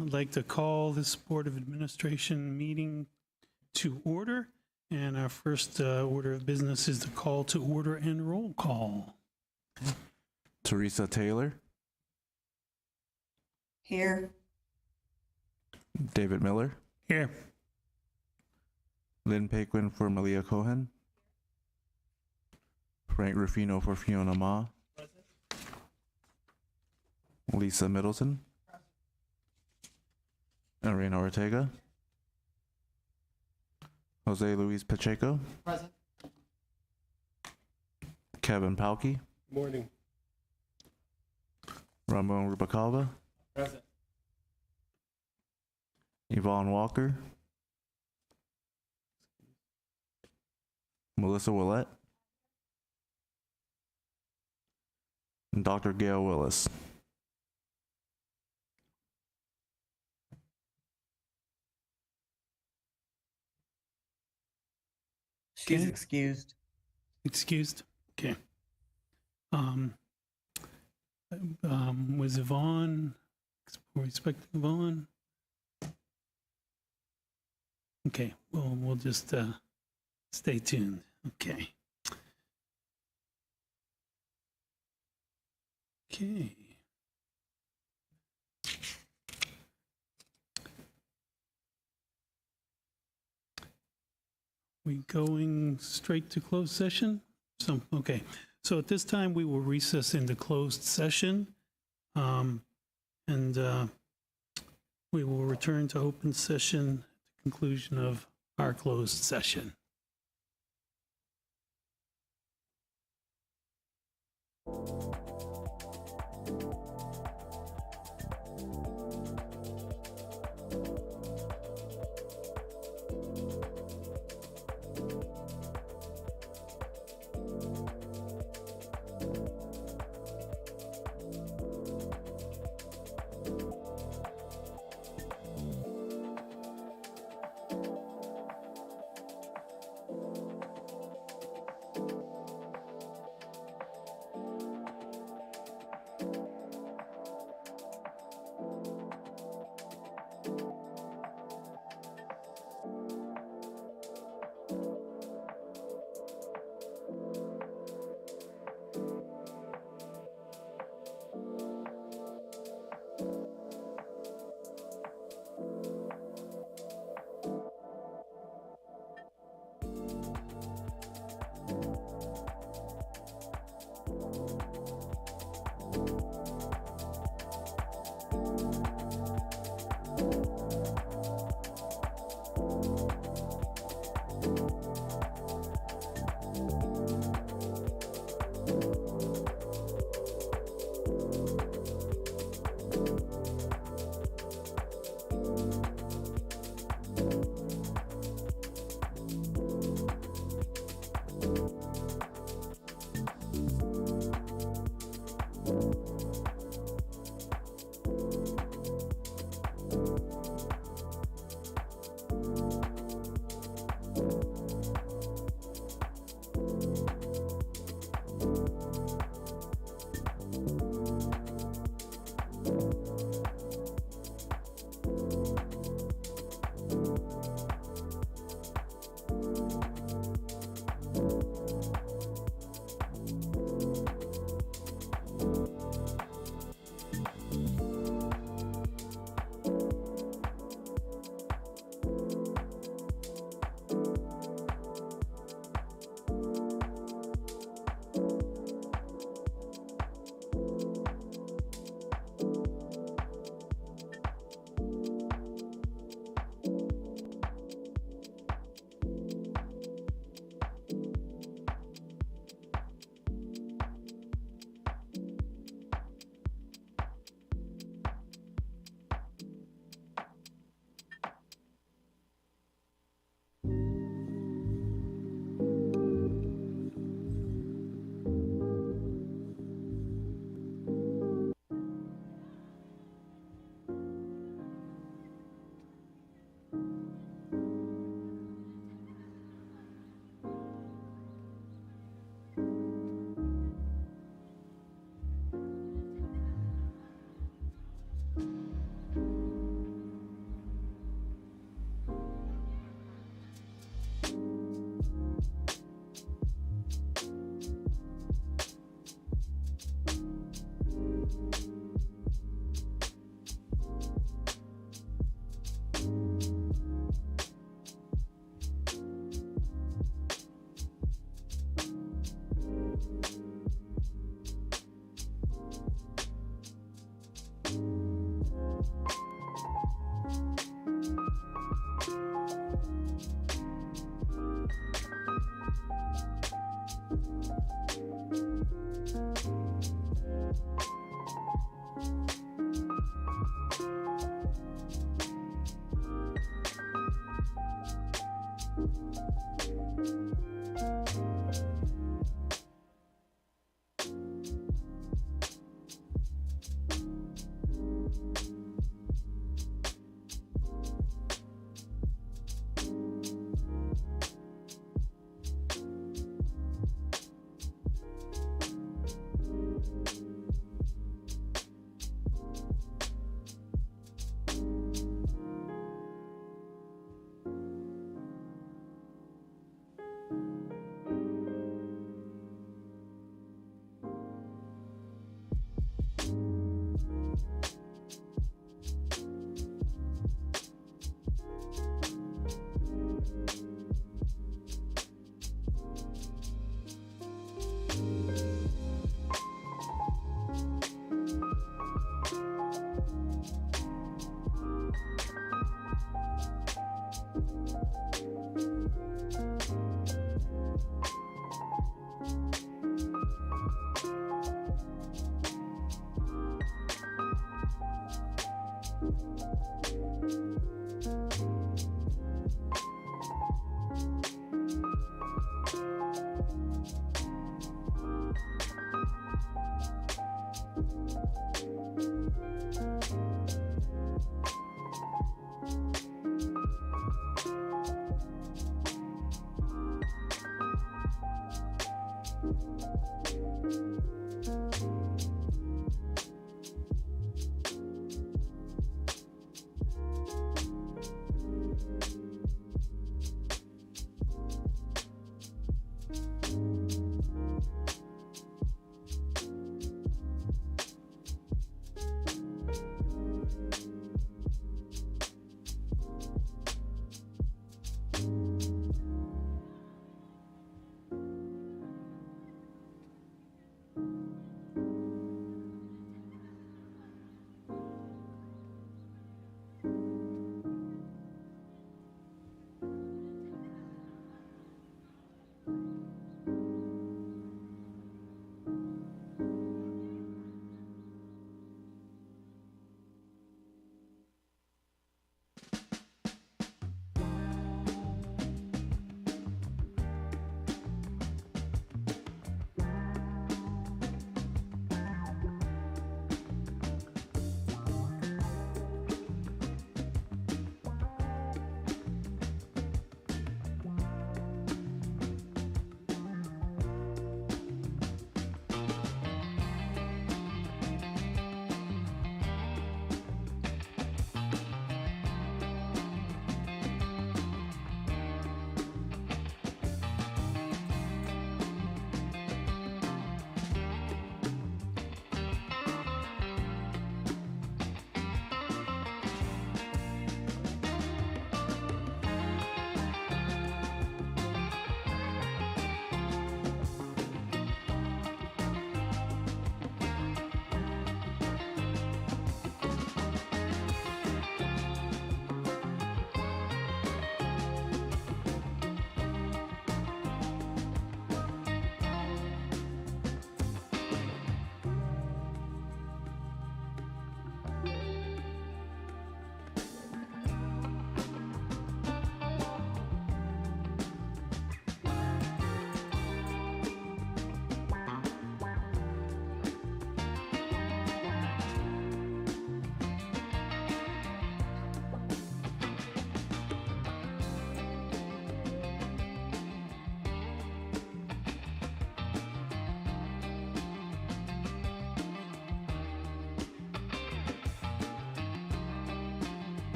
I'd like to call this Board of Administration meeting to order. And our first order of business is the call to order and roll call. Teresa Taylor, Here. David Miller, Here. Lynn Paquin for Malia Cohen, Frank Rufino for Fiona Ma, Lisa Middleton, Arena Ortega, Jose Luis Pacheco, Present. Kevin Palkey, Morning. Ramon Rubacalva, Present. Yvonne Walker, Melissa Willett, and Dr. Gail Willis. She's Okay. excused. Excused? Okay. Was Yvonne, we're expecting Yvonne? Okay, well, we'll just stay tuned. Okay. Okay. We going straight to closed session? Okay. So at this time, we will recess into closed session. And we will return to open session at the conclusion of our closed session.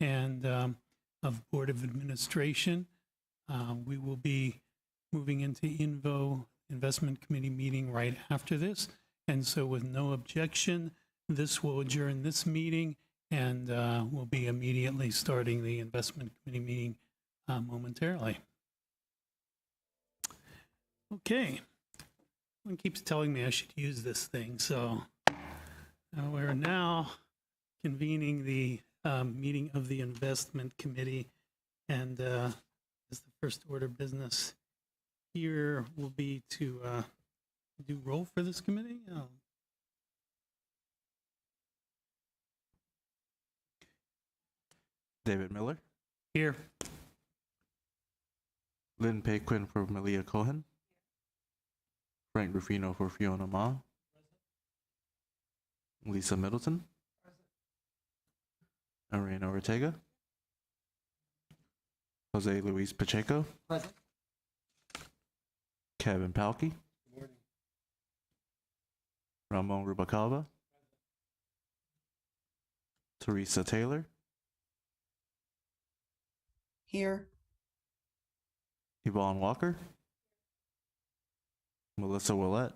and of Board of Administration. We will be moving into Investment Committee meeting right after this. And so with no objection, this will adjourn this meeting, and we'll be immediately starting the Investment Committee meeting momentarily. Okay. Someone keeps telling me I should use this thing, so we're now convening the meeting of the Investment Committee, and as the first order of business here will be to do roll for this committee. David Miller. Here. Lynn Paquin for Malia Cohen. Frank Rufino for Fiona Ma. Lisa Middleton. Arena Ortega. Jose Luis Pacheco. Present. Kevin Palkey. Ramon Rubacava. Teresa Taylor. Here. Yvonne Walker. Melissa Willett.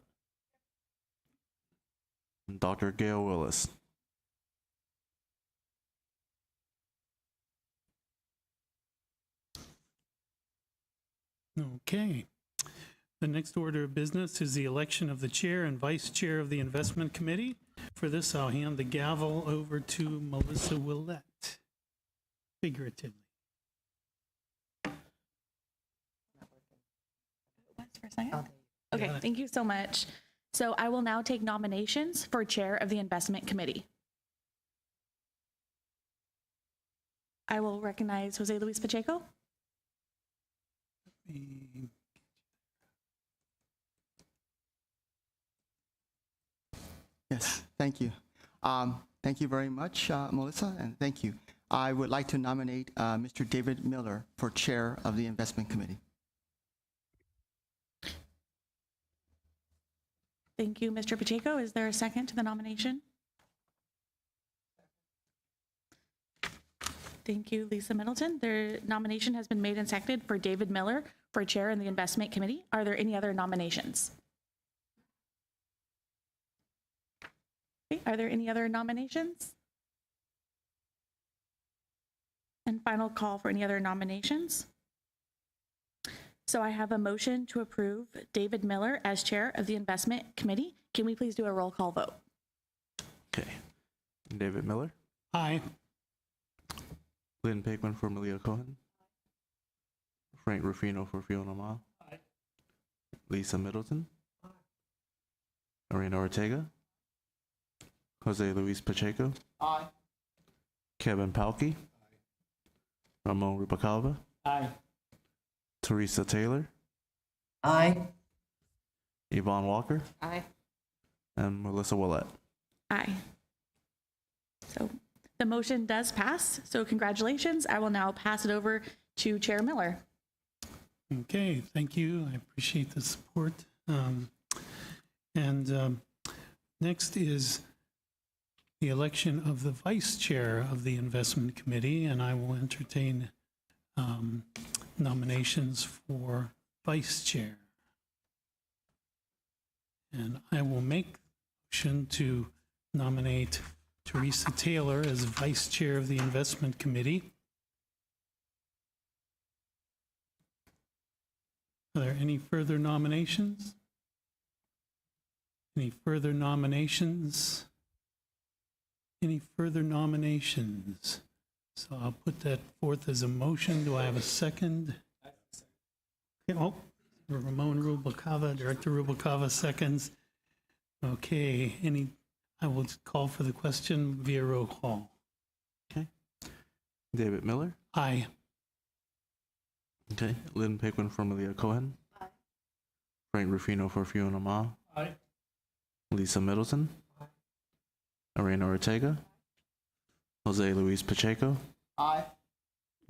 And Dr. Gail Willis. Okay. The next order of business is the election of the chair and vice chair of the Investment Committee. For this, I'll hand the gavel over to Melissa Willett, figuratively. Once for a second. You Okay, got it. thank you so much. So I will now take nominations for chair of the investment committee. I will recognize Jose Luis Pacheco. Yes, thank you. Thank you very much, Melissa, and thank you. I would like to nominate Mr. David Miller for chair of the investment committee. Thank you, Mr. Pacheco. Is there a second to the nomination? Thank you, Lisa Middleton. The nomination has been made and seconded for David Miller for chair in the investment committee. Are there any other nominations? Okay, are there any other nominations? And final call for any other nominations. So I have a motion to approve David Miller as chair of the investment committee. Can we please do a roll call vote? Okay. David Miller. Aye. Lynn Paquin for Malia Cohen. Frank Rufino for Fiona Ma. Lisa Middleton. Arena Ortega. Jose Luis Pacheco. Aye. Kevin Palkey. Ramon Rubacava. Aye. Teresa Taylor. Aye. Yvonne Walker. Aye. And Melissa Willett. Aye. So the motion does pass. So congratulations. I will now pass it over to Chair Miller. Okay, thank you. I appreciate the support. Next is the election of the vice chair of the investment committee, and I will entertain nominations for vice chair. And I will make a motion to nominate Teresa Taylor as vice chair of the investment committee. Are there any further nominations? Any further nominations? Any further nominations? So I'll put that forth as a motion. Do I have a second? Okay, oh, Ramon Rubalcava, Director Rubalcava seconds. Okay, I will call for the question via roll call. David Miller. Aye. Okay. Lynn Paquin for Malia Cohen. Aye. Frank Rufino for Fiona Ma. Aye. Lisa Middleton. Arena Ortega. Jose Luis Pacheco. Aye.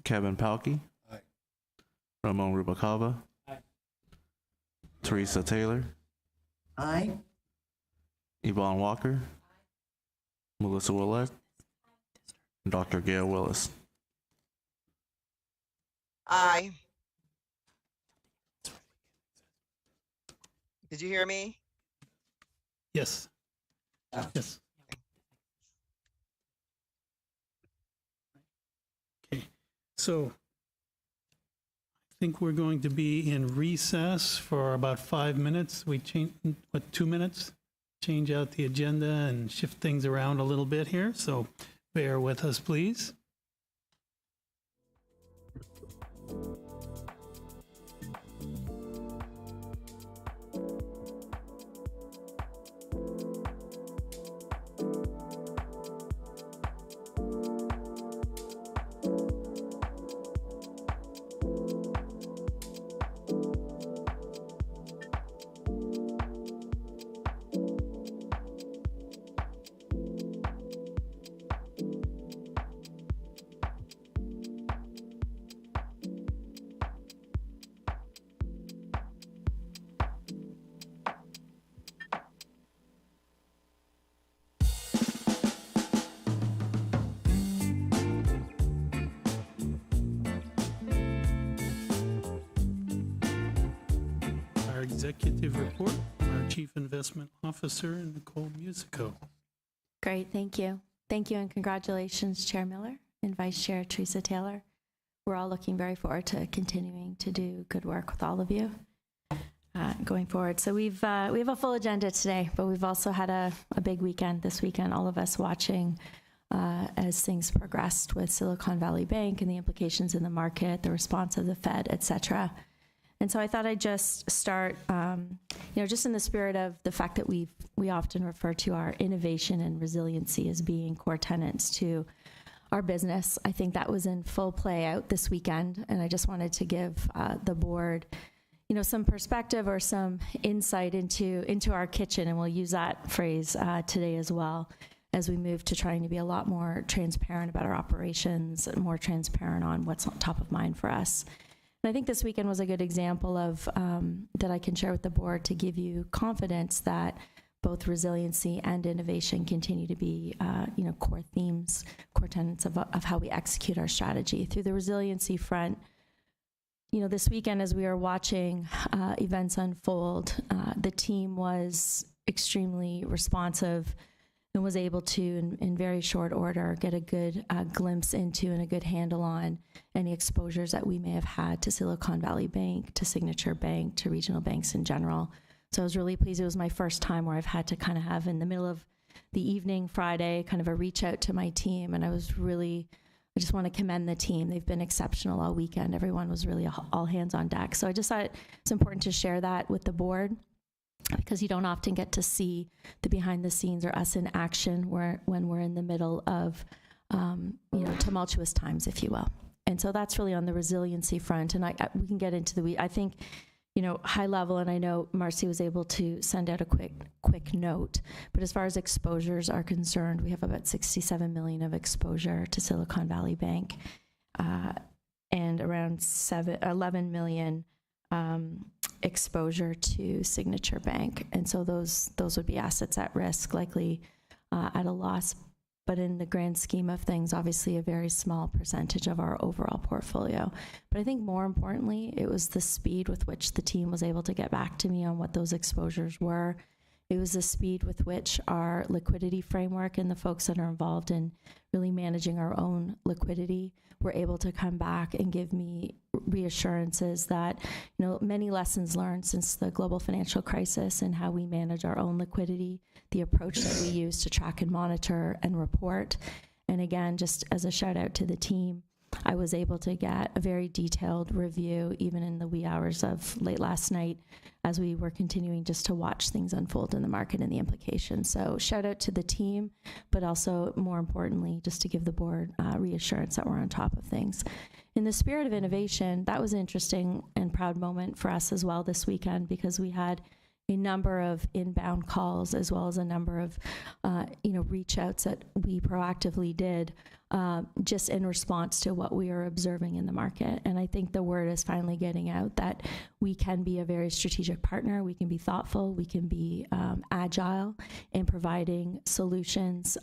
Kevin Palkey. Aye. Ramon Rubacava. Aye. Teresa Taylor. Aye. Yvonne Walker. Melissa Willett. And Dr. Gail Willis. Aye. Did you hear me? Yes. Yes. Okay. So I think we're going to be in recess for about 5 minutes. We change, 2 minutes? Change out the agenda and shift things around a little bit here. So bear with us, please. Our executive report, our Chief Investment Officer, Nicole Musico. Great, thank you. Thank you and congratulations, Chair Miller and Vice Chair Teresa Taylor. We're all looking very forward to continuing to do good work with all of you going forward. So we have a full agenda today, but we've also had a big weekend this weekend, all of us watching as things progressed with Silicon Valley Bank and the implications in the market, the response of the Fed, et cetera. And so I thought I'd just start, just in the spirit of the fact that we often refer to our innovation and resiliency as being core tenets to our business. I think that was in full play out this weekend, and I just wanted to give the board, some perspective or some insight into our kitchen, and we'll use that phrase today as well as we move to trying to be a lot more transparent about our operations and more transparent on what's on top of mind for us. And I think this weekend was a good example of that I can share with the board to give you confidence that both resiliency and innovation continue to be, core themes, core tenets of how we execute our strategy. Through the resiliency front, this weekend as we were watching events unfold, the team was extremely responsive and was able to, in very short order, get a good glimpse into and a good handle on any exposures that we may have had to Silicon Valley Bank, to Signature Bank, to regional banks in general. So I was really pleased. It was my first time where I've had to kind of have, in the middle of the evening Friday, kind of a reach out to my team. And I just want to commend the team. They've been exceptional all weekend. Everyone was really all hands on deck. So I just thought it's important to share that with the board, because you don't often get to see the behind the scenes or us in action when we're in the middle of, tumultuous times, if you will. And so that's really on the resiliency front. And we can get into I think, high level, and I know Marcy was able to send out a quick note, but as far as exposures are concerned, we have about 67 million of exposure to Silicon Valley Bank and around 11 million exposure to Signature Bank. And so those would be assets at risk, likely at a loss. But in the grand scheme of things, obviously a very small percentage of our overall portfolio. But I think more importantly, it was the speed with which the team was able to get back to me on what those exposures were. It was the speed with which our liquidity framework and the folks that are involved in really managing our own liquidity were able to come back and give me reassurances that, many lessons learned since the global financial crisis and how we manage our own liquidity, the approach that we use to track and monitor and report. And again, just as a shout out to the team, I was able to get a very detailed review, even in the wee hours of late last night, as we were continuing just to watch things unfold in the market and the implications. So shout out to the team, but also more importantly, just to give the board reassurance that we're on top of things. In the spirit of innovation, that was an interesting and proud moment for us as well this weekend, because we had a number of inbound calls as well as a number of, reach outs that we proactively did just in response to what we are observing in the market. And I think the word is finally getting out that we can be a very strategic partner. We can be thoughtful. We can be agile in providing solutions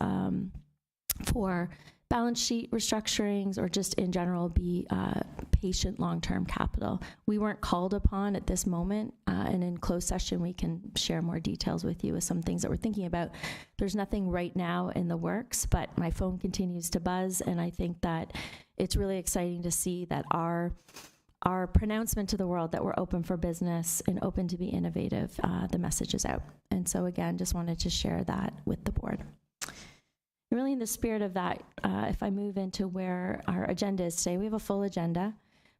for balance sheet restructurings or just in general be patient long-term capital. We weren't called upon at this moment, and in closed session we can share more details with you with some things that we're thinking about. There's nothing right now in the works, but my phone continues to buzz, and I think that it's really exciting to see that our pronouncement to the world that we're open for business and open to be innovative, the message is out. And so again, just wanted to share that with the board. Really in the spirit of that, if I move into where our agenda is today, we have a full agenda,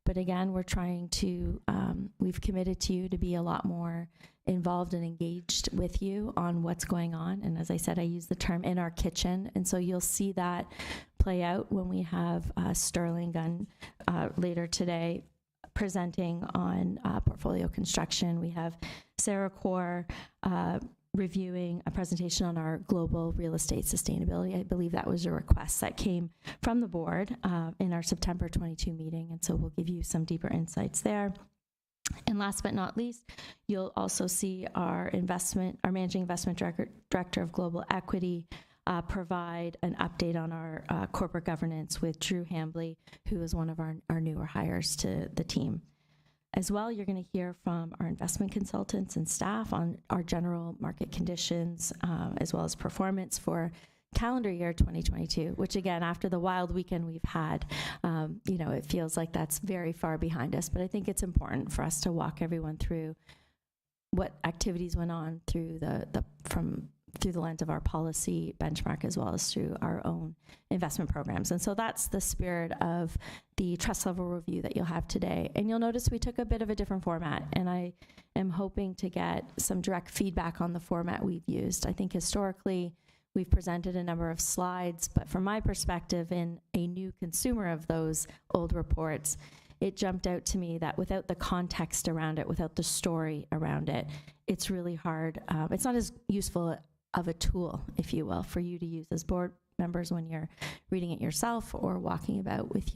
but again, we're trying to, we've committed to you to be a lot more involved and engaged with you on what's going on. And as I said, I use the term in our kitchen. And so you'll see that play out when we have Sterling Gunn later today presenting on portfolio construction. We have Sarah Kaur reviewing a presentation on our global real estate sustainability. I believe that was a request that came from the board in our September 22 meeting, and so we'll give you some deeper insights there. And last but not least, you'll also see our managing investment director of global equity provide an update on our corporate governance with Drew Hambley, who is one of our newer hires to the team. As well, you're going to hear from our investment consultants and staff on our general market conditions, as well as performance for calendar year 2022, which again, after the wild weekend we've had, it feels like that's very far behind us. But I think it's important for us to walk everyone through what activities went on through the lens of our policy benchmark, as well as through our own investment programs. And so that's the spirit of the trust level review that you'll have today. And you'll notice we took a bit of a different format, and I am hoping to get some direct feedback on the format we've used. I think historically we've presented a number of slides, but from my perspective, in a new consumer of those old reports, it jumped out to me that without the context around it, without the story around it, it's really hard. It's not as useful of a tool, if you will, for you to use as board members when you're reading it yourself or walking about with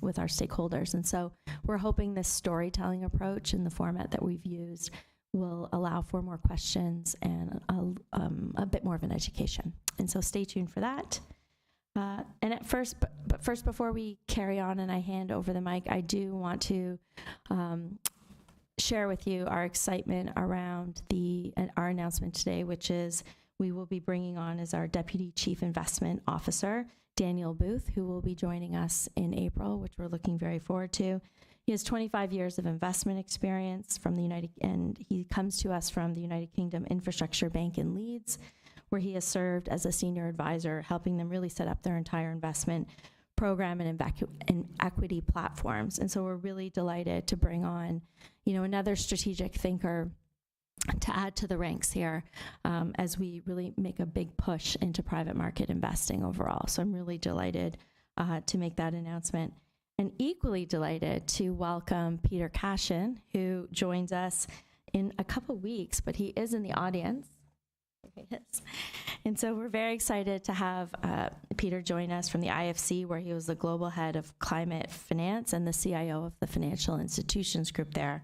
with our stakeholders. And so we're hoping this storytelling approach in the format that we've used will allow for more questions and a bit more of an education. And so stay tuned for that. And at first, but first, before we carry on and I hand over the mic, I do want to share with you our excitement around our announcement today, which is we will be bringing on as our Deputy Chief Investment Officer, Daniel Booth, who will be joining us in April, which we're looking very forward to. He has 25 years of investment experience and he comes to us from the United Kingdom Infrastructure Bank in Leeds, where he has served as a senior advisor, helping them really set up their entire investment program and equity platforms. And so we're really delighted to bring on, another strategic thinker to add to the ranks here as we really make a big push into private market investing overall. So I'm really delighted to make that announcement, and equally delighted to welcome Peter Cashin, who joins us in a couple weeks, but he is in the audience. And so we're very excited to have Peter join us from the IFC, where he was the global head of climate finance and the CIO of the financial institutions group there.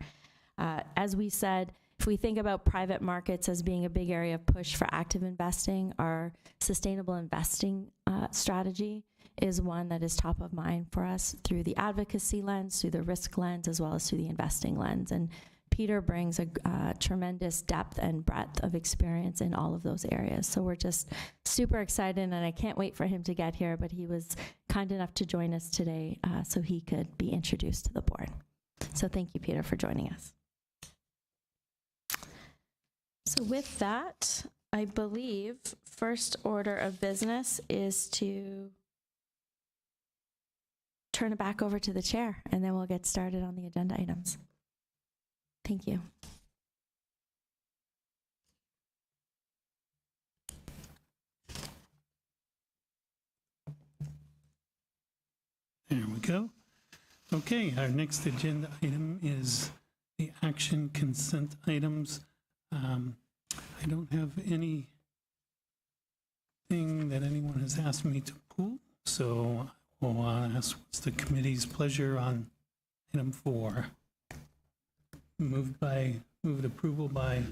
As we said, if we think about private markets as being a big area of push for active investing, our sustainable investing strategy is one that is top of mind for us through the advocacy lens, through the risk lens, as well as through the investing lens. And Peter brings a tremendous depth and breadth of experience in all of those areas. So we're just super excited, and I can't wait for him to get here, but he was kind enough to join us today so he could be introduced to the board. So thank you, Peter, for joining us. So with that, I believe first order of business is to turn it back over to the chair, and then we'll get started on the agenda items. Thank you. There we go. Okay, our next agenda item is the action consent items. I don't have anything that anyone has asked me to pull, so I'll ask what's the committee's pleasure on item 4. Moved approval by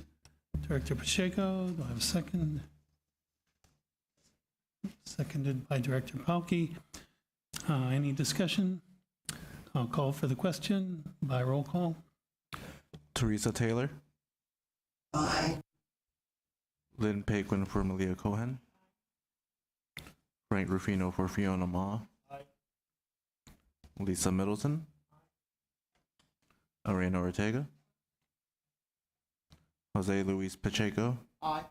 Director Pacheco. Do I have a second? seconded by Director Palkey. Any discussion? I'll call for the question by roll call. Teresa Taylor. Aye. Lynn Paquin for Malia Cohen. Frank Rufino for Fiona Ma. Aye. Lisa Middleton. Arena Ortega. Jose Luis Pacheco. Aye.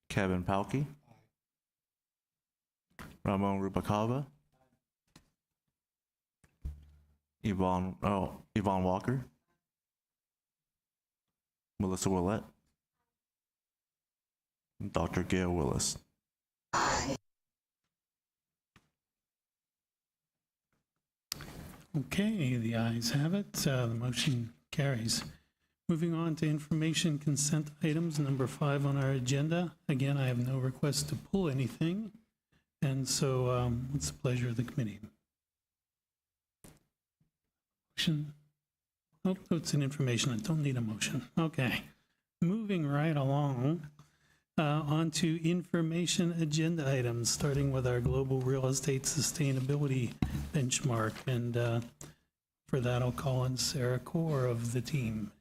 Kevin Palkey. Ramon Rubacava. Yvonne Walker. Melissa Willett. Dr. Gail Willis. Okay, the ayes have it. The motion carries. Moving on to information consent items, number 5 on our agenda. Again, I have no request to pull anything, and so it's the pleasure of the committee. Motion. Oh, it's an information. I don't need a motion. Okay. Moving right along on to information agenda items, starting with our global real estate sustainability benchmark. And for that, I'll call on Sarah Core of the team.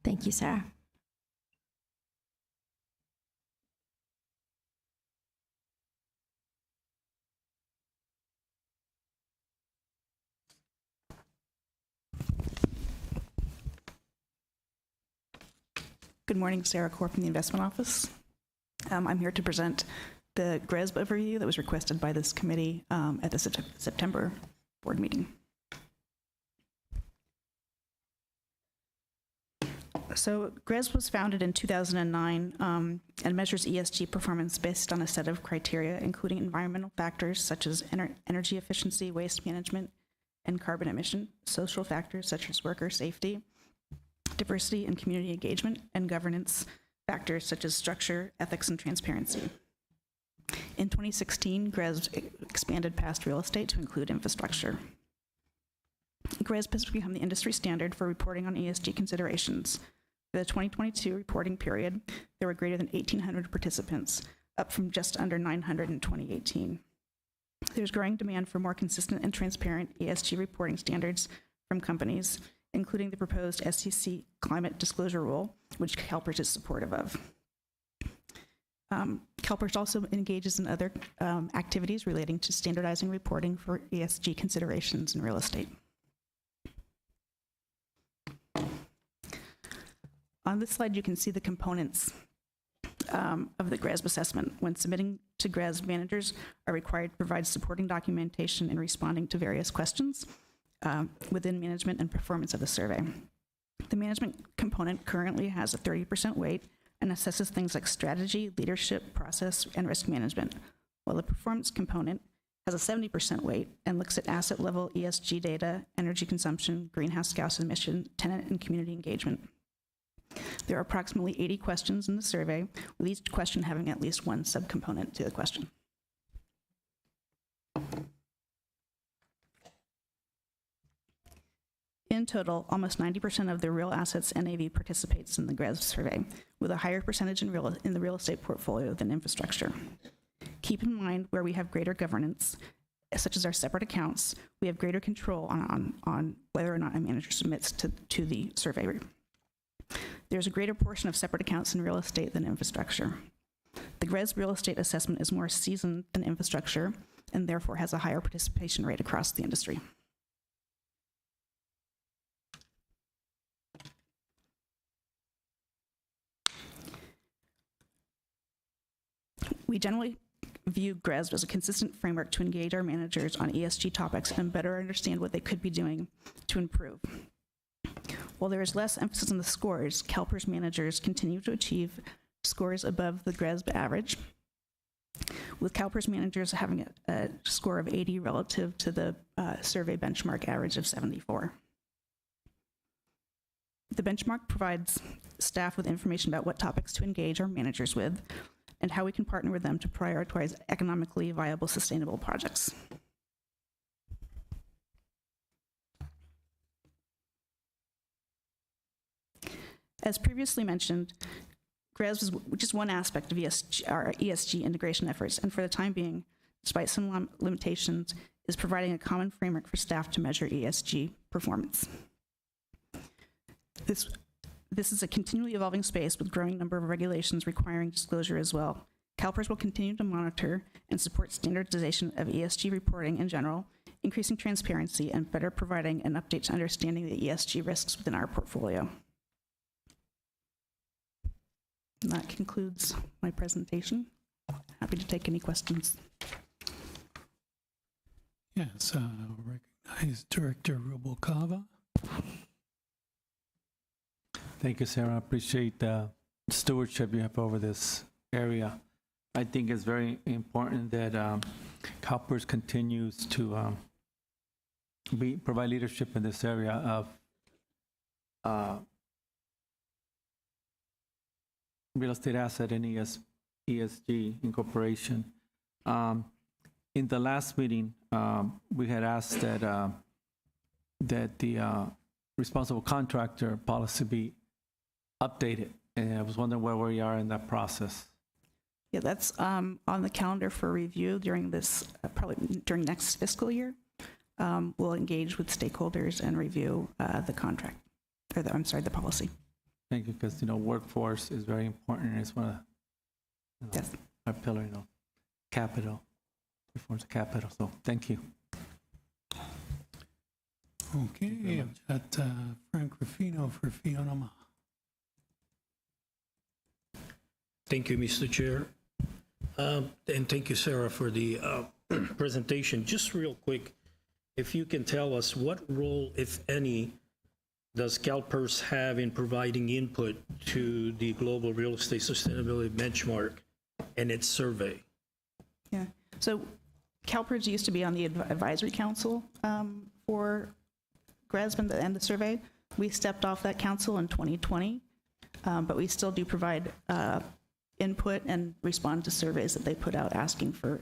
Thank you, Sarah. Good morning, Sarah Core from the Investment Office. I'm here to present the GRESB overview that was requested by this committee at the September board meeting. So GRESB was founded in 2009 and measures ESG performance based on a set of criteria, including environmental factors such as energy efficiency, waste management, and carbon emission, social factors such as worker safety, diversity and community engagement, and governance factors such as structure, ethics, and transparency. In 2016, GRESB expanded past real estate to include infrastructure. GRESB has become the industry standard for reporting on ESG considerations. For the 2022 reporting period, there were greater than 1,800 participants, up from just under 900 in 2018. There's growing demand for more consistent and transparent ESG reporting standards from companies, including the proposed SEC climate disclosure rule, which CalPERS is supportive of. CalPERS also engages in other activities relating to standardizing reporting for ESG considerations in real estate. On this slide, you can see the components of the GRESB assessment. When submitting to GRESB, managers are required to provide supporting documentation in responding to various questions within management and performance of the survey. The management component currently has a 30% weight and assesses things like strategy, leadership, process, and risk management, while the performance component has a 70% weight and looks at asset level ESG data, energy consumption, greenhouse gas emission, tenant and community engagement. There are approximately 80 questions in the survey, with each question having at least one subcomponent to the question. In total, almost 90% of the real assets NAV participates in the GRESB survey, with a higher percentage in the real estate portfolio than infrastructure. Keep in mind where we have greater governance, such as our separate accounts, we have greater control on whether or not a manager submits to the survey. There's a greater portion of separate accounts in real estate than infrastructure. The GRESB real estate assessment is more seasoned than infrastructure and therefore has a higher participation rate across the industry. We generally view GRESB as a consistent framework to engage our managers on ESG topics and better understand what they could be doing to improve. While there is less emphasis on the scores, CalPERS managers continue to achieve scores above the GRESB average, with CalPERS managers having a score of 80 relative to the survey benchmark average of 74. The benchmark provides staff with information about what topics to engage our managers with and how we can partner with them to prioritize economically viable, sustainable projects. As previously mentioned, GRESB is just one aspect of our ESG integration efforts, and for the time being, despite some limitations, is providing a common framework for staff to measure ESG performance. This is a continually evolving space with growing number of regulations requiring disclosure as well. CalPERS will continue to monitor and support standardization of ESG reporting in general, increasing transparency and better providing an update to understanding the ESG risks within our portfolio. And that concludes my presentation. Happy to take any questions. Yes, recognize Director Rubalcava. Thank you, Sarah. I appreciate the stewardship you have over this area. I think it's very important that CalPERS continues to provide leadership in this area of real estate asset and ESG incorporation. In the last meeting, we had asked that the responsible contractor policy be updated, and I was wondering where we are in that process. Yeah, that's on the calendar for review during this, probably during next fiscal year. We'll engage with stakeholders and review the contract, or the policy. Thank you, because workforce is very important, and it's one of Yes. our pillar, capital, reforms of capital. So thank you. Okay, I've got Frank Ruffino for Fiona Ma. Thank you, Mr. Chair. And thank you, Sarah, for the presentation. Just real quick, if you can tell us what role, if any, does CalPERS have in providing input to the Global Real Estate Sustainability Benchmark and its survey? Yeah. So CalPERS used to be on the advisory council for GRESB and the survey. We stepped off that council in 2020, but we still do provide input and respond to surveys that they put out asking for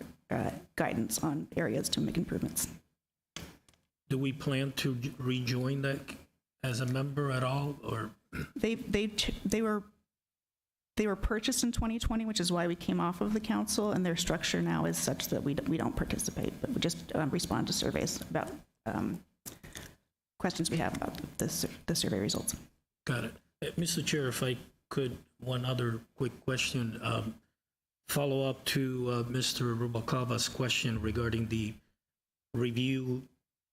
guidance on areas to make improvements. Do we plan to rejoin that as a member at all, or? They were purchased in 2020, which is why we came off of the council, and their structure now is such that we don't participate, but we just respond to surveys about questions we have about the survey results. Got it. Mr. Chair, if I could, one other quick question. Follow up to Mr. Rubalcava's question regarding the review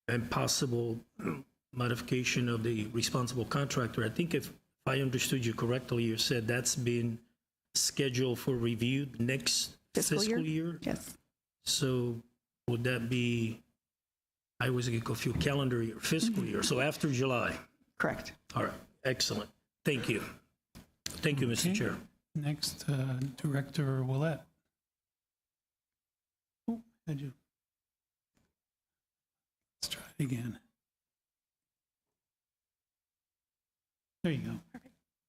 and possible modification of the responsible contractor. I think if I understood you correctly, you said that's been scheduled for review next fiscal year? Yes. So would that be, I was getting confused, calendar year, fiscal year, so after July? Correct. All right, excellent. Thank you. Thank you, Mr. Okay. Chair. Next, Director Willett. Oh, had you? Let's try it again. There you go.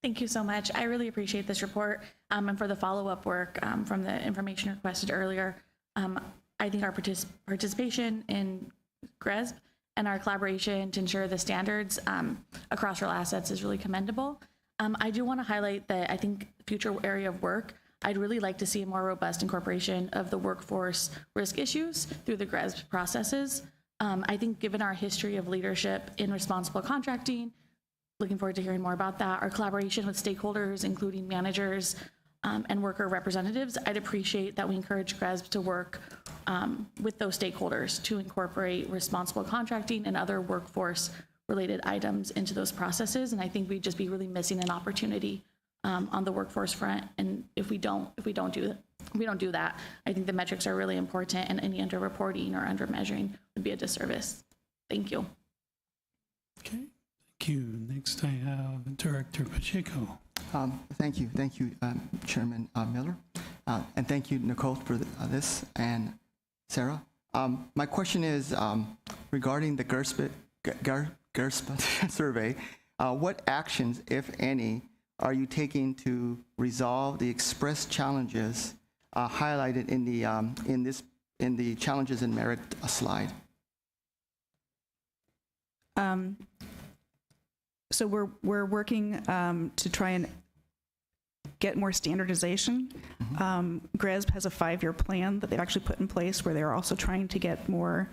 Thank you so much. I really appreciate this report and for the follow-up work from the information requested earlier. I think our participation in GRESB and our collaboration to ensure the standards across real assets is really commendable. I do want to highlight that I think future area of work, I'd really like to see a more robust incorporation of the workforce risk issues through the GRESB processes. I think given our history of leadership in responsible contracting, looking forward to hearing more about that. Our collaboration with stakeholders, including managers and worker representatives, I'd appreciate that we encourage GRESB to work with those stakeholders to incorporate responsible contracting and other workforce-related items into those processes. And I think we'd just be really missing an opportunity on the workforce front. And if we don't do that, I think the metrics are really important, and any under-reporting or under-measuring would be a disservice. Thank you. Okay, thank you. Next, I have Director Pacheco. Thank you, Chairman Miller, and thank you, Nicole, for this, and Sarah. My question is regarding the GERSP survey. What actions, if any, are you taking to resolve the express challenges highlighted in the challenges and merit slide? So we're working to try and get more standardization. GRESB has a 5-year plan that they've actually put in place where they're also trying to get more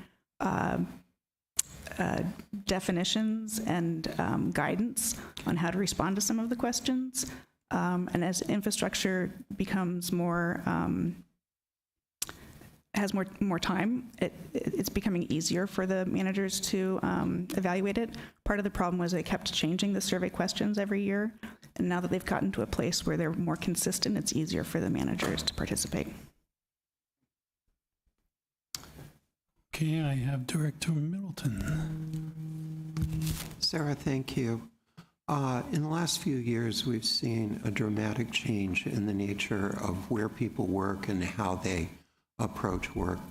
definitions and guidance on how to respond to some of the questions. And as infrastructure becomes more, has more time, it's becoming easier for the managers to evaluate it. Part of the problem was they kept changing the survey questions every year. And now that they've gotten to a place where they're more consistent, it's easier for the managers to participate. Okay, I have Director Middleton. Sarah, thank you. In the last few years, we've seen a dramatic change in the nature of where people work and how they approach work.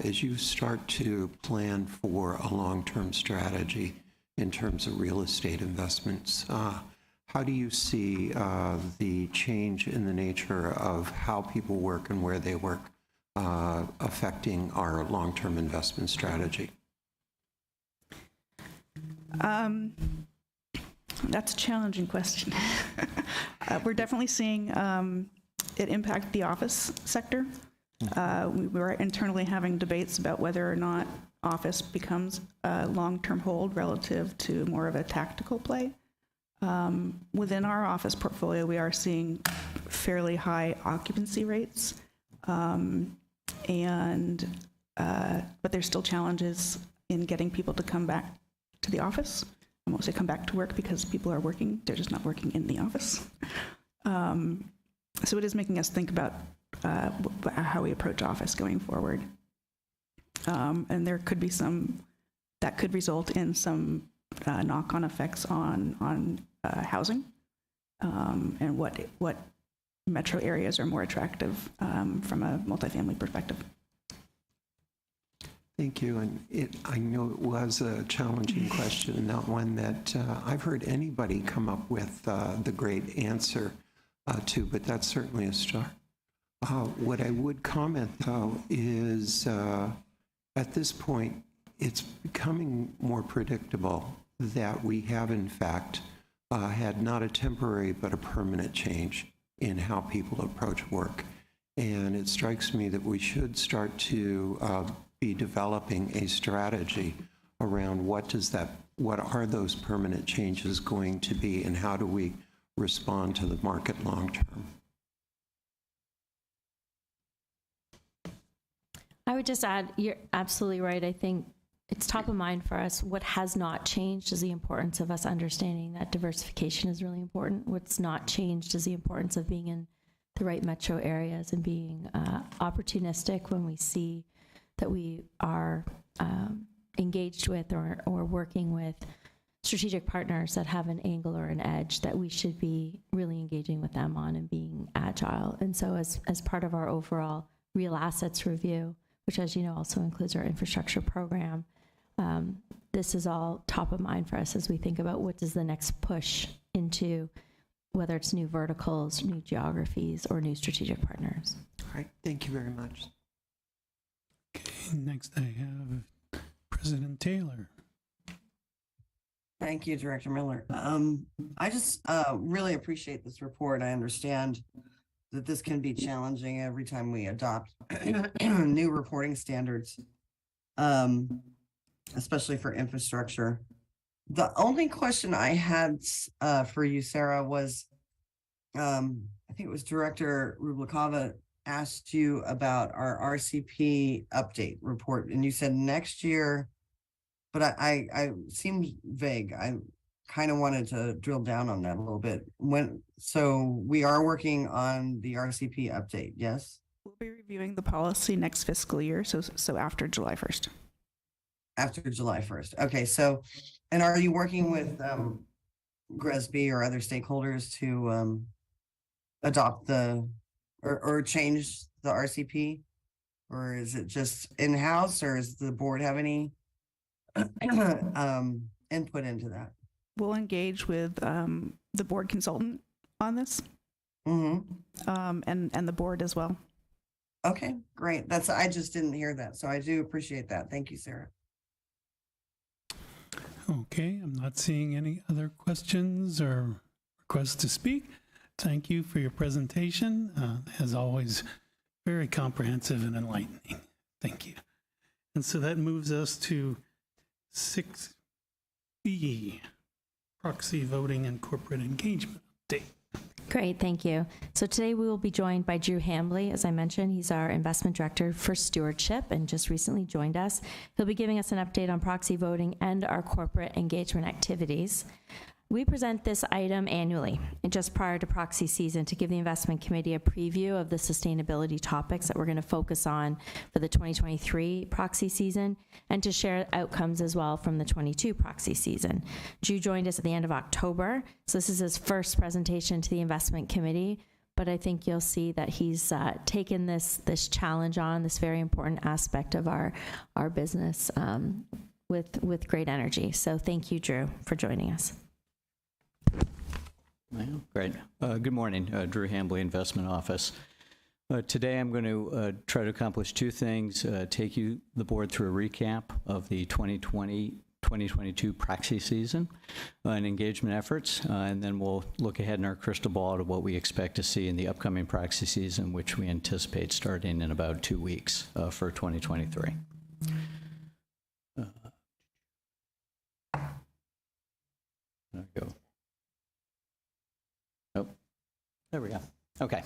As you start to plan for a long-term strategy in terms of real estate investments, how do you see the change in the nature of how people work and where they work affecting our long-term investment strategy? That's a challenging question. We're definitely seeing it impact the office sector. We're internally having debates about whether or not office becomes a long-term hold relative to more of a tactical play. Within our office portfolio, we are seeing fairly high occupancy rates, but there's still challenges in getting people to come back to the office. I won't say come back to work because people are working, they're just not working in the office. So it is making us think about how we approach office going forward. And there could be that could result in some knock-on effects on housing and what metro areas are more attractive from a multifamily perspective. Thank you. And I know it was a challenging question, not one that I've heard anybody come up with the great answer to, but that's certainly a start. What I would comment, though, is at this point, it's becoming more predictable that we have, in fact, had not a temporary but a permanent change in how people approach work. And it strikes me that we should start to be developing a strategy around what are those permanent changes going to be, and how do we respond to the market long term? I would just add, you're absolutely right. I think it's top of mind for us. What has not changed is the importance of us understanding that diversification is really important. What's not changed is the importance of being in the right metro areas and being opportunistic when we see that we are engaged with or working with strategic partners that have an angle or an edge, that we should be really engaging with them on and being agile. And so as part of our overall real assets review, which, as you know, also includes our infrastructure program, this is all top of mind for us as we think about what does the next push into, whether it's new verticals, new geographies, or new strategic partners. All right, thank you very much. Okay, next I have President Taylor. Thank you, Director Miller. I just really appreciate this report. I understand that this can be challenging every time we adopt new reporting standards, especially for infrastructure. The only question I had for you, Sarah, was I think it was Director Rublikova asked you about our RCP update report, and you said next year, but I seemed vague. I kind of wanted to drill down on that a little bit. So we are working on the RCP update, yes? We'll be reviewing the policy next fiscal year, so after July 1st. After July 1st. Okay, so, and are you working with GRESB or other stakeholders to adopt or change the RCP? Or is it just in-house, or does the board have any input into that? We'll engage with the board consultant on this, and the board as well. Okay, great. I just didn't hear that, so I do appreciate that. Thank you, Sarah. Okay, I'm not seeing any other questions or requests to speak. Thank you for your presentation. As always, very comprehensive and enlightening. Thank you. And so that moves us to 6B, proxy voting and corporate engagement update. Great, thank you. So today we will be joined by Drew Hambley. As I mentioned, he's our investment director for stewardship and just recently joined us. He'll be giving us an update on proxy voting and our corporate engagement activities. We present this item annually, just prior to proxy season, to give the investment committee a preview of the sustainability topics that we're going to focus on for the 2023 proxy season, and to share outcomes as well from the 22 proxy season. Drew joined us at the end of October, so this is his first presentation to the investment committee, but I think you'll see that he's taken this challenge on, this very important aspect of our business with great energy. So thank you, Drew, for joining us. Well, great. Good morning, Drew Hambley, Investment Office. Today I'm going to try to accomplish two things, take the board through a recap of the 2020-2022 proxy season and engagement efforts, and then we'll look ahead in our crystal ball to what we expect to see in the upcoming proxy season, which we anticipate starting in about 2 weeks for 2023. There we go. Oh, there we go. Okay.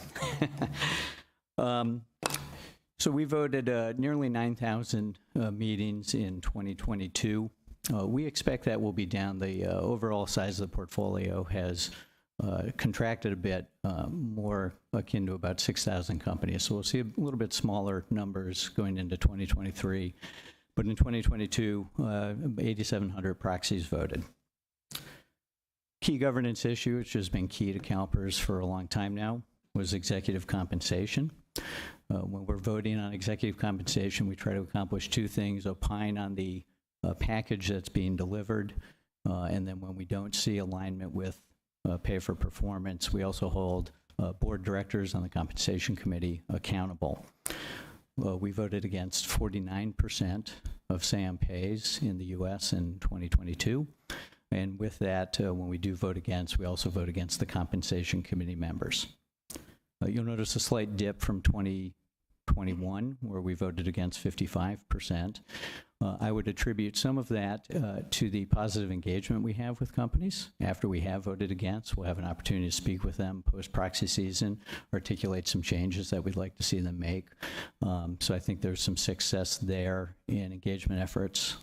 So we voted nearly 9,000 meetings in 2022. We expect that will be down. The overall size of the portfolio has contracted a bit, more akin to about 6,000 companies. So we'll see a little bit smaller numbers going into 2023. But in 2022, 8,700 proxies voted. Key governance issue, which has been key to CalPERS for a long time now, was executive compensation. When we're voting on executive compensation, we try to accomplish two things: opine on the package that's being delivered, and then when we don't see alignment with pay for performance, we also hold board directors on the compensation committee accountable. We voted against 49% of SAM pays in the U.S. in 2022. And with that, when we do vote against, we also vote against the compensation committee members. You'll notice a slight dip from 2021, where we voted against 55%. I would attribute some of that to the positive engagement we have with companies. After we have voted against, we'll have an opportunity to speak with them post-proxy season, articulate some changes that we'd like to see them make. So I think there's some success there in engagement efforts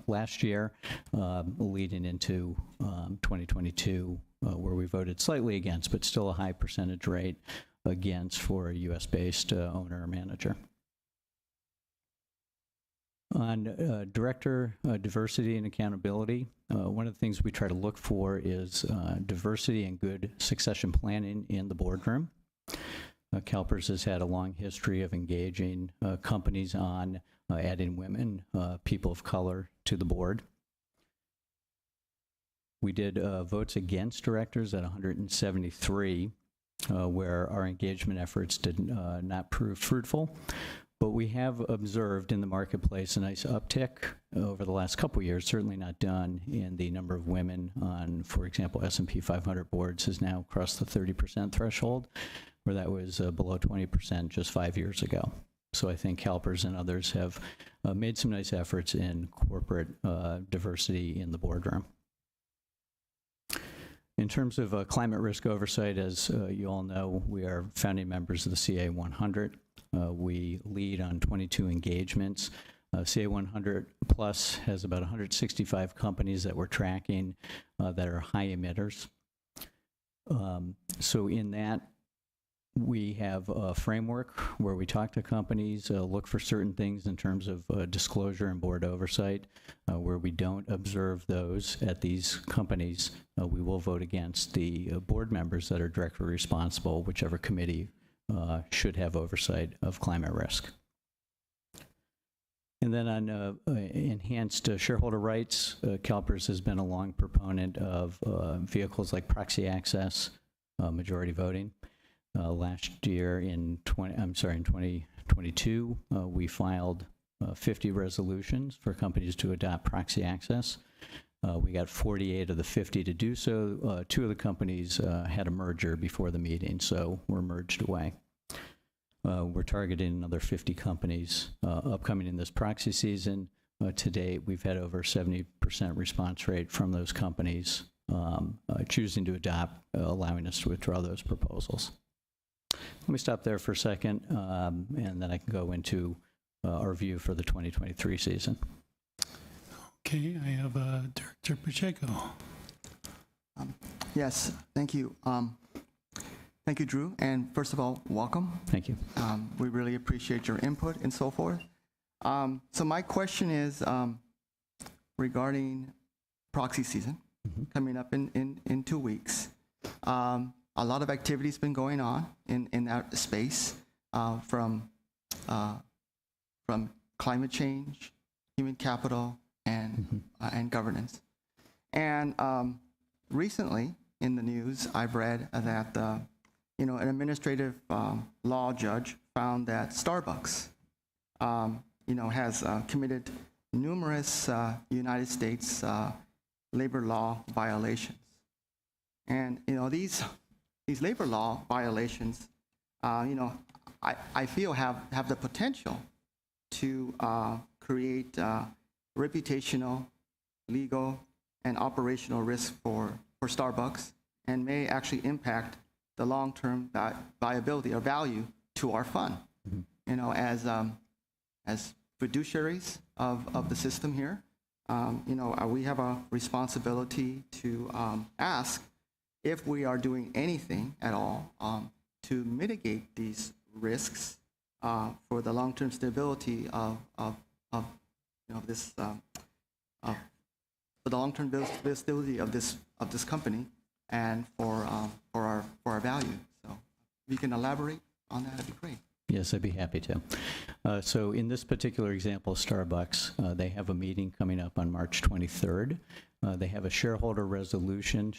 last year, leading into 2022, where we voted slightly against, but still a high percentage rate against for a US-based owner or manager. On director diversity and accountability, one of the things we try to look for is diversity and good succession planning in the boardroom. CalPERS has had a long history of engaging companies on adding women, people of color to the board. We did votes against directors at 173, where our engagement efforts did not prove fruitful. But we have observed in the marketplace a nice uptick over the last couple of years, certainly not done, in the number of women on, for example, S&P 500 boards has now crossed the 30% threshold, where that was below 20% just 5 years ago. So I think CalPERS and others have made some nice efforts in corporate diversity in the boardroom. In terms of climate risk oversight, as you all know, we are founding members of the CA 100. We lead on 22 engagements. CA 100 Plus has about 165 companies that we're tracking that are high emitters. So in that, we have a framework where we talk to companies, look for certain things in terms of disclosure and board oversight. Where we don't observe those at these companies, we will vote against the board members that are directly responsible, whichever committee should have oversight of climate risk. And then on enhanced shareholder rights, CalPERS has been a long proponent of vehicles like proxy access, majority voting. Last year in 2022, we filed 50 resolutions for companies to adopt proxy access. We got 48 of the 50 to do so. 2 of the companies had a merger before the meeting, so we're merged away. We're targeting another 50 companies upcoming in this proxy season. To date, we've had over 70% response rate from those companies choosing to adopt, allowing us to withdraw those proposals. Let me stop there for a second, and then I can go into our view for the 2023 season. Okay, I have Director Pacheco. Yes, thank you. Thank you, Drew. And first of all, welcome. Thank you. We really appreciate your input and so forth. So my question is regarding proxy season coming up in 2 weeks. A lot of activity's been going on in that space from climate change, human capital, and governance. And recently in the news, I've read that an administrative law judge found that Starbucks has committed numerous United States labor law violations. And these labor law violations, I feel have the potential to create reputational, legal, and operational risk for Starbucks, and may actually impact the long-term viability or value to our fund. As fiduciaries of the system here, we have a responsibility to ask if we are doing anything at all to mitigate these risks for the long-term stability of this, for the long-term stability of this company, and for our value. So, if you can elaborate on that, that'd be great. Yes, I'd be happy to. So in this particular example, Starbucks, they have a meeting coming up on March 23rd. They have a shareholder resolution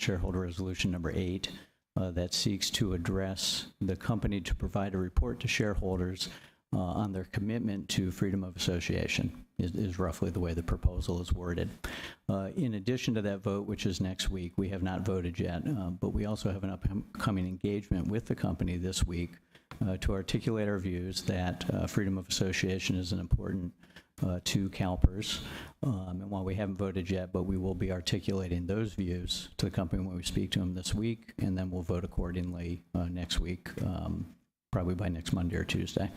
number 8, that seeks to address the company to provide a report to shareholders on their commitment to freedom of association, is roughly the way the proposal is worded. In addition to that vote, which is next week, we have not voted yet, but we also have an upcoming engagement with the company this week to articulate our views that freedom of association is an important to CalPERS. And while we haven't voted yet, but we will be articulating those views to the company when we speak to them this week, and then we'll vote accordingly next week, probably by next Monday or Tuesday.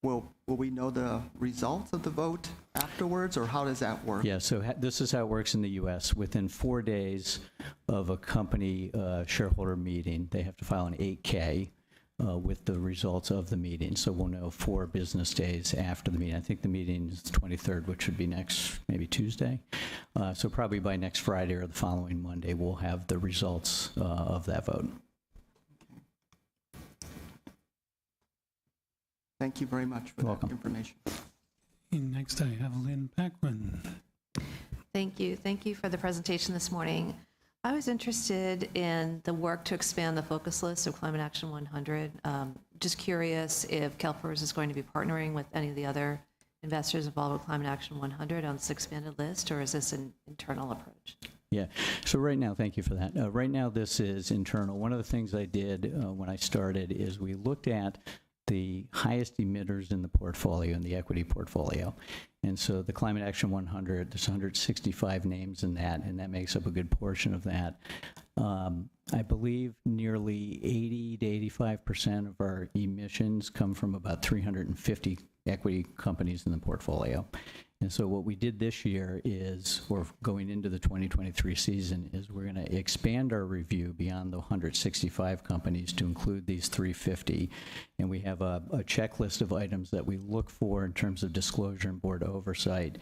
Will we know the results of the vote afterwards, or how does that work? Yeah, so this is how it works in the U.S. Within 4 days of a company shareholder meeting, they have to file an 8K with the results of the meeting. So we'll know 4 business days after the meeting. I think the meeting is the 23rd, which would be next, maybe Tuesday. So probably by next Friday or the following Monday, we'll have the results of that vote. Thank you very much for that information. And next I have Lynn Paquin. Thank you. Thank you for the presentation this morning. I was interested in the work to expand the focus list of Climate Action 100. Just curious if CalPERS is going to be partnering with any of the other investors involved with Climate Action 100 on this expanded list, or is this an internal approach? Yeah, so right now, thank you for that. Right now, this is internal. One of the things I did when I started is we looked at the highest emitters in the portfolio, in the equity portfolio. And so the Climate Action 100, there's 165 names in that, and that makes up a good portion of that. I believe nearly 80 to 85% of our emissions come from about 350 equity companies in the portfolio. And so what we did this year is, or going into the 2023 season, is we're going to expand our review beyond the 165 companies to include these 350. And we have a checklist of items that we look for in terms of disclosure and board oversight.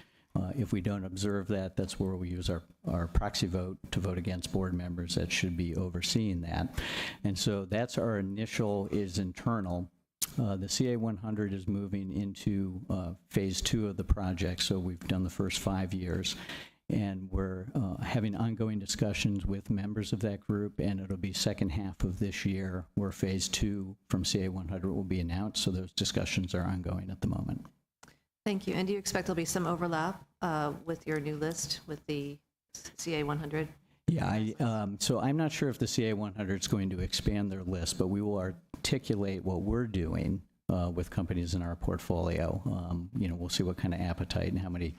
If we don't observe that, that's where we use our proxy vote to vote against board members that should be overseeing that. And so that's our initial is internal. The CA100 is moving into phase 2 of the project, so we've done the first 5 years, and we're having ongoing discussions with members of that group, and it'll be second half of this year where phase 2 from CA100 will be announced, so those discussions are ongoing at the moment. Thank you. And do you expect there'll be some overlap with your new list with the CA 100? Yeah, so I'm not sure if the CA 100 is going to expand their list, but we will articulate what we're doing with companies in our portfolio. We'll see what kind of appetite and how many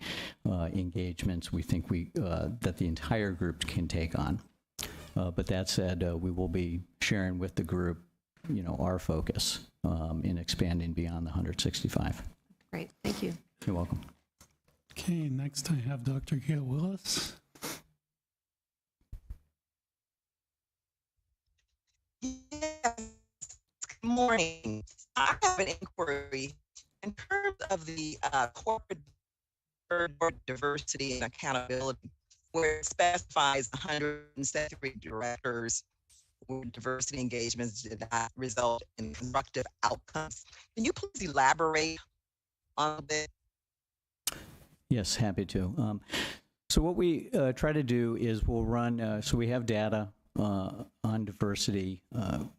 engagements we think that the entire group can take on. But that said, we will be sharing with the group, our focus in expanding beyond the 165. Great, thank you. You're welcome. Okay, next I have Dr. Gail Willis. Yes. Good morning. I have an inquiry in terms of the corporate board diversity and accountability, where it specifies 173 directors where diversity engagements did not result in constructive outcomes. Can you please elaborate on this? Yes, happy to. So what we try to do is we'll run, so we have data on diversity.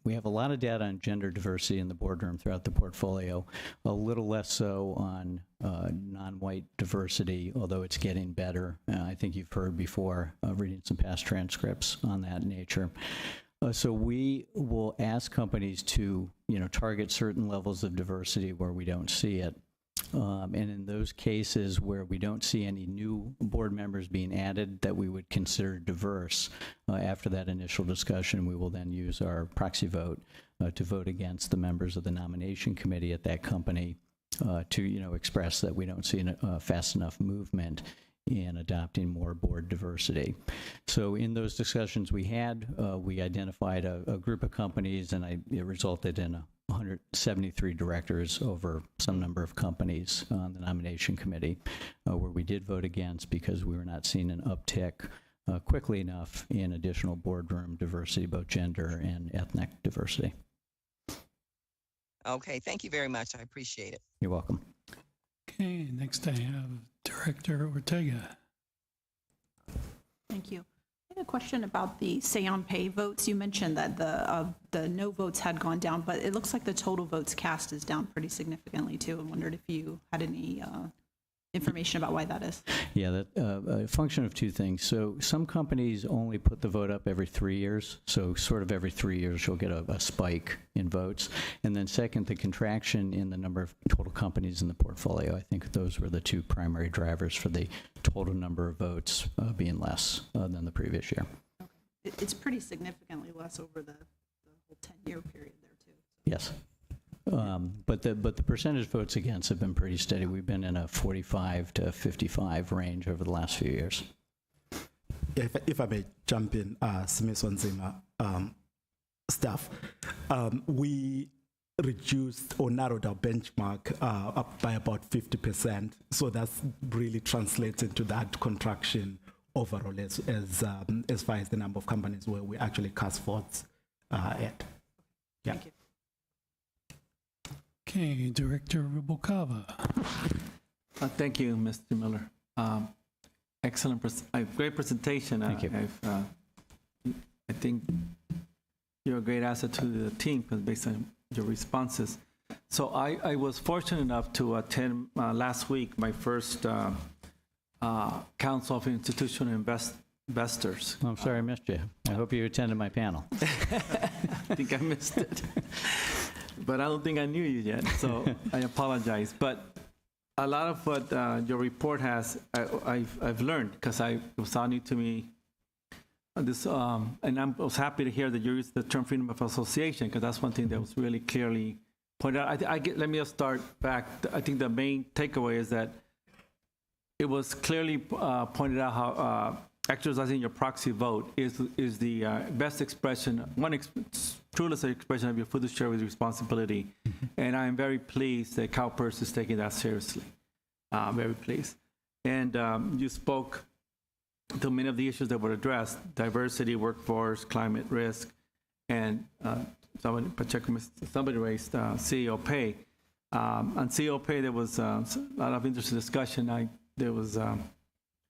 We have a lot of data on gender diversity in the boardroom throughout the portfolio, a little less so on non-white diversity, although it's getting better. I think you've heard before, reading some past transcripts on that nature. So we will ask companies to, target certain levels of diversity where we don't see it. And in those cases where we don't see any new board members being added that we would consider diverse, after that initial discussion, we will then use our proxy vote to vote against the members of the nomination committee at that company to, express that we don't see a fast enough movement in adopting more board diversity. So in those discussions we had, we identified a group of companies, and it resulted in 173 directors over some number of companies on the nomination committee, where we did vote against because we were not seeing an uptick quickly enough in additional boardroom diversity, both gender and ethnic diversity. Okay, thank you very much. I appreciate it. You're welcome. Okay, next I have Director Ortega. Thank you. I had a question about the say on pay votes. You mentioned that the no votes had gone down, but it looks like the total votes cast is down pretty significantly too. I wondered if you had any information about why that is. Yeah, that a function of two things. So some companies only put the vote up every 3 years. So sort of every 3 years, you'll get a spike in votes. And then second, the contraction in the number of total companies in the portfolio. I think those were the two primary drivers for the total number of votes being less than the previous year. Okay. It's pretty significantly less over the whole 10-year period there too. Yes. But the percentage votes against have been pretty steady. We've been in a 45 to 55 range over the last few years. If I may jump in, Smith Wanzima staff, we reduced or narrowed our benchmark up by about 50%. So that's really translates into that contraction overall as far as the number of companies where we actually cast votes at. Yeah. Thank you. Okay, Director Rubalcava. Thank you, Mr. Miller. Excellent, great presentation. Thank you. I think you're a great asset to the team based on your responses. So I was fortunate enough to attend last week my first Council of Institutional Investors. I'm sorry I missed you. I hope you attended my panel. I think I missed it. But I don't think I knew you yet, so I apologize. But a lot of what your report has, I've learned because it was all new to me. And I was happy to hear that you used the term freedom of association, because that's one thing that was really clearly pointed out. Let me just start back. I think the main takeaway is that it was clearly pointed out how exercising your proxy vote is the best expression, truest expression of your fiduciary responsibility. And I am very pleased that CalPERS is taking that seriously. Very pleased. And you spoke to many of the issues that were addressed: diversity, workforce, climate risk, and somebody raised CEO pay. On CEO pay, there was a lot of interesting discussion.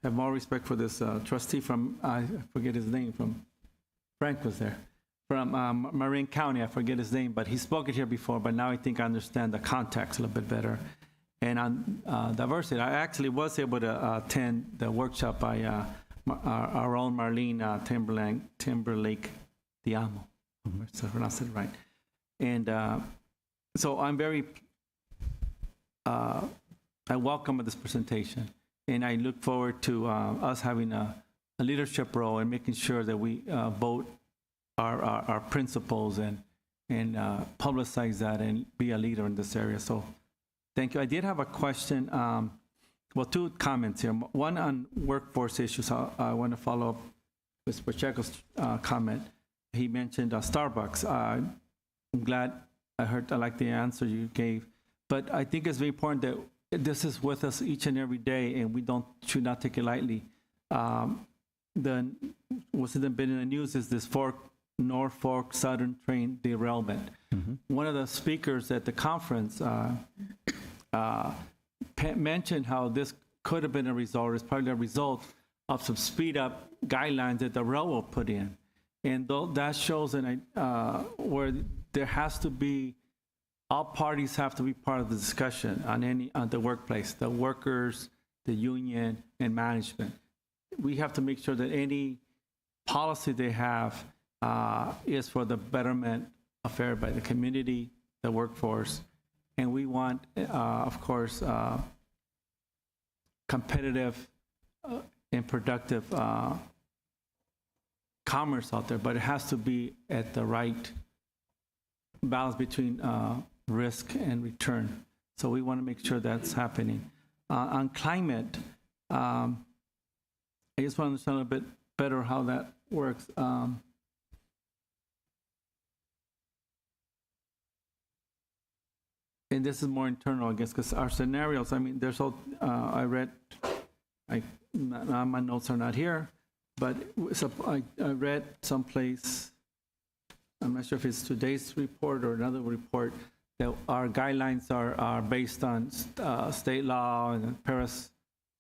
Have more respect for this trustee from, I forget his name, from Frank was there, from Marin County, I forget his name, but he spoke it here before, but now I think I understand the context a little bit better. And on diversity, I actually was able to attend the workshop by our own Marlene Timberlake Diamo, if I pronounced it right. And so I'm very, I welcome this presentation, and I look forward to us having a leadership role in making sure that we vote our principles and publicize that and be a leader in this area. So thank you. I did have a question, well, two comments here. One on workforce issues. I want to follow up with Pacheco's comment. He mentioned Starbucks. I'm glad I like the answer you gave, but I think it's very important that this is with us each and every day, and we should not take it lightly. What's been in the news is this Norfolk Southern train derailment. One of the speakers at the conference mentioned how this could have been a result, it's probably a result of some speed up guidelines that the railroad put in. And that shows where there has to be, all parties have to be part of the discussion on the workplace, the workers, the union, and management. We have to make sure that any policy they have is for the betterment of everybody, the community, the workforce, and we want, of course, competitive and productive commerce out there, but it has to be at the right balance between risk and return. So we want to make sure that's happening. On climate, I just want to understand a little bit better how that works. And this is more internal, I guess, because our scenarios, I mean, there's all, I read, my notes are not here, but I read someplace, I'm not sure if it's today's report or another report, that our guidelines are based on state law and the Paris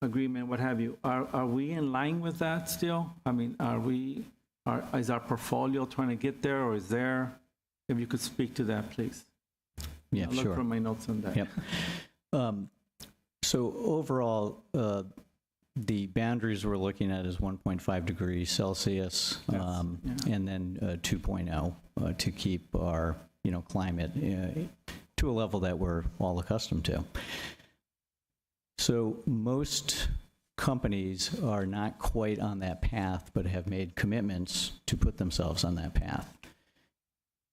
Agreement, what have you. Are we in line with that still? I mean, is our portfolio trying to get there, or is there? If you could speak to that, please. Yeah, I'll look sure. for my notes on that. Yep. So overall, the boundaries we're looking at is 1.5 degrees Celsius, and then 2.0 to keep our climate to a level that we're all accustomed to. So most companies are not quite on that path, but have made commitments to put themselves on that path.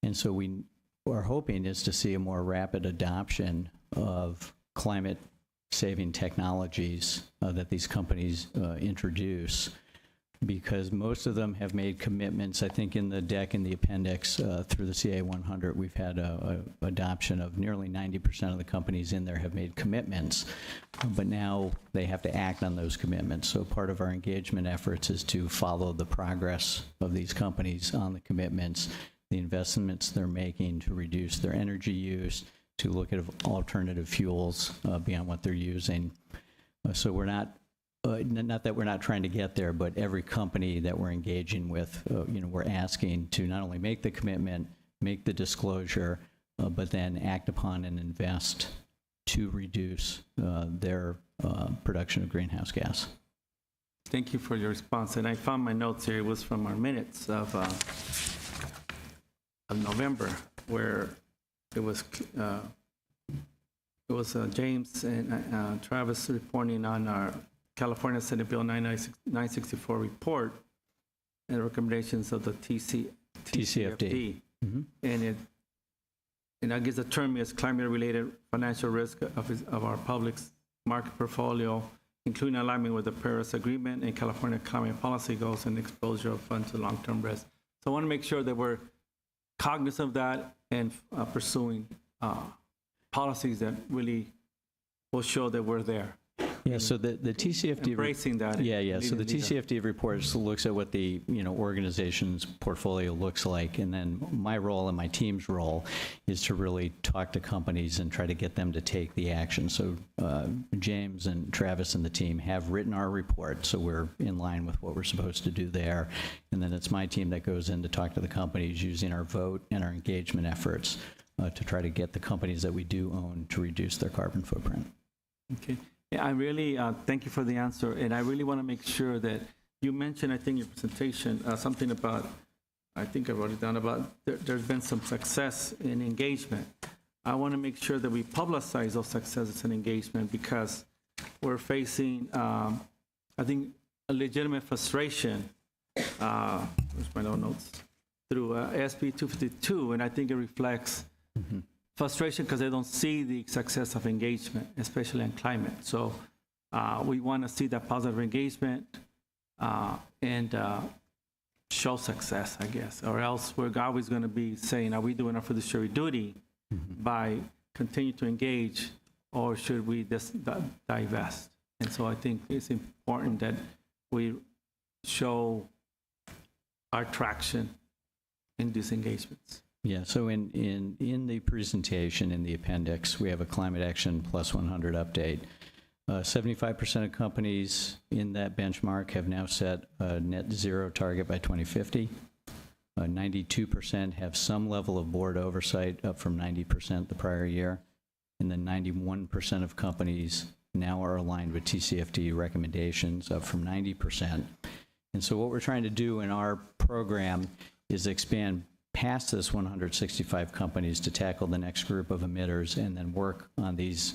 And so we are hoping is to see a more rapid adoption of climate-saving technologies that these companies introduce, because most of them have made commitments. I think in the deck, in the appendix, through the CA 100, we've had a adoption of nearly 90% of the companies in there have made commitments, but now they have to act on those commitments. So part of our engagement efforts is to follow the progress of these companies on the commitments, the investments they're making to reduce their energy use, to look at alternative fuels beyond what they're using. So we're not that we're not trying to get there, but every company that we're engaging with, we're asking to not only make the commitment, make the disclosure, but then act upon and invest to reduce their production of greenhouse gas. Thank you for your response. And I found my notes here. It was from our minutes of November, where it was James and Travis reporting on our California Senate Bill 964 report and recommendations of the TCFD. And I guess the term is climate-related financial risk of our public market portfolio, including alignment with the Paris Agreement and California climate policy goals and exposure of funds to long-term risk. So I want to make sure that we're cognizant of that and pursuing policies that really will show that we're there. Yeah, so the TCFD embracing that. Yeah. So the TCFD report looks at what the organization's portfolio looks like, and then my role and my team's role is to really talk to companies and try to get them to take the action. So James and Travis and the team have written our report, so we're in line with what we're supposed to do there. And then it's my team that goes in to talk to the companies using our vote and our engagement efforts to try to get the companies that we do own to reduce their carbon footprint. Okay. Yeah, I really thank you for the answer, and I really want to make sure that you mentioned, I think, in your presentation, something about, I think I wrote it down, about there's been some success in engagement. I want to make sure that we publicize those successes in engagement because we're facing, I think, a legitimate frustration. Where's my notes? Through SB 252, and I think it reflects frustration because they don't see the success of engagement, especially in climate. So we want to see that positive engagement and show success, I guess, or else we're always going to be saying, are we doing our fiduciary duty by continuing to engage, or should we just divest? And so I think it's important that we show our traction in these engagements. Yeah, so in the presentation, in the appendix, we have a Climate Action Plus 100 update. 75% of companies in that benchmark have now set a net zero target by 2050. 92% have some level of board oversight, up from 90% the prior year. And then 91% of companies now are aligned with TCFD recommendations, up from 90%. And so what we're trying to do in our program is expand past this 165 companies to tackle the next group of emitters and then work on these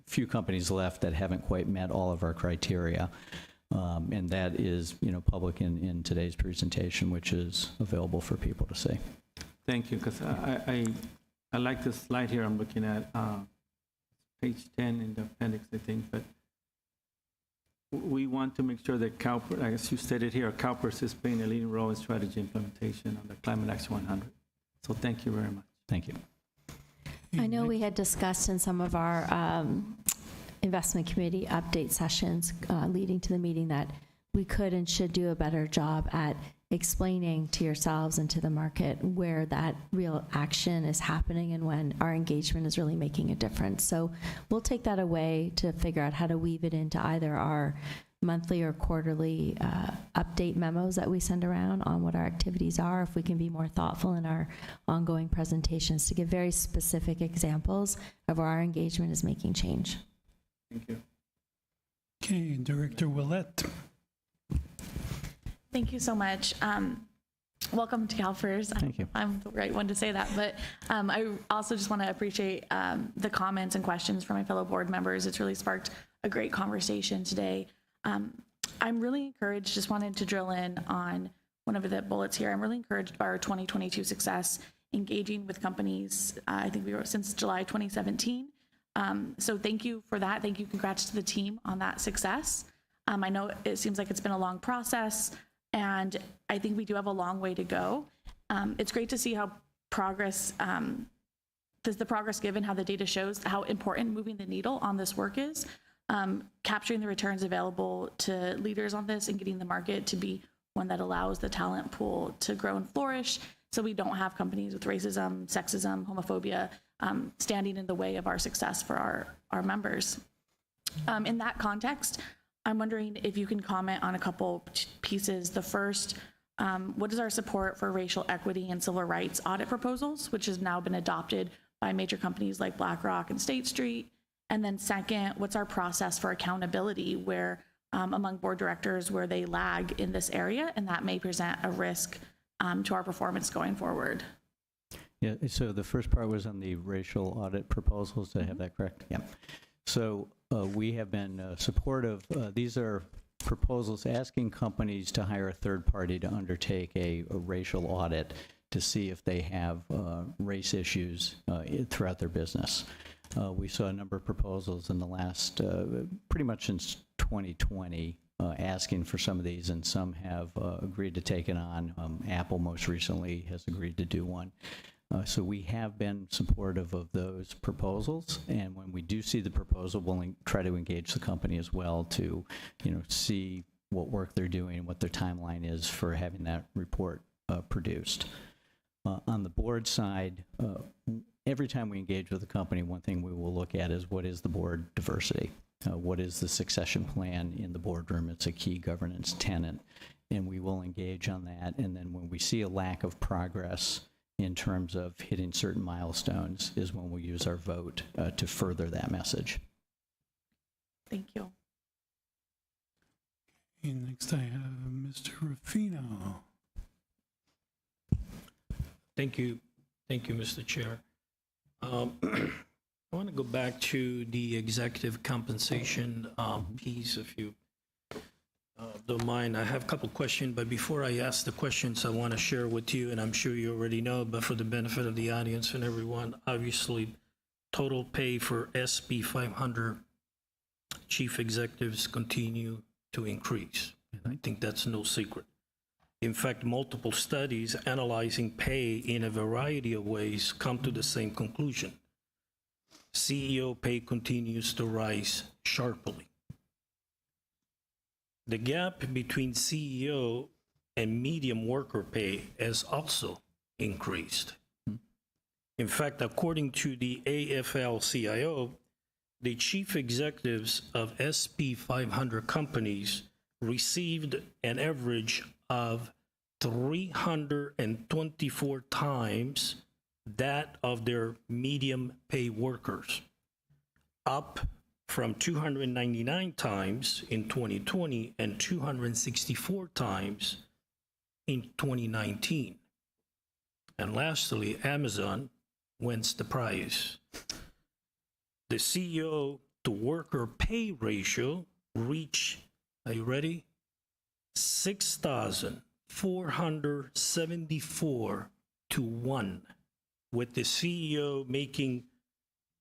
few companies left that haven't quite met all of our criteria. And that is, public in today's presentation, which is available for people to see. Thank you, because I like this slide here I'm looking at, page 10 in the appendix, I think, but we want to make sure that CalPERS, as you stated here, CalPERS is playing a leading role in strategy implementation on the Climate Action 100. So thank you very much. Thank you. I know we had discussed in some of our investment committee update sessions leading to the meeting that we could and should do a better job at explaining to yourselves and to the market where that real action is happening and when our engagement is really making a difference. So we'll take that away to figure out how to weave it into either our monthly or quarterly update memos that we send around on what our activities are, if we can be more thoughtful in our ongoing presentations to give very specific examples of where our engagement is making change. Thank you. Okay, Director Willett. Thank you so much. Welcome to CalPERS. Thank you. I'm the right one to say that, but I also just want to appreciate the comments and questions from my fellow board members. It's really sparked a great conversation today. I'm really encouraged, just wanted to drill in on one of the bullets here. I'm really encouraged by our 2022 success engaging with companies. I think we were since July 2017. So thank you for that. Thank you. Congrats to the team on that success. I know it seems like it's been a long process, and I think we do have a long way to go. It's great to see how progress, the progress given, how the data shows how important moving the needle on this work is. Capturing the returns available to leaders on this and getting the market to be one that allows the talent pool to grow and flourish, so we don't have companies with racism, sexism, homophobia standing in the way of our success for our members. In that context, I'm wondering if you can comment on a couple pieces. The first, what is our support for racial equity and civil rights audit proposals, which has now been adopted by major companies like BlackRock and State Street? And then second, what's our process for accountability where among board directors where they lag in this area and that may present a risk to our performance going forward? Yeah, so the first part was on the racial audit proposals. Did I have that correct? Yeah. So we have been supportive. These are proposals asking companies to hire a third party to undertake a racial audit to see if they have race issues throughout their business. We saw a number of proposals in the last, pretty much since 2020, asking for some of these, and some have agreed to take it on. Apple most recently has agreed to do one. So we have been supportive of those proposals, and when we do see the proposal, we'll try to engage the company as well to, see what work they're doing, what their timeline is for having that report produced. On the board side, every time we engage with a company, one thing we will look at is what is the board diversity? What is the succession plan in the boardroom? It's a key governance tenet, and we will engage on that. And then when we see a lack of progress in terms of hitting certain milestones is when we'll use our vote to further that message. And next I have Mr. Rufino. Thank you, Mr. Chair. I want to go back to the executive compensation piece, if you don't mind. I have a couple questions, but before I ask the questions, I want to share with you, and I'm sure you already know, but for the benefit of the audience and everyone, obviously, total pay for SB 500 chief executives continue to increase. And I think that's no secret. In fact, multiple studies analyzing pay in a variety of ways come to the same conclusion. CEO pay continues to rise sharply. The gap between CEO and median worker pay has also increased. In fact, according to the AFL-CIO, the chief executives of SP 500 companies received an average of 324 times that of their medium pay workers, up from 299 times in 2020 and 264 times in 2019. And lastly, Amazon wins the prize. The CEO to worker pay ratio reached, are you ready? 6,474 to 1, with the CEO making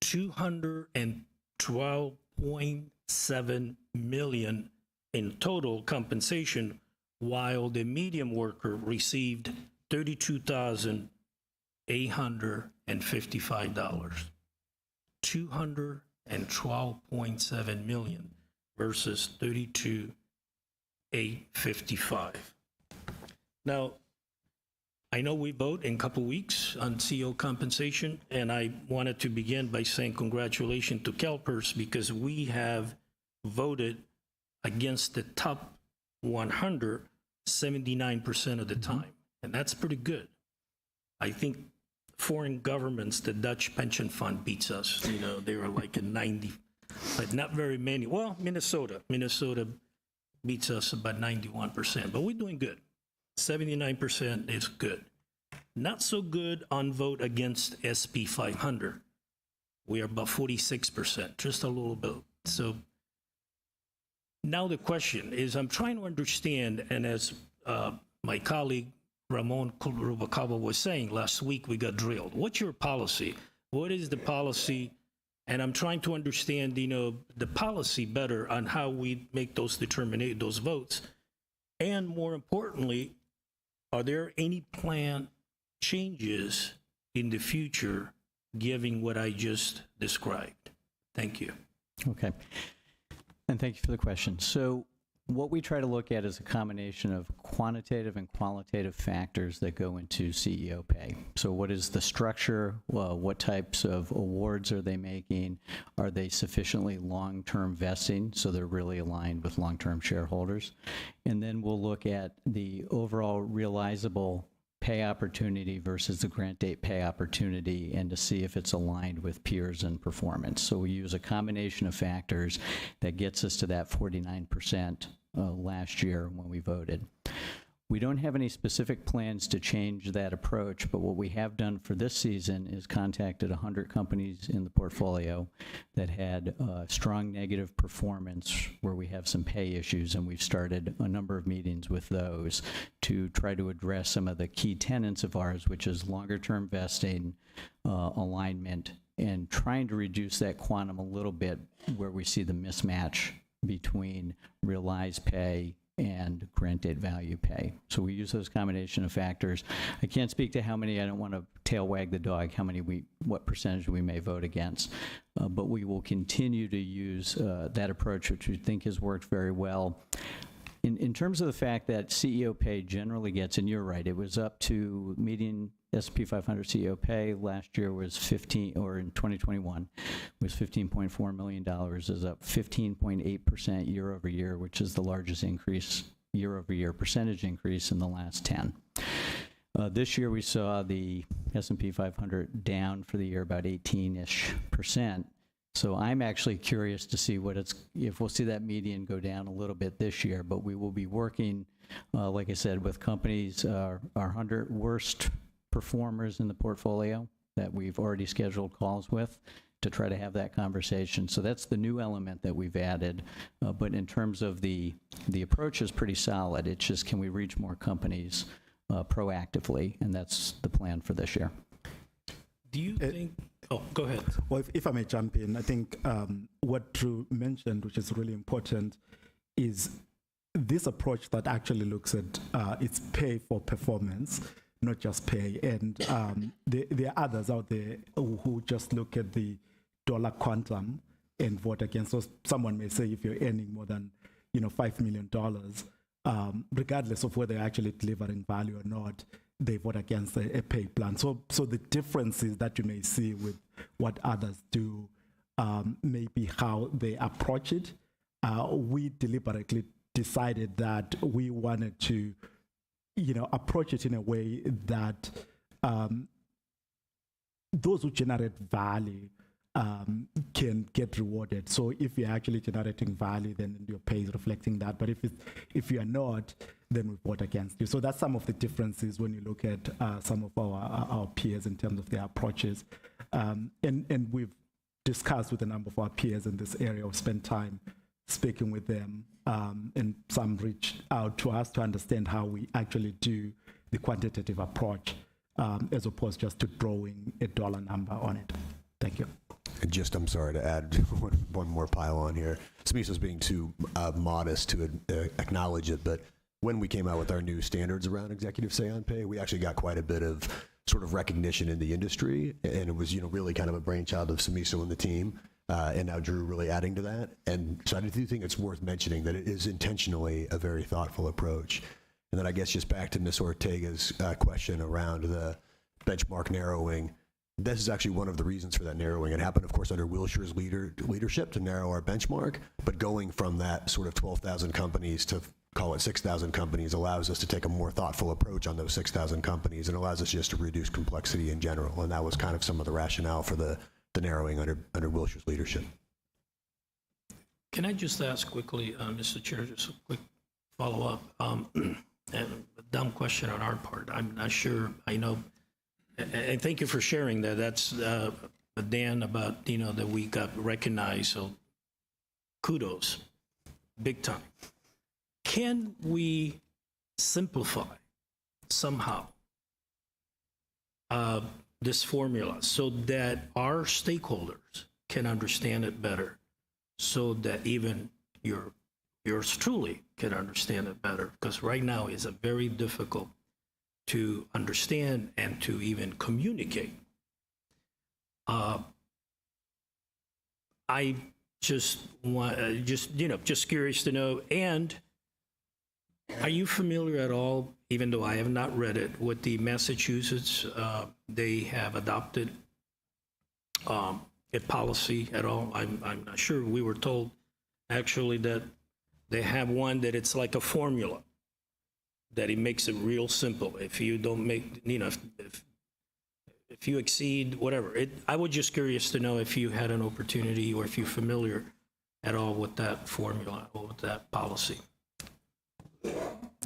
$212.7 million in total compensation, while the medium worker received $32,855. $212.7 million versus $32,855. Now, I know we vote in a couple weeks on CEO compensation, and I wanted to begin by saying congratulations to CalPERS because we have voted against the top 100 79% of the time, and that's pretty good. I think foreign governments, the Dutch pension fund beats us. You know, they were like a 90, but not very many. Well, Minnesota beats us about 91%, but we're doing good. 79% is good. Not so good on vote against SP 500. We are about 46%, just a little bit. So now the question is, I'm trying to understand, and as my colleague Ramon Rubalcaba was saying, last week we got drilled. What's your policy? What is the policy? And I'm trying to understand, you know, the policy better on how we make those votes. And more importantly, are there any planned changes in the future, given what I just described? Thank you. Okay. And thank you for the question. So what we try to look at is a combination of quantitative and qualitative factors that go into CEO pay. So what is the structure? What types of awards are they making? Are they sufficiently long-term vesting, so they're really aligned with long-term shareholders? And then we'll look at the overall realizable pay opportunity versus the grant date pay opportunity, and to see if it's aligned with peers and performance. So we use a combination of factors that gets us to that 49% last year when we voted. We don't have any specific plans to change that approach, but what we have done for this season is contacted 100 companies in the portfolio that had strong negative performance where we have some pay issues, and we've started a number of meetings with those to try to address some of the key tenets of ours, which is longer-term vesting, alignment, and trying to reduce that quantum a little bit where we see the mismatch between realized pay and grant date value pay. So we use those combination of factors. I can't speak to how many, I don't want to tail wag the dog, what percentage we may vote against, but we will continue to use that approach, which we think has worked very well. In terms of the fact that CEO pay generally gets, and you're right, it was up to median S&P 500 CEO pay last year was in 2021, was $15.4 million, is up 15.8% year over year, which is the largest increase year over year percentage increase in the last 10. This year we saw the S&P 500 down for the year about 18-ish%. So I'm actually curious to see if we'll see that median go down a little bit this year, but we will be working, like I said, with companies, our 100 worst performers in the portfolio that we've already scheduled calls with to try to have that conversation. So that's the new element that we've added. But in terms of the approach is pretty solid. It's just, can we reach more companies proactively? And that's the plan for this year. Do you think, oh, go ahead. Well, if I may jump in, I think what Drew mentioned, which is really important, is this approach that actually looks at its pay for performance, not just pay. And there are others out there who just look at the dollar quantum and vote against. So someone may say if you're earning more than $5 million, regardless of whether you're actually delivering value or not, they vote against a pay plan. So the differences that you may see with what others do may be how they approach it. We deliberately decided that we wanted to approach it in a way that those who generate value can get rewarded. So if you're actually generating value, then your pay is reflecting that. But if you are not, then we vote against you. So that's some of the differences when you look at some of our peers in terms of their approaches. And we've discussed with a number of our peers in this area. We've spent time speaking with them, and some reached out to us to understand how we actually do the quantitative approach, as opposed just to drawing a dollar number on it. Thank you. I'm sorry to add one more pile on here. Samisa's being too modest to acknowledge it, but when we came out with our new standards around executive say-on pay, we actually got quite a bit of sort of recognition in the industry, and it was really kind of a brainchild of Samisa and the team, and now Drew really adding to that. And so I do think it's worth mentioning that it is intentionally a very thoughtful approach. And then I guess just back to Ms. Ortega's question around the benchmark narrowing. This is actually one of the reasons for that narrowing. It happened, of course, under Wilshire's leadership to narrow our benchmark, but going from that sort of 12,000 companies to call it 6,000 companies allows us to take a more thoughtful approach on those 6,000 companies and allows us just to reduce complexity in general. And that was kind of some of the rationale for the narrowing under Wilshire's leadership. Can I just ask quickly, Mr. Chair, just a quick follow-up? And a dumb question on our part. I'm not sure I know. And thank you for sharing that. That's Dan about, that we got recognized. So kudos, big time. Can we simplify somehow this formula so that our stakeholders can understand it better, so that even yours truly can understand it better? Because right now it's a very difficult to understand and to even communicate. I just want, just curious to know. And are you familiar at all, even though I have not read it, with the Massachusetts? They have adopted a policy at all. I'm not sure. We were told actually that they have one that it's like a formula, that it makes it real simple. If you don't make, if you exceed whatever. I was just curious to know if you had an opportunity or if you're familiar at all with that formula or with that policy.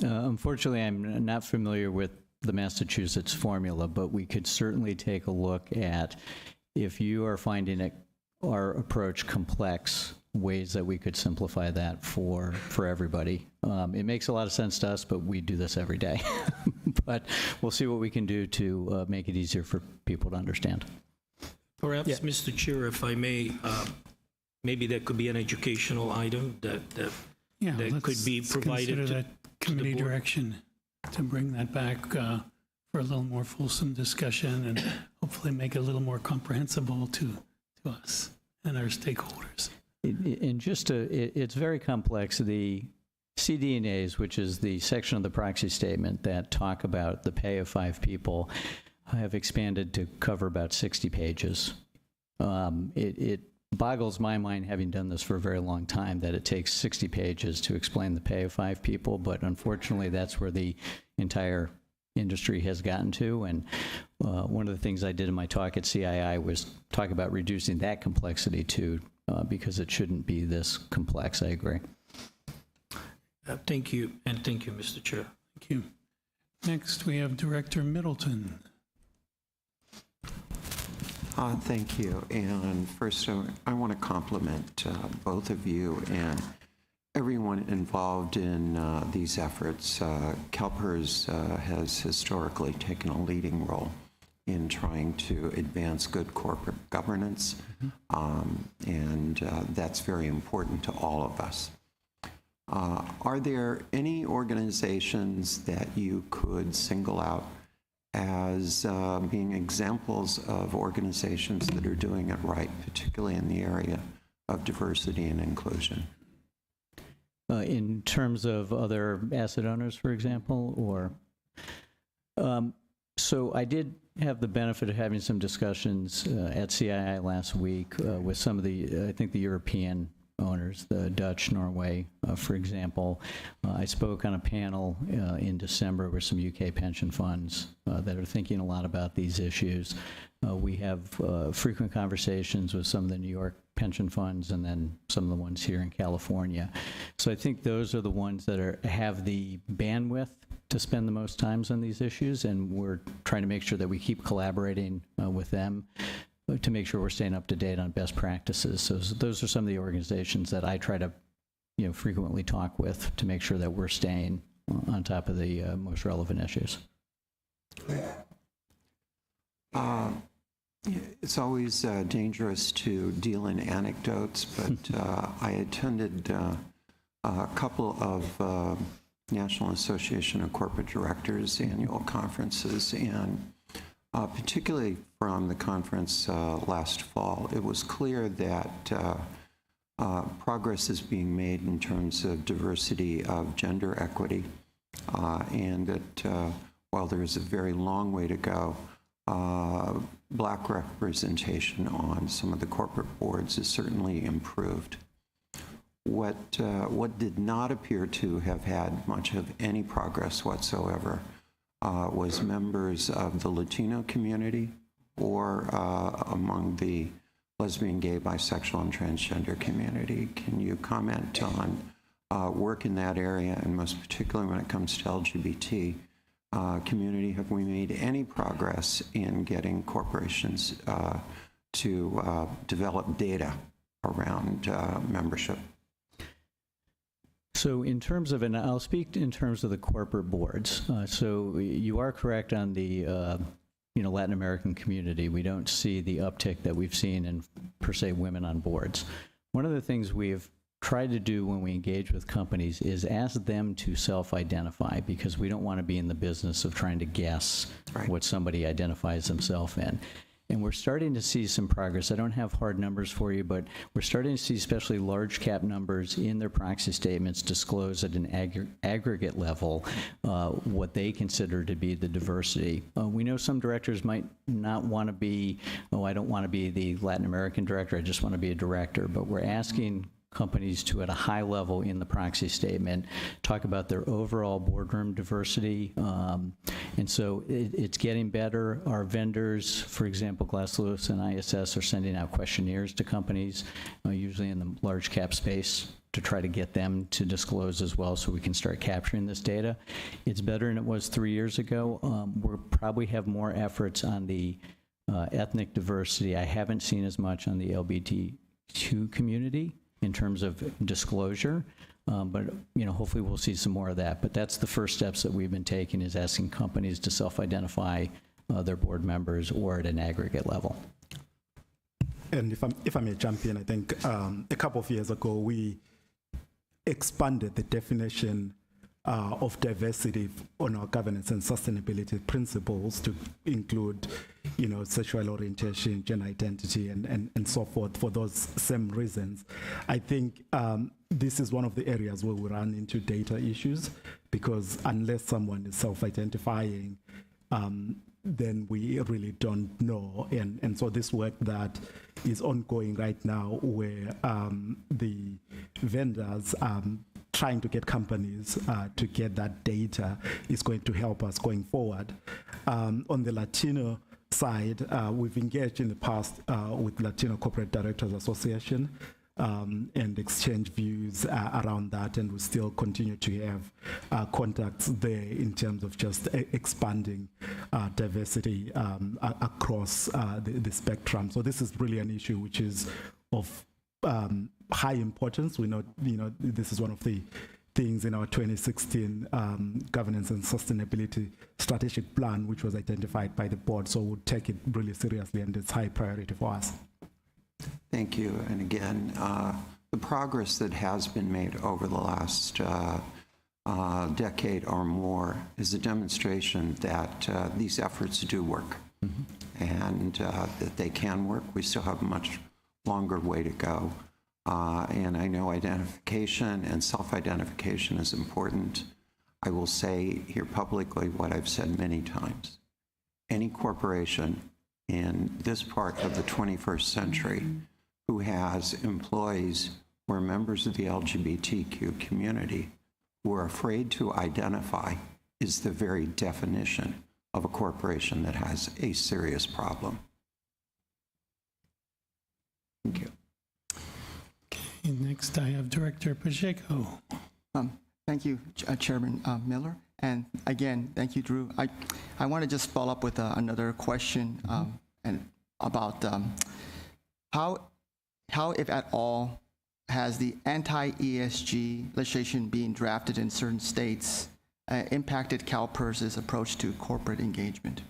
Unfortunately, I'm not familiar with the Massachusetts formula, but we could certainly take a look at, if you are finding our approach complex, ways that we could simplify that for everybody. It makes a lot of sense to us, but we do this every day. But we'll see what we can do to make it easier for people to understand. Perhaps, yeah. Mr. Chair, if I may, maybe that could be an educational item that could be provided consider to that committee to the board. direction to bring that back for a little more fulsome discussion and hopefully make it a little more comprehensible to us and our stakeholders. It's very complex. The CDNAs, which is the section of the proxy statement that talk about the pay of 5 people, have expanded to cover about 60 pages. It boggles my mind, having done this for a very long time, that it takes 60 pages to explain the pay of 5 people, but unfortunately that's where the entire industry has gotten to. And one of the things I did in my talk at CII was talk about reducing that complexity too, because it shouldn't be this complex. I agree. Thank you, and thank you, Mr. Chair. Thank you. Next, we have Director Middleton. Thank you. And first, I want to compliment both of you and everyone involved in these efforts. CalPERS has historically taken a leading role in trying to advance good corporate governance, and that's very important to all of us. Are there any organizations that you could single out as being examples of organizations that are doing it right, particularly in the area of diversity and inclusion? In terms of other asset owners, for example, or? So I did have the benefit of having some discussions at CII last week with some of the, I think, the European owners, the Dutch, Norway, for example. I spoke on a panel in December with some UK pension funds that are thinking a lot about these issues. We have frequent conversations with some of the New York pension funds and then some of the ones here in California. So I think those are the ones that have the bandwidth to spend the most times on these issues, and we're trying to make sure that we keep collaborating with them to make sure we're staying up to date on best practices. So those are some of the organizations that I try to, frequently talk with to make sure that we're staying on top of the most relevant issues. It's always dangerous to deal in anecdotes, but I attended a couple of National Association of Corporate Directors annual conferences, and particularly from the conference last fall, it was clear that progress is being made in terms of diversity of gender equity, and that while there's a very long way to go, Black representation on some of the corporate boards is certainly improved. What did not appear to have had much of any progress whatsoever was members of the Latino community or among the lesbian, gay, bisexual, and transgender community. Can you comment on work in that area, and most particularly when it comes to LGBT community? Have we made any progress in getting corporations to develop data around membership? So in terms of, and I'll speak in terms of the corporate boards. So you are correct on the Latin American community. We don't see the uptick that we've seen in, per se, women on boards. One of the things we've tried to do when we engage with companies is ask them to self-identify, because we don't want to be in the business of trying to guess what somebody identifies themselves in. And we're starting to see some progress. I don't have hard numbers for you, but we're starting to see especially large cap numbers in their proxy statements disclose at an aggregate level what they consider to be the diversity. We know some directors might not want to be, I don't want to be the Latin American director, I just want to be a director. But we're asking companies to, at a high level in the proxy statement, talk about their overall boardroom diversity. And so it's getting better. Our vendors, for example, Glass Lewis and ISS, are sending out questionnaires to companies, usually in the large cap space, to try to get them to disclose as well so we can start capturing this data. It's better than it was 3 years ago. We'll probably have more efforts on the ethnic diversity. I haven't seen as much on the LGBTQ community in terms of disclosure, but hopefully we'll see some more of that. But that's the first steps that we've been taking, is asking companies to self-identify their board members or at an aggregate level. And if I may jump in, I think a couple of years ago we expanded the definition of diversity on our governance and sustainability principles to include, sexual orientation, gender identity, and so forth, for those same reasons. I think this is one of the areas where we run into data issues, because unless someone is self-identifying, then we really don't know. And so this work that is ongoing right now, where the vendors trying to get companies to get that data, is going to help us going forward. On the Latino side, we've engaged in the past with Latino Corporate Directors Association and exchange views around that, and we still continue to have contacts there in terms of just expanding diversity across the spectrum. So this is really an issue which is of high importance. We know, this is one of the things in our 2016 governance and sustainability strategic plan, which was identified by the board. So we'll take it really seriously, and it's high priority for us. Thank you. And again, the progress that has been made over the last decade or more is a demonstration that these efforts do work, and that they can work. We still have a much longer way to go. And I know identification and self-identification is important. I will say here publicly what I've said many times. Any corporation in this part of the 21st century who has employees who are members of the LGBTQ community who are afraid to identify is the very definition of a corporation that has a serious problem. Thank you. Okay, next I have Director Pacheco. Thank you, Chairman Miller. And again, thank you, Drew. I want to just follow up with another question and about how, if at all, has the anti-ESG legislation being drafted in certain states impacted CalPERS' approach to corporate engagement?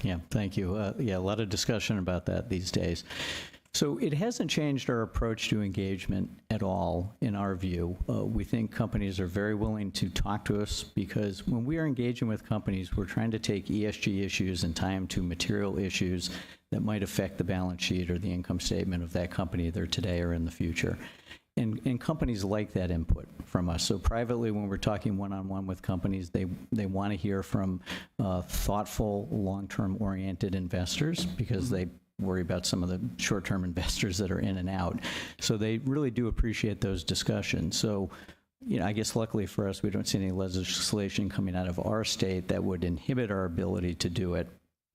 Yeah, thank you. A lot of discussion about that these days. So it hasn't changed our approach to engagement at all, in our view. We think companies are very willing to talk to us because when we are engaging with companies, we're trying to take ESG issues and tie them to material issues that might affect the balance sheet or the income statement of that company either today or in the future. And companies like that input from us. So privately, when we're talking one-on-one with companies, they want to hear from thoughtful, long-term oriented investors because they worry about some of the short-term investors that are in and out. So they really do appreciate those discussions. So, I guess luckily for us, we don't see any legislation coming out of our state that would inhibit our ability to do it.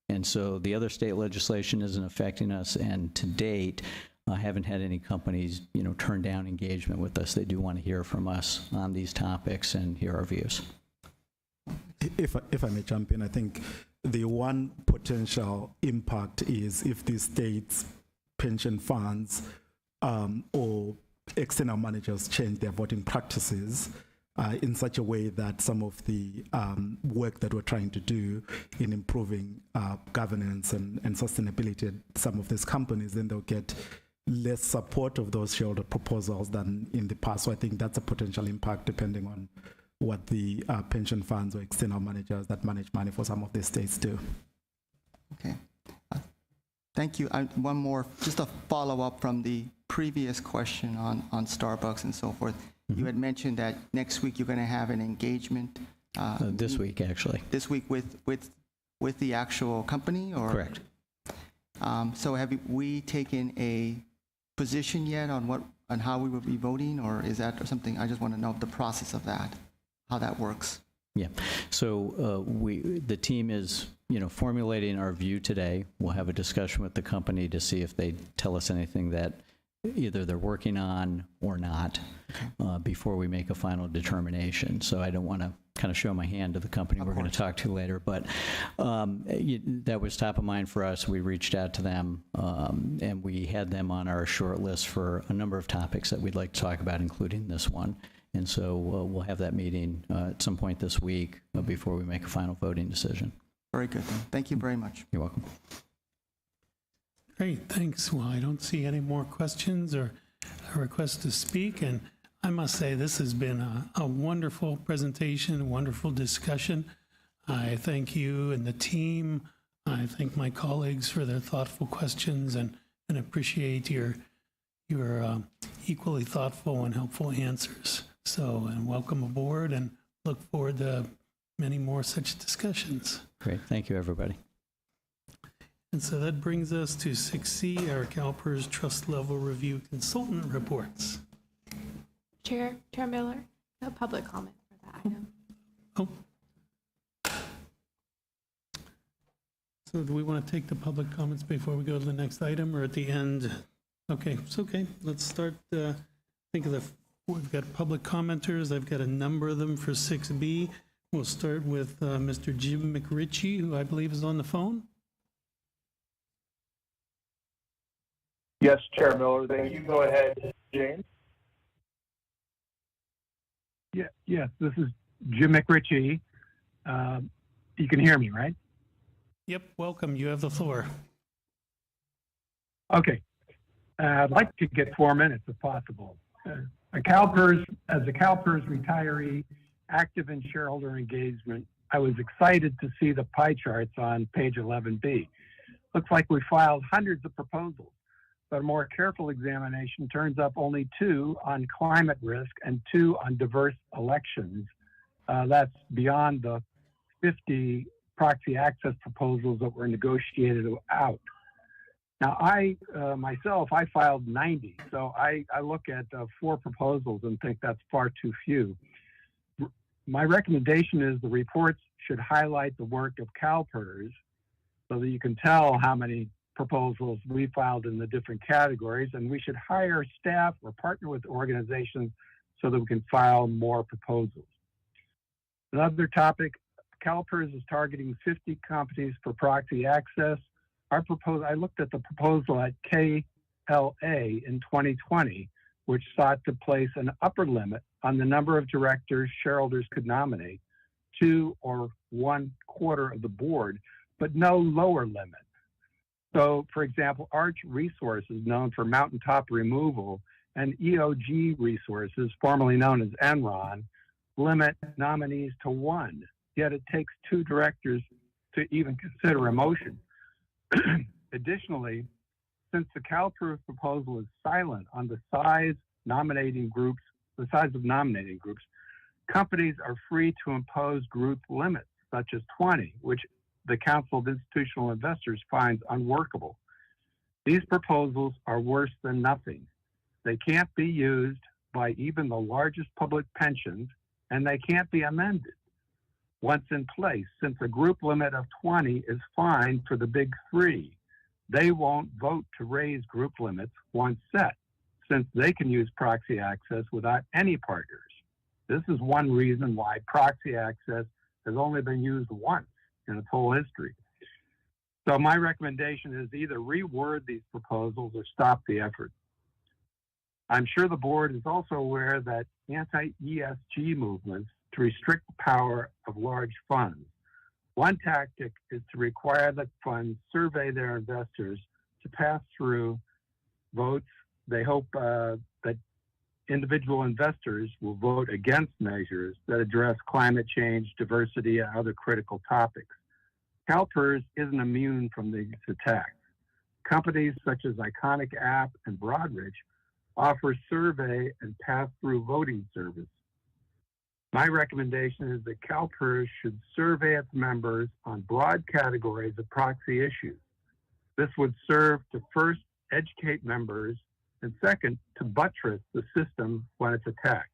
And so the other state legislation isn't affecting us, and to date, I haven't had any companies, turn down engagement with us. They do want to hear from us on these topics and hear our views. If I may jump in, I think the one potential impact is if the state's pension funds or external managers change their voting practices in such a way that some of the work that we're trying to do in improving governance and sustainability at some of these companies, then they'll get less support of those shareholder proposals than in the past. So I think that's a potential impact depending on what the pension funds or external managers that manage money for some of the states do. Okay. Thank you. One more, just a follow-up from the previous question on Starbucks and so forth. You had mentioned that next week you're going to have an engagement. This week, actually. This week with the actual company? Or? Correct. So have we taken a position yet on how we will be voting, or is that something? I just want to know the process of that, how that works. Yeah. So the team is, formulating our view today. We'll have a discussion with the company to see if they tell us anything that either they're working on or not before we make a final determination. So I don't want to kind of show my hand to the company we're going to talk to later, but that was top of mind for us. We reached out to them and we had them on our short list for a number of topics that we'd like to talk about, including this one. And so we'll have that meeting at some point this week before we make a final voting decision. Very good. Thank you very much. You're welcome. Great, thanks. Well, I don't see any more questions or a request to speak, and I must say this has been a wonderful presentation, a wonderful discussion. I thank you and the team. I thank my colleagues for their thoughtful questions and appreciate your equally thoughtful and helpful answers. So, and welcome aboard, and look forward to many more such discussions. Great, thank you, everybody. And so that brings us to 6C, our CalPERS Trust Level Review Consultant Reports. Chair Miller, no public comment for that item. Oh. So do we want to take the public comments before we go to the next item, or at the end? Okay, it's okay. Let's start, think of the, we've got public commenters. I've got a number of them for 6B. We'll start with Mr. Jim McRitchie, who I believe is on the phone. Yes, Chair Miller, thank you. Go ahead, James. Yes, this is Jim McRitchie. You can hear me, right? Yep, welcome. You have the floor. Okay. I'd like to get 4 minutes if possible. As a CalPERS retiree, active in shareholder engagement, I was excited to see the pie charts on page 11B. Looks like we filed hundreds of proposals, but a more careful examination turns up only 2 on climate risk and 2 on diverse elections. That's beyond the 50 proxy access proposals that were negotiated out. Now, I filed 90, so I look at 4 proposals and think that's far too few. My recommendation is the reports should highlight the work of CalPERS so that you can tell how many proposals we filed in the different categories, and we should hire staff or partner with organizations so that we can file more proposals. Another topic, CalPERS is targeting 50 companies for proxy access. I looked at the proposal at KLA in 2020, which sought to place an upper limit on the number of directors shareholders could nominate, 2 or 1/4 of the board, but no lower limit. So, for example, Arch Resources, known for mountaintop removal, and EOG Resources, formerly known as Enron, limit nominees to 1, yet it takes 2 directors to even consider a motion. Additionally, since the CalPERS proposal is silent on the size of nominating groups, companies are free to impose group limits, such as 20, which the Council of Institutional Investors finds unworkable. These proposals are worse than nothing. They can't be used by even the largest public pensions, and they can't be amended once in place, since a group limit of 20 is fine for the big 3. They won't vote to raise group limits once set, since they can use proxy access without any partners. This is one reason why proxy access has only been used once in its whole history. So my recommendation is either reword these proposals or stop the effort. I'm sure the board is also aware that anti-ESG movements to restrict the power of large funds. One tactic is to require that funds survey their investors to pass through votes. They hope that individual investors will vote against measures that address climate change, diversity, and other critical topics. CalPERS isn't immune from these attacks. Companies such as Iconic App and Broadridge offer survey and pass-through voting service. My recommendation is that CalPERS should survey its members on broad categories of proxy issues. This would serve to first educate members and second, to buttress the system when it's attacked.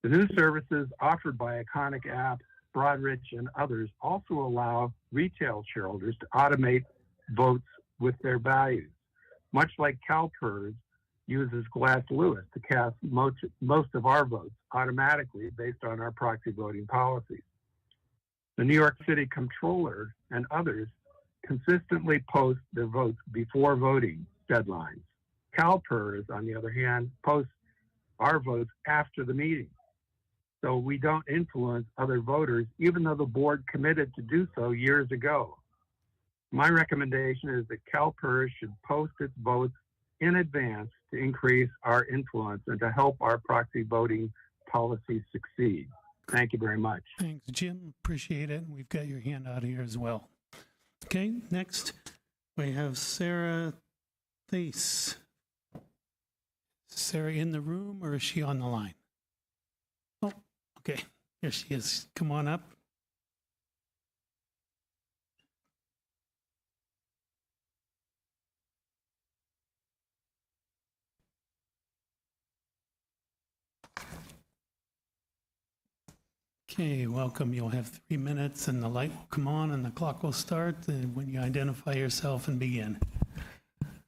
The new services offered by Iconic App, Broadridge, and others also allow retail shareholders to automate votes with their values, much like CalPERS uses Glass Lewis to cast most of our votes automatically based on our proxy voting policies. The New York City Comptroller and others consistently post their votes before voting deadlines. CalPERS, on the other hand, posts our votes after the meeting. So we don't influence other voters, even though the board committed to do so years ago. My recommendation is that CalPERS should post its votes in advance to increase our influence and to help our proxy voting policies succeed. Thank you very much. Thanks, Jim. Appreciate it. We've got your hand out here as well. Okay, next we have Sarah Thace. Is Sarah in the room or is she on the line? Oh, okay. Here she is. Come on up. Okay, welcome. You'll have 3 minutes and the light will come on and the clock will start when you identify yourself and begin.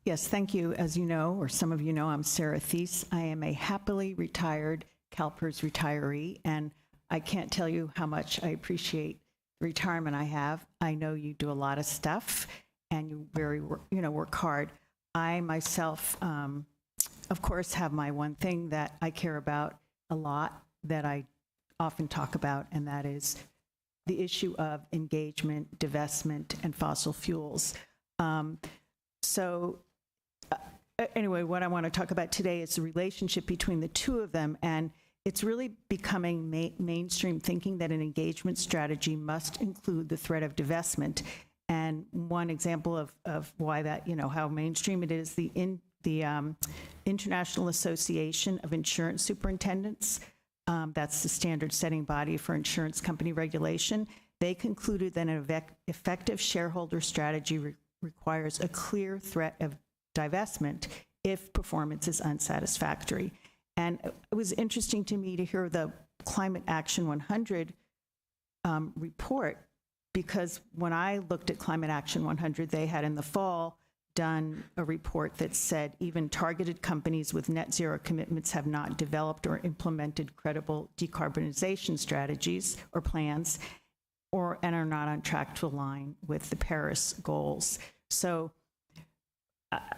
Yes, thank you. As you know, or some of you know, I'm Sarah Thies. I am a happily retired CalPERS retiree, and I can't tell you how much I appreciate the retirement I have. I know you do a lot of stuff, and you work hard. I myself, of course, have my one thing that I care about a lot that I often talk about, and that is the issue of engagement, divestment, and fossil fuels. Anyway, what I want to talk about today is the relationship between the two of them, and it's really becoming mainstream thinking that an engagement strategy must include the threat of divestment. And one example of why that, how mainstream it is, the International Association of Insurance Superintendents, that's the standard setting body for insurance company regulation. They concluded that an effective shareholder strategy requires a clear threat of divestment if performance is unsatisfactory. And it was interesting to me to hear the Climate Action 100 report, because when I looked at Climate Action 100, they had in the fall done a report that said even targeted companies with net zero commitments have not developed or implemented credible decarbonization strategies or plans, and are not on track to align with the Paris goals. So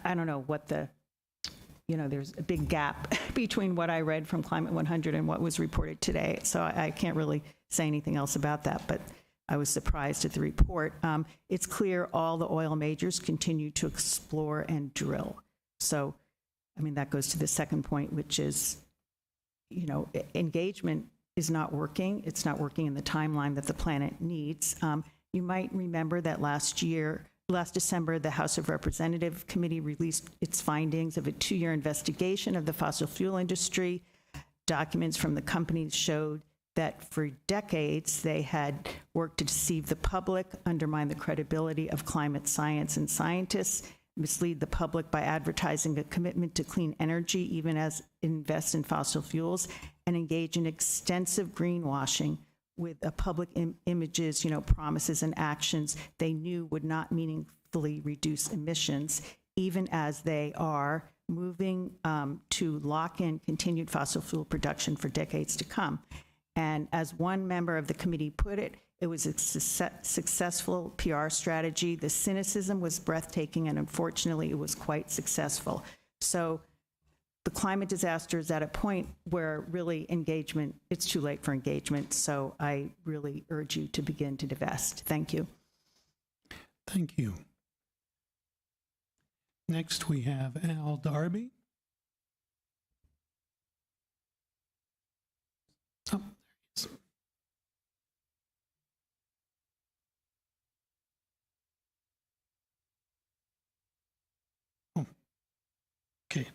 I don't know what there's a big gap between what I read from Climate 100 and what was reported today. So I can't really say anything else about that, but I was surprised at the report. It's clear all the oil majors continue to explore and drill. So, that goes to the second point, which is, engagement is not working. It's not working in the timeline that the planet needs. You might remember that last December, the House of Representatives Committee released its findings of a 2-year investigation of the fossil fuel industry. Documents from the companies showed that for decades they had worked to deceive the public, undermine the credibility of climate science and scientists, mislead the public by advertising a commitment to clean energy, even as it invests in fossil fuels, and engage in extensive greenwashing with public images, promises and actions they knew would not meaningfully reduce emissions, even as they are moving to lock in continued fossil fuel production for decades to come. And as one member of the committee put it, it was a successful PR strategy. The cynicism was breathtaking, and unfortunately, it was quite successful. So the climate disaster is at a point where really it's too late for engagement. So I really urge you to begin to divest. Thank you. Thank you. Next, we have Al Darby. Oh, there he is. Oh, okay.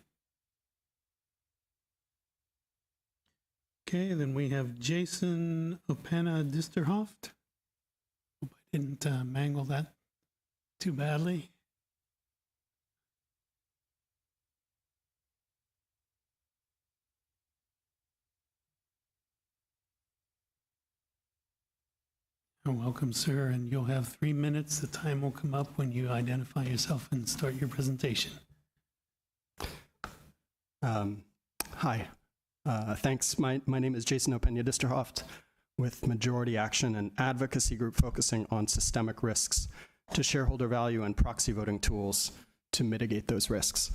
Okay, then we have Jason Opena-Disterhoft. Hope I didn't mangle that too badly. Welcome, sir, and you'll have 3 minutes. The time will come up when you identify yourself and start your presentation. Hi, thanks. My name is Jason Opena-Disterhoft with Majority Action, an advocacy group focusing on systemic risks to shareholder value and proxy voting tools to mitigate those risks.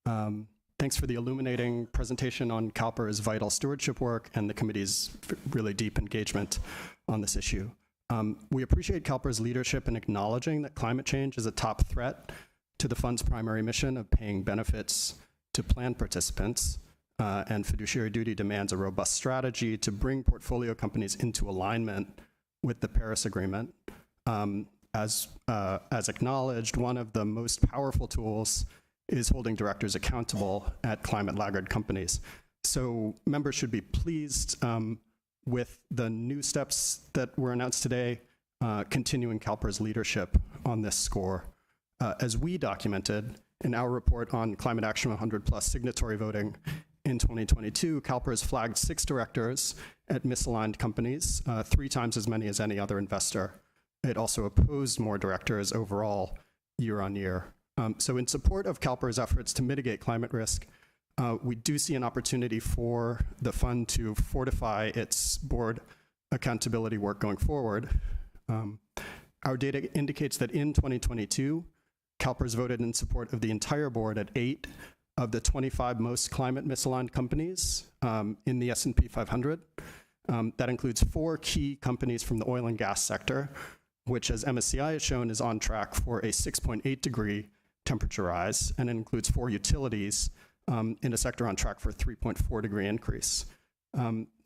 Thanks for the illuminating presentation on CalPERS' vital stewardship work and the committee's really deep engagement on this issue. We appreciate CalPERS' leadership in acknowledging that climate change is a top threat to the fund's primary mission of paying benefits to plan participants, and fiduciary duty demands a robust strategy to bring portfolio companies into alignment with the Paris Agreement. As acknowledged, one of the most powerful tools is holding directors accountable at climate laggard companies. So members should be pleased with the new steps that were announced today, continuing CalPERS' leadership on this score. As we documented in our report on Climate Action 100 Plus signatory voting In 2022, CalPERS flagged 6 directors at misaligned companies, 3 times as many as any other investor. It also opposed more directors overall year on year. So in support of CalPERS' efforts to mitigate climate risk, we do see an opportunity for the fund to fortify its board accountability work going forward. Our data indicates that in 2022, CalPERS voted in support of the entire board at 8 of the 25 most climate misaligned companies in the S&P 500. That includes 4 key companies from the oil and gas sector, which, as MSCI has shown, is on track for a 6.8 degree temperature rise, and it includes 4 utilities in a sector on track for a 3.4 degree increase.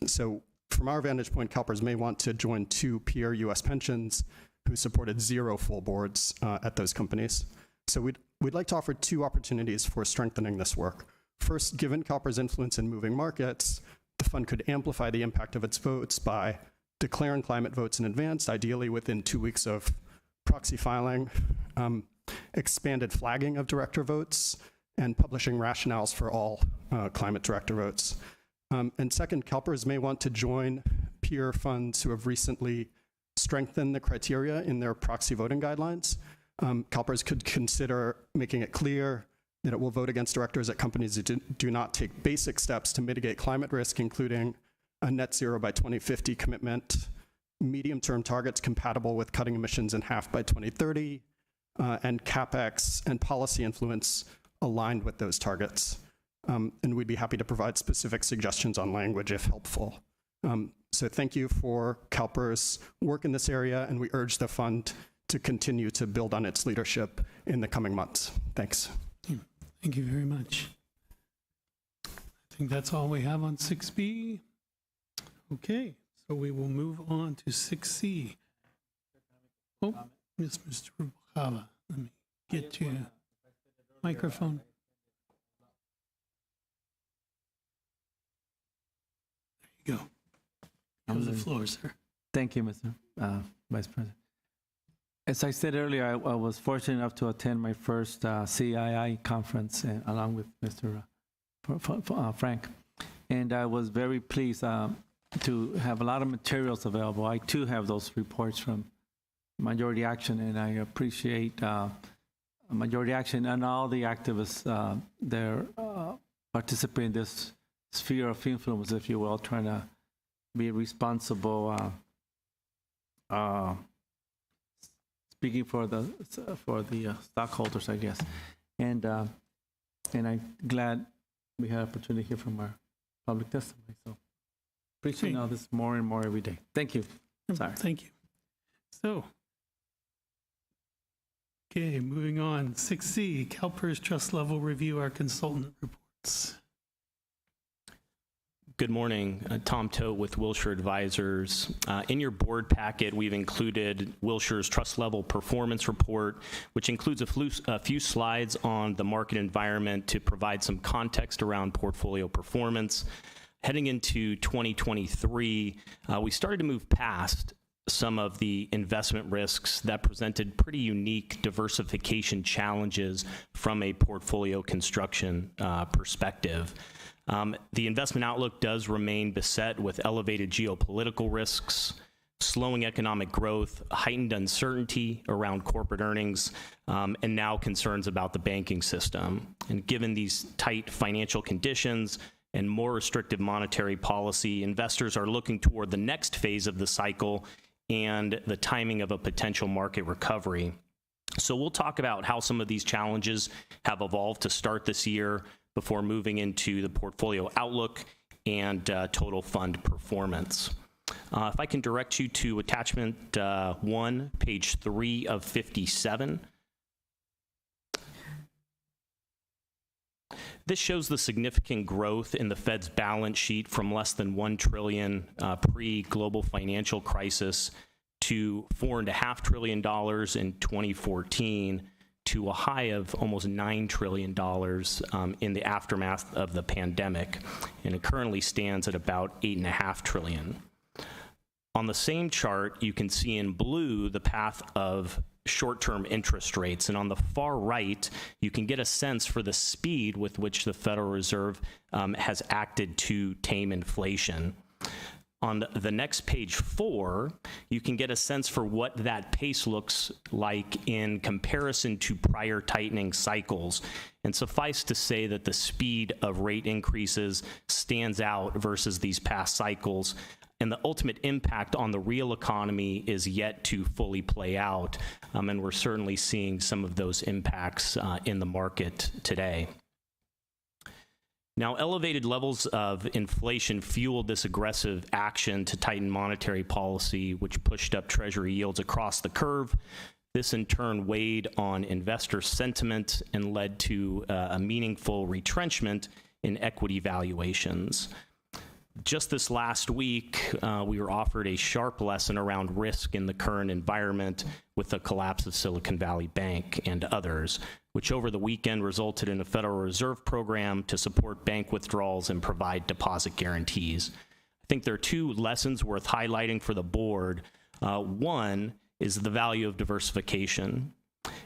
So from our vantage point, CalPERS may want to join 2 peer US pensions who supported 0 full boards at those companies. So we'd like to offer 2 opportunities for strengthening this work. First, given CalPERS' influence in moving markets, the fund could amplify the impact of its votes by declaring climate votes in advance, ideally within 2 weeks of proxy filing, expanded flagging of director votes, and publishing rationales for all climate director votes. And second, CalPERS may want to join peer funds who have recently strengthened the criteria in their proxy voting guidelines. CalPERS could consider making it clear that it will vote against directors at companies that do not take basic steps to mitigate climate risk, including a net zero by 2050 commitment, medium-term targets compatible with cutting emissions in half by 2030, and CapEx and policy influence aligned with those targets. And we'd be happy to provide specific suggestions on language if helpful. So thank you for CalPERS' work in this area, and we urge the fund to continue to build on its leadership in the coming months. Thanks. Thank you very much. I think that's all we have on 6B. Okay, so we will move on to 6C. Oh, yes, Mr. Rubalcaba. Let me get you a microphone. There you go. Have the floor, sir. Thank you, Mr. Vice President. As I said earlier, I was fortunate enough to attend my first CII conference along with Mr. Frank. And I was very pleased to have a lot of materials available. I too have those reports from Majority Action, and I appreciate Majority Action and all the activists that participate in this sphere of influence, if you will, trying to be responsible, speaking for the stockholders, I guess. And I'm glad we had an opportunity to hear from our public testimony. So appreciate all this more and more every day. Thank you. Sorry. Thank you. So, okay, moving on. 6C, CalPERS Trust Level Review, our consultant reports. Good morning. Tom Tote with Wilshire Advisors. In your board packet, we've included Wilshire's Trust Level Performance Report, which includes a few slides on the market environment to provide some context around portfolio performance. Heading into 2023, we started to move past some of the investment risks that presented pretty unique diversification challenges from a portfolio construction perspective. The investment outlook does remain beset with elevated geopolitical risks, slowing economic growth, heightened uncertainty around corporate earnings, and now concerns about the banking system. And given these tight financial conditions and more restrictive monetary policy, investors are looking toward the next phase of the cycle and the timing of a potential market recovery. So we'll talk about how some of these challenges have evolved to start this year before moving into the portfolio outlook and total fund performance. If I can direct you to attachment 1, page 3 of 57. This shows the significant growth in the Fed's balance sheet from less than $1 trillion pre-global financial crisis to $4.5 trillion in 2014 to a high of almost $9 trillion in the aftermath of the pandemic, and it currently stands at about $8.5 trillion. On the same chart, you can see in blue the path of short-term interest rates. And on the far right, you can get a sense for the speed with which the Federal Reserve has acted to tame inflation. On the next page 4, you can get a sense for what that pace looks like in comparison to prior tightening cycles. And suffice to say that the speed of rate increases stands out versus these past cycles. And the ultimate impact on the real economy is yet to fully play out. And we're certainly seeing some of those impacts in the market today. Now, elevated levels of inflation fueled this aggressive action to tighten monetary policy, which pushed up Treasury yields across the curve. This in turn weighed on investor sentiment and led to a meaningful retrenchment in equity valuations. Just this last week, we were offered a sharp lesson around risk in the current environment with the collapse of Silicon Valley Bank and others, which over the weekend resulted in a Federal Reserve program to support bank withdrawals and provide deposit guarantees. I think there are 2 lessons worth highlighting for the board. One is the value of diversification.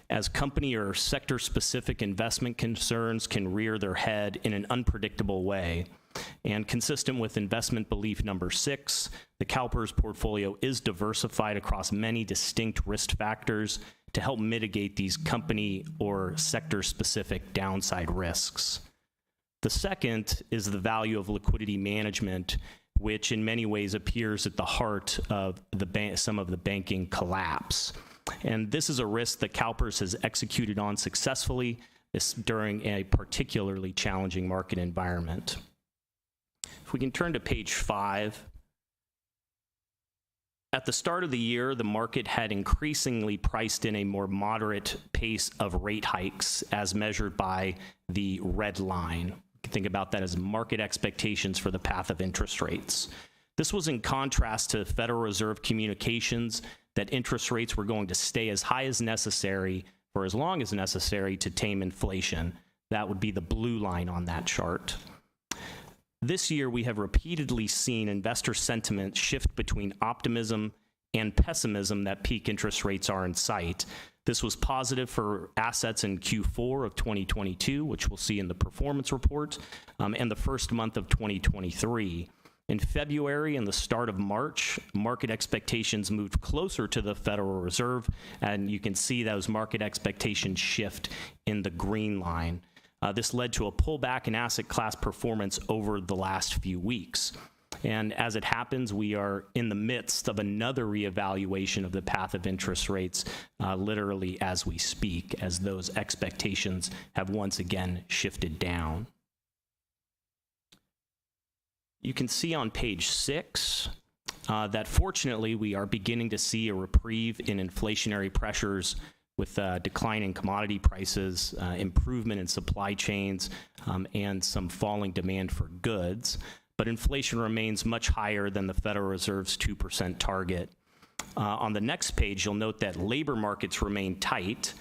As company or sector-specific investment concerns can rear their head in an unpredictable way. And consistent with investment belief number 6, the CalPERS portfolio is diversified across many distinct risk factors to help mitigate these company or sector-specific downside risks. The second is the value of liquidity management, which in many ways appears at the heart of some of the banking collapse. And this is a risk that CalPERS has executed on successfully during a particularly challenging market environment. If we can turn to page 5. At the start of the year, the market had increasingly priced in a more moderate pace of rate hikes as measured by the red line. You can think about that as market expectations for the path of interest rates. This was in contrast to Federal Reserve communications that interest rates were going to stay as high as necessary for as long as necessary to tame inflation. That would be the blue line on that chart. This year, we have repeatedly seen investor sentiment shift between optimism and pessimism that peak interest rates are in sight. This was positive for assets in Q4 of 2022, which we'll see in the performance report, and the first month of 2023. In February and the start of March, market expectations moved closer to the Federal Reserve, and you can see those market expectations shift in the green line. This led to a pullback in asset class performance over the last few weeks. And as it happens, we are in the midst of another reevaluation of the path of interest rates, literally as we speak, as those expectations have once again shifted down. You can see on page 6 that fortunately we are beginning to see a reprieve in inflationary pressures with declining commodity prices, improvement in supply chains, and some falling demand for goods. But inflation remains much higher than the Federal Reserve's 2% target. On the next page, you'll note that labor markets remain tight,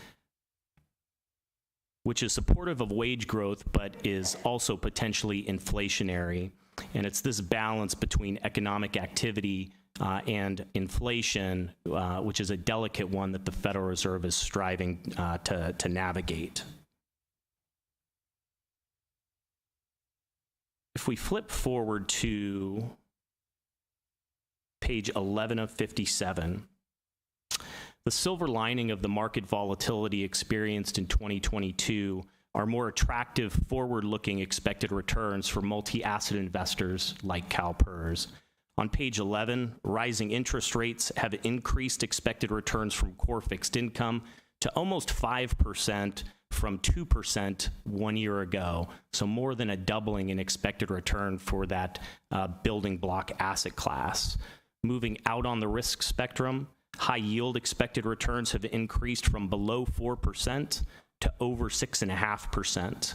which is supportive of wage growth, but is also potentially inflationary. And it's this balance between economic activity and inflation, which is a delicate one that the Federal Reserve is striving to navigate. If we flip forward to page 11 of 57, the silver lining of the market volatility experienced in 2022 are more attractive forward-looking expected returns for multi-asset investors like CalPERS. On page 11, rising interest rates have increased expected returns from core fixed income to almost 5% from 2% 1 year ago. So more than a doubling in expected return for that building block asset class. Moving out on the risk spectrum, high yield expected returns have increased from below 4% to over 6.5%.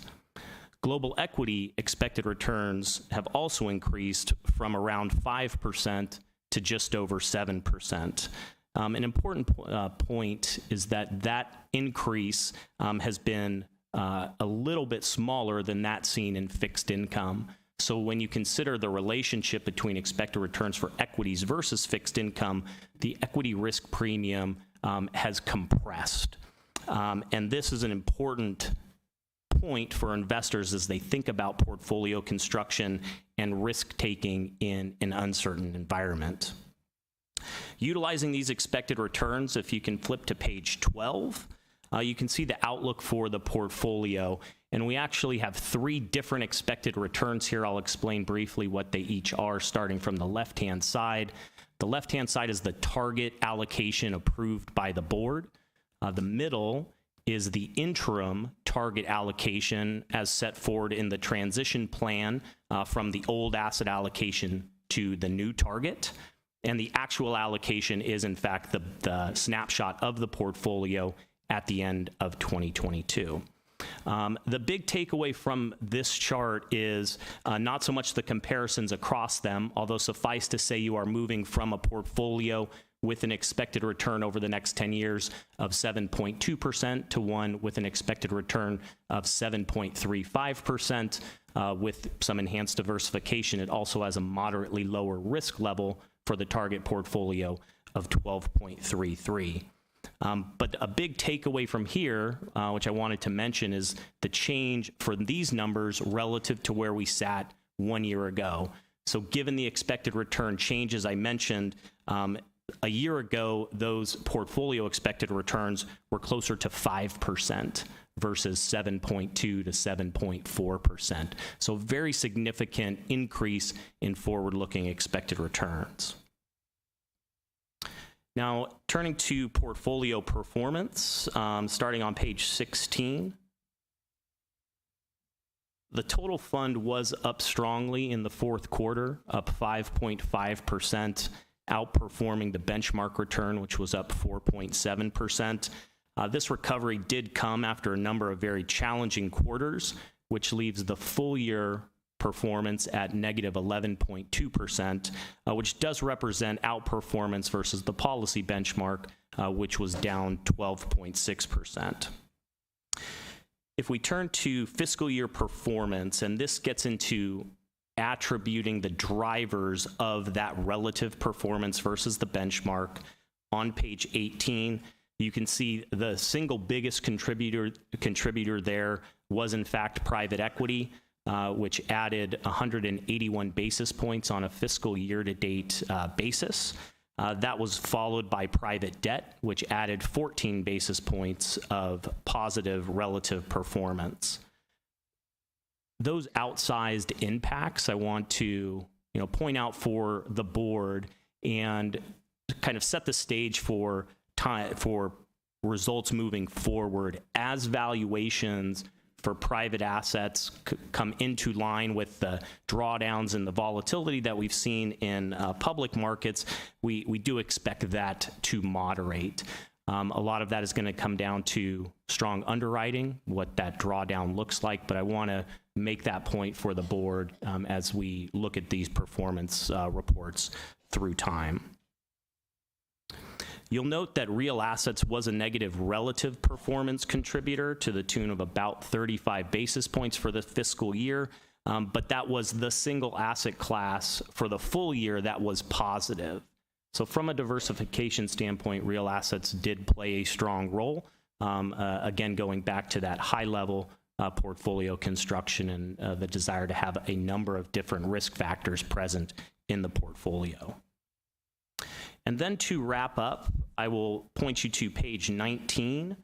Global equity expected returns have also increased from around 5% to just over 7%. An important point is that that increase has been a little bit smaller than that seen in fixed income. So when you consider the relationship between expected returns for equities versus fixed income, the equity risk premium has compressed. And this is an important point for investors as they think about portfolio construction and risk-taking in an uncertain environment. Utilizing these expected returns, if you can flip to page 12, you can see the outlook for the portfolio. And we actually have 3 different expected returns here. I'll explain briefly what they each are, starting from the left-hand side. The left-hand side is the target allocation approved by the board. The middle is the interim target allocation as set forward in the transition plan from the old asset allocation to the new target. And the actual allocation is, in fact, the snapshot of the portfolio at the end of 2022. The big takeaway from this chart is not so much the comparisons across them, although suffice to say you are moving from a portfolio with an expected return over the next 10 years of 7.2% to one with an expected return of 7.35%. With some enhanced diversification, it also has a moderately lower risk level for the target portfolio of 12.33. But a big takeaway from here, which I wanted to mention, is the change for these numbers relative to where we sat 1 year ago. So given the expected return changes I mentioned, a year ago, those portfolio expected returns were closer to 5% versus 7.2 to 7.4%. So very significant increase in forward-looking expected returns. Now, turning to portfolio performance, starting on page 16. The total fund was up strongly in the fourth quarter, up 5.5%, outperforming the benchmark return, which was up 4.7%. This recovery did come after a number of very challenging quarters, which leaves the full year performance at negative 11.2%, which does represent outperformance versus the policy benchmark, which was down 12.6%. If we turn to fiscal year performance, and this gets into attributing the drivers of that relative performance versus the benchmark, on page 18, you can see the single biggest contributor there was in fact private equity, which added 181 basis points on a fiscal year-to-date basis. That was followed by private debt, which added 14 basis points of positive relative performance. Those outsized impacts I want to point out for the board and kind of set the stage for results moving forward as valuations for private assets come into line with the drawdowns and the volatility that we've seen in public markets. We do expect that to moderate. A lot of that is going to come down to strong underwriting, what that drawdown looks like, but I want to make that point for the board as we look at these performance reports through time. You'll note that real assets was a negative relative performance contributor to the tune of about 35 basis points for the fiscal year, but that was the single asset class for the full year that was positive. So from a diversification standpoint, real assets did play a strong role, again, going back to that high-level portfolio construction and the desire to have a number of different risk factors present in the portfolio. And then to wrap up, I will point you to page 19.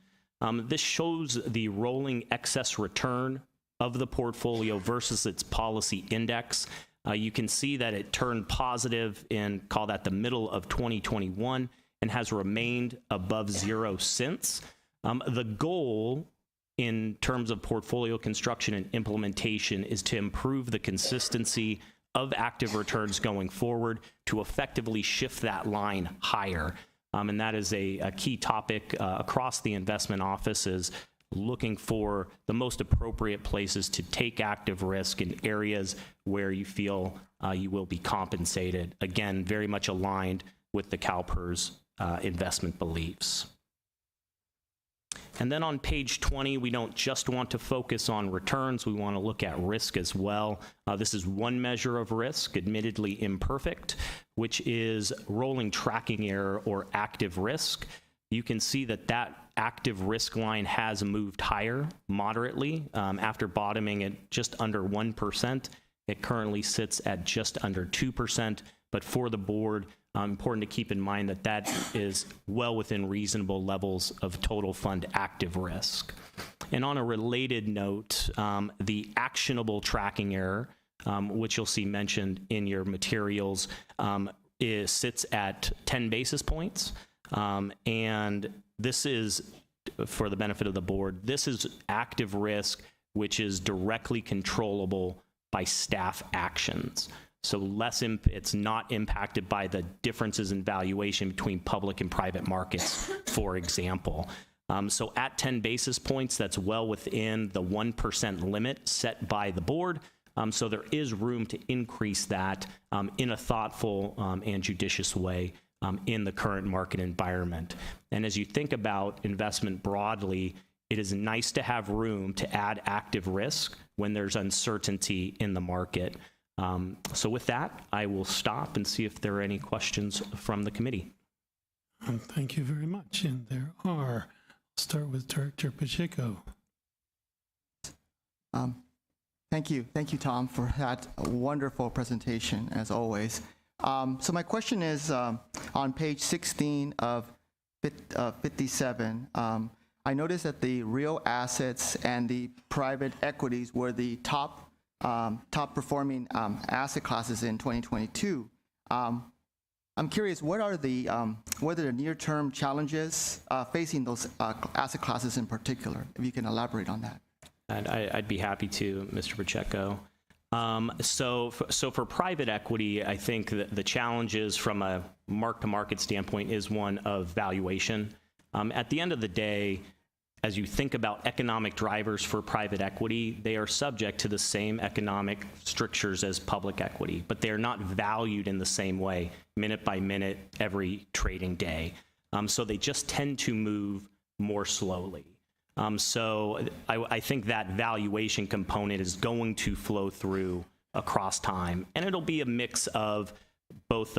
This shows the rolling excess return of the portfolio versus its policy index. You can see that it turned positive in, call that the middle of 2021, and has remained above zero since. The goal in terms of portfolio construction and implementation is to improve the consistency of active returns going forward to effectively shift that line higher. And that is a key topic across the investment offices, looking for the most appropriate places to take active risk in areas where you feel you will be compensated. Again, very much aligned with the CalPERS investment beliefs. And then on page 20, we don't just want to focus on returns, we want to look at risk as well. This is one measure of risk, admittedly imperfect, which is rolling tracking error or active risk. you can see that that active risk line has moved higher moderately after bottoming at just under 1%. It currently sits at just under 2%. But for the board, important to keep in mind that that is well within reasonable levels of total fund active risk. And on a related note, the actionable tracking error, which you'll see mentioned in your materials, sits at 10 basis points. And this is, for the benefit of the board, this is active risk, which is directly controllable by staff actions. So it's not impacted by the differences in valuation between public and private markets, for example. So at 10 basis points, that's well within the 1% limit set by the board. So there is room to increase that in a thoughtful and judicious way in the current market environment. And as you think about investment broadly, it is nice to have room to add active risk when there's uncertainty in the market. So with that, I will stop and see if there are any questions from the committee. Thank you very much. And there are. I'll start with Director Pacheco. Thank you, Tom, for that wonderful presentation, as always. So my question is on page 16 of 57. I noticed that the real assets and the private equities were the top performing asset classes in 2022. I'm curious, what are the near-term challenges facing those asset classes in particular? If you can elaborate on that. I'd be happy to, Mr. Pacheco. So for private equity, I think that the challenges from a mark-to-market standpoint is one of valuation. At the end of the day, as you think about economic drivers for private equity, they are subject to the same economic strictures as public equity, but they are not valued in the same way, minute by minute, every trading day. So they just tend to move more slowly. So I think that valuation component is going to flow through across time, and it'll be a mix of both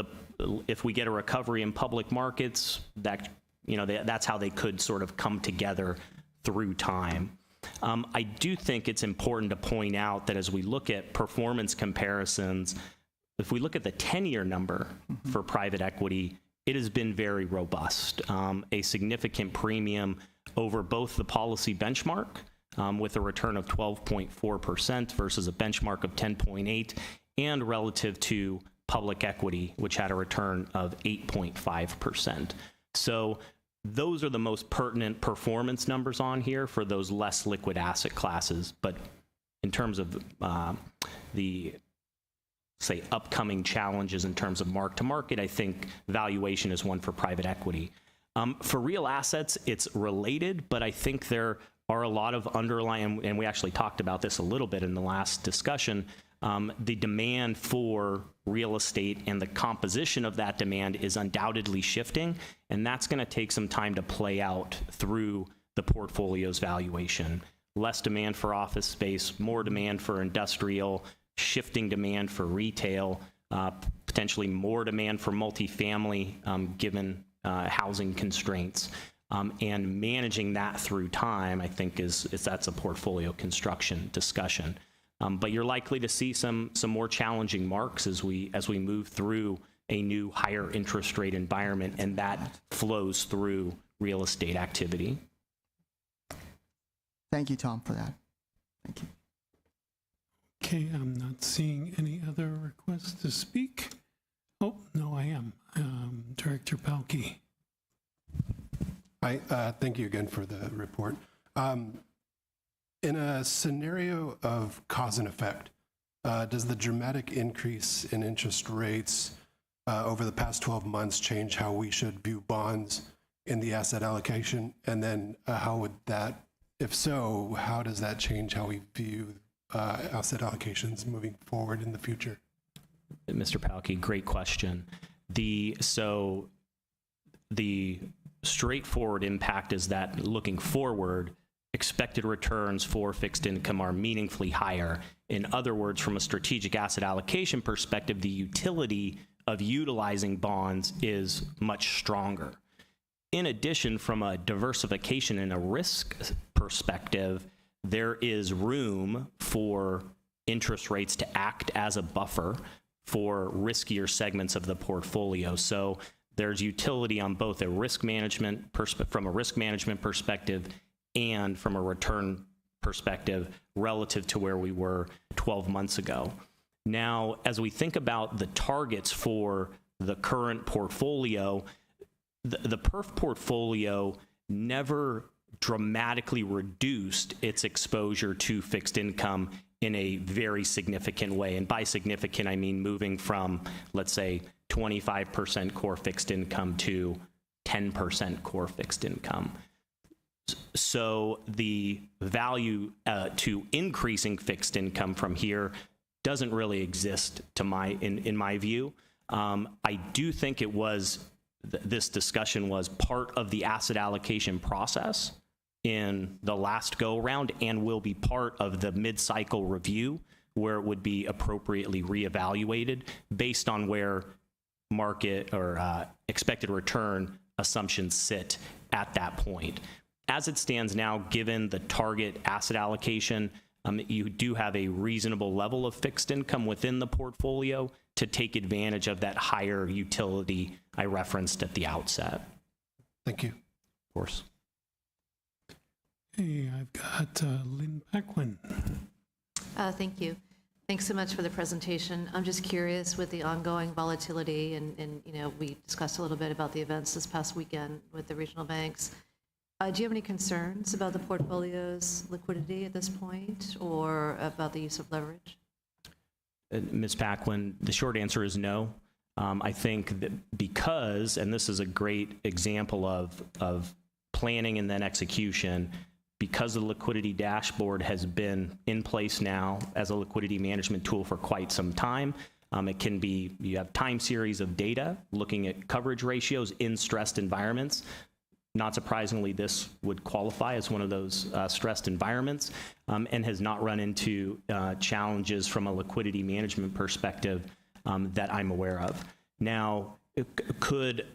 if we get a recovery in public markets, that's how they could sort of come together through time. I do think it's important to point out that as we look at performance comparisons, if we look at the 10-year number for private equity, it has been very robust, a significant premium over both the policy benchmark with a return of 12.4% versus a benchmark of 10.8%, and relative to public equity, which had a return of 8.5%. So those are the most pertinent performance numbers on here for those less liquid asset classes. But in terms of the, say, upcoming challenges in terms of mark-to-market, I think valuation is one for private equity. For real assets, it's related, but I think there are a lot of underlying, and we actually talked about this a little bit in the last discussion, the demand for real estate and the composition of that demand is undoubtedly shifting, and that's going to take some time to play out through the portfolio's valuation. Less demand for office space, more demand for industrial, shifting demand for retail, potentially more demand for multifamily given housing constraints. And managing that through time, I think that's a portfolio construction discussion. But you're likely to see some more challenging marks as we move through a new higher interest rate environment, and that flows through real estate activity. Thank you, Tom, for that. Thank you. Okay, I'm not seeing any other requests to speak. Oh, no, I am. Director Palkey. Hi, thank you again for the report. In a scenario of cause and effect, does the dramatic increase in interest rates over the past 12 months change how we should view bonds in the asset allocation? And then how would that, if so, how does that change how we view asset allocations moving forward in the future? Mr. Palkey, great question. So the straightforward impact is that looking forward, expected returns for fixed income are meaningfully higher. In other words, from a strategic asset allocation perspective, the utility of utilizing bonds is much stronger. In addition, from a diversification and a risk perspective, there is room for interest rates to act as a buffer for riskier segments of the portfolio. So there's utility on both a risk management from a risk management perspective and from a return perspective relative to where we were 12 months ago. Now, as we think about the targets for the current portfolio, the PERF portfolio never dramatically reduced its exposure to fixed income in a very significant way. And by significant, I mean moving from, let's say, 25% core fixed income to 10% core fixed income. So the value to increasing fixed income from here doesn't really exist in my view. I do think it was this discussion was part of the asset allocation process in the last go around and will be part of the mid-cycle review where it would be appropriately reevaluated based on where market or expected return assumptions sit at that point. As it stands now, given the target asset allocation, you do have a reasonable level of fixed income within the portfolio to take advantage of that higher utility I referenced at the outset. Thank you. Of course. Hey, I've got Lynn Paquin. Thank you. Thanks so much for the presentation. I'm just curious with the ongoing volatility and we discussed a little bit about the events this past weekend with the regional banks. Do you have any concerns about the portfolio's liquidity at this point or about the use of leverage? Ms. Paquin, the short answer is no. I think that because, and this is a great example of planning and then execution, because the liquidity dashboard has been in place now as a liquidity management tool for quite some time. It can be, you have time series of data looking at coverage ratios in stressed environments. Not surprisingly, this would qualify as one of those stressed environments and has not run into challenges from a liquidity management perspective that I'm aware of. Now, could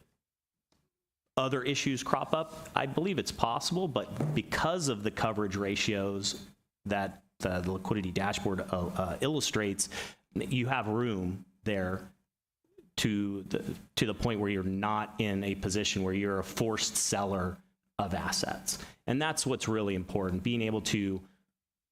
other issues crop up? I believe it's possible, but because of the coverage ratios that the liquidity dashboard illustrates, you have room there to the point where you're not in a position where you're a forced seller of assets. And that's what's really important, being able to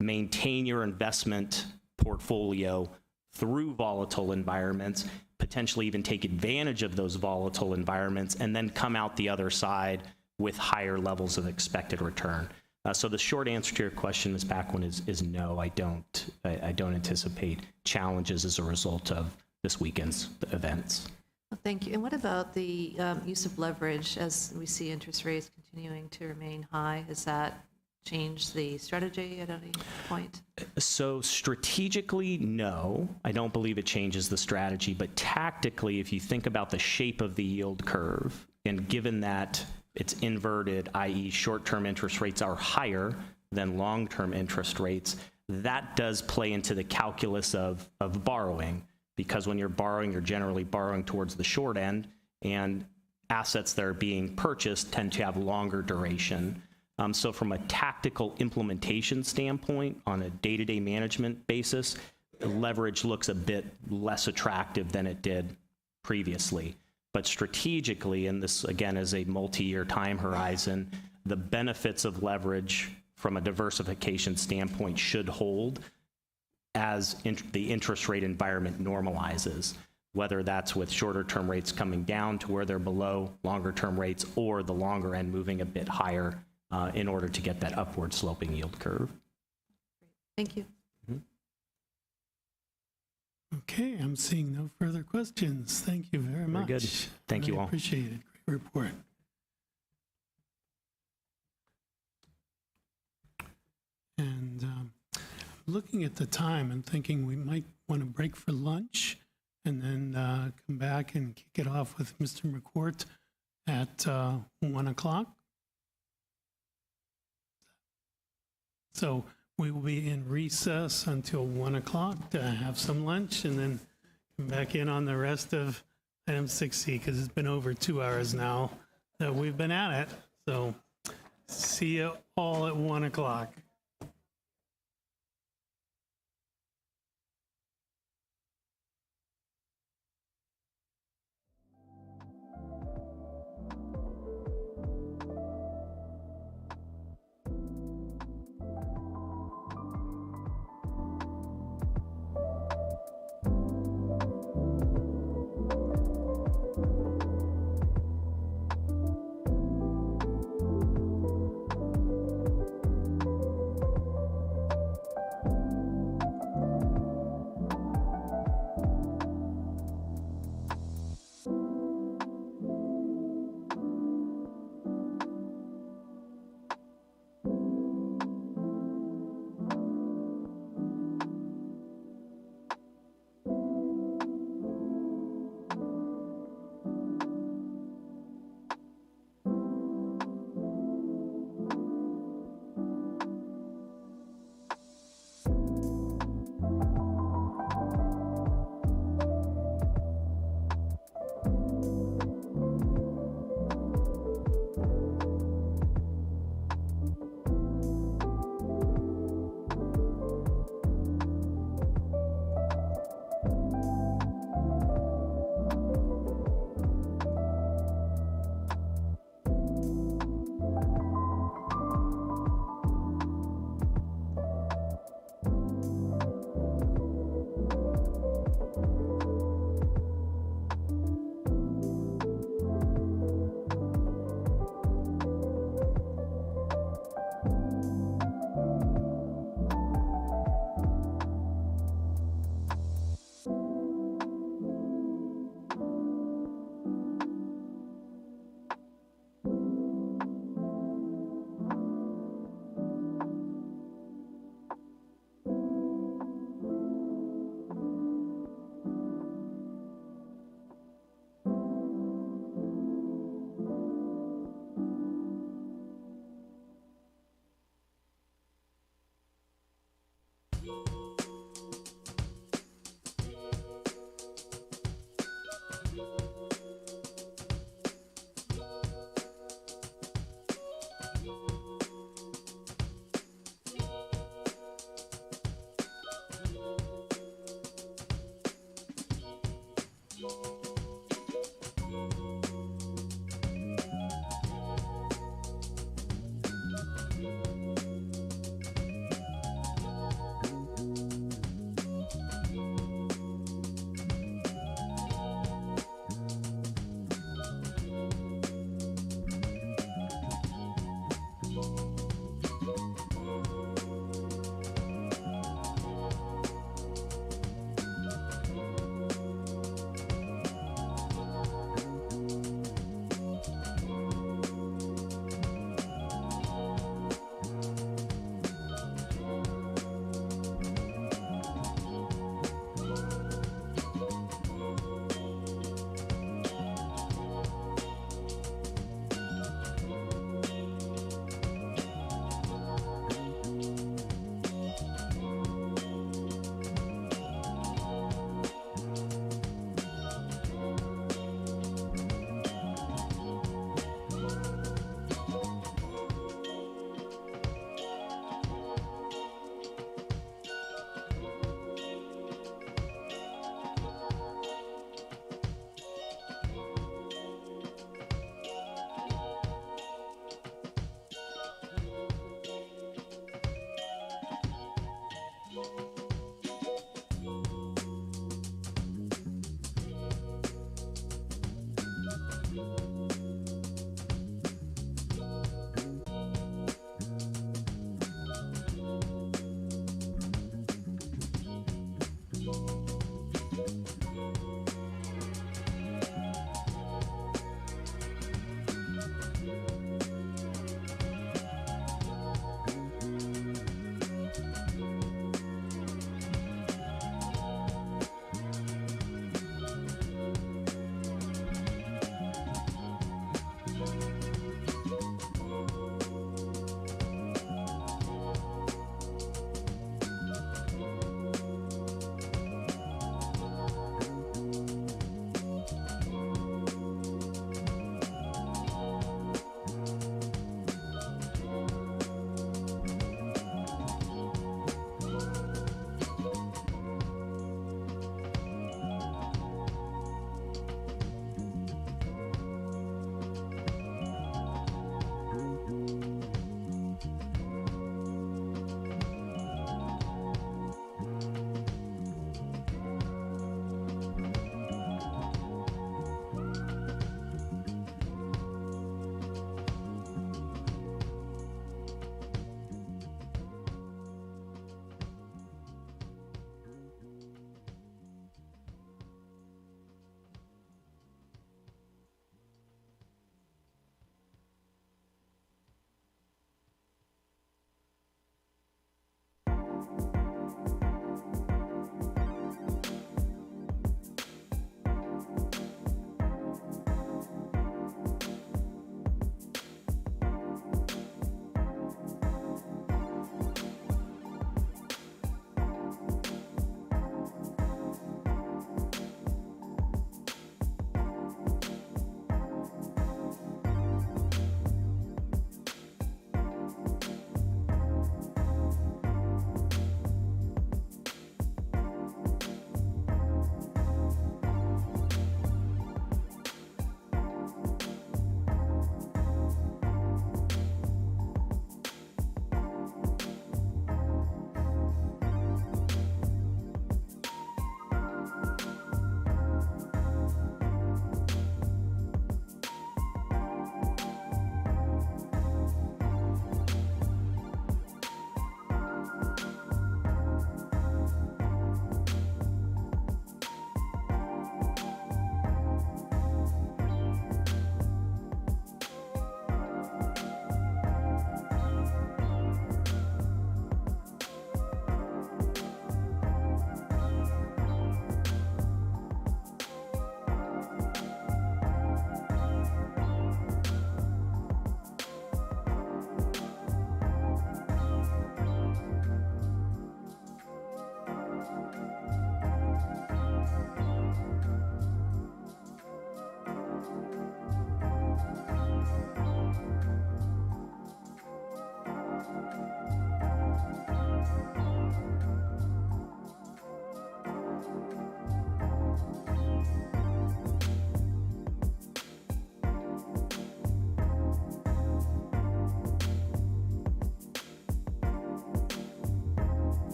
maintain your investment portfolio through volatile environments, potentially even take advantage of those volatile environments, and then come out the other side with higher levels of expected return. So the short answer to your question, Ms. Paquin, is no. I don't anticipate challenges as a result of this weekend's events. Well, thank you. And what about the use of leverage as we see interest rates continuing to remain high? Has that changed the strategy at any point? So strategically, no. I don't believe it changes the strategy. But tactically, if you think about the shape of the yield curve, and given that it's inverted, i.e. short-term interest rates are higher than long-term interest rates, that does play into the calculus of borrowing. Because when you're borrowing, you're generally borrowing towards the short end, and assets that are being purchased tend to have longer duration. So from a tactical implementation standpoint, on a day-to-day management basis, leverage looks a bit less attractive than it did previously. But strategically, and this again is a multi-year time horizon, the benefits of leverage from a diversification standpoint should hold as the interest rate environment normalizes, whether that's with shorter term rates coming down to where they're below longer term rates or the longer end moving a bit higher in order to get that upward sloping yield curve. Thank you. Okay, I'm seeing no further questions. Thank you very much. Very good. Thank you all. Appreciate it. Great report. And looking at the time and thinking we might want to break for lunch and then come back and kick it off with Mr. McCourt at 1 o'clock. So we will be in recess until 1 o'clock to have some lunch and then come back in on the rest of item 6C because it's been over 2 hours now. that we've been at it. So see you all at 1 o'clock.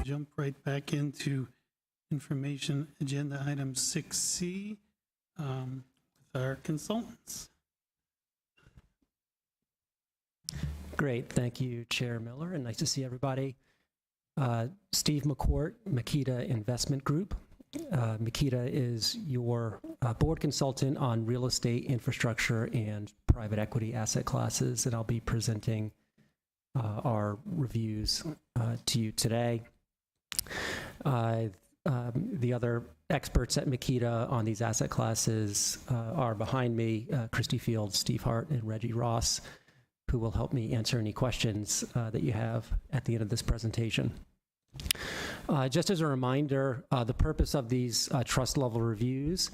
jump right back into information agenda item 6C with our consultants. Great. Thank you, Chair Miller, and nice to see everybody. Steve McCourt, Makita Investment Group. Makita is your board consultant on real estate, infrastructure, and private equity asset classes, and I'll be presenting our reviews to you today. The other experts at Makita on these asset classes are behind me, Christy Fields, Steve Hart, and Reggie Ross, who will help me answer any questions that you have at the end of this presentation. Just as a reminder, the purpose of these trust level reviews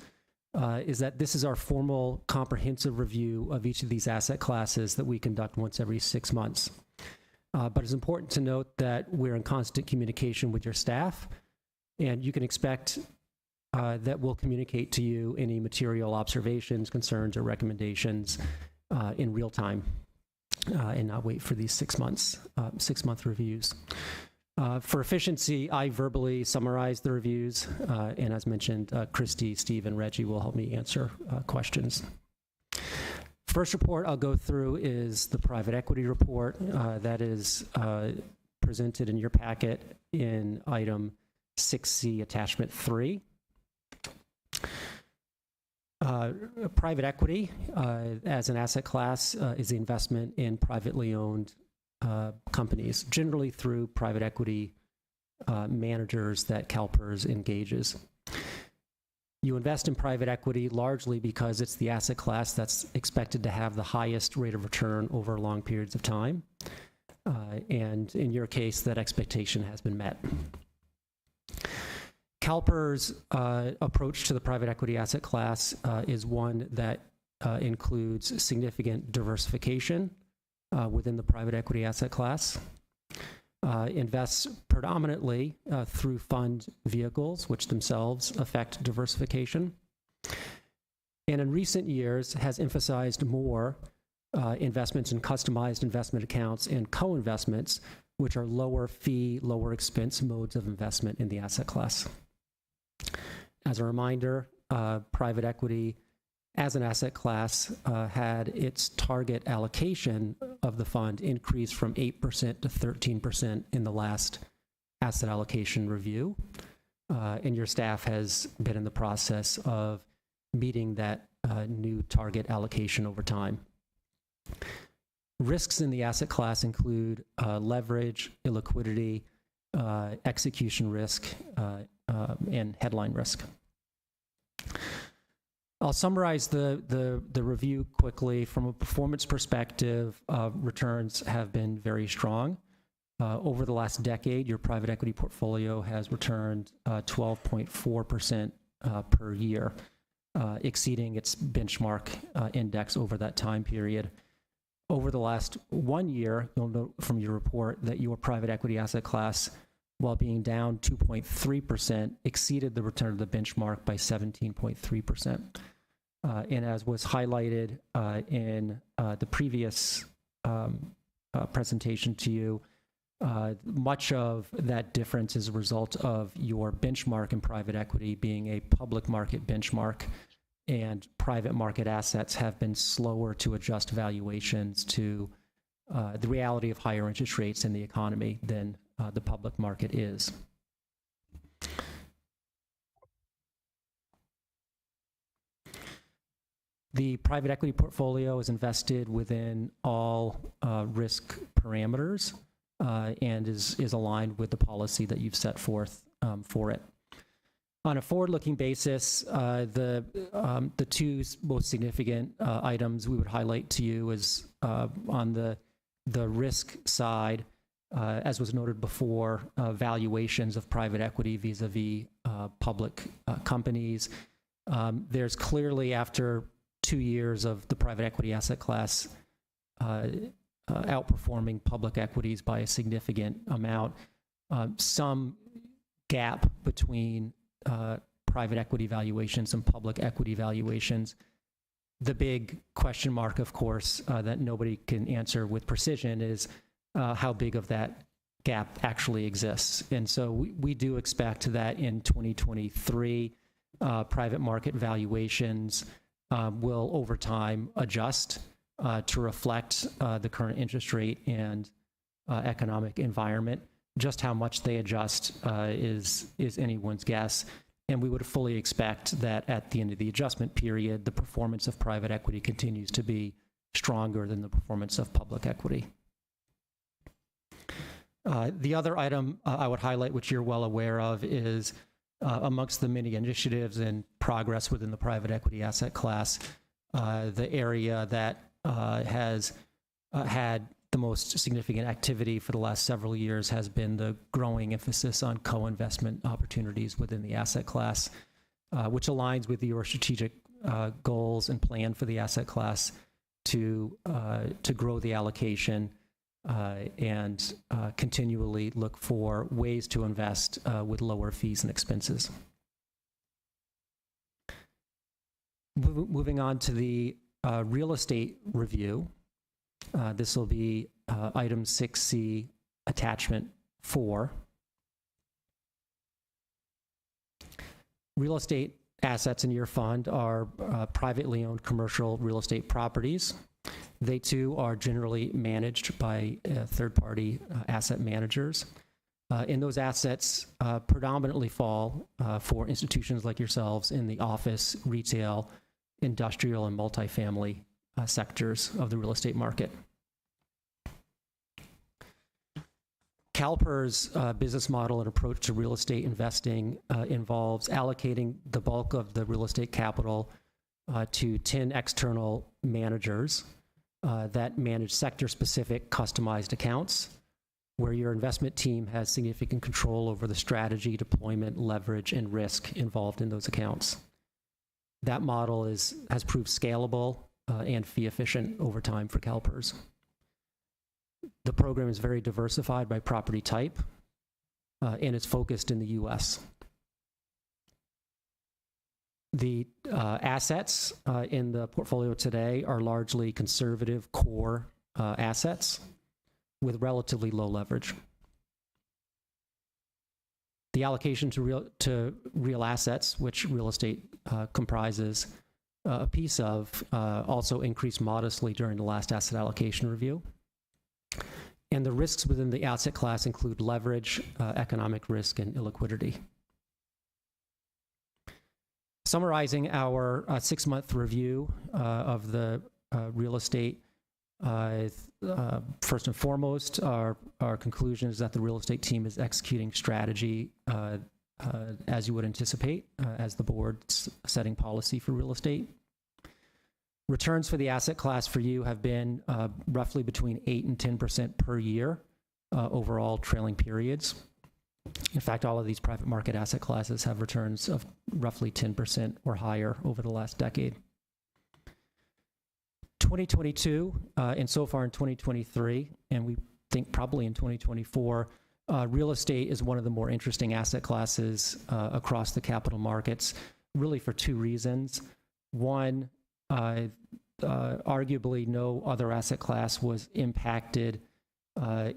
is that this is our formal comprehensive review of each of these asset classes that we conduct once every 6 months. But it's important to note that we're in constant communication with your staff, and you can expect that we'll communicate to you any material observations, concerns, or recommendations in real time, and not wait for these 6 month reviews. For efficiency, I verbally summarize the reviews, and as mentioned, Christy, Steve, and Reggie will help me answer questions. First report I'll go through is the private equity report that is presented in your packet in item 6C, attachment 3. Private equity as an asset class is the investment in privately owned companies, generally through private equity managers that CalPERS engages. You invest in private equity largely because it's the asset class that's expected to have the highest rate of return over long periods of time. And in your case, that expectation has been met. CalPERS' approach to the private equity asset class is one that includes significant diversification within the private equity asset class, invests predominantly through fund vehicles, which themselves affect diversification, and in recent years has emphasized more investments in customized investment accounts and co-investments, which are lower fee, lower expense modes of investment in the asset class. As a reminder, private equity as an asset class had its target allocation of the fund increase from 8% to 13% in the last asset allocation review. And your staff has been in the process of meeting that new target allocation over time. Risks in the asset class include leverage, illiquidity, execution risk, and headline risk. I'll summarize the review quickly. From a performance perspective, returns have been very strong. Over the last decade, your private equity portfolio has returned 12.4% per year, exceeding its benchmark index over that time period. Over the last 1 year, you'll note from your report that your private equity asset class, while being down 2.3%, exceeded the return of the benchmark by 17.3%. And as was highlighted in the previous presentation to you, much of that difference is a result of your benchmark in private equity being a public market benchmark, and private market assets have been slower to adjust valuations to the reality of higher interest rates in the economy than the public market is. The private equity portfolio is invested within all risk parameters and is aligned with the policy that you've set forth for it. On a forward-looking basis, the two most significant items we would highlight to you is on the risk side, as was noted before, valuations of private equity vis-a-vis public companies. There's clearly, after 2 years of the private equity asset class outperforming public equities by a significant amount, some gap between private equity valuations and public equity valuations. The big question mark, of course, that nobody can answer with precision is how big of that gap actually exists. And so we do expect that in 2023, private market valuations will over time adjust to reflect the current interest rate and economic environment. Just how much they adjust is anyone's guess. And we would fully expect that at the end of the adjustment period, the performance of private equity continues to be stronger than the performance of public equity. The other item I would highlight, which you're well aware of, is amongst the many initiatives and progress within the private equity asset class, the area that has had the most significant activity for the last several years has been the growing emphasis on co-investment opportunities within the asset class, which aligns with your strategic goals and plan for the asset class to grow the allocation and continually look for ways to invest with lower fees and expenses. Moving on to the real estate review. This will be item 6C, attachment 4. Real estate assets in your fund are privately owned commercial real estate properties. They too are generally managed by third-party asset managers. And those assets predominantly fall for institutions like yourselves in the office, retail, industrial, and multifamily sectors of the real estate market. CalPERS' business model and approach to real estate investing involves allocating the bulk of the real estate capital to 10 external managers that manage sector-specific customized accounts, where your investment team has significant control over the strategy, deployment, leverage, and risk involved in those accounts. That model has proved scalable and fee efficient over time for CalPERS. The program is very diversified by property type and is focused in the US. The assets in the portfolio today are largely conservative core assets with relatively low leverage. The allocation to real assets, which real estate comprises a piece of, also increased modestly during the last asset allocation review. And the risks within the asset class include leverage, economic risk, and illiquidity. Summarizing our 6-month review of the real estate, first and foremost, our conclusion is that the real estate team is executing strategy as you would anticipate as the board's setting policy for real estate. Returns for the asset class for you have been roughly between 8 and 10% per year overall trailing periods. In fact, all of these private market asset classes have returns of roughly 10% or higher over the last decade. 2022 and so far in 2023, and we think probably in 2024, real estate is one of the more interesting asset classes across the capital markets, really for 2 reasons. One, arguably no other asset class was impacted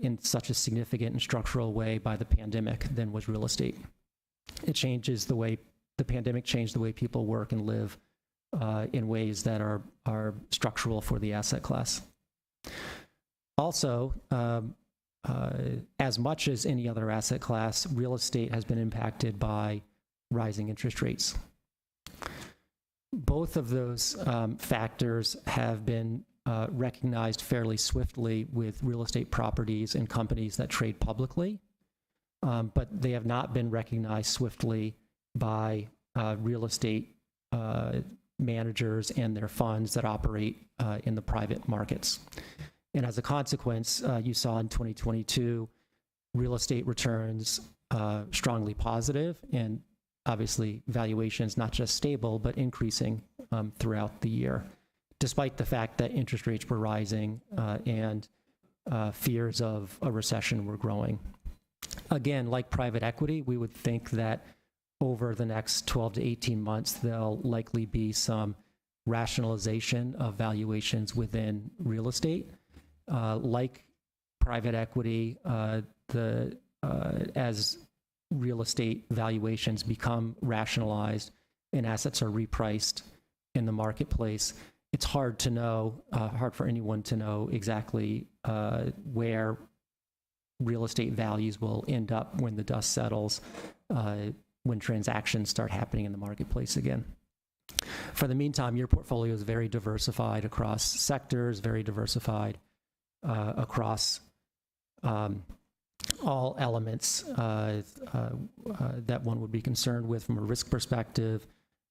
in such a significant and structural way by the pandemic than was real estate. The pandemic changed the way people work and live in ways that are structural for the asset class. Also, as much as any other asset class, real estate has been impacted by rising interest rates. Both of those factors have been recognized fairly swiftly with real estate properties and companies that trade publicly, but they have not been recognized swiftly by real estate managers and their funds that operate in the private markets. And as a consequence, you saw in 2022, real estate returns strongly positive, and obviously valuations not just stable, but increasing throughout the year, despite the fact that interest rates were rising and fears of a recession were growing. Again, like private equity, we would think that over the next 12 to 18 months, there'll likely be some rationalization of valuations within real estate. Like private equity, as real estate valuations become rationalized and assets are repriced in the marketplace, it's hard to know, hard for anyone to know exactly where real estate values will end up when the dust settles, when transactions start happening in the marketplace again. For the meantime, your portfolio is very diversified across sectors, very diversified across all elements that one would be concerned with from a risk perspective,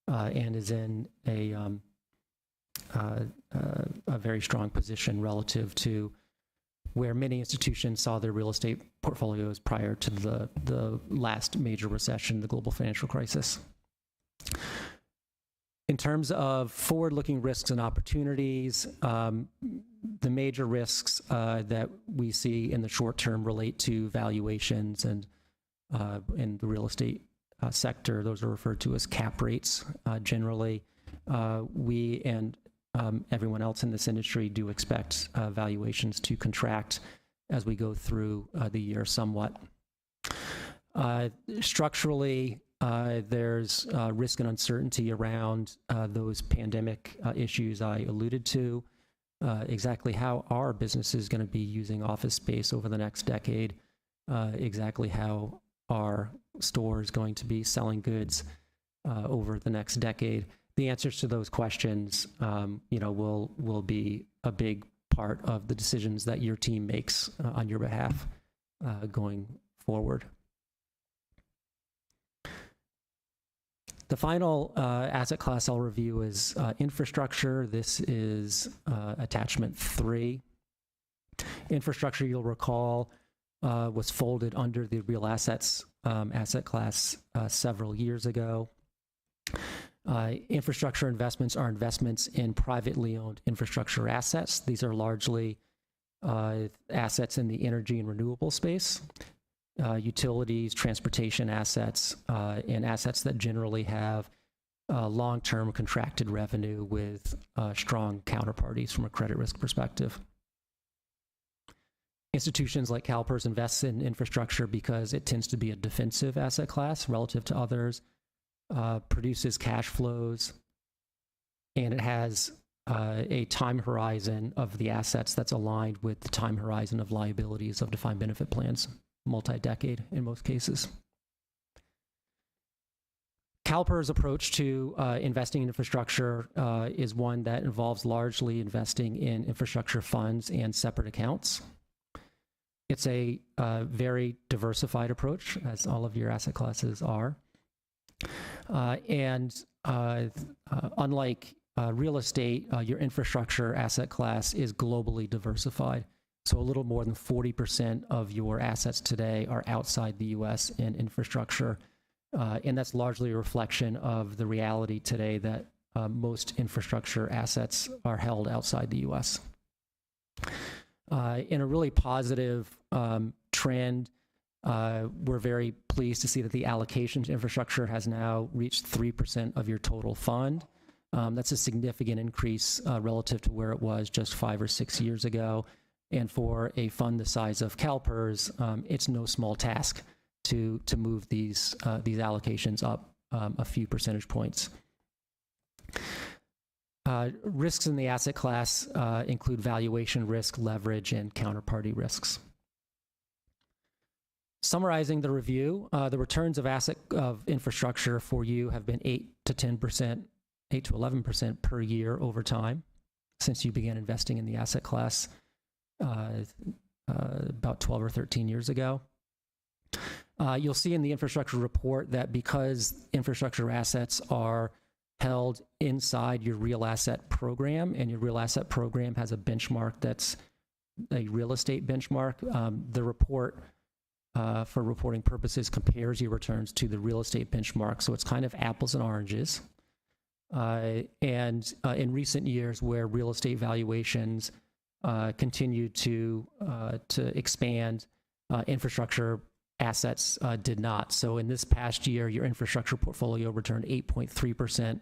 and is in a very strong position relative to where many institutions saw their real estate portfolios prior to the last major recession, the global financial crisis. In terms of forward-looking risks and opportunities, the major risks that we see in the short term relate to valuations and in the real estate sector. Those are referred to as cap rates. Generally, we and everyone else in this industry do expect valuations to contract as we go through the year somewhat. Structurally, there's risk and uncertainty around those pandemic issues I alluded to. Exactly how our business is going to be using office space over the next decade, exactly how our store is going to be selling goods over the next decade. The answers to those questions, will be a big part of the decisions that your team makes on your behalf going forward. The final asset class I'll review is infrastructure. This is attachment 3. Infrastructure, you'll recall, was folded under the real assets asset class several years ago. Infrastructure investments are investments in privately owned infrastructure assets. These are largely assets in the energy and renewable space. Utilities, transportation assets, and assets that generally have long-term contracted revenue with strong counterparties from a credit risk perspective. Institutions like CalPERS invest in infrastructure because it tends to be a defensive asset class relative to others, produces cash flows, and it has a time horizon of the assets that's aligned with the time horizon of liabilities of defined benefit plans, multi-decade in most cases. CalPERS' approach to investing in infrastructure is one that involves largely investing in infrastructure funds and separate accounts. It's a very diversified approach, as all of your asset classes are. Unlike real estate, your infrastructure asset class is globally diversified. So a little more than 40% of your assets today are outside the U.S. in infrastructure. And that's largely a reflection of the reality today that most infrastructure assets are held outside the U.S. In a really positive trend, we're very pleased to see that the allocation to infrastructure has now reached 3% of your total fund. That's a significant increase relative to where it was just 5 or 6 years ago. And for a fund the size of CalPERS, it's no small task to move these allocations up a few percentage points. Risks in the asset class include valuation risk, leverage, and counterparty risks. Summarizing the review, the returns of infrastructure for you have been 8 to 11% per year over time since you began investing in the asset class about 12 or 13 years ago. You'll see in the infrastructure report that because infrastructure assets are held inside your real asset program, and your real asset program has a benchmark that's a real estate benchmark, the report for reporting purposes compares your returns to the real estate benchmark. So it's kind of apples and oranges. And in recent years, where real estate valuations continue to expand, infrastructure assets did not. So in this past year, your infrastructure portfolio returned 8.3%,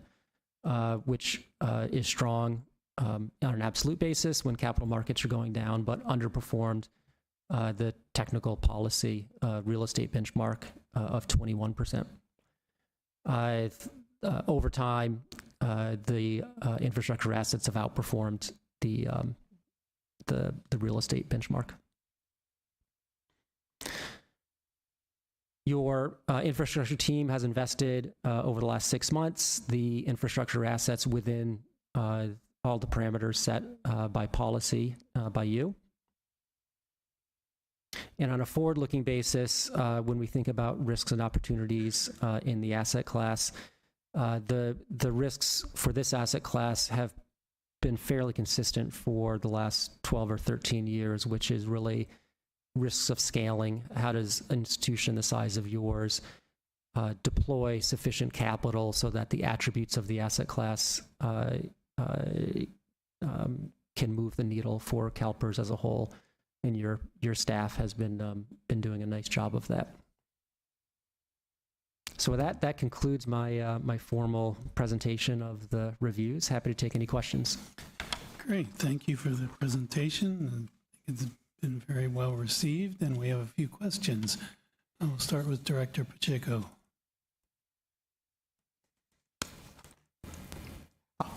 which is strong on an absolute basis when capital markets are going down, but underperformed the technical policy real estate benchmark of 21%. Over time, the infrastructure assets have outperformed the real estate benchmark. Your infrastructure team has invested over the last 6 months the infrastructure assets within all the parameters set by policy by you. And on a forward-looking basis, when we think about risks and opportunities in the asset class, the risks for this asset class have been fairly consistent for the last 12 or 13 years, which is really risks of scaling. How does an institution the size of yours deploy sufficient capital so that the attributes of the asset class can move the needle for CalPERS as a whole? And your staff has been doing a nice job of that. So with that concludes my my formal presentation of the reviews. Happy to take any questions. Great, thank you for the presentation. It's been very well received, and we have a few questions. I'll start with Director Pacheco.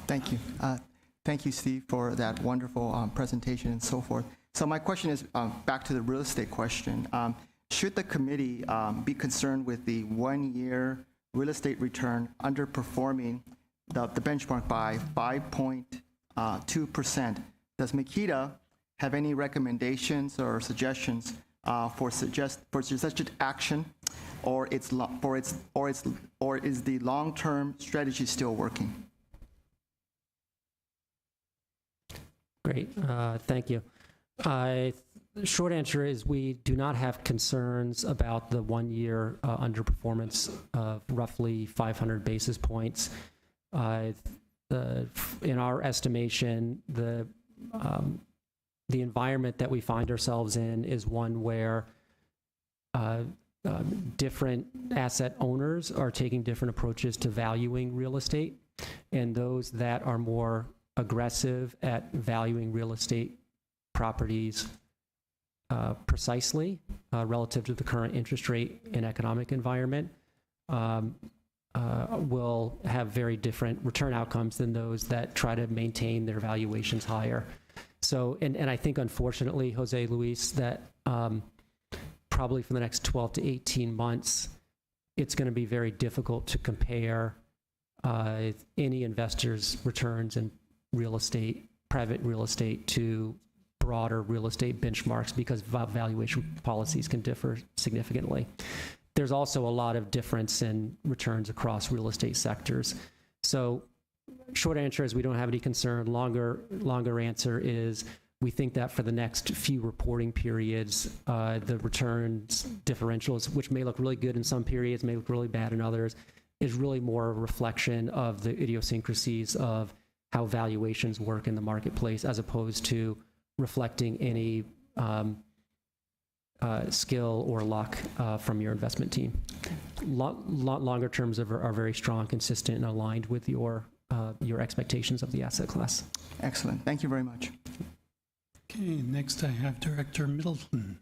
Thank you. Thank you, Steve, for that wonderful presentation and so forth. So my question is back to the real estate question. Should the committee be concerned with the 1-year real estate return underperforming the benchmark by 5.2%? Does Makita have any recommendations or suggestions for suggested action, or is the long-term strategy still working? Great, thank you. Short answer is we do not have concerns about the 1-year underperformance of roughly 500 basis points. In our estimation, the environment that we find ourselves in is one where different asset owners are taking different approaches to valuing real estate, and those that are more aggressive at valuing real estate properties precisely relative to the current interest rate and economic environment will have very different return outcomes than those that try to maintain their valuations higher. So, and I think unfortunately, Jose Luis, that probably for the next 12 to 18 months, it's going to be very difficult to compare any investor's returns in real estate, private real estate, to broader real estate benchmarks because valuation policies can differ significantly. There's also a lot of difference in returns across real estate sectors. So short answer is we don't have any concern. Longer answer is we think that for the next few reporting periods, the returns differentials, which may look really good in some periods, may look really bad in others, is really more a reflection of the idiosyncrasies of how valuations work in the marketplace, as opposed to reflecting any skill or luck from your investment team. Longer terms are very strong, consistent, and aligned with your expectations of the asset class. Excellent. Thank you very much. Okay, next I have Director Middleton.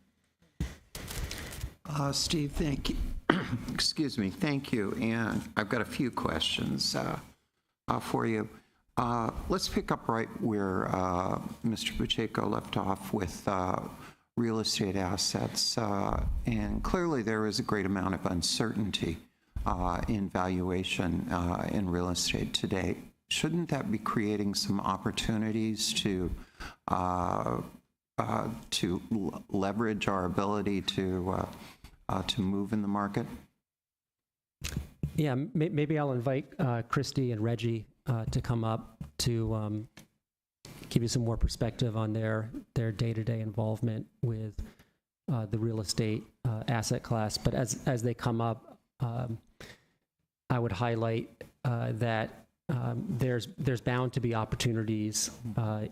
Steve, thank you. Excuse me, thank you. And I've got a few questions for you. Let's pick up right where Mr. Pacheco left off with real estate assets. And clearly there is a great amount of uncertainty in valuation in real estate today. Shouldn't that be creating some opportunities to leverage our ability to move in the market? Yeah, maybe I'll invite Christy and Reggie to come up to give you some more perspective on their day-to-day involvement with the real estate asset class. But as they come up, I would highlight that there's bound to be opportunities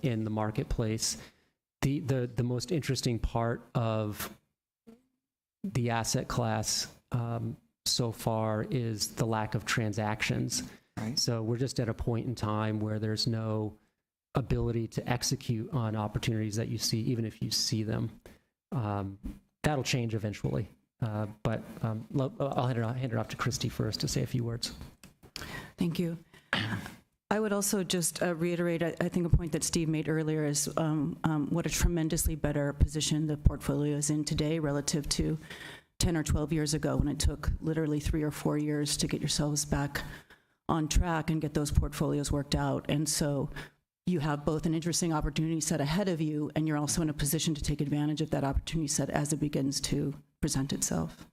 in the marketplace. The most interesting part of the asset class so far is the lack of transactions. Right. So we're just at a point in time where there's no ability to execute on opportunities that you see, even if you see them. That'll change eventually. But I'll hand it off to Christy first to say a few words. Thank you. I would also just reiterate, I think a point that Steve made earlier is what a tremendously better position the portfolio is in today relative to 10 or 12 years ago, when it took literally 3 or 4 years to get yourselves back on track and get those portfolios worked out. And so you have both an interesting opportunity set ahead of you, and you're also in a position to take advantage of that opportunity set as it begins to present itself.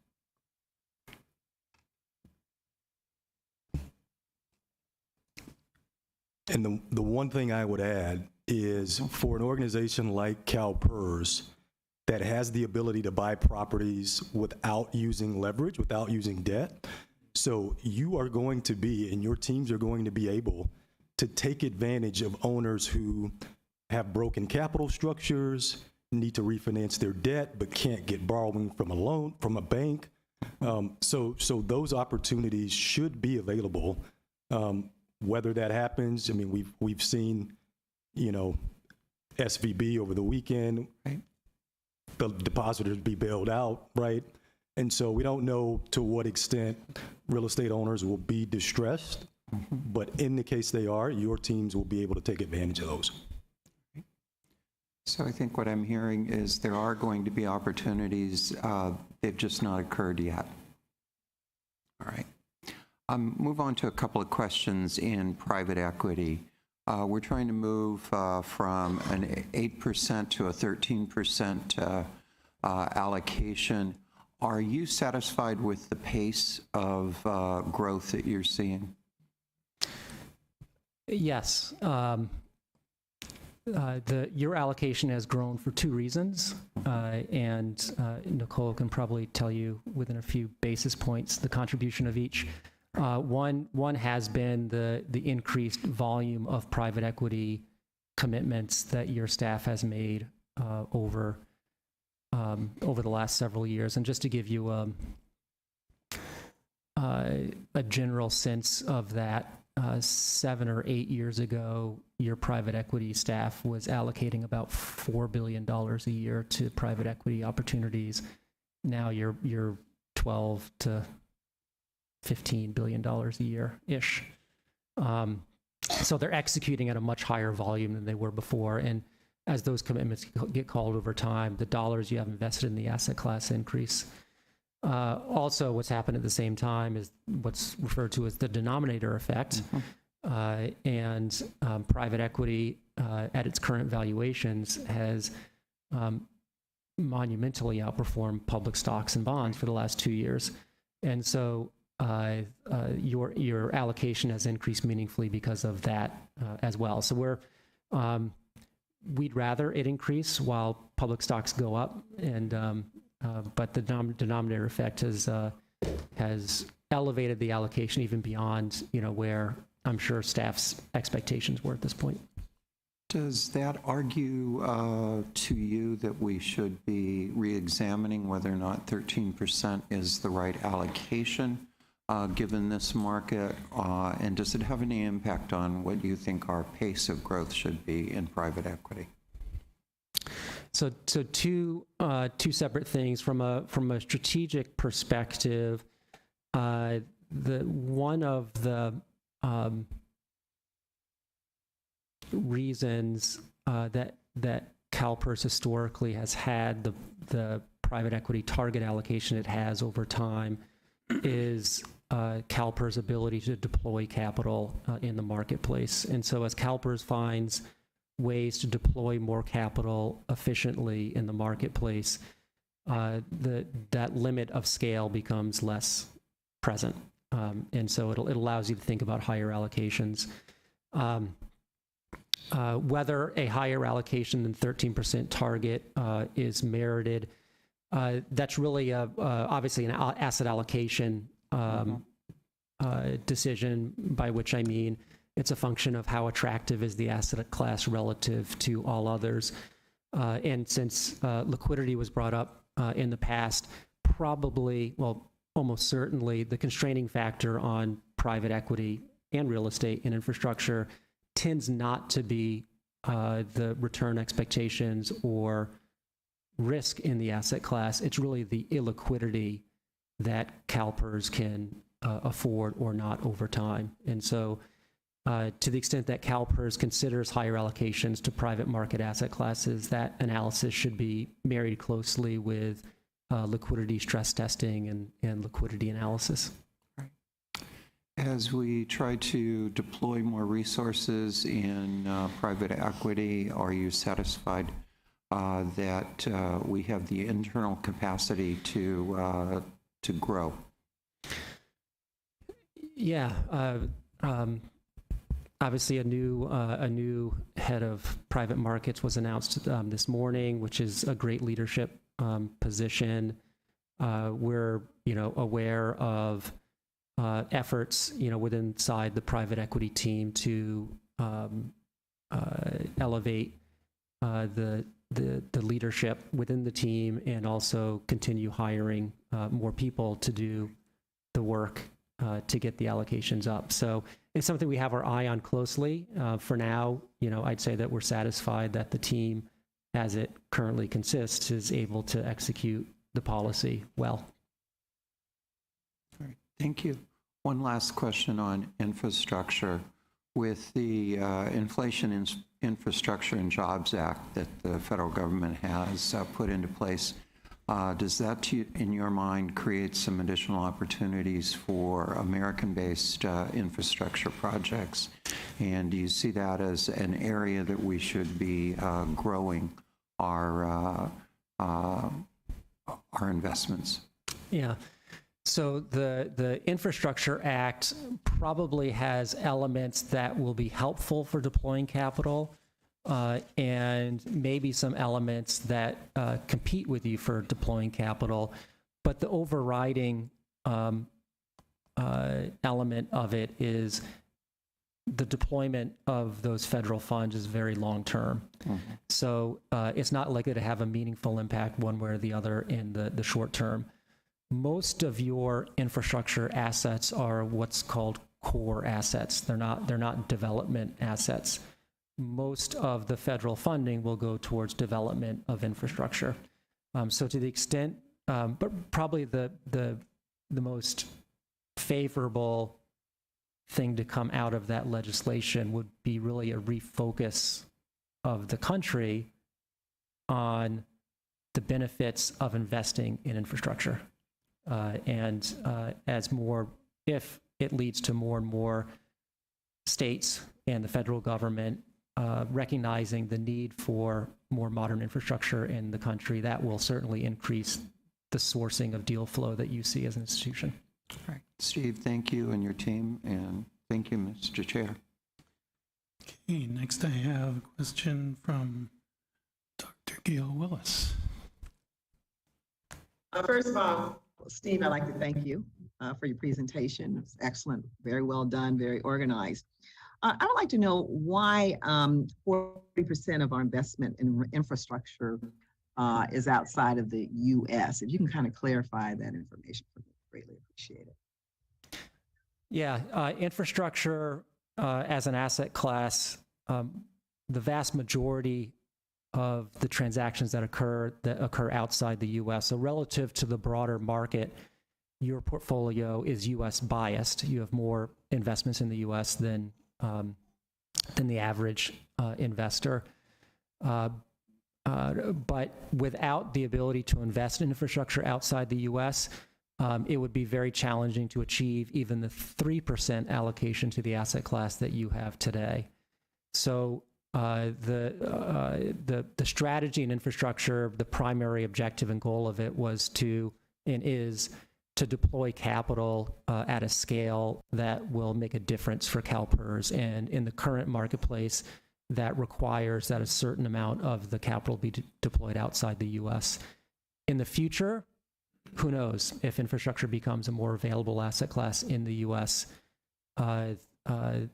And the one thing I would add is, for an organization like CalPERS that has the ability to buy properties without using leverage, without using debt, so you are going to be, and your teams are going to be able to take advantage of owners who have broken capital structures, need to refinance their debt, but can't get borrowing from a loan, from a bank. So those opportunities should be available. Whether that happens, I mean, we've seen, SVB over the weekend, right? The depositors be bailed out, right? And so we don't know to what extent real estate owners will be distressed, but in the case they are, your teams will be able to take advantage of those. So I think what I'm hearing is there are going to be opportunities. They've just not occurred yet. All right. Move on to a couple of questions in private equity. We're trying to move from an 8% to a 13% allocation. Are you satisfied with the pace of growth that you're seeing? Yes. Your allocation has grown for 2 reasons, and Nicole can probably tell you within a few basis points the contribution of each. One has been the increased volume of private equity commitments that your staff has made over the last several years. And just to give you a general sense of that, 7 or 8 years ago, your private equity staff was allocating about $4 billion a year to private equity opportunities. Now you're 12 to $15 billion a year-ish. So they're executing at a much higher volume than they were before. And as those commitments get called over time, the dollars you have invested in the asset class increase. Also, what's happened at the same time is what's referred to as the denominator effect. And private equity at its current valuations has monumentally outperformed public stocks and bonds for the last 2 years. And so your allocation has increased meaningfully because of that as well. So we'd rather it increase while public stocks go up, and but the denominator effect has elevated the allocation even beyond where I'm sure staff's expectations were at this point. Does that argue to you that we should be re-examining whether or not 13% is the right allocation given this market? And does it have any impact on what you think our pace of growth should be in private equity? So two separate things from a strategic perspective. One of the reasons that CalPERS historically has had the private equity target allocation it has over time is CalPERS' ability to deploy capital in the marketplace. And so as CalPERS finds ways to deploy more capital efficiently in the marketplace, that limit of scale becomes less present. And so it allows you to think about higher allocations. Whether a higher allocation than 13% target is merited, that's really obviously an asset allocation decision, by which I mean it's a function of how attractive is the asset class relative to all others. And since liquidity was brought up in the past, almost certainly the constraining factor on private equity and real estate and infrastructure tends not to be the return expectations or risk in the asset class. It's really the illiquidity that CalPERS can afford or not over time. And so to the extent that CalPERS considers higher allocations to private market asset classes, that analysis should be married closely with liquidity stress testing and liquidity analysis. As we try to deploy more resources in private equity, are you satisfied that we have the internal capacity to grow? Yeah. Obviously, a new head of private markets was announced this morning, which is a great leadership position. We're aware of efforts within inside the private equity team to elevate the leadership within the team and also continue hiring more people to do the work to get the allocations up. So it's something we have our eye on closely. For now, I'd say that we're satisfied that the team, as it currently consists, is able to execute the policy well. All right, thank you. One last question on infrastructure. With the Inflation Infrastructure and Jobs Act that the federal government has put into place, does that, in your mind, create some additional opportunities for American-based infrastructure projects? And do you see that as an area that we should be growing our investments? Yeah. So the Infrastructure Act probably has elements that will be helpful for deploying capital, and maybe some elements that compete with you for deploying capital. But the overriding element of it is the deployment of those federal funds is very long term. Mm-hmm. So it's not likely to have a meaningful impact one way or the other in the short term. Most of your infrastructure assets are what's called core assets. They're not development assets. Most of the federal funding will go towards development of infrastructure. So to the extent, but probably the most favorable thing to come out of that legislation would be really a refocus of the country on the benefits of investing in infrastructure. If it leads to more and more states and the federal government recognizing the need for more modern infrastructure in the country, that will certainly increase the sourcing of deal flow that you see as an institution. All right. Steve, thank you and your team, and thank you, Mr. Chair. Okay, next I have a question from Dr. Gail Willis. First of all, Steve, I'd like to thank you for your presentation. It's excellent, very well done, very organized. I would like to know why 40% of our investment in infrastructure is outside of the U.S. If you can kind of clarify that information for me, greatly appreciate it. Yeah, infrastructure as an asset class, the vast majority of the transactions that occur outside the U.S. So relative to the broader market, your portfolio is U.S. biased. You have more investments in the U.S. than the average investor. But without the ability to invest in infrastructure outside the U.S., it would be very challenging to achieve even the 3% allocation to the asset class that you have today. So the strategy in infrastructure, the primary objective and goal of it was to deploy capital at a scale that will make a difference for CalPERS. And in the current marketplace, that requires that a certain amount of the capital be deployed outside the U.S. In the future, who knows if infrastructure becomes a more available asset class in the U.S.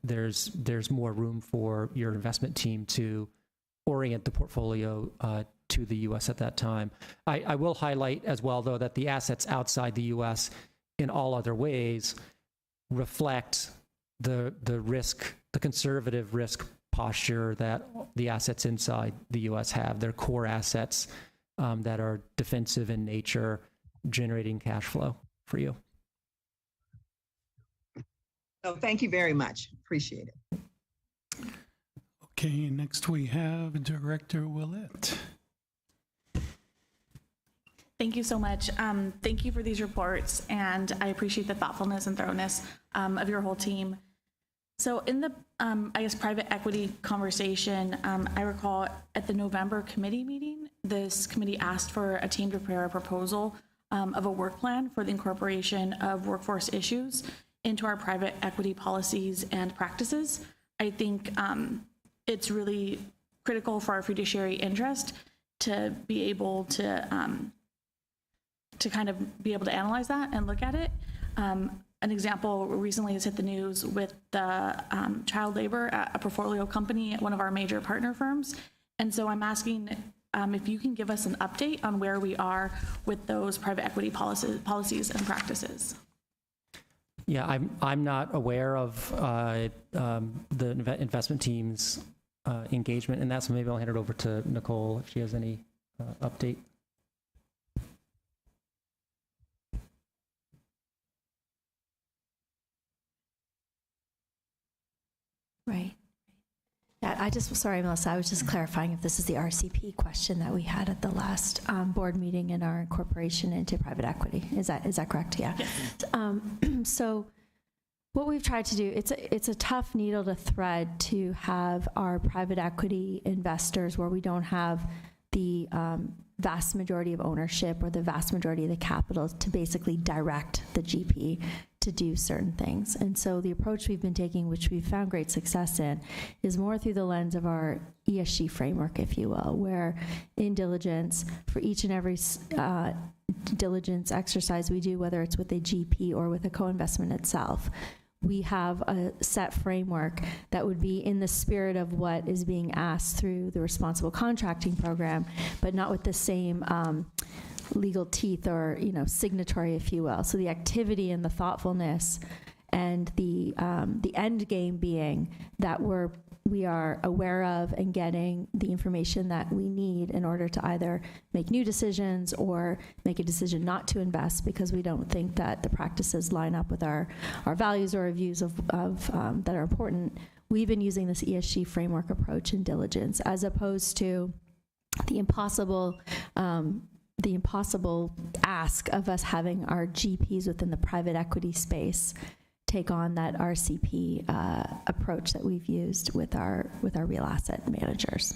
There's more room for your investment team to orient the portfolio to the U.S. at that time. I will highlight as well, though, that the assets outside the U.S. in all other ways reflect the risk, the conservative risk posture that the assets inside the U.S. have. They're core assets. that are defensive in nature, generating cash flow for you. So thank you very much. Appreciate it. Okay, next we have Director Willett. Thank you so much. Thank you for these reports, and I appreciate the thoughtfulness and thoroughness of your whole team. So in the, I guess, private equity conversation, I recall at the November committee meeting, this committee asked for a team to prepare a proposal of a work plan for the incorporation of workforce issues into our private equity policies and practices. I think it's really critical for our fiduciary interest to be able to kind of be able to analyze that and look at it. An example recently has hit the news with the child labor at a portfolio company at one of our major partner firms. And so I'm asking if you can give us an update on where we are with those private equity policies and practices. Yeah, I'm not aware of the investment team's engagement in that, so maybe I'll hand it over to Nicole if she has any update. Right. Yeah, sorry, Melissa, I was just clarifying if this is the RCP question that we had at the last board meeting in our incorporation into private equity. Is that correct? Yeah. So what we've tried to do, it's a tough needle to thread to have our private equity investors where we don't have the vast majority of ownership or the vast majority of the capital to basically direct the GP to do certain things. And so the approach we've been taking, which we've found great success in, is more through the lens of our ESG framework, if you will, where in diligence, for each and every diligence exercise we do, whether it's with a GP or with a co-investment itself, we have a set framework that would be in the spirit of what is being asked through the responsible contracting program, but not with the same legal teeth or signatory, if you will. So the activity and the thoughtfulness and the end game being that we are aware of and getting the information that we need in order to either make new decisions or make a decision not to invest because we don't think that the practices line up with our values or our views of that are important. We've been using this ESG framework approach in diligence as opposed to the impossible ask of us having our GPs within the private equity space take on that RCP approach that we've used with our real asset managers.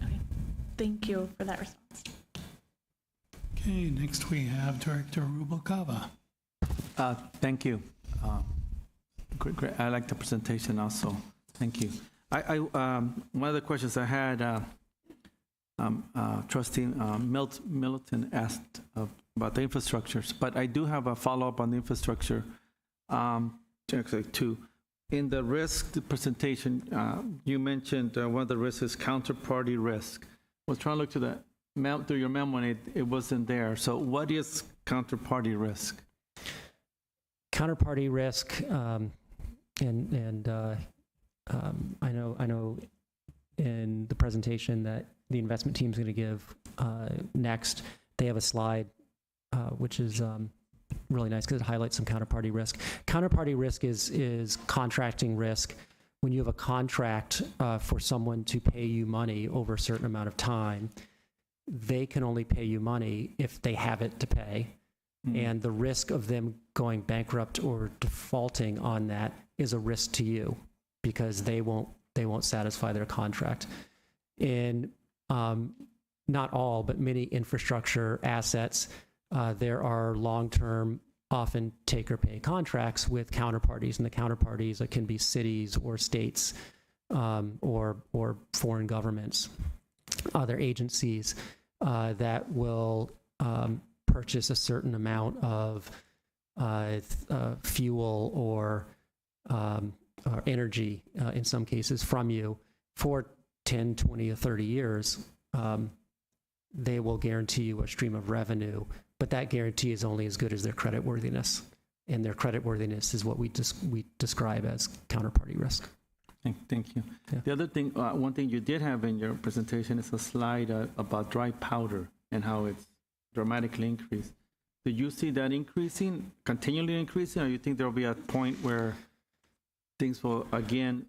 Okay. Thank you for that response. Okay, next we have Director Rubalcaba. Thank you. Great. I like the presentation also. Thank you. One of the questions I had, Trustee Middleton asked about the infrastructures, but I do have a follow-up on the infrastructure. Actually, two. In the risk presentation, you mentioned one of the risks is counterparty risk. I was trying to look through your memo, and it wasn't there. So what is counterparty risk? Counterparty risk, I know in the presentation that the investment team is going to give next, they have a slide which is really nice because it highlights some counterparty risk. Counterparty risk is contracting risk. When you have a contract for someone to pay you money over a certain amount of time, they can only pay you money if they have it to pay. And the risk of them going bankrupt or defaulting on that is a risk to you because they won't satisfy their contract. In not all, but many infrastructure assets, there are long-term, often take-or-pay contracts with counterparties, and the counterparties can be cities or states or foreign governments, other agencies that will purchase a certain amount of fuel or energy, in some cases, from you for 10, 20, or 30 years. They will guarantee you a stream of revenue, but that guarantee is only as good as their creditworthiness, and their creditworthiness is what we describe as counterparty risk. Thank you. Yeah. The other thing, one thing you did have in your presentation is a slide about dry powder and how it's dramatically increased. Do you see that increasing, continually increasing, or you think there will be a point where things will again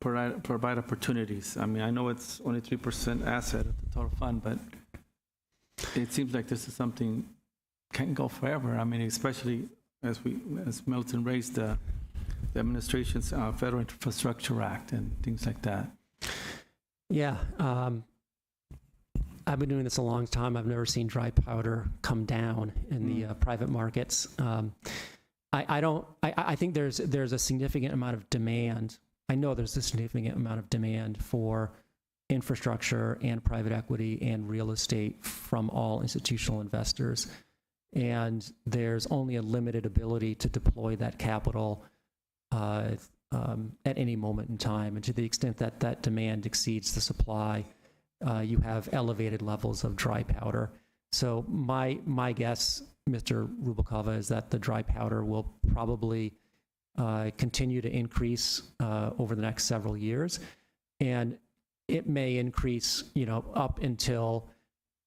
provide opportunities? I mean, I know it's only 3% asset of the total fund, but it seems like this is something can't go forever. I mean, especially as Milton raised the administration's Federal Infrastructure Act and things like that. Yeah. I've been doing this a long time. I've never seen dry powder come down in the private markets. I think there's a significant amount of demand. I know there's a significant amount of demand for infrastructure and private equity and real estate from all institutional investors. And there's only a limited ability to deploy that capital at any moment in time. And to the extent that that demand exceeds the supply, you have elevated levels of dry powder. So my guess, Mr. Rubalcava, is that the dry powder will probably continue to increase over the next several years. And it may increase, up until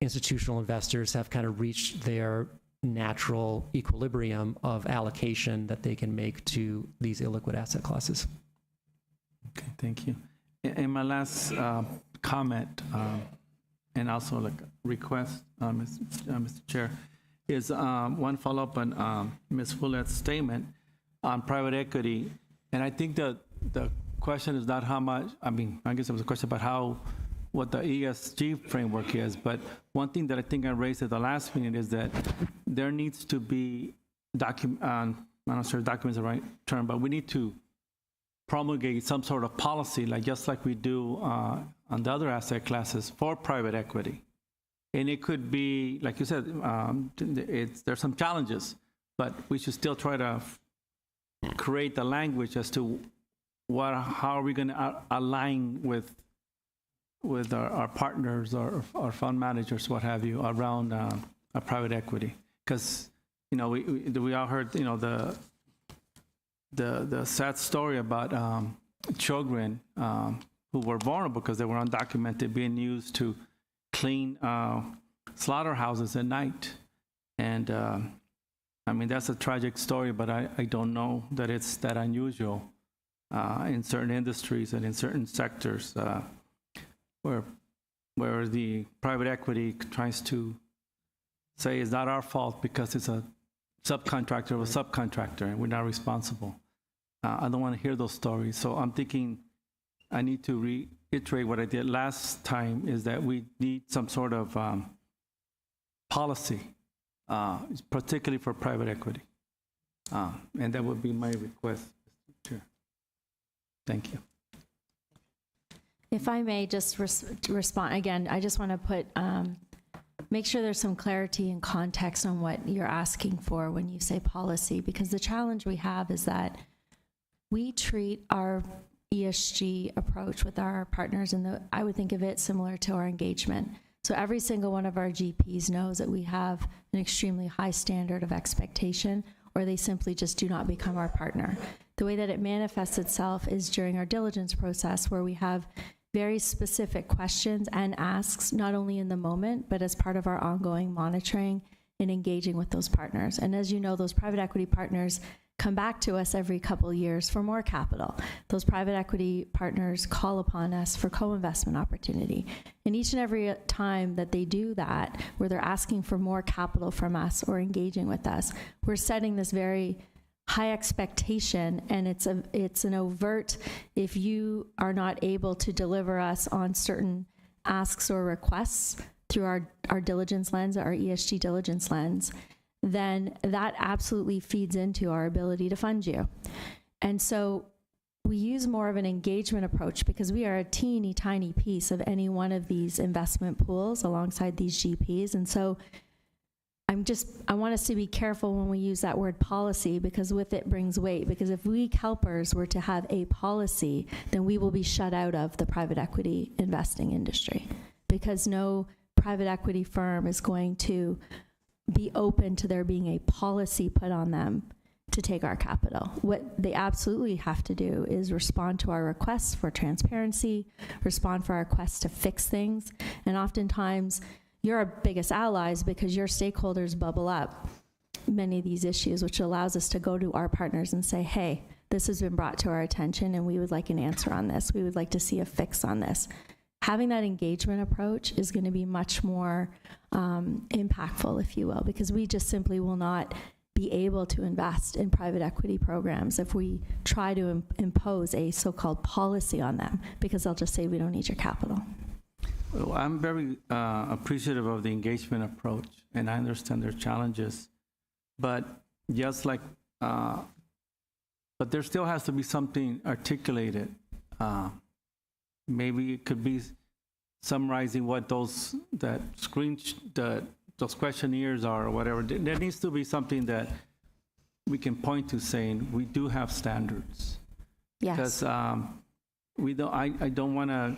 institutional investors have kind of reached their natural equilibrium of allocation that they can make to these illiquid asset classes. Okay, thank you. And my last comment, and also like request, Mr. Chair, is one follow-up on Ms. Fullett's statement on private equity. And I think that the question is not how much, I guess it was a question about what the ESG framework is, but one thing that I think I raised at the last meeting is that there needs to be I'm not sure document is the right term, but we need to promulgate some sort of policy, just like we do on the other asset classes for private equity. And it could be, like you said, there's some challenges, but we should still try to create the language as to how are we going to align with our partners or our fund managers, what have you, around our private equity. Because, we all heard, the sad story about children who were vulnerable because they were undocumented being used to clean slaughterhouses at night. And that's a tragic story, but I don't know that it's that unusual in certain industries and in certain sectors where the private equity tries to say it's not our fault because it's a subcontractor of a subcontractor and we're not responsible. I don't want to hear those stories. So I'm thinking I need to reiterate what I did last time, is that we need some sort of policy, particularly for private equity. And that would be my request, Mr. Chair. Thank you. If I may just respond, again, I just want to make sure there's some clarity and context on what you're asking for when you say policy, because the challenge we have is that we treat our ESG approach with our partners, and I would think of it similar to our engagement. So every single one of our GPs knows that we have an extremely high standard of expectation, or they simply just do not become our partner. The way that it manifests itself is during our diligence process, where we have very specific questions and asks, not only in the moment, but as part of our ongoing monitoring and engaging with those partners. And as you know, those private equity partners come back to us every couple of years for more capital. Those private equity partners call upon us for co-investment opportunity. And each and every time that they do that, where they're asking for more capital from us or engaging with us, we're setting this very high expectation, and it's an overt, if you are not able to deliver us on certain asks or requests through our diligence lens, our ESG diligence lens, then that absolutely feeds into our ability to fund you. And so we use more of an engagement approach because we are a teeny tiny piece of any one of these investment pools alongside these GPs. And so I want us to be careful when we use that word policy, because with it brings weight. Because if we CalPERS were to have a policy, then we will be shut out of the private equity investing industry, because no private equity firm is going to be open to there being a policy put on them to take our capital. What they absolutely have to do is respond to our requests for transparency, respond for our requests to fix things. And oftentimes, you're our biggest allies because your stakeholders bubble up many of these issues, which allows us to go to our partners and say, hey, this has been brought to our attention and we would like an answer on this. We would like to see a fix on this. Having that engagement approach is going to be much more impactful, if you will, because we just simply will not be able to invest in private equity programs if we try to impose a so-called policy on them, because they'll just say, we don't need your capital. Well, I'm very appreciative of the engagement approach, and I understand their challenges. But just like, but there still has to be something articulated. Maybe it could be summarizing what those those questionnaires are or whatever. There needs to be something that we can point to saying we do have standards. Yes. Because we don't. I don't want to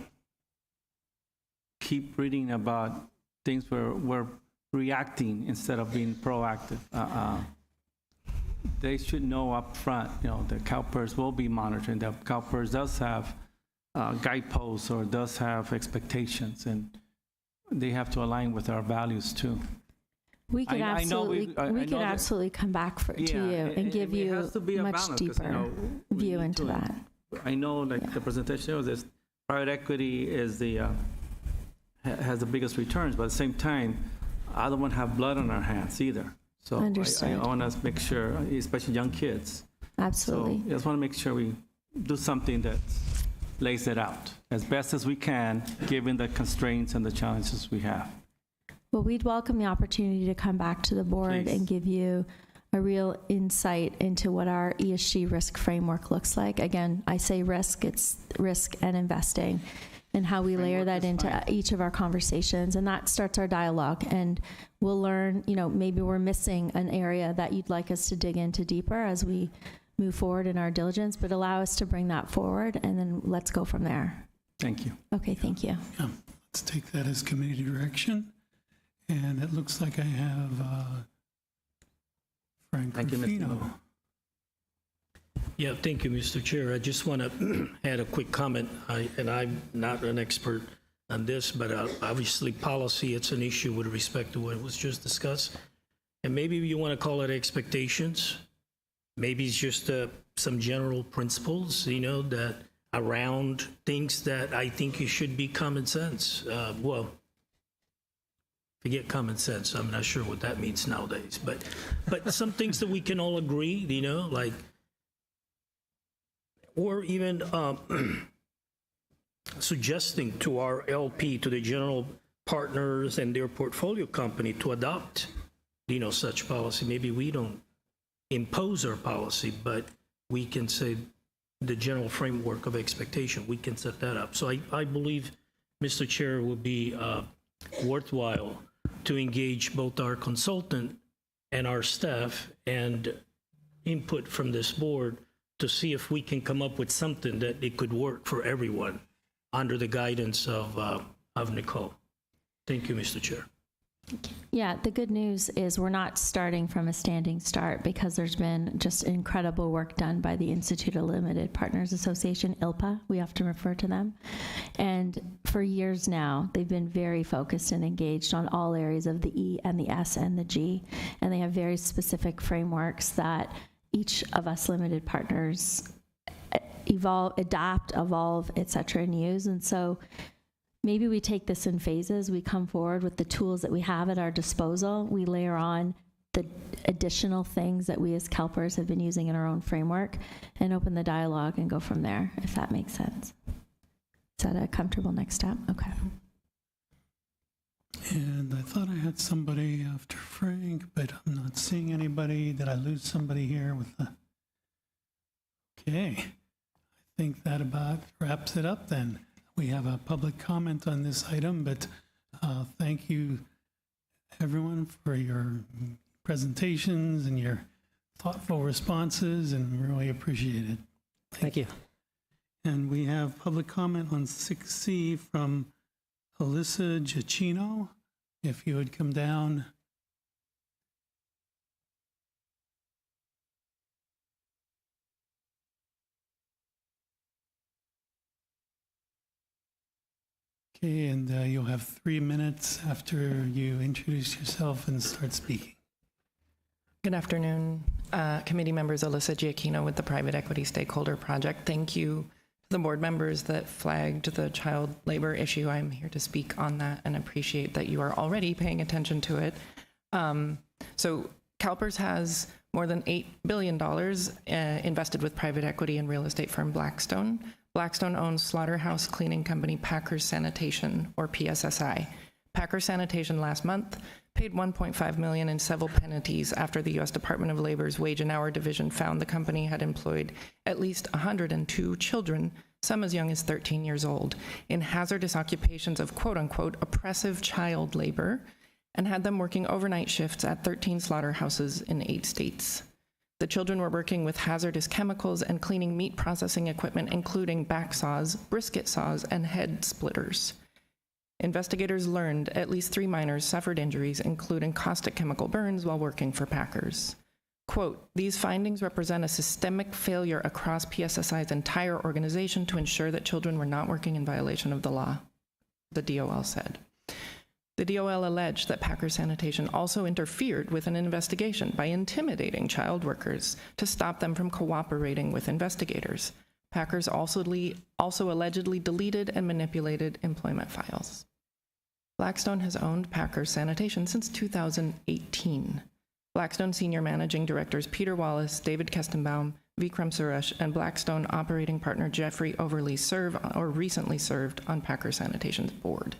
keep reading about things where we're reacting instead of being proactive. They should know up front, the CalPERS will be monitoring. The CalPERS does have guideposts or does have expectations, and they have to align with our values too. We could absolutely come back to you and give you a much deeper view into that. I know, like the presentation was this, private equity is has the biggest returns, but at the same time, I don't want to have blood on our hands either. So I want to make sure, especially young kids. Absolutely. So I just want to make sure we do something that lays it out as best as we can, given the constraints and the challenges we have. Well, we'd welcome the opportunity to come back to the board and give you a real insight into what our ESG risk framework looks like. Again, I say risk, it's risk and investing, and how we layer that into each of our conversations. And that starts our dialogue. And we'll learn, maybe we're missing an area that you'd like us to dig into deeper as we move forward in our diligence, but allow us to bring that forward, and then let's go from there. Thank you. Okay, thank you. Yeah, let's take that as committee direction. And it looks like I have Frank Rufino. Yeah, thank you, Mr. Chair. I just want to add a quick comment, and I'm not an expert on this, but obviously policy, it's an issue with respect to what was just discussed. And maybe you want to call it expectations. Maybe it's just some general principles, that around things that I think you should be common sense. Forget common sense. I'm not sure what that means nowadays, but some things that we can all agree, like, or even suggesting to our LP, to the general partners and their portfolio company to adopt, such policy. Maybe we don't impose our policy, but we can say the general framework of expectation, we can set that up. So I believe, Mr. Chair, would be worthwhile to engage both our consultant and our staff and input from this board to see if we can come up with something that it could work for everyone under the guidance of Nicole. Thank you, Mr. Chair. Yeah, the good news is we're not starting from a standing start, because there's been just incredible work done by the Institute of Limited Partners Association, ILPA, we often refer to them. And for years now, they've been very focused and engaged on all areas of the E and the S and the G. And they have very specific frameworks that each of us limited partners adapt, evolve, et cetera, and use. And so maybe we take this in phases. We come forward with the tools that we have at our disposal. We layer on the additional things that we as CalPERS have been using in our own framework and open the dialogue and go from there, if that makes sense. Is that a comfortable next step? Okay. And I thought I had somebody after Frank, but I'm not seeing anybody. Did I lose somebody here with the... Okay. I think that about wraps it up then. We have a public comment on this item, but thank you, everyone, for your presentations and your thoughtful responses, and really appreciate it. Thank you. And we have public comment on 6C from Alyssa Giacchino. If you would come down. Okay, and you'll have 3 minutes after you introduce yourself and start speaking. Good afternoon, committee members. Alyssa Giacchino with the Private Equity Stakeholder Project. Thank you to the board members that flagged the child labor issue. I'm here to speak on that and appreciate that you are already paying attention to it. So CalPERS has more than $8 billion invested with private equity and real estate firm Blackstone. Blackstone owns slaughterhouse cleaning company PACKERS Sanitation, or PSSI. PACKERS Sanitation last month paid $1.5 million in civil penalties after the U.S. Department of Labor's Wage and Hour Division found the company had employed at least 102 children, some as young as 13 years old, in hazardous occupations of quote-unquote oppressive child labor, and had them working overnight shifts at 13 slaughterhouses in 8 states. The children were working with hazardous chemicals and cleaning meat processing equipment, including back saws, brisket saws, and head splitters. Investigators learned at least 3 minors suffered injuries, including caustic chemical burns while working for PACKERS. Quote, these findings represent a systemic failure across PSSI's entire organization to ensure that children were not working in violation of the law, the DOL said. The DOL alleged that PACKERS Sanitation also interfered with an investigation by intimidating child workers to stop them from cooperating with investigators. PACKERS also allegedly deleted and manipulated employment files. Blackstone has owned PACKERS Sanitation since 2018. Blackstone senior managing directors Peter Wallace, David Kestenbaum, Vikram Suresh, and Blackstone operating partner Jeffrey Overly recently served on PACKERS Sanitation's board.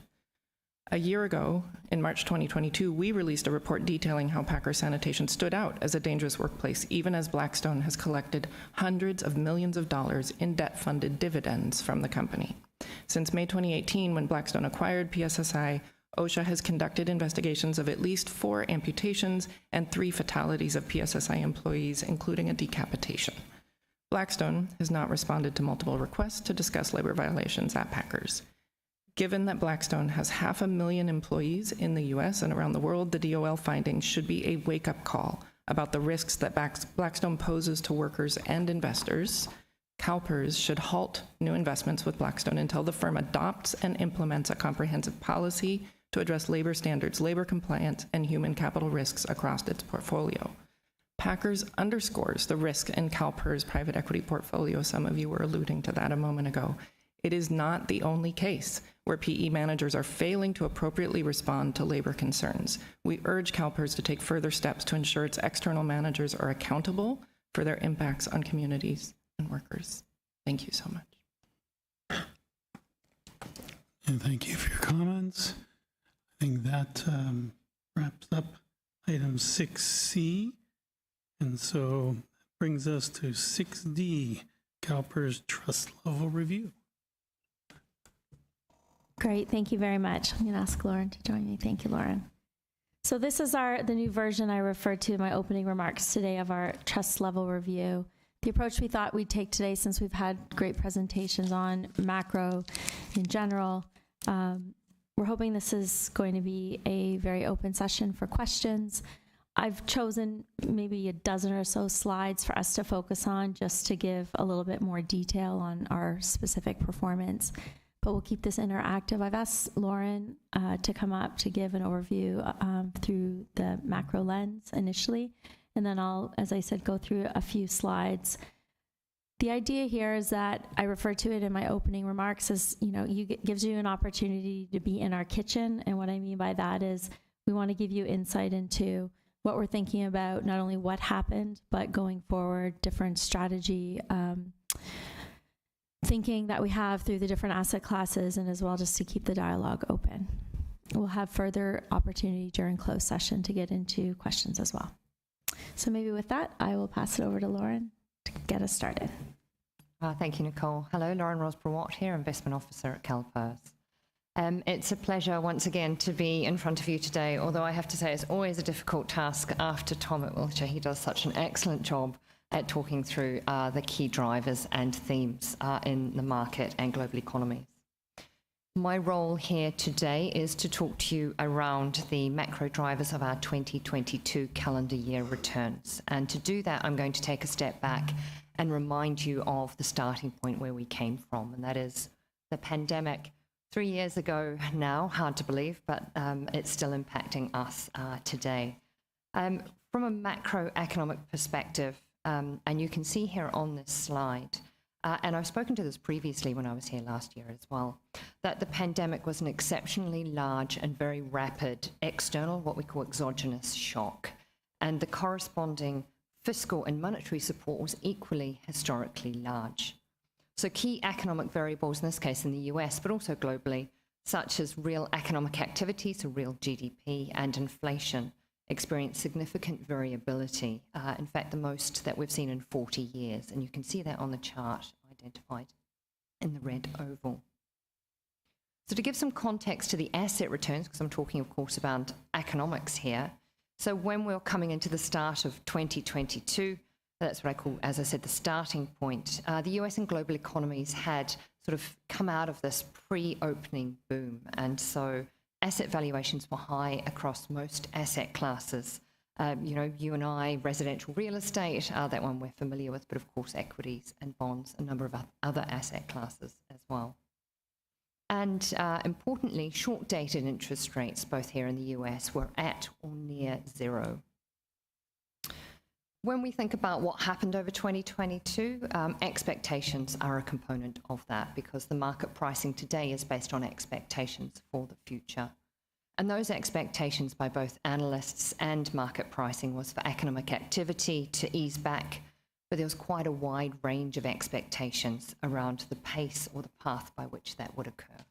A year ago, in March 2022, we released a report detailing how PACKERS Sanitation stood out as a dangerous workplace, even as Blackstone has collected hundreds of millions of dollars in debt-funded dividends from the company. Since May 2018, when Blackstone acquired PSSI, OSHA has conducted investigations of at least 4 amputations and 3 fatalities of PSSI employees, including a decapitation. Blackstone has not responded to multiple requests to discuss labor violations at PACKERS. Given that Blackstone has 500,000 employees in the US and around the world, the DOL findings should be a wake-up call about the risks that Blackstone poses to workers and investors. CalPERS should halt new investments with Blackstone until the firm adopts and implements a comprehensive policy to address labor standards, labor compliance, and human capital risks across its portfolio. PACKERS underscores the risk in CalPERS private equity portfolio. Some of you were alluding to that a moment ago. It is not the only case where PE managers are failing to appropriately respond to labor concerns. We urge CalPERS to take further steps to ensure its external managers are accountable for their impacts on communities and workers. Thank you so much. And thank you for your comments. I think that wraps up item 6C. And so brings us to 6D, CalPERS Trust Level Review. Great, thank you very much. I'm going to ask Lauren to join me. Thank you, Lauren. So this is the new version I referred to in my opening remarks today of our trust level review. The approach we thought we'd take today, since we've had great presentations on macro in general, we're hoping this is going to be a very open session for questions. I've chosen maybe a dozen or so slides for us to focus on just to give a little bit more detail on our specific performance. But we'll keep this interactive. I've asked Lauren to come up to give an overview through the macro lens initially, and then I'll, as I said, go through a few slides. The idea here is that I refer to it in my opening remarks as, gives you an opportunity to be in our kitchen, and what I mean by that is we want to give you insight into what we're thinking about, not only what happened, but going forward, different strategy thinking that we have through the different asset classes, and as well just to keep the dialogue open. We'll have further opportunity during closed session to get into questions as well. So maybe with that, I will pass it over to Lauren to get us started. Thank you, Nicole. Hello, Lauren Rosborough-Watt here, Investment Officer at CalPERS. It's a pleasure once again to be in front of you today, although I have to say it's always a difficult task after Tom at Wiltshire. He does such an excellent job at talking through the key drivers and themes in the market and global economies. My role here today is to talk to you around the macro drivers of our 2022 calendar year returns. And to do that, I'm going to take a step back and remind you of the starting point where we came from, and that is the pandemic 3 years ago now, hard to believe, but it's still impacting us today. From a macroeconomic perspective, and you can see here on this slide, and I've spoken to this previously when I was here last year as well, that the pandemic was an exceptionally large and very rapid external, what we call exogenous shock, and the corresponding fiscal and monetary support was equally historically large. So key economic variables, in this case in the US, but also globally, such as real economic activity, so real GDP, and inflation, experienced significant variability. In fact, the most that we've seen in 40 years. And you can see that on the chart identified in the red oval. So to give some context to the asset returns, because I'm talking, of course, about economics here. So when we were coming into the start of 2022, that's what I call, as I said, the starting point. The US and global economies had sort of come out of this pre-opening boom. And so asset valuations were high across most asset classes. You and I, residential real estate, that one we're familiar with, but of course equities and bonds, a number of other asset classes as well. And importantly, short-dated interest rates, both here in the US, were at or near zero. When we think about what happened over 2022, expectations are a component of that because the market pricing today is based on expectations for the future. And those expectations by both analysts and market pricing was for economic activity to ease back, but there was quite a wide range of expectations around the pace or the path by which that would occur.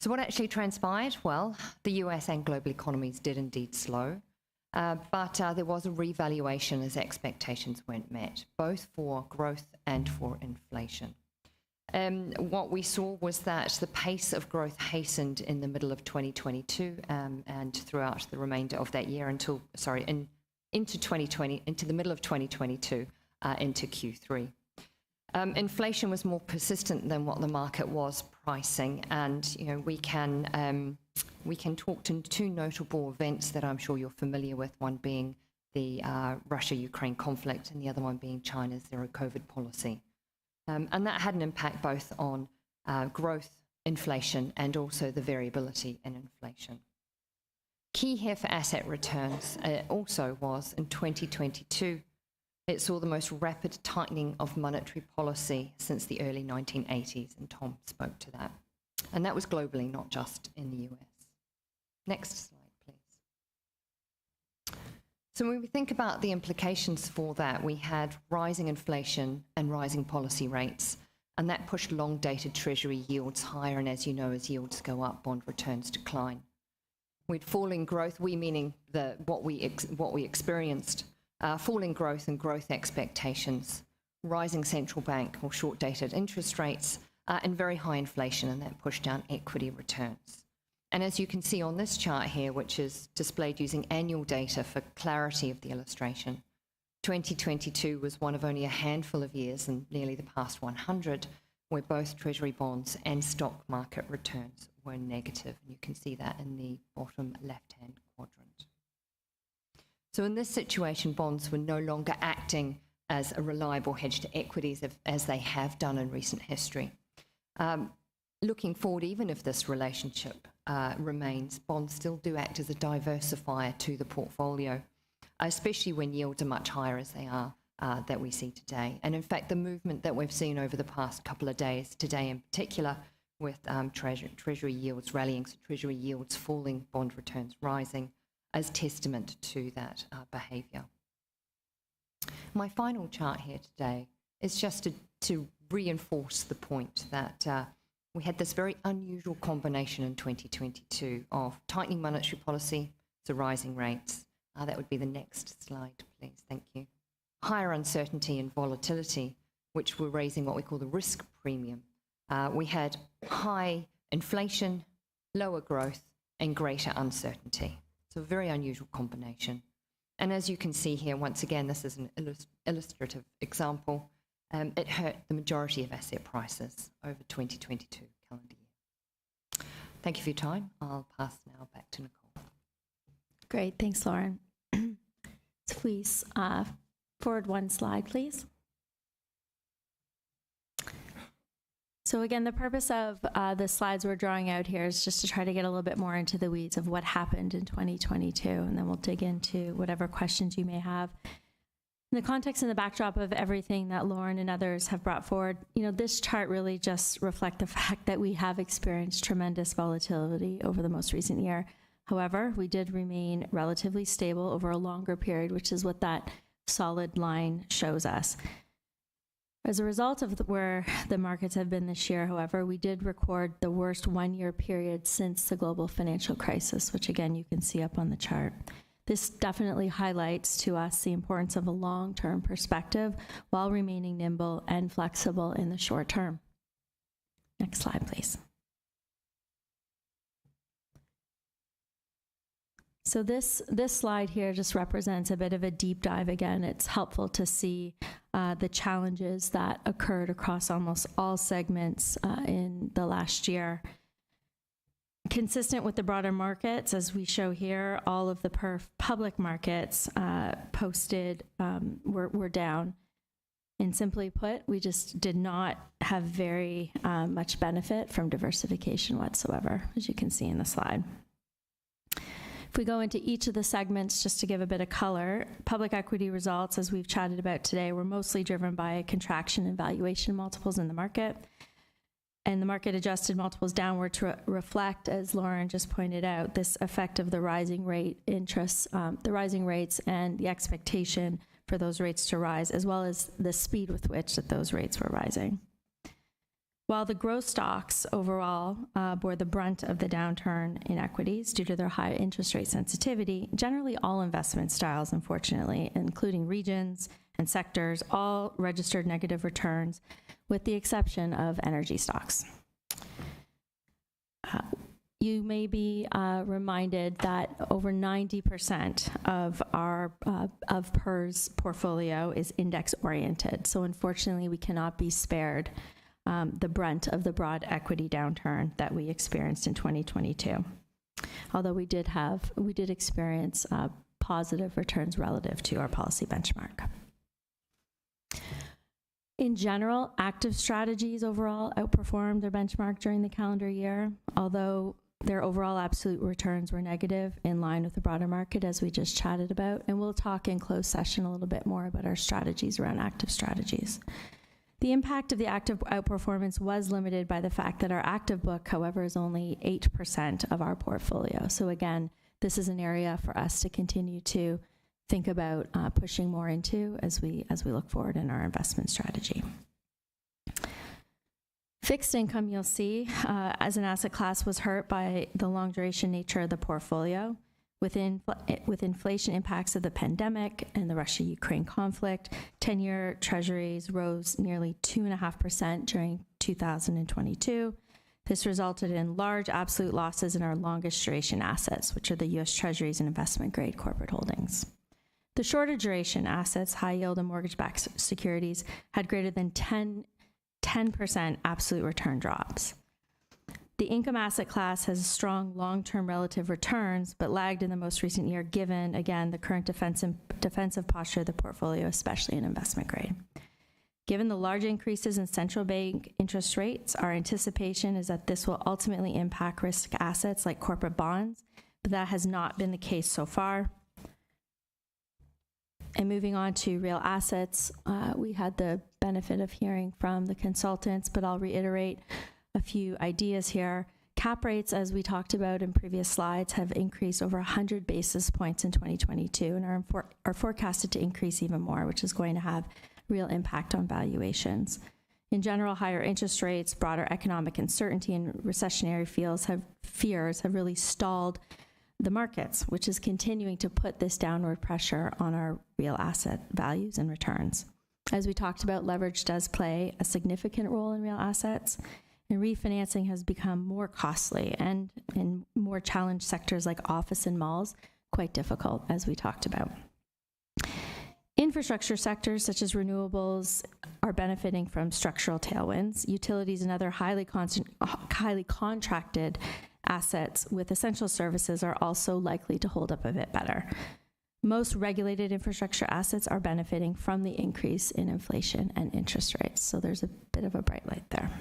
So what actually transpired? Well, the US and global economies did indeed slow. But there was a revaluation as expectations weren't met, both for growth and for inflation. What we saw was that the pace of growth hastened in the middle of 2022 and throughout the remainder of that year into the middle of 2022 into Q3. Inflation was more persistent than what the market was pricing, and we can talk to two notable events that I'm sure you're familiar with, one being the Russia-Ukraine conflict and the other one being China's zero-COVID policy. And that had an impact both on growth, inflation, and also the variability in inflation. Key here for asset returns also was in 2022, it saw the most rapid tightening of monetary policy since the early 1980s, and Tom spoke to that. And that was globally, not just in the US. Next slide, please. So when we think about the implications for that, we had rising inflation and rising policy rates, and that pushed long-dated Treasury yields higher, and as you know, as yields go up, bond returns decline. We'd falling growth, we meaning what we experienced, falling growth and growth expectations, rising central bank or short-dated interest rates, and very high inflation, and that pushed down equity returns. And as you can see on this chart here, which is displayed using annual data for clarity of the illustration, 2022 was one of only a handful of years in nearly the past 100 where both Treasury bonds and stock market returns were negative. And you can see that in the bottom left-hand quadrant. So in this situation, bonds were no longer acting as a reliable hedge to equities as they have done in recent history. Looking forward, even if this relationship remains, bonds still do act as a diversifier to the portfolio, especially when yields are much higher as they are that we see today. And in fact, the movement that we've seen over the past couple of days, today in particular, with Treasury yields rallying, so Treasury yields falling, bond returns rising, as testament to that behaviour. My final chart here today is just to reinforce the point that we had this very unusual combination in 2022 of tightening monetary policy, so rising rates. That would be the next slide, please. Thank you. Higher uncertainty and volatility, which were raising what we call the risk premium. We had high inflation, lower growth, and greater uncertainty. So a very unusual combination. And as you can see here, once again, this is an illustrative example. It hurt the majority of asset prices over 2022 calendar year. Thank you for your time. I'll pass now back to Nicole. Great, thanks, Lauren. So please, forward one slide, please. So again, the purpose of the slides we're drawing out here is just to try to get a little bit more into the weeds of what happened in 2022, and then we'll dig into whatever questions you may have. In the context and the backdrop of everything that Lauren and others have brought forward, this chart really just reflects the fact that we have experienced tremendous volatility over the most recent year. However, we did remain relatively stable over a longer period, which is what that solid line shows us. As a result of where the markets have been this year, however, we did record the worst one-year period since the global financial crisis, which again, you can see up on the chart. This definitely highlights to us the importance of a long-term perspective while remaining nimble and flexible in the short term. Next slide, please. So this slide here just represents a bit of a deep dive. Again, it's helpful to see the challenges that occurred across almost all segments in the last year. Consistent with the broader markets, as we show here, all of the public markets posted were down. And simply put, we just did not have very much benefit from diversification whatsoever, as you can see in the slide. If we go into each of the segments, just to give a bit of color, public equity results, as we've chatted about today, were mostly driven by a contraction in valuation multiples in the market. And the market adjusted multiples downward to reflect, as Lauren just pointed out, this effect of the rising rate interest, the rising rates and the expectation for those rates to rise, as well as the speed with which that those rates were rising. While the growth stocks overall bore the brunt of the downturn in equities due to their high interest rate sensitivity, generally all investment styles, unfortunately, including regions and sectors, all registered negative returns, with the exception of energy stocks. You may be reminded that over 90% of our of PERS portfolio is index oriented. So unfortunately, we cannot be spared the brunt of the broad equity downturn that we experienced in 2022. Although we did experience positive returns relative to our policy benchmark. In general, active strategies overall outperformed their benchmark during the calendar year, although their overall absolute returns were negative in line with the broader market, as we just chatted about. And we'll talk in closed session a little bit more about our strategies around active strategies. The impact of the active outperformance was limited by the fact that our active book, however, is only 8% of our portfolio. So again, this is an area for us to continue to think about pushing more into as we look forward in our investment strategy. Fixed income, you'll see, as an asset class was hurt by the long duration nature of the portfolio. With inflation impacts of the pandemic and the Russia-Ukraine conflict, 10-year treasuries rose nearly 2.5% during 2022. This resulted in large absolute losses in our longest duration assets, which are the U.S. Treasuries and investment-grade corporate holdings. The shorter duration assets, high yield and mortgage-backed securities, had greater than 10% absolute return drops. The income asset class has strong long-term relative returns, but lagged in the most recent year, given, again, the current defensive posture of the portfolio, especially in investment grade. Given the large increases in central bank interest rates, our anticipation is that this will ultimately impact risk assets like corporate bonds, but that has not been the case so far. And moving on to real assets, we had the benefit of hearing from the consultants, but I'll reiterate a few ideas here. Cap rates, as we talked about in previous slides, have increased over 100 basis points in 2022 and are forecasted to increase even more, which is going to have real impact on valuations. In general, higher interest rates, broader economic uncertainty, and recessionary fears have really stalled the markets, which is continuing to put this downward pressure on our real asset values and returns. As we talked about, leverage does play a significant role in real assets, and refinancing has become more costly and in more challenged sectors like office and malls, quite difficult, as we talked about. Infrastructure sectors such as renewables are benefiting from structural tailwinds. Utilities and other highly contracted assets with essential services are also likely to hold up a bit better. Most regulated infrastructure assets are benefiting from the increase in inflation and interest rates. So there's a bit of a bright light there.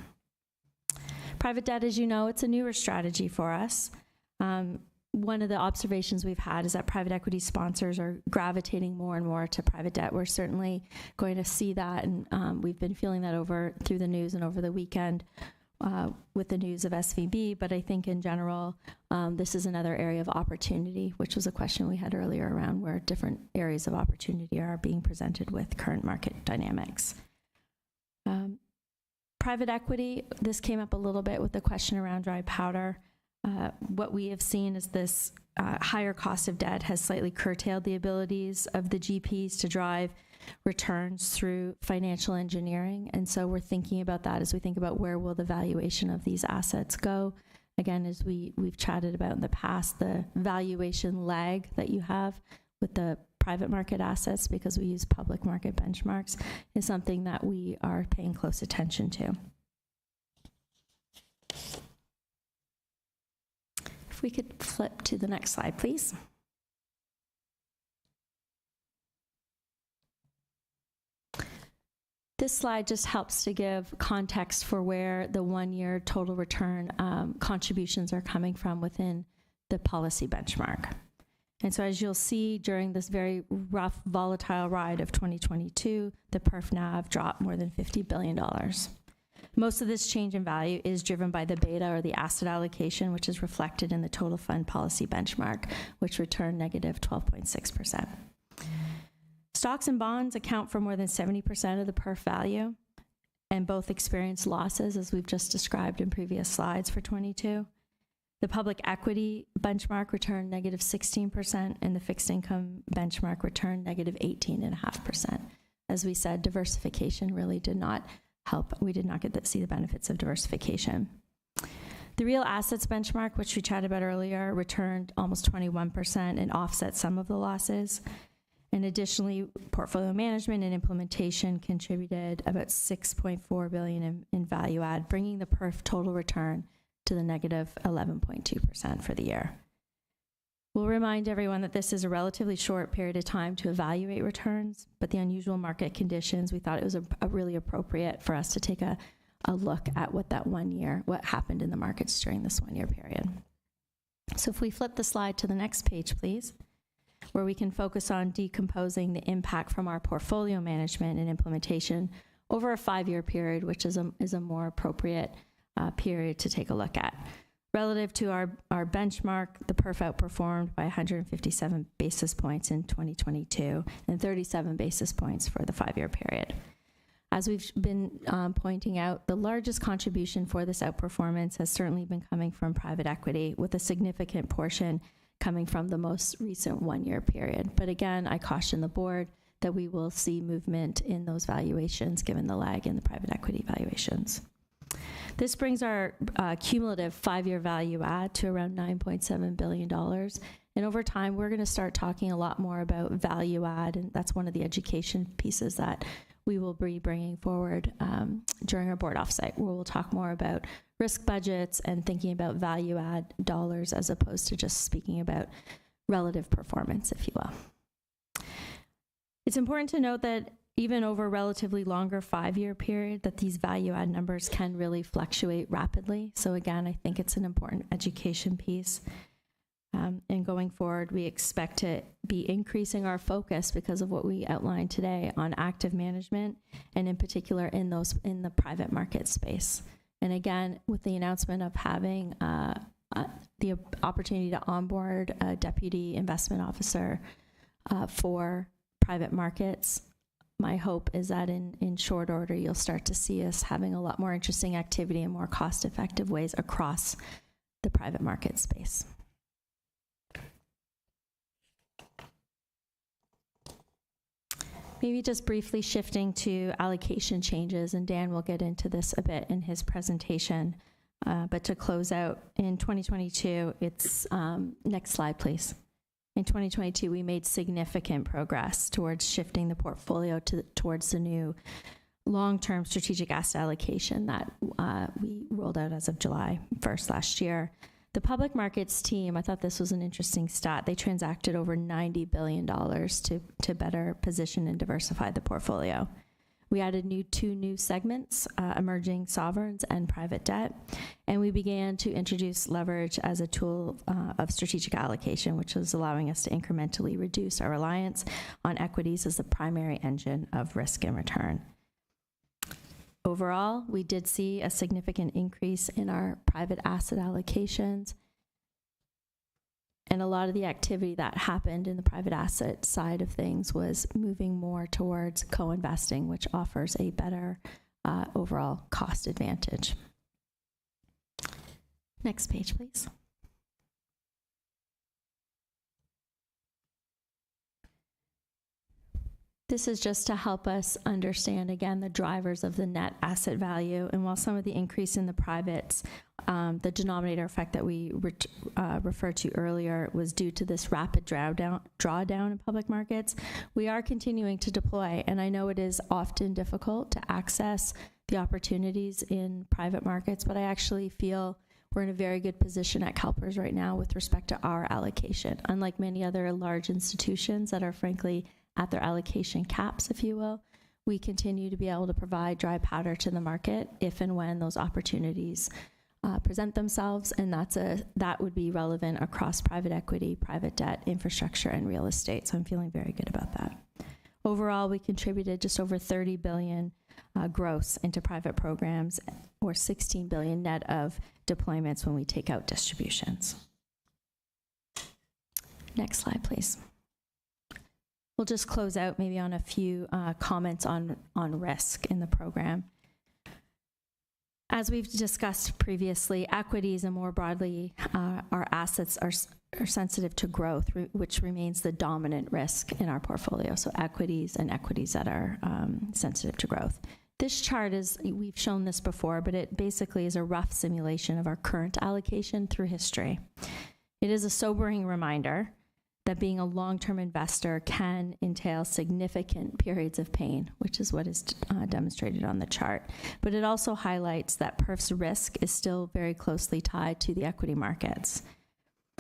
Private debt, as you know, it's a newer strategy for us. One of the observations we've had is that private equity sponsors are gravitating more and more to private debt. We're certainly going to see that, and we've been feeling that through the news and over the weekend with the news of SVB. But I think in general, this is another area of opportunity, which was a question we had earlier around where different areas of opportunity are being presented with current market dynamics. Private equity, this came up a little bit with the question around dry powder. What we have seen is this higher cost of debt has slightly curtailed the abilities of the GPs to drive returns through financial engineering. And so we're thinking about that as we think about where will the valuation of these assets go. Again, as we've chatted about in the past, the valuation lag that you have with the private market assets, because we use public market benchmarks, is something that we are paying close attention to. If we could flip to the next slide, please. This slide just helps to give context for where the one-year total return contributions are coming from within the policy benchmark. And so as you'll see, during this very rough, volatile ride of 2022, the perf NAV dropped more than $50 billion. Most of this change in value is driven by the beta, or the asset allocation, which is reflected in the total fund policy benchmark, which returned negative 12.6%. Stocks and bonds account for more than 70% of the perf value, and both experienced losses, as we've just described in previous slides for 22. The public equity benchmark returned negative 16%, and the fixed income benchmark returned negative 18.5%. As we said, diversification really did not help. We did not get to see the benefits of diversification. The real assets benchmark, which we chatted about earlier, returned almost 21% and offset some of the losses. And additionally, portfolio management and implementation contributed about $6.4 billion in value add, bringing the perf total return to the negative 11.2% for the year. We'll remind everyone that this is a relatively short period of time to evaluate returns, but the unusual market conditions, we thought it was a really appropriate for us to take a look at what happened in the markets during this 1 year period. So if we flip the slide to the next page, please, where we can focus on decomposing the impact from our portfolio management and implementation over a 5-year period, which is a more appropriate period to take a look at. Relative to our benchmark, the perf outperformed by 157 basis points in 2022 and 37 basis points for the 5-year period. As we've been pointing out, the largest contribution for this outperformance has certainly been coming from private equity, with a significant portion coming from the most recent 1-year period. But again, I caution the board that we will see movement in those valuations given the lag in the private equity valuations. This brings our cumulative 5-year value add to around $9.7 billion. And over time, we're going to start talking a lot more about value add, and that's one of the education pieces that we will be bringing forward during our board offsite, where we'll talk more about risk budgets and thinking about value add dollars as opposed to just speaking about relative performance, if you will. It's important to note that even over a relatively longer 5-year period, that these value add numbers can really fluctuate rapidly. So again, I think it's an important education piece. And going forward, we expect to be increasing our focus, because of what we outlined today, on active management, and in particular in the private market space. And again, with the announcement of having the opportunity to onboard a deputy investment officer for private markets, my hope is that in short order, you'll start to see us having a lot more interesting activity and more cost-effective ways across the private market space. Maybe just briefly shifting to allocation changes, and Dan will get into this a bit in his presentation. But to close out, in 2022, next slide, please. In 2022, we made significant progress towards shifting the portfolio towards the new long-term strategic asset allocation that we rolled out as of July 1st last year. The public markets team, I thought this was an interesting stat. They transacted over $90 billion to better position and diversify the portfolio. We added two new segments, emerging sovereigns and private debt, and we began to introduce leverage as a tool of strategic allocation, which was allowing us to incrementally reduce our reliance on equities as the primary engine of risk and return. Overall, we did see a significant increase in our private asset allocations, and a lot of the activity that happened in the private asset side of things was moving more towards co-investing, which offers a better overall cost advantage. Next page, please. This is just to help us understand, again, the drivers of the net asset value. And while some of the increase in the privates, the denominator effect that we referred to earlier was due to this rapid drawdown in public markets, we are continuing to deploy. And I know it is often difficult to access the opportunities in private markets, but I actually feel we're in a very good position at CalPERS right now with respect to our allocation. Unlike many other large institutions that are frankly at their allocation caps, if you will, we continue to be able to provide dry powder to the market if and when those opportunities present themselves, and that would be relevant across private equity, private debt, infrastructure, and real estate. So I'm feeling very good about that. Overall, we contributed just over $30 billion gross into private programs, or $16 billion net of deployments when we take out distributions. Next slide, please. We'll just close out maybe on a few comments on risk in the program. As we've discussed previously, equities and more broadly, our assets are sensitive to growth, which remains the dominant risk in our portfolio. So equities and equities that are sensitive to growth. This chart is, we've shown this before, but it basically is a rough simulation of our current allocation through history. It is a sobering reminder that being a long-term investor can entail significant periods of pain, which is what is demonstrated on the chart. But it also highlights that PERF's risk is still very closely tied to the equity markets.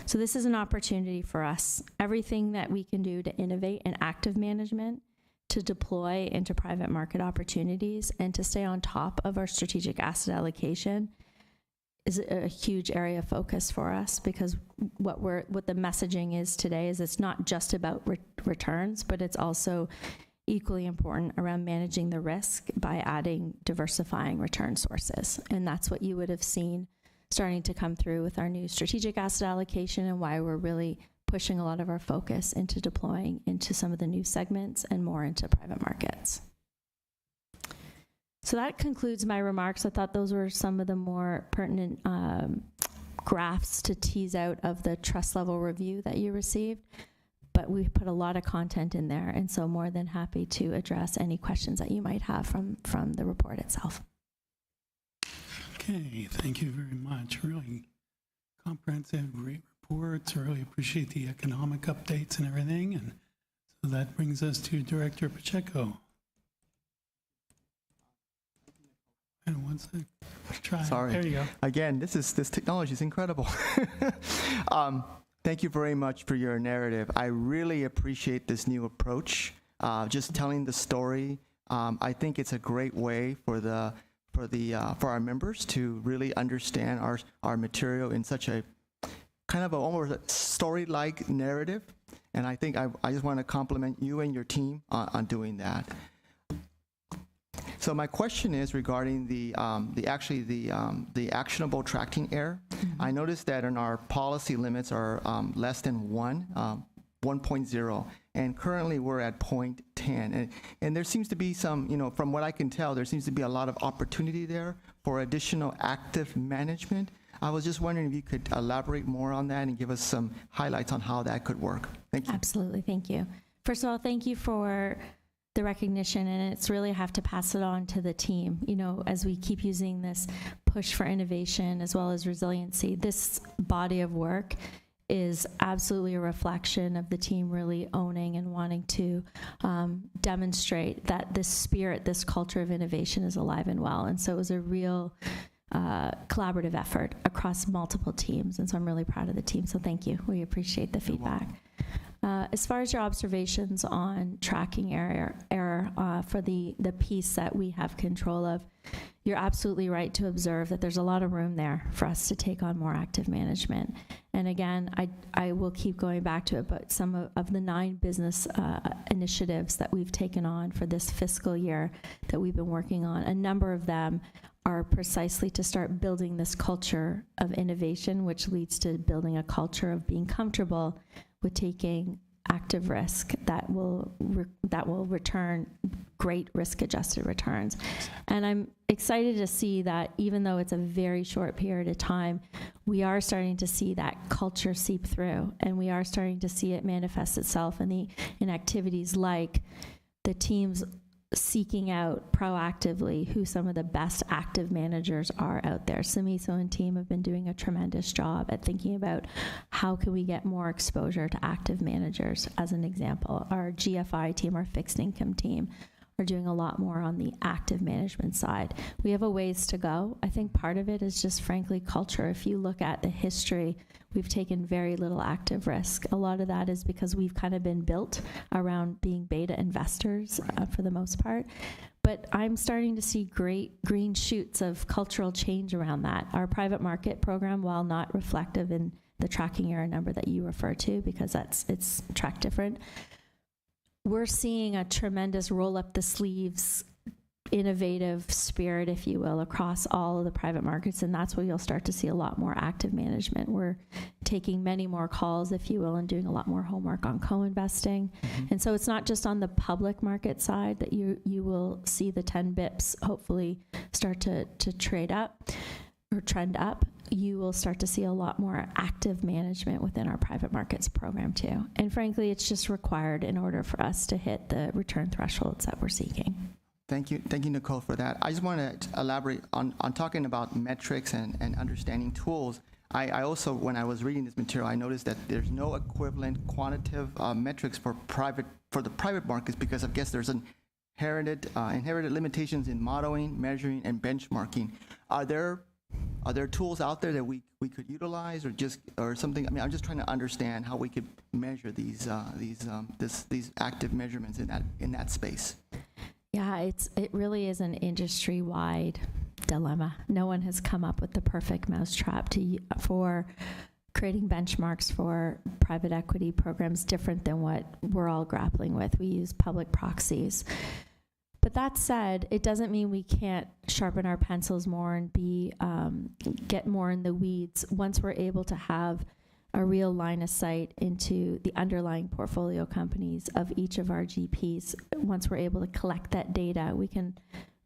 So this is an opportunity for us. Everything that we can do to innovate in active management, to deploy into private market opportunities, and to stay on top of our strategic asset allocation is a huge area of focus for us, because what the messaging is today is it's not just about returns, but it's also equally important around managing the risk by adding diversifying return sources. And that's what you would have seen starting to come through with our new strategic asset allocation, and why we're really pushing a lot of our focus into deploying into some of the new segments and more into private markets. So that concludes my remarks. I thought those were some of the more pertinent graphs to tease out of the trust level review that you received, but we put a lot of content in there, and so more than happy to address any questions that you might have from the report itself. Okay, thank you very much. Really comprehensive, great reports. I really appreciate the economic updates and everything. And so that brings us to Director Pacheco. And one sec. Try. Sorry. There you go. Again, this technology is incredible. Thank you very much for your narrative. I really appreciate this new approach. Just telling the story. I think it's a great way for our members to really understand our material in such a kind of almost story-like narrative. And I think I just want to compliment you and your team on doing that. So my question is regarding the actionable tracking error. Mm-hmm. I noticed that in our policy limits are less than 1.0, and currently we're at 0.10. And there seems to be some, from what I can tell, there seems to be a lot of opportunity there for additional active management. I was just wondering if you could elaborate more on that and give us some highlights on how that could work. Thank you. Absolutely, thank you. First of all, thank you for the recognition, and it's really have to pass it on to the team. As we keep using this push for innovation as well as resiliency, this body of work is absolutely a reflection of the team really owning and wanting to demonstrate that this spirit, this culture of innovation is alive and well. And so it was a real collaborative effort across multiple teams. And so I'm really proud of the team. So thank you. We appreciate the feedback. As far as your observations on tracking error, for the piece that we have control of. You're absolutely right to observe that there's a lot of room there for us to take on more active management. And again, I will keep going back to it, but some of the 9 business initiatives that we've taken on for this fiscal year that we've been working on, a number of them are precisely to start building this culture of innovation, which leads to building a culture of being comfortable with taking active risk that will return great risk-adjusted returns. And I'm excited to see that even though it's a very short period of time, we are starting to see that culture seep through, and we are starting to see it manifest itself in activities like the teams seeking out proactively who some of the best active managers are out there. Samiso and team have been doing a tremendous job at thinking about how can we get more exposure to active managers. As an example, our GFI team, our fixed income team, are doing a lot more on the active management side. We have a ways to go. I think part of it is just frankly culture. If you look at the history, we've taken very little active risk. A lot of that is because we've kind of been built around being beta investors for the most part. But I'm starting to see great green shoots of cultural change around that. Our private market program, while not reflective in the tracking error number that you refer to, because it's tracked different, we're seeing a tremendous roll up the sleeves, innovative spirit, if you will, across all of the private markets, and that's where you'll start to see a lot more active management. We're taking many more calls, if you will, and doing a lot more homework on co-investing. And so it's not just on the public market side that you will see the 10 bips hopefully start to trade up or trend up. You will start to see a lot more active management within our private markets program too. And frankly, it's just required in order for us to hit the return thresholds that we're seeking. Thank you, Nicole, for that. I just want to elaborate on talking about metrics and understanding tools. I also, when I was reading this material, I noticed that there's no equivalent quantitative metrics for the private markets because I guess there's inherited limitations in modeling, measuring, and benchmarking. Are there tools out there that we could utilize or something? I mean, I'm just trying to understand how we could measure these active measurements in that space. Yeah, it really is an industry-wide dilemma. No one has come up with the perfect mousetrap for creating benchmarks for private equity programs different than what we're all grappling with. We use public proxies. But that said, it doesn't mean we can't sharpen our pencils more and get more in the weeds once we're able to have a real line of sight into the underlying portfolio companies of each of our GPs. Once we're able to collect that data, we can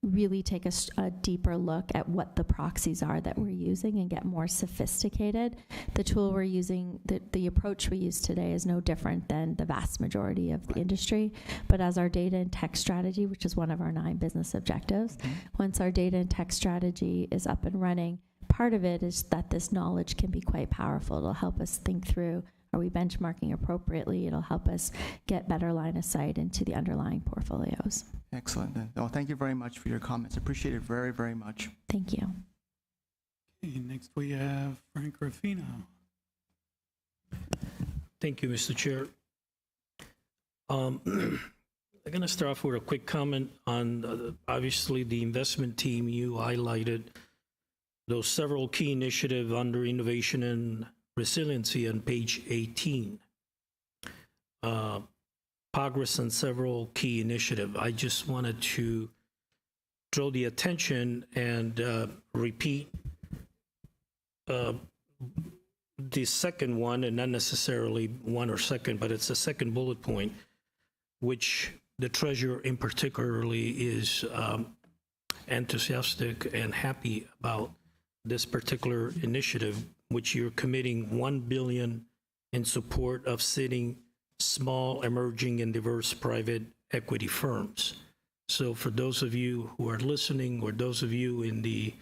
really take a deeper look at what the proxies are that we're using and get more sophisticated. The tool we're using, the approach we use today is no different than the vast majority of the industry. But as our data and tech strategy, which is one of our 9 business objectives, once our data and tech strategy is up and running, part of it is that this knowledge can be quite powerful. It'll help us think through, are we benchmarking appropriately? It'll help us get better line of sight into the underlying portfolios. Excellent. Well, thank you very much for your comments. Appreciate it very, very much. Thank you. Okay, next we have Frank Ruffino. Thank you, Mr. Chair. I'm going to start off with a quick comment on, obviously, the investment team. You highlighted those several key initiatives under innovation and resiliency on page 18. Progress on several key initiatives. I just wanted to draw the attention and repeat the second one, and not necessarily one or second, but it's the second bullet point, which the treasurer in particularly is enthusiastic and happy about this particular initiative, which you're committing $1 billion in support of sitting small, emerging, and diverse private equity firms. So for those of you who are listening, or those of you in the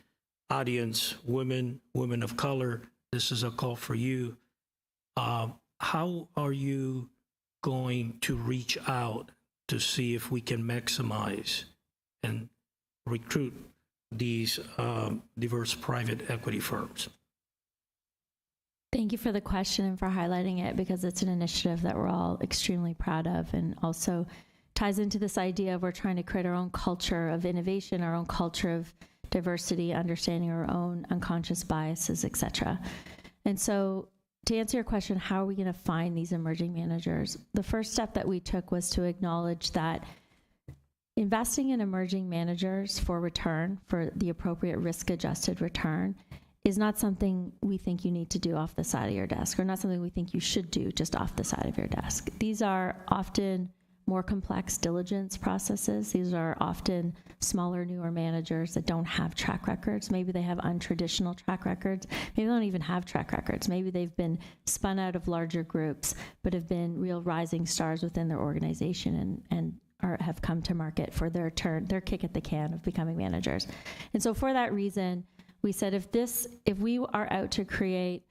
audience, women of color, this is a call for you. How are you going to reach out to see if we can maximize and recruit these diverse private equity firms? Thank you for the question and for highlighting it, because it's an initiative that we're all extremely proud of, and also ties into this idea of we're trying to create our own culture of innovation, our own culture of diversity, understanding our own unconscious biases, et cetera. And so to answer your question, how are we going to find these emerging managers? The first step that we took was to acknowledge that investing in emerging managers for return, for the appropriate risk-adjusted return, is not something we think you need to do off the side of your desk, or not something we think you should do just off the side of your desk. These are often more complex diligence processes. These are often smaller, newer managers that don't have track records. Maybe they have untraditional track records. Maybe they don't even have track records. Maybe they've been spun out of larger groups, but have been real rising stars within their organization and have come to market for their kick at the can of becoming managers. And so for that reason, we said if we are out to create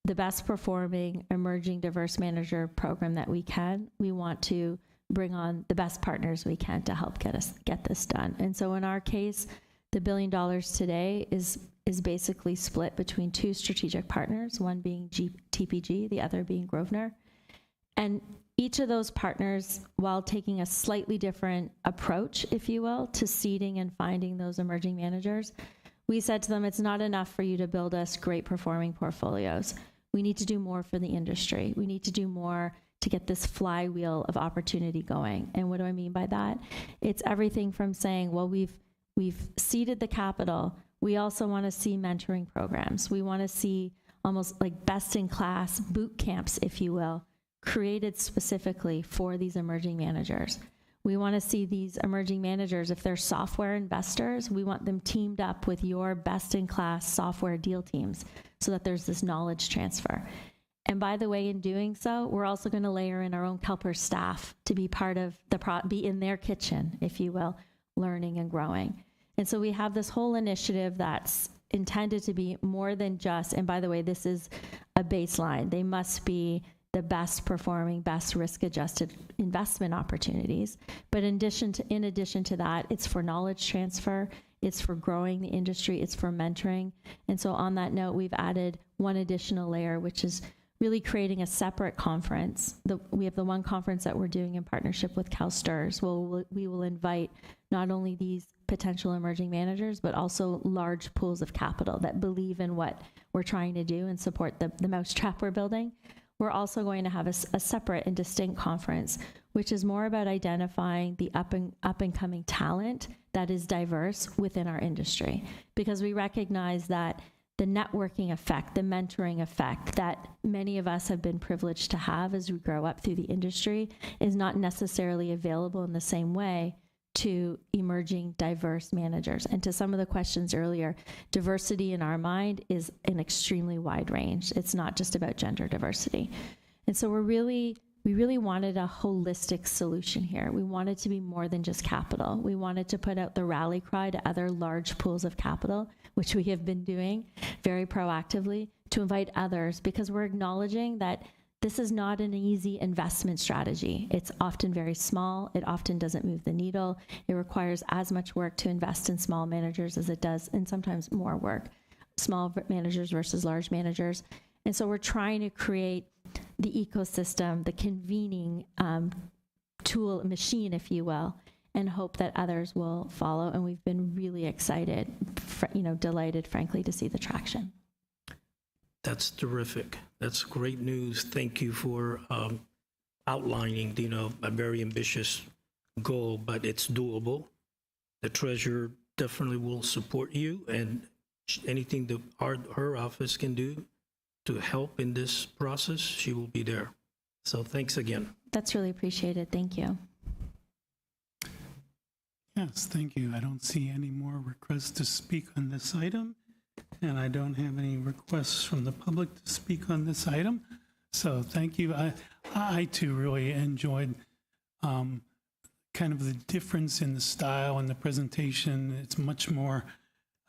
the best performing emerging diverse manager program that we can, we want to bring on the best partners we can to help get this done. And so in our case, the $1 billion today is basically split between two strategic partners, one being TPG, the other being Grosvenor. And each of those partners, while taking a slightly different approach, if you will, to seeding and finding those emerging managers, we said to them, it's not enough for you to build us great performing portfolios. We need to do more for the industry. We need to do more to get this flywheel of opportunity going. And what do I mean by that? It's everything from saying, well, we've seeded the capital. We also want to see mentoring programs. We want to see almost like best-in-class boot camps, if you will, created specifically for these emerging managers. We want to see these emerging managers, if they're software investors, we want them teamed up with your best-in-class software deal teams so that there's this knowledge transfer. And by the way, in doing so, we're also going to layer in our own CalPERS staff to be part of be in their kitchen, if you will, learning and growing. And so we have this whole initiative that's intended to be more than just, and by the way, this is a baseline. They must be the best performing, best risk-adjusted investment opportunities. But in addition to that, it's for knowledge transfer, it's for growing the industry, it's for mentoring. And so on that note, we've added one additional layer, which is really creating a separate conference. We have the one conference that we're doing in partnership with CalSTRS. We will invite not only these potential emerging managers, but also large pools of capital that believe in what we're trying to do and support the mousetrap we're building. We're also going to have a separate and distinct conference, which is more about identifying the up and coming talent that is diverse within our industry, because we recognize that the networking effect, the mentoring effect that many of us have been privileged to have as we grow up through the industry is not necessarily available in the same way to emerging diverse managers. And to some of the questions earlier, diversity in our mind is an extremely wide range. It's not just about gender diversity. And so we really wanted a holistic solution here. We wanted to be more than just capital. We wanted to put out the rally cry to other large pools of capital, which we have been doing very proactively, to invite others, because we're acknowledging that this is not an easy investment strategy. It's often very small. It often doesn't move the needle. It requires as much work to invest in small managers as it does, and sometimes more work, small managers versus large managers. And so we're trying to create the ecosystem, the convening tool, machine, if you will, and hope that others will follow. And we've been really excited, delighted, frankly, to see the traction. That's terrific. That's great news. Thank you for outlining, a very ambitious goal, but it's doable. The treasurer definitely will support you, and anything that her office can do to help in this process, she will be there. So thanks again. That's really appreciated. Thank you. Yes, thank you. I don't see any more requests to speak on this item, and I don't have any requests from the public to speak on this item. So thank you. I too really enjoyed kind of the difference in the style and the presentation. It's much more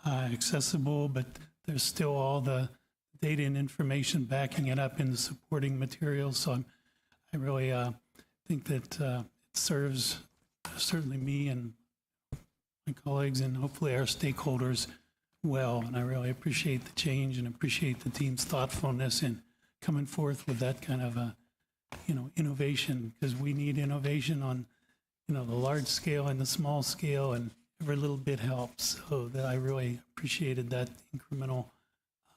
accessible, but there's still all the data and information backing it up in the supporting materials. So I really think that it serves certainly me and my colleagues and hopefully our stakeholders well. And I really appreciate the change and appreciate the team's thoughtfulness in coming forth with that kind of innovation, because we need innovation on the large scale and the small scale, and every little bit helps. So that I really appreciated that incremental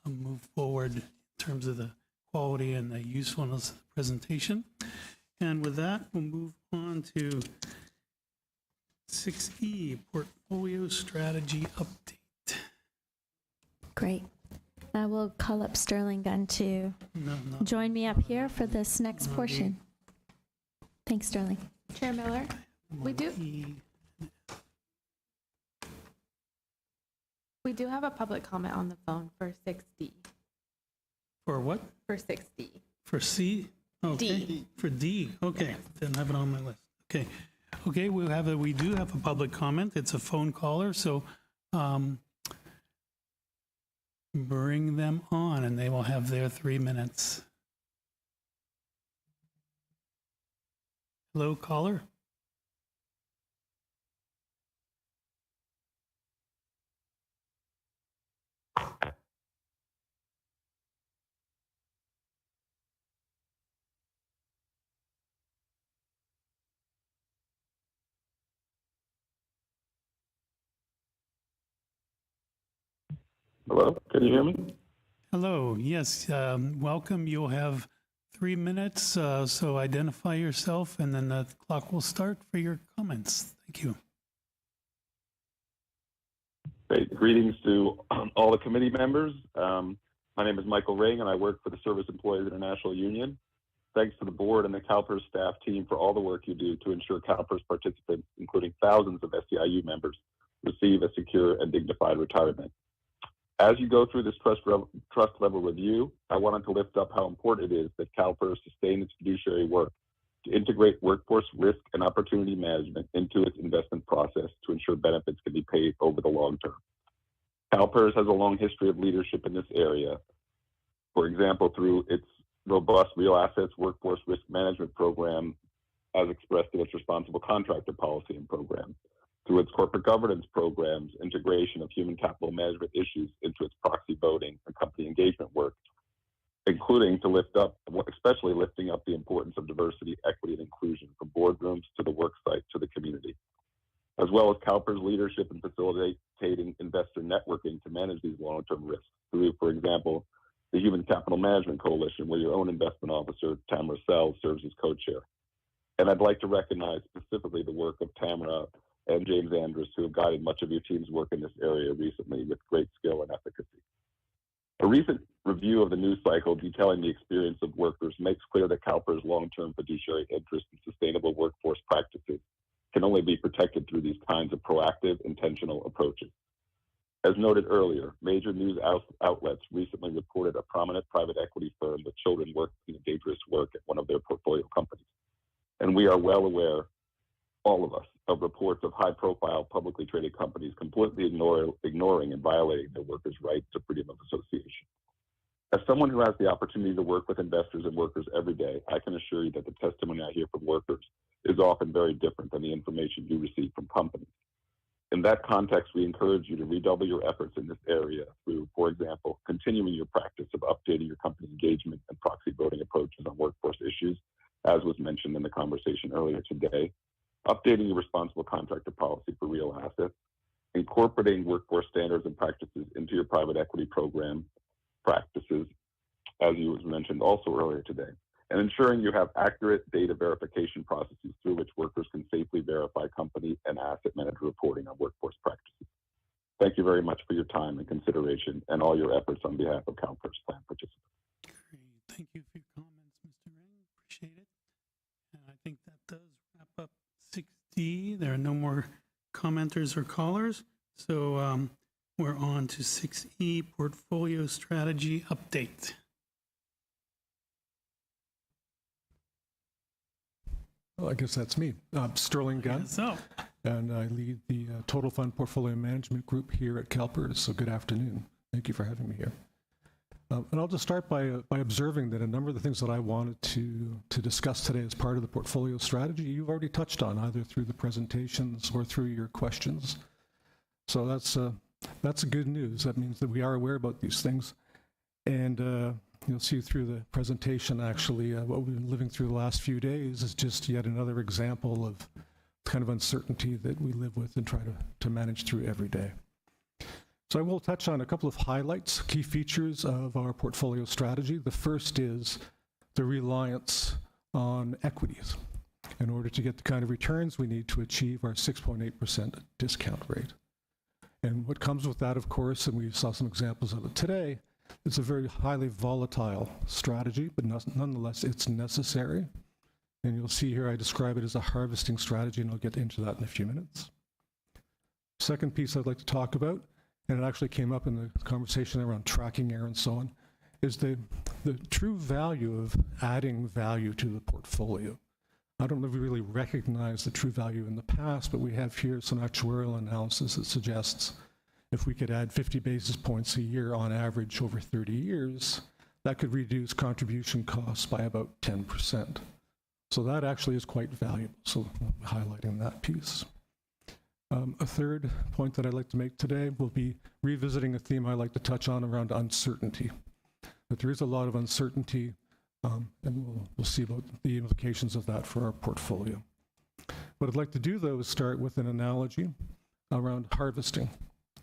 move forward in terms of the quality and the usefulness of the presentation. And with that, we'll move on to 6E, Portfolio Strategy Update. Great. I will call up Sterling Gunn to join me up here for this next portion. Thanks, Sterling. Chair Miller, we do have a public comment on the phone for 6D. For what? For 6D. For C? Okay. D. For D. Okay. Didn't have it on my list. Okay. Okay. We do have a public comment. It's a phone caller. So bring them on, and they will have their 3 minutes. Hello, caller. Hello, can you hear me? Hello. Yes. Welcome. You'll have 3 minutes. So identify yourself, and then the clock will start for your comments. Thank you. Great. Greetings to all the committee members. My name is Michael Ring, and I work for the Service Employees International Union. Thanks to the board and the CalPERS staff team for all the work you do to ensure CalPERS participants, including thousands of SEIU members, receive a secure and dignified retirement. As you go through this trust level review, I wanted to lift up how important it is that CalPERS sustain its fiduciary work to integrate workforce risk and opportunity management into its investment process to ensure benefits can be paid over the long term. CalPERS has a long history of leadership in this area, for example, through its robust real assets workforce risk management program, as expressed in its responsible contractor policy and program, through its corporate governance programs, integration of human capital management issues into its proxy voting and company engagement work, including to especially lifting up the importance of diversity, equity, and inclusion from boardrooms to the work site to the community, as well as CalPERS leadership in facilitating investor networking to manage these long-term risks through, for example, the Human Capital Management Coalition, where your own investment officer, Tamara Sells, serves as co-chair. And I'd like to recognize specifically the work of Tamara and James Andrews, who have guided much of your team's work in this area recently with great skill and efficacy. A recent review of the news cycle detailing the experience of workers makes clear that CalPERS' long-term fiduciary interest in sustainable workforce practices can only be protected through these kinds of proactive, intentional approaches. As noted earlier, major news outlets recently reported a prominent private equity firm with children working dangerous work at one of their portfolio companies. And we are well aware, all of us, of reports of high-profile publicly traded companies completely ignoring and violating their workers' right to freedom of association. As someone who has the opportunity to work with investors and workers every day, I can assure you that the testimony I hear from workers is often very different than the information you receive from companies. In that context, we encourage you to redouble your efforts in this area through, for example, continuing your practice of updating your company engagement and proxy voting approaches on workforce issues, as was mentioned in the conversation earlier today, updating your responsible contractor policy for real assets, incorporating workforce standards and practices into your private equity program practices, as you was mentioned also earlier today, and ensuring you have accurate data verification processes through which workers can safely verify company and asset manager reporting on workforce practices. Thank you very much for your time and consideration and all your efforts on behalf of CalPERS plan participants. Great. Thank you for your comments, Mr. Ring. Appreciate it. And I think that does wrap up 6D. There are no more commenters or callers. So we're on to 6E, Portfolio Strategy Update. Well, I guess that's me. Sterling Gunn. And I lead the Total Fund Portfolio Management Group here at CalPERS. So good afternoon. Thank you for having me here. And I'll just start by observing that a number of the things that I wanted to discuss today as part of the portfolio strategy, you've already touched on, either through the presentations or through your questions. So that's good news. That means that we are aware about these things. And you'll see through the presentation, actually, what we've been living through the last few days is just yet another example of kind of uncertainty that we live with and try to manage through every day. So I will touch on a couple of highlights, key features of our portfolio strategy. The first is the reliance on equities. In order to get the kind of returns, we need to achieve our 6.8% discount rate. And what comes with that, of course, and we saw some examples of it today, it's a very highly volatile strategy, but nonetheless, it's necessary. And you'll see here I describe it as a harvesting strategy, and I'll get into that in a few minutes. Second piece I'd like to talk about, and it actually came up in the conversation around tracking error and so on, is the true value of adding value to the portfolio. I don't know if we really recognize the true value in the past, but we have here some actuarial analysis that suggests if we could add 50 basis points a year on average over 30 years, that could reduce contribution costs by about 10%. So that actually is quite valuable, so highlighting that piece. A third point that I'd like to make today will be revisiting a theme I like to touch on around uncertainty. But there is a lot of uncertainty, and we'll see about the implications of that for our portfolio. What I'd like to do, though, is start with an analogy around harvesting.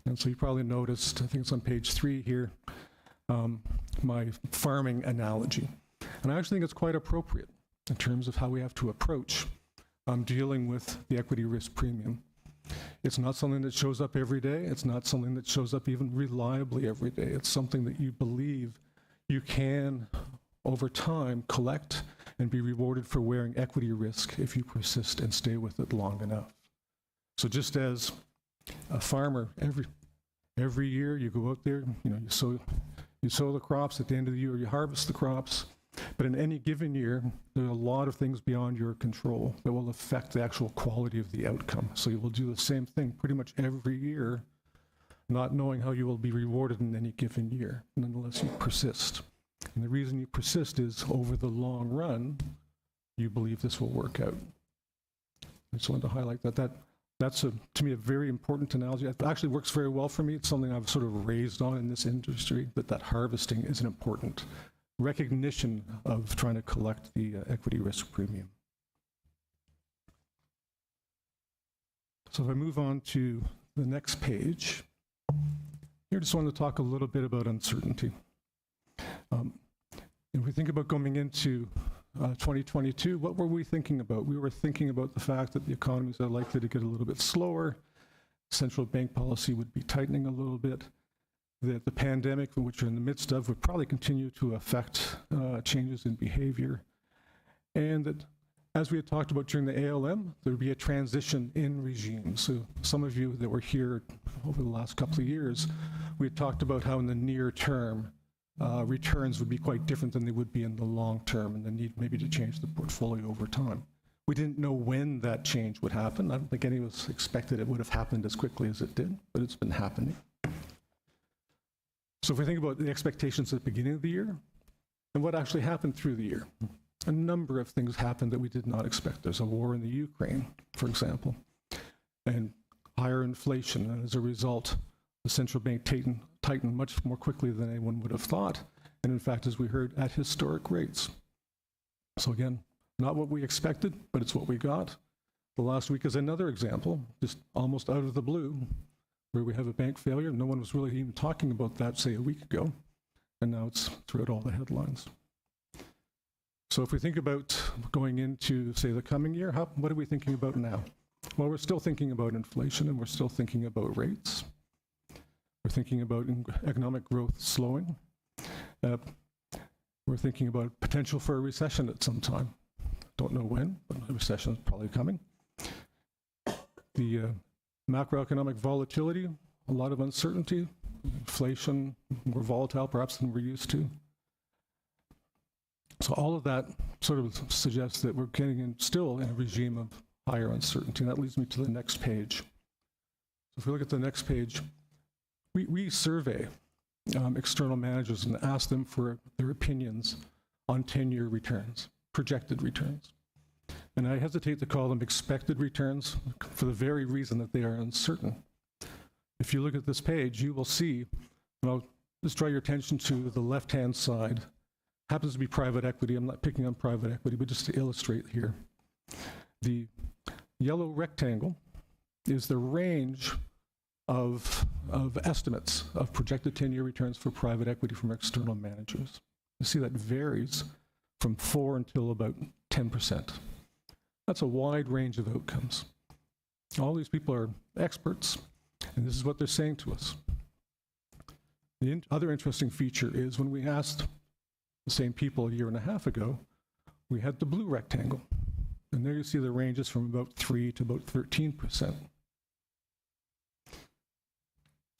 And so you probably noticed, I think it's on page 3 here, my farming analogy. And I actually think it's quite appropriate in terms of how we have to approach dealing with the equity risk premium. It's not something that shows up every day. It's not something that shows up even reliably every day. It's something that you believe you can, over time, collect and be rewarded for wearing equity risk if you persist and stay with it long enough. So just as a farmer, every year you go out there, you sow the crops. At the end of the year, you harvest the crops. But in any given year, there are a lot of things beyond your control that will affect the actual quality of the outcome. So you will do the same thing pretty much every year, not knowing how you will be rewarded in any given year, nonetheless you persist. And the reason you persist is over the long run, you believe this will work out. I just wanted to highlight that's to me a very important analogy. It actually works very well for me. It's something I've sort of raised on in this industry, that harvesting is an important recognition of trying to collect the equity risk premium. So if I move on to the next page, here I just wanted to talk a little bit about uncertainty. If we think about going into 2022, what were we thinking about? We were thinking about the fact that the economies are likely to get a little bit slower, central bank policy would be tightening a little bit, that the pandemic, which we're in the midst of, would probably continue to affect changes in behavior, and that, as we had talked about during the ALM, there would be a transition in regime. So some of you that were here over the last couple of years, we had talked about how in the near term, returns would be quite different than they would be in the long term, and the need maybe to change the portfolio over time. We didn't know when that change would happen. I don't think any of us expected it would have happened as quickly as it did, but it's been happening. So if we think about the expectations at the beginning of the year and what actually happened through the year, a number of things happened that we did not expect. There's a war in the Ukraine, for example, and higher inflation. And as a result, the central bank tightened much more quickly than anyone would have thought. And in fact, as we heard, at historic rates. So again, not what we expected, but it's what we got. The last week is another example, just almost out of the blue, where we have a bank failure. No one was really even talking about that, say, a week ago. And now it's throughout all the headlines. So if we think about going into, say, the coming year, what are we thinking about now? Well, we're still thinking about inflation, and we're still thinking about rates. We're thinking about economic growth slowing. We're thinking about potential for a recession at some time. Don't know when, but a recession is probably coming. The macroeconomic volatility, a lot of uncertainty, inflation, more volatile perhaps than we're used to. So all of that sort of suggests that we're getting still in a regime of higher uncertainty. And that leads me to the next page. So if we look at the next page, we survey external managers and ask them for their opinions on 10-year returns, projected returns. And I hesitate to call them expected returns for the very reason that they are uncertain. If you look at this page, you will see, and I'll just draw your attention to the left-hand side. Happens to be private equity. I'm not picking on private equity, but just to illustrate here. The yellow rectangle is the range of estimates of projected 10-year returns for private equity from external managers. You see that varies from 4 until about 10%. That's a wide range of outcomes. All these people are experts, and this is what they're saying to us. The other interesting feature is when we asked the same people a year and a half ago, we had the blue rectangle. And there you see the ranges from about 3 to about 13%.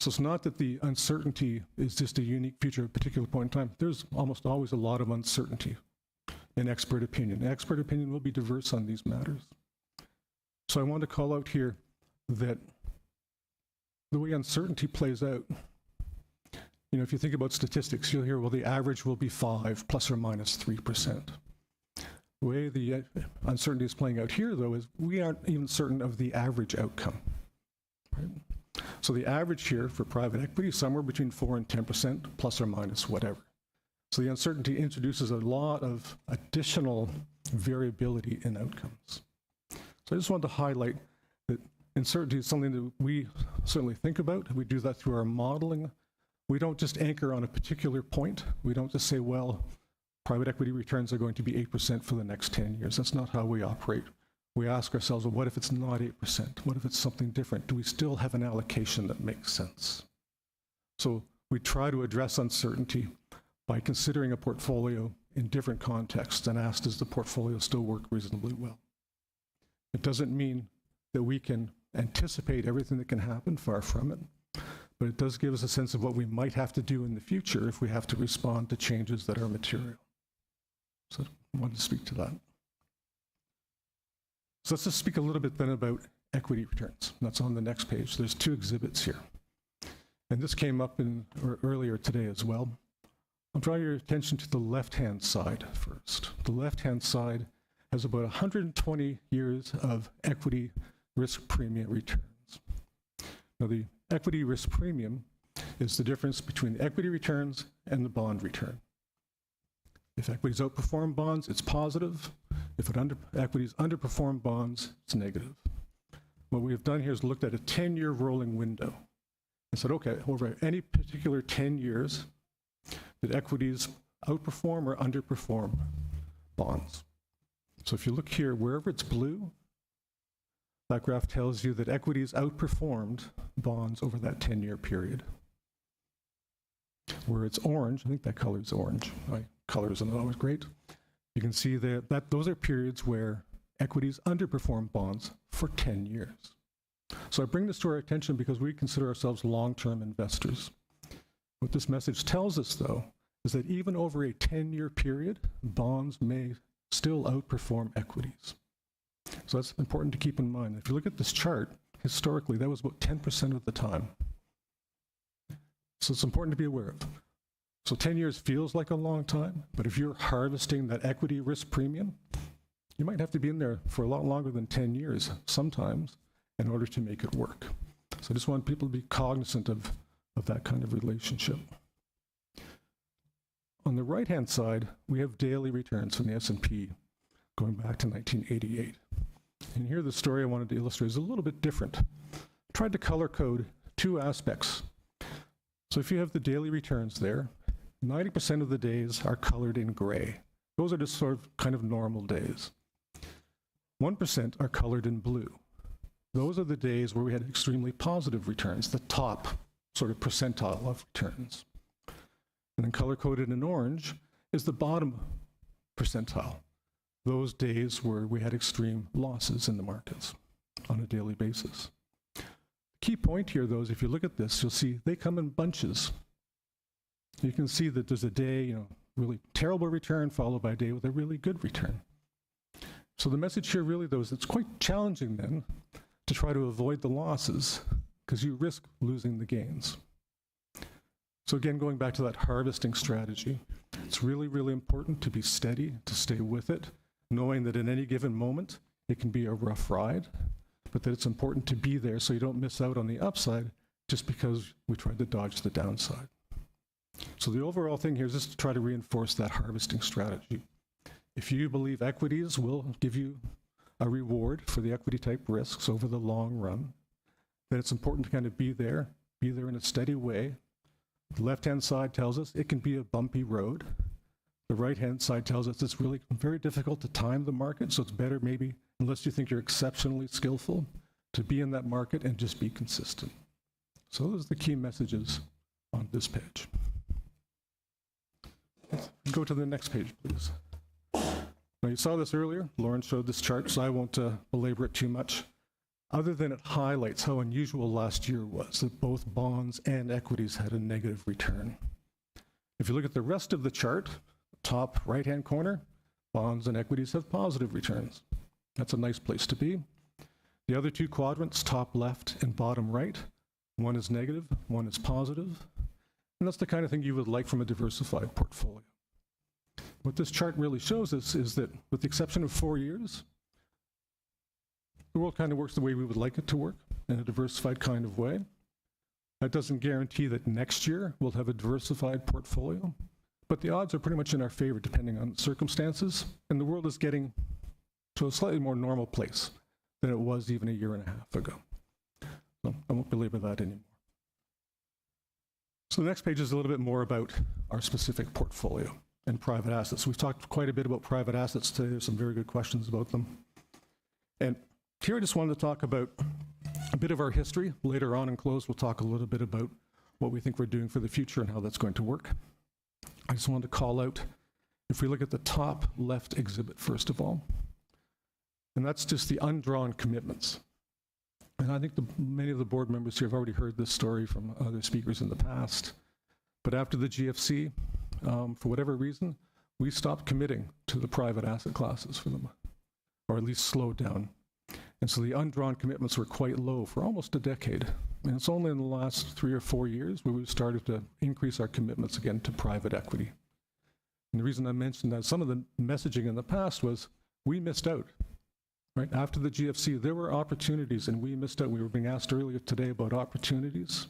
So it's not that the uncertainty is just a unique feature at a particular point in time. There's almost always a lot of uncertainty in expert opinion. Expert opinion will be diverse on these matters. So I want to call out here that the way uncertainty plays out, you know, if you think about statistics, you'll hear, well, the average will be 5 plus or minus 3%. The way the uncertainty is playing out here, though, is we aren't even certain of the average outcome. Right? So the average here for private equity is somewhere between 4 and 10%, plus or minus whatever. So the uncertainty introduces a lot of additional variability in outcomes. So I just wanted to highlight that uncertainty is something that we certainly think about. We do that through our modeling. We don't just anchor on a particular point. We don't just say, well, private equity returns are going to be 8% for the next 10 years. That's not how we operate. We ask ourselves, well, what if it's not 8%? What if it's something different? Do we still have an allocation that makes sense? So we try to address uncertainty by considering a portfolio in different contexts and ask, does the portfolio still work reasonably well? It doesn't mean that we can anticipate everything that can happen, far from it, but it does give us a sense of what we might have to do in the future if we have to respond to changes that are material. So I wanted to speak to that. So let's just speak a little bit then about equity returns. That's on the next page. There's 2 exhibits here. And this came up earlier today as well. I'll draw your attention to the left-hand side first. The left-hand side has about 120 years of equity risk premium returns. Now, the equity risk premium is the difference between the equity returns and the bond return. If equities outperform bonds, it's positive. If equities underperform bonds, it's negative. What we have done here is looked at a 10-year rolling window and said, okay, over any particular 10 years, did equities outperform or underperform bonds? So if you look here, wherever it's blue, that graph tells you that equities outperformed bonds over that 10-year period. Where it's orange, I think that color is orange. My colors are not always great. You can see that those are periods where equities underperform bonds for 10 years. So I bring this to our attention because we consider ourselves long-term investors. What this message tells us, though, is that even over a 10-year period, bonds may still outperform equities. So that's important to keep in mind. If you look at this chart, historically, that was about 10% of the time. So it's important to be aware of. So 10 years feels like a long time, but if you're harvesting that equity risk premium, you might have to be in there for a lot longer than 10 years sometimes in order to make it work. So I just want people to be cognizant of that kind of relationship. On the right-hand side, we have daily returns from the S&P going back to 1988. And here the story I wanted to illustrate is a little bit different. I tried to color code 2 aspects. So if you have the daily returns there, 90% of the days are colored in gray. Those are just sort of kind of normal days. 1% are colored in blue. Those are the days where we had extremely positive returns, the top sort of percentile of returns. And then color-coded in orange is the bottom percentile. Those days where we had extreme losses in the markets on a daily basis. The key point here, though, is if you look at this, you'll see they come in bunches. You can see that there's a day, really terrible return followed by a day with a really good return. So the message here really, though, is it's quite challenging then to try to avoid the losses because you risk losing the gains. So again, going back to that harvesting strategy, it's really, really important to be steady, to stay with it, knowing that in any given moment, it can be a rough ride, but that it's important to be there so you don't miss out on the upside just because we tried to dodge the downside. So the overall thing here is just to try to reinforce that harvesting strategy. If you believe equities will give you a reward for the equity type risks over the long run, that it's important to kind of be there in a steady way. The left-hand side tells us it can be a bumpy road. The right-hand side tells us it's really very difficult to time the market, so it's better maybe, unless you think you're exceptionally skillful, to be in that market and just be consistent. So those are the key messages on this page. Go to the next page, please. Now, you saw this earlier. Lauren showed this chart, so I won't belabor it too much, other than it highlights how unusual last year was, that both bonds and equities had a negative return. If you look at the rest of the chart, top right-hand corner, bonds and equities have positive returns. That's a nice place to be. The other two quadrants, top left and bottom right, one is negative, one is positive. And that's the kind of thing you would like from a diversified portfolio. What this chart really shows us is that, with the exception of 4 years, the world kind of works the way we would like it to work, in a diversified kind of way. That doesn't guarantee that next year we'll have a diversified portfolio, but the odds are pretty much in our favor depending on the circumstances, and the world is getting to a slightly more normal place than it was even a year and a half ago. So I won't belabor that anymore. So the next page is a little bit more about our specific portfolio and private assets. We've talked quite a bit about private assets today. There's some very good questions about them. And here I just wanted to talk about a bit of our history. Later on in close, we'll talk a little bit about what we think we're doing for the future and how that's going to work. I just wanted to call out, if we look at the top left exhibit first of all, and that's just the undrawn commitments. And I think many of the board members here have already heard this story from other speakers in the past. But after the GFC, for whatever reason, we stopped committing to the private asset classes for them, or at least slowed down. And so the undrawn commitments were quite low for almost a decade. And it's only in the last 3 or 4 years where we've started to increase our commitments again to private equity. And the reason I mentioned that, some of the messaging in the past was we missed out. Right after the GFC, there were opportunities, and we missed out. We were being asked earlier today about opportunities.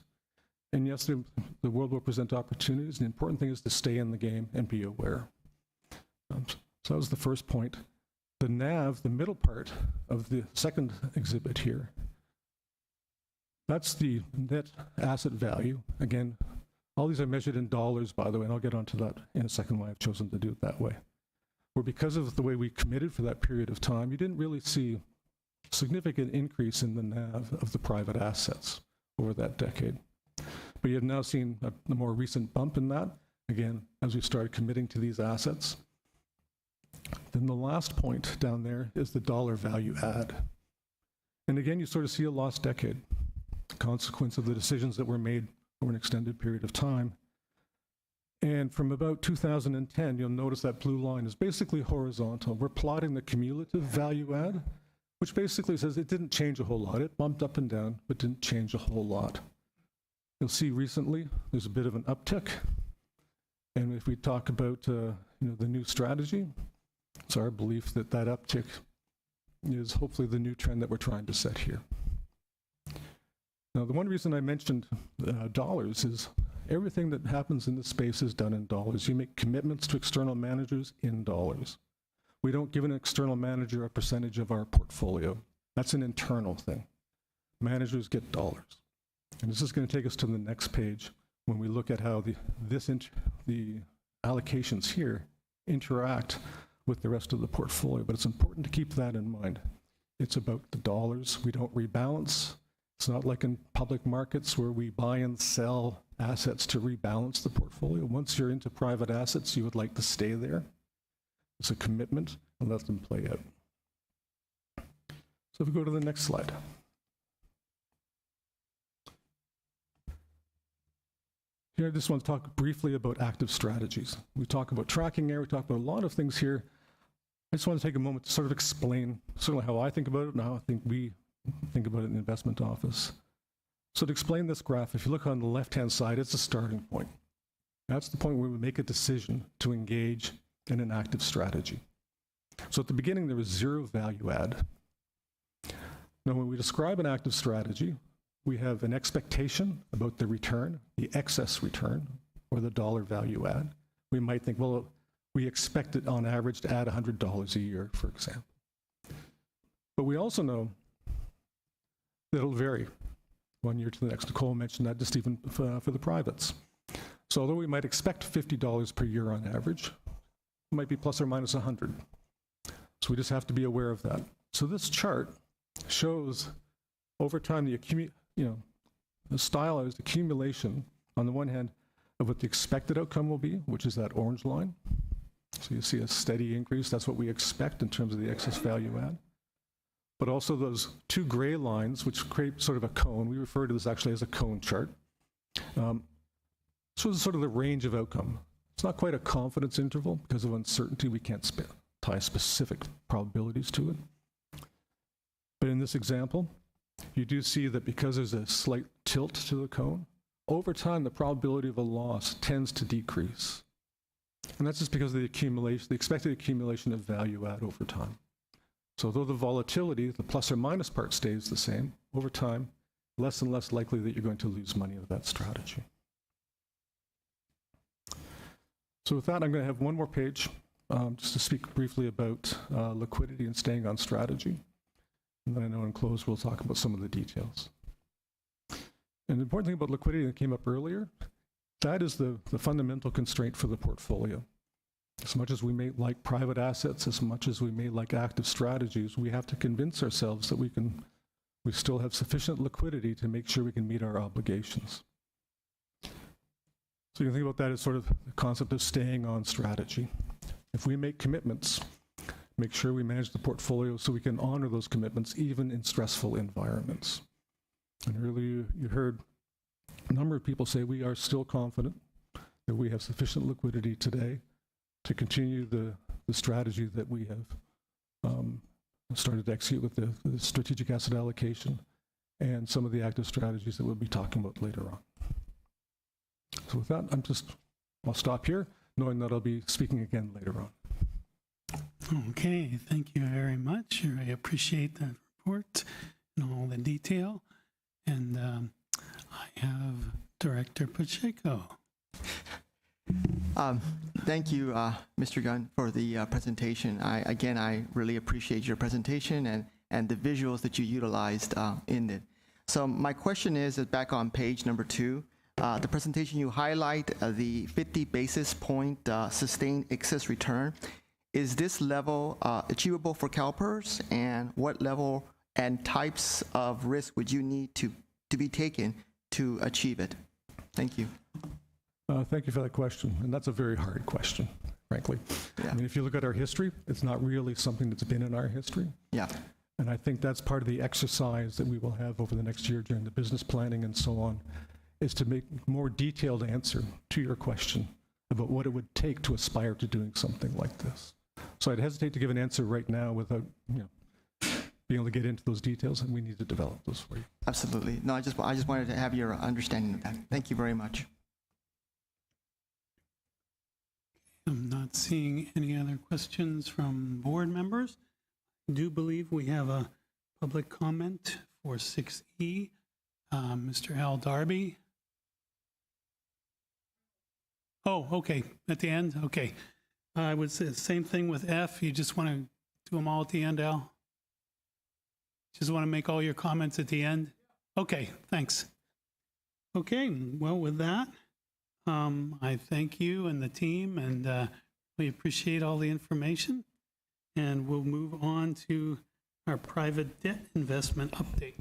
And yes, the world will present opportunities. And the important thing is to stay in the game and be aware. So that was the first point. The NAV, the middle part of the second exhibit here, that's the net asset value. Again, all these are measured in dollars, by the way, and I'll get onto that in a second why I've chosen to do it that way. Where because of the way we committed for that period of time, you didn't really see significant increase in the NAV of the private assets over that decade. But you have now seen a more recent bump in that, again, as we started committing to these assets. Then the last point down there is the dollar value add. And again, you sort of see a lost decade, consequence of the decisions that were made over an extended period of time. And from about 2010, you'll notice that blue line is basically horizontal. We're plotting the cumulative value add, which basically says it didn't change a whole lot. It bumped up and down, but didn't change a whole lot. You'll see recently there's a bit of an uptick. And if we talk about the new strategy, it's our belief that that uptick is hopefully the new trend that we're trying to set here. Now, the one reason I mentioned dollars is everything that happens in this space is done in dollars. You make commitments to external managers in dollars. We don't give an external manager a percentage of our portfolio. That's an internal thing. Managers get dollars. And this is going to take us to the next page when we look at how the allocations here interact with the rest of the portfolio. But it's important to keep that in mind. It's about the dollars. We don't rebalance. It's not like in public markets where we buy and sell assets to rebalance the portfolio. Once you're into private assets, you would like to stay there. It's a commitment, and let them play out. So if we go to the next slide. Here, I just want to talk briefly about active strategies. We talk about tracking error, we talk about a lot of things here. I just want to take a moment to sort of explain certainly how I think about it and how I think we think about it in the investment office. So to explain this graph, if you look on the left-hand side, it's a starting point. That's the point where we make a decision to engage in an active strategy. So at the beginning, there was zero value add. Now, when we describe an active strategy, we have an expectation about the return, the excess return, or the dollar value add. We might think, well, we expect it on average to add $100 a year, for example. But we also know that it'll vary one year to the next. Nicole mentioned that just even for the privates. So although we might expect $50 per year on average, it might be plus or minus 100. So we just have to be aware of that. So this chart shows over time the stylized accumulation on the one hand of what the expected outcome will be, which is that orange line. So you see a steady increase. That's what we expect in terms of the excess value add. But also those two gray lines, which create sort of a cone. We refer to this actually as a cone chart. So it's sort of the range of outcome. It's not quite a confidence interval because of uncertainty. We can't tie specific probabilities to it. But in this example, you do see that because there's a slight tilt to the cone, over time the probability of a loss tends to decrease. And that's just because of the accumulation, the expected accumulation of value add over time. So though the volatility, the plus or minus part stays the same, over time, less and less likely that you're going to lose money with that strategy. So with that, I'm going to have one more page just to speak briefly about liquidity and staying on strategy. And then I know in close we'll talk about some of the details. And the important thing about liquidity that came up earlier, that is the fundamental constraint for the portfolio. As much as we may like private assets, as much as we may like active strategies, we have to convince ourselves that we still have sufficient liquidity to make sure we can meet our obligations. So you can think about that as sort of the concept of staying on strategy. If we make commitments, make sure we manage the portfolio so we can honor those commitments even in stressful environments. And earlier you heard a number of people say we are still confident that we have sufficient liquidity today to continue the strategy that we have started to execute with the strategic asset allocation and some of the active strategies that we'll be talking about later on. So with that, I'll stop here, knowing that I'll be speaking again later on. Okay, thank you very much. I appreciate that report and all the detail. And I have Director Pacheco. Thank you, Mr. Gunn, for the presentation. I really appreciate your presentation and the visuals that you utilized in it. So my question is back on page number 2. The presentation you highlight the 50 basis point sustained excess return. Is this level achievable for CalPERS, and what level and types of risk would you need to be taken to achieve it? Thank you. Thank you for that question, and that's a very hard question, frankly. Yeah. I mean, if you look at our history, it's not really something that's been in our history. Yeah. And I think that's part of the exercise that we will have over the next year during the business planning and so on, is to make more detailed answer to your question about what it would take to aspire to doing something like this. So I'd hesitate to give an answer right now without, being able to get into those details, and we need to develop those for you. Absolutely. No, I just wanted to have your understanding of that. Thank you very much. I'm not seeing any other questions from board members. I do believe we have a public comment for 6E. Mr. Al Darby. Oh, okay, at the end? Okay. I would say the same thing with F. You just want to do them all at the end, Al? Just want to make all your comments at the end? Okay, thanks. Okay, well, with that, I thank you and the team, and we appreciate all the information. And we'll move on to our private debt investment update.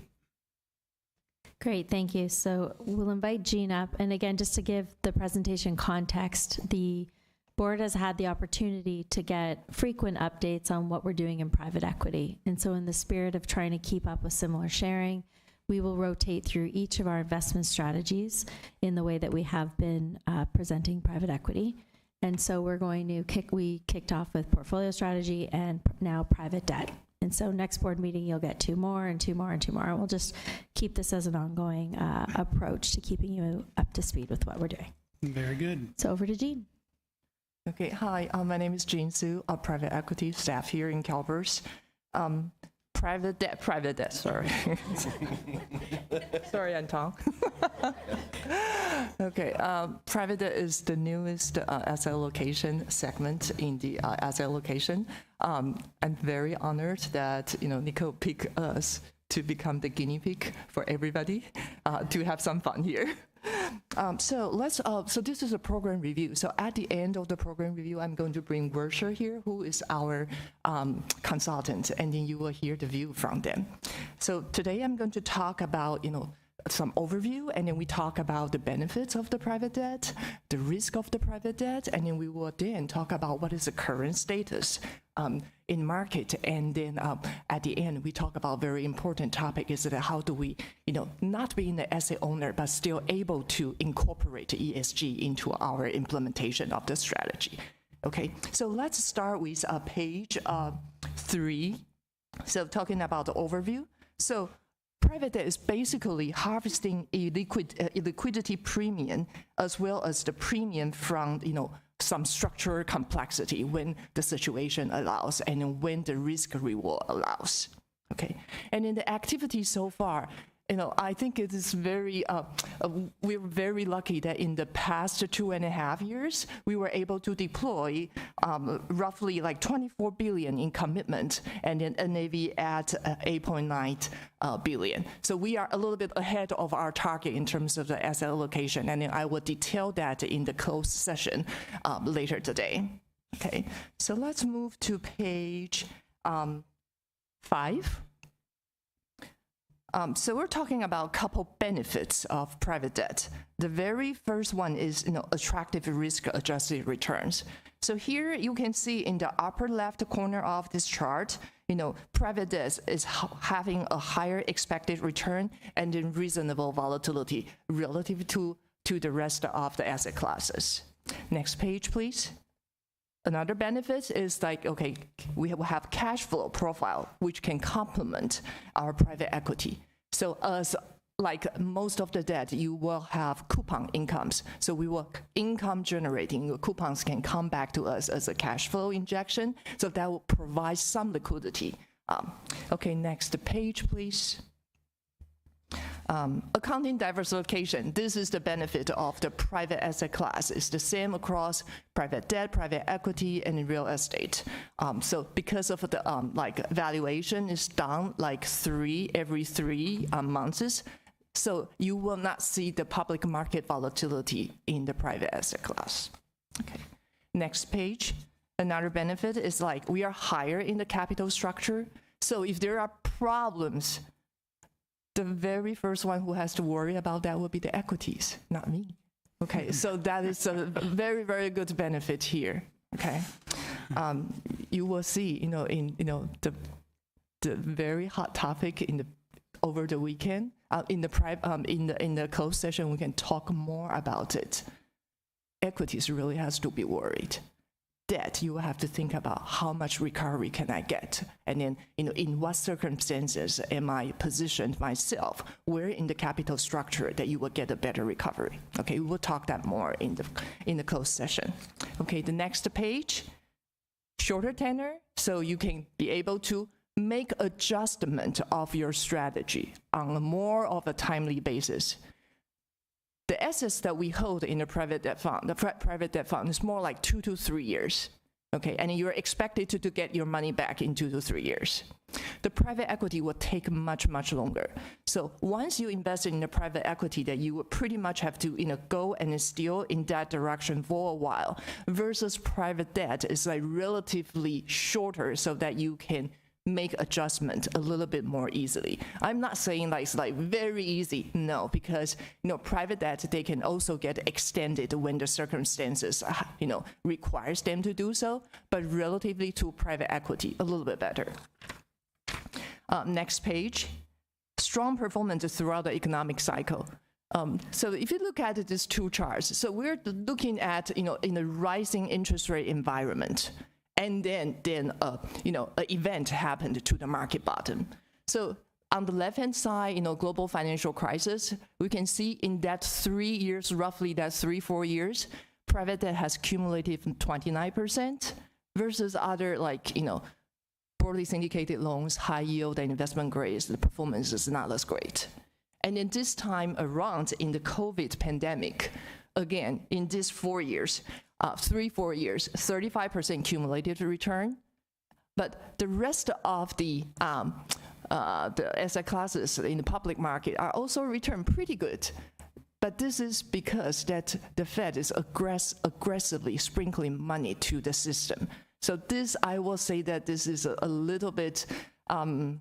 Great, thank you. So we'll invite Jean up. And again, just to give the presentation context, the board has had the opportunity to get frequent updates on what we're doing in private equity. And so in the spirit of trying to keep up with similar sharing, we will rotate through each of our investment strategies in the way that we have been presenting private equity. And so we're going to we kicked off with portfolio strategy and now private debt. And so next board meeting, you'll get 2 more and 2 more and 2 more. And we'll just keep this as an ongoing approach to keeping you up to speed with what we're doing. Very good. So over to Jean. Okay, hi, my name is Jean Su, a private equity staff here in CalPERS. private debt, sorry. Sorry, Anton. Okay, private debt is the newest asset allocation segment in the asset allocation. I'm very honored that, Nicole picked us to become the guinea pig for everybody to have some fun here. So this is a program review. So at the end of the program review, I'm going to bring Wilshire here, who is our consultant, and then you will hear the view from them. So today I'm going to talk about, some overview, and then we talk about the benefits of the private debt, the risk of the private debt, and then we will then talk about what is the current status in market, and then at the end we talk about very important topic is that how do we, not being the asset owner, but still able to incorporate ESG into our implementation of the strategy. Okay, so let's start with page 3. So talking about the overview. So private debt is basically harvesting a liquidity premium as well as the premium from, some structural complexity when the situation allows and when the risk reward allows. Okay, and in the activity so far, I think it is very, we're very lucky that in the past 2.5 years, we were able to deploy roughly like 24 billion in commitment and then NAV at 8.9 billion. So we are a little bit ahead of our target in terms of the asset allocation, and then I will detail that in the closed session later today. Okay, so let's move to page 5. So we're talking about a couple benefits of private debt. The very first one is, attractive risk-adjusted returns. So here you can see in the upper left corner of this chart, private debt is having a higher expected return and then reasonable volatility relative to the rest of the asset classes. Next page, please. Another benefit is we have cash flow profile, which can complement our private equity. So as like most of the debt, you will have coupon incomes. So we will income generating coupons can come back to us as a cash flow injection. So that will provide some liquidity. Okay, next page, please. Accounting diversification. This is the benefit of the private asset class. It's the same across private debt, private equity, and real estate. So because of the valuation is done every 3 months, so you will not see the public market volatility in the private asset class. Okay, next page. Another benefit is we are higher in the capital structure. So if there are problems, the very first one who has to worry about that will be the equities, not me. Okay, so that is a very, very good benefit here. Okay, you will see, in the very hot topic over the weekend in the closed session, we can talk more about it. Equities really has to be worried. Debt, you will have to think about how much recovery can I get, and then in what circumstances am I positioned myself, where in the capital structure that you will get a better recovery. Okay, we will talk that more in the closed session. Okay, the next page, shorter tenor, so you can be able to make adjustment of your strategy on a more of a timely basis. The assets that we hold in the private debt fund, is more like 2 to 3 years. Okay, and you're expected to get your money back in 2 to 3 years. The private equity will take much, much longer. So once you invest in the private equity, that you will pretty much have to go and steal in that direction for a while, versus private debt is relatively shorter, so that you can make adjustment a little bit more easily. I'm not saying it's very easy, no, because private debt, they can also get extended when the circumstances requires them to do so, but relatively to private equity, a little bit better. Next page, strong performance throughout the economic cycle. So if you look at these two charts, so we're looking at in a rising interest rate environment. And then an event happened to the market bottom. So on the left-hand side, global financial crisis, we can see in that 3 years, roughly that 3-4 years, private debt has cumulative 29% versus other broadly syndicated loans, high yield and investment grades, the performance is not as great. And then this time around in the COVID pandemic, again, in these 4 years, 3-4 years, 35% cumulative return. But the rest of the asset classes in the public market are also return pretty good. But this is because that the Fed is aggressively sprinkling money to the system. So this, I will say that this is a little bit, again,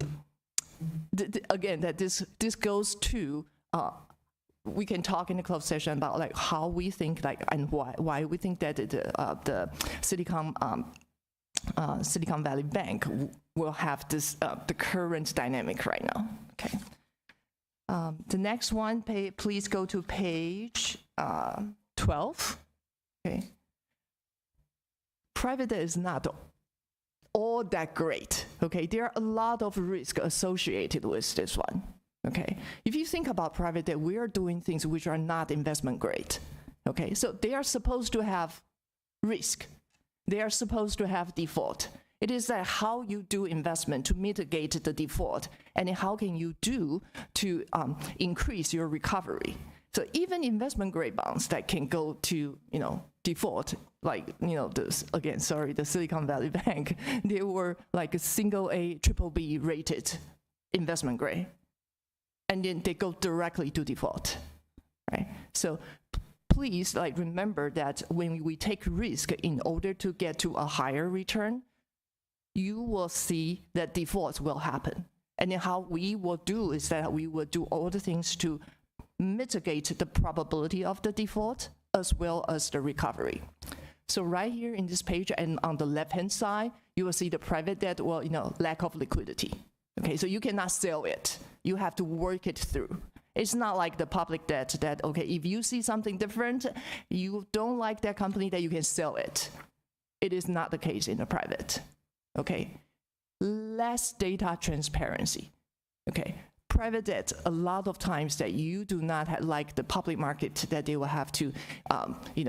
that this goes to, we can talk in the closed session about like how we think like and why we think that the Silicon Valley Bank will have this the current dynamic right now. Okay. The next one, please go to page 12. Okay. Private debt is not all that great. Okay, there are a lot of risk associated with this one. Okay, if you think about private debt, we are doing things which are not investment grade. Okay, so they are supposed to have risk. They are supposed to have default. It is that how you do investment to mitigate the default, and how can you do to increase your recovery. So even investment grade bonds that can go to default, like the Silicon Valley Bank, they were like a single A, triple B rated investment grade, and then they go directly to default, right? So please remember that when we take risk in order to get to a higher return, you will see that defaults will happen. And then how we will do is that we will do all the things to mitigate the probability of the default as well as the recovery. So right here in this page and on the left-hand side, you will see the private debt, lack of liquidity. Okay, so you cannot sell it. You have to work it through. It's not like the public debt that, okay, if you see something different, you don't like that company, that you can sell it. It is not the case in the private. Okay, less data transparency. Okay, private debt, a lot of times that you do not have, like the public market, that they will have to,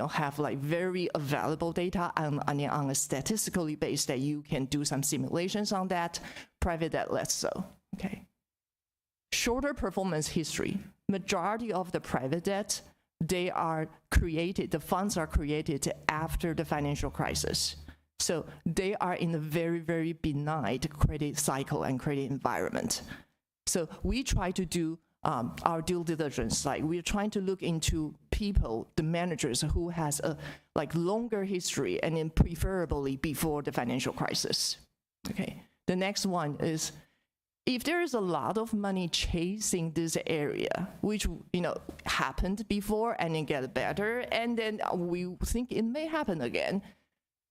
have like very available data and on a statistically based that you can do some simulations on that. Private debt less so. Okay. Shorter performance history. Majority of the private debt, they are created, the funds are created after the financial crisis. So they are in a very, very benign credit cycle and credit environment. So we try to do our due diligence. Like we're trying to look into people, the managers who has a longer history, and then preferably before the financial crisis. Okay. The next one is, if there is a lot of money chasing this area, which happened before and then get better, and then we think it may happen again.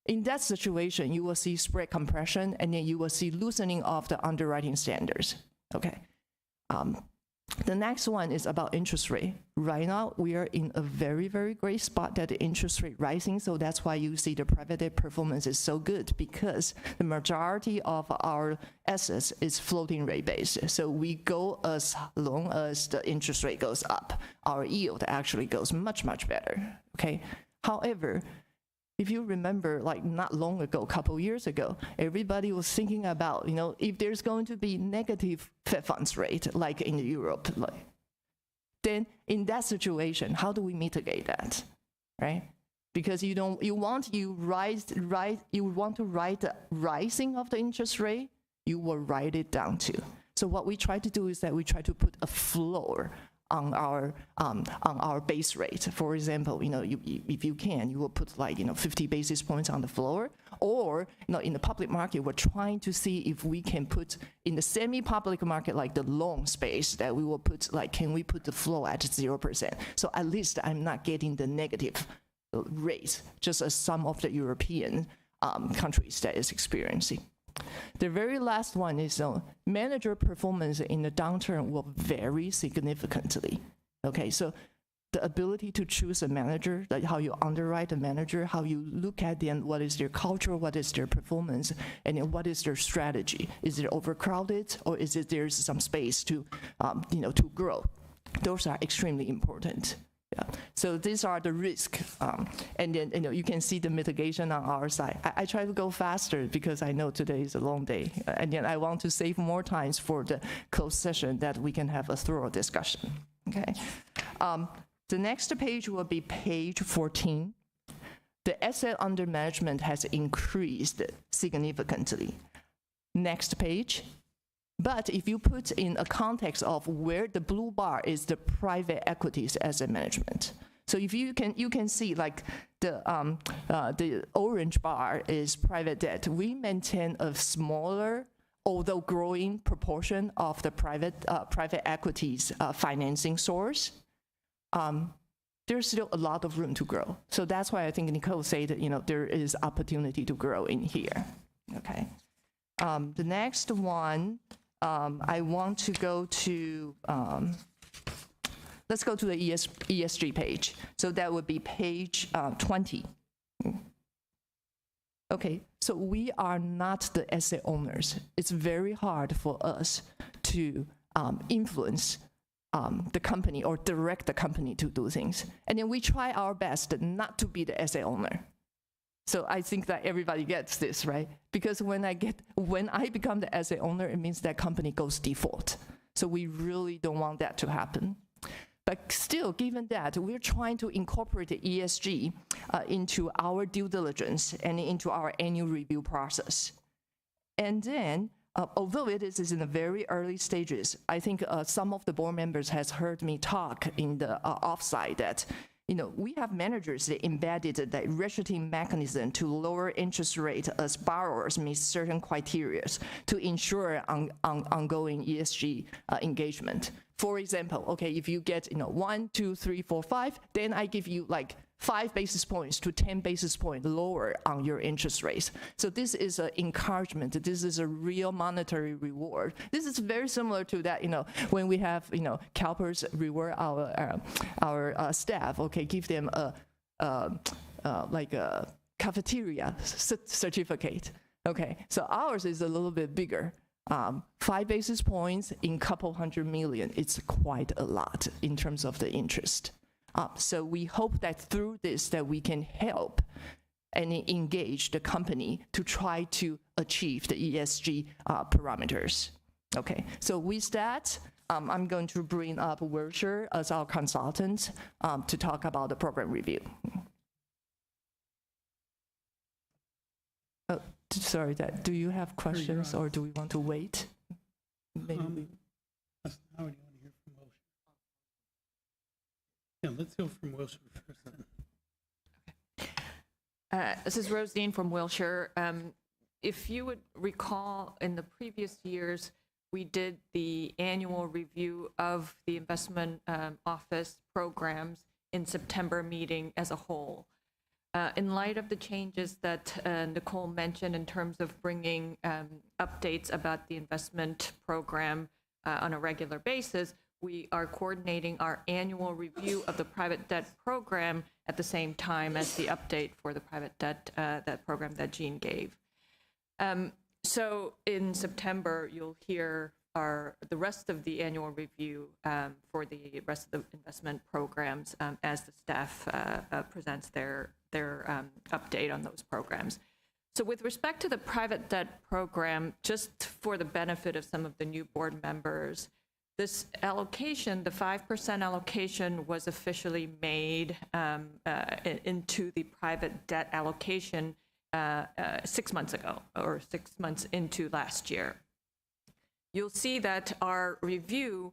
In that situation, you will see spread compression, and then you will see loosening of the underwriting standards. Okay. The next one is about interest rate. Right now, we are in a very, very great spot that the interest rate rising, so that's why you see the private debt performance is so good, because the majority of our assets is floating rate based. So we go as long as the interest rate goes up, our yield actually goes much, much better. Okay. However, if you remember, not long ago, a couple years ago, everybody was thinking about, if there's going to be negative Fed funds rate, like in Europe, then in that situation, how do we mitigate that, right? Because you want to ride the rising of the interest rate, you will ride it down too. So what we try to do is that we try to put a floor on our base rate. For example, if you can, you will put 50 basis points on the floor, or in the public market, we're trying to see if we can put in the semi-public market, like the loan space, that we will put can we put the floor at 0%? So at least I'm not getting the negative rate, just as some of the European countries that is experiencing. The very last one is manager performance in the downturn will vary significantly. Okay, so the ability to choose a manager, like how you underwrite a manager, how you look at them, what is their culture, what is their performance, and then what is their strategy? Is it overcrowded, or is it there's some space to, to grow? Those are extremely important. Yeah. So these are the risks, and then you can see the mitigation on our side. I try to go faster because I know today is a long day, and then I want to save more time for the closed session that we can have a thorough discussion. Okay. The next page will be page 14. The asset under management has increased significantly. Next page. But if you put in a context of where the blue bar is the private equities asset management. So if you can see like the orange bar is private debt. We maintain a smaller, although growing proportion of the private equities financing source. There's still a lot of room to grow. So that's why I think Nicole said that, there is opportunity to grow in here. Okay. The next one, I want to go to, let's go to the ESG page. So that would be page 20. Okay, so we are not the asset owners. It's very hard for us to influence the company or direct the company to do things. And then we try our best not to be the asset owner. So I think that everybody gets this, right? Because when I become the asset owner, it means that company goes default. So we really don't want that to happen. But still, given that, we're trying to incorporate the ESG into our due diligence and into our annual review process. And then, although it is in the very early stages, I think some of the board members has heard me talk in the offsite that we have managers that embedded the ratcheting mechanism to lower interest rate as borrowers meet certain criteria to ensure ongoing ESG engagement. For example, okay, if you get 1, 2, 3, 4, 5, then I give you like 5 basis points to 10 basis points lower on your interest rates. So this is an encouragement. This is a real monetary reward. This is very similar to that, when we have, CalPERS reward our staff, okay, give them like a cafeteria certificate. Okay, so ours is a little bit bigger. 5 basis points in couple $100 million, it's quite a lot in terms of the interest. So we hope that through this that we can help and engage the company to try to achieve the ESG parameters. Okay, so with that, I'm going to bring up Wilshire as our consultant to talk about the program review. Oh, sorry, do you have questions or do we want to wait? Maybe. Yeah, let's go from Wilshire first then. This is Rosine from Wilshire. If you would recall, in the previous years, we did the annual review of the investment office programs in September meeting as a whole. In light of the changes that Nicole mentioned in terms of bringing updates about the investment program on a regular basis, we are coordinating our annual review of the private debt program at the same time as the update for the private debt that program that Jean gave. So in September, you'll hear the rest of the annual review for the rest of the investment programs as the staff presents their update on those programs. So with respect to the private debt program, just for the benefit of some of the new board members, this allocation, the 5% allocation, was officially made into the private debt allocation 6 months ago, or 6 months into last year. You'll see that our review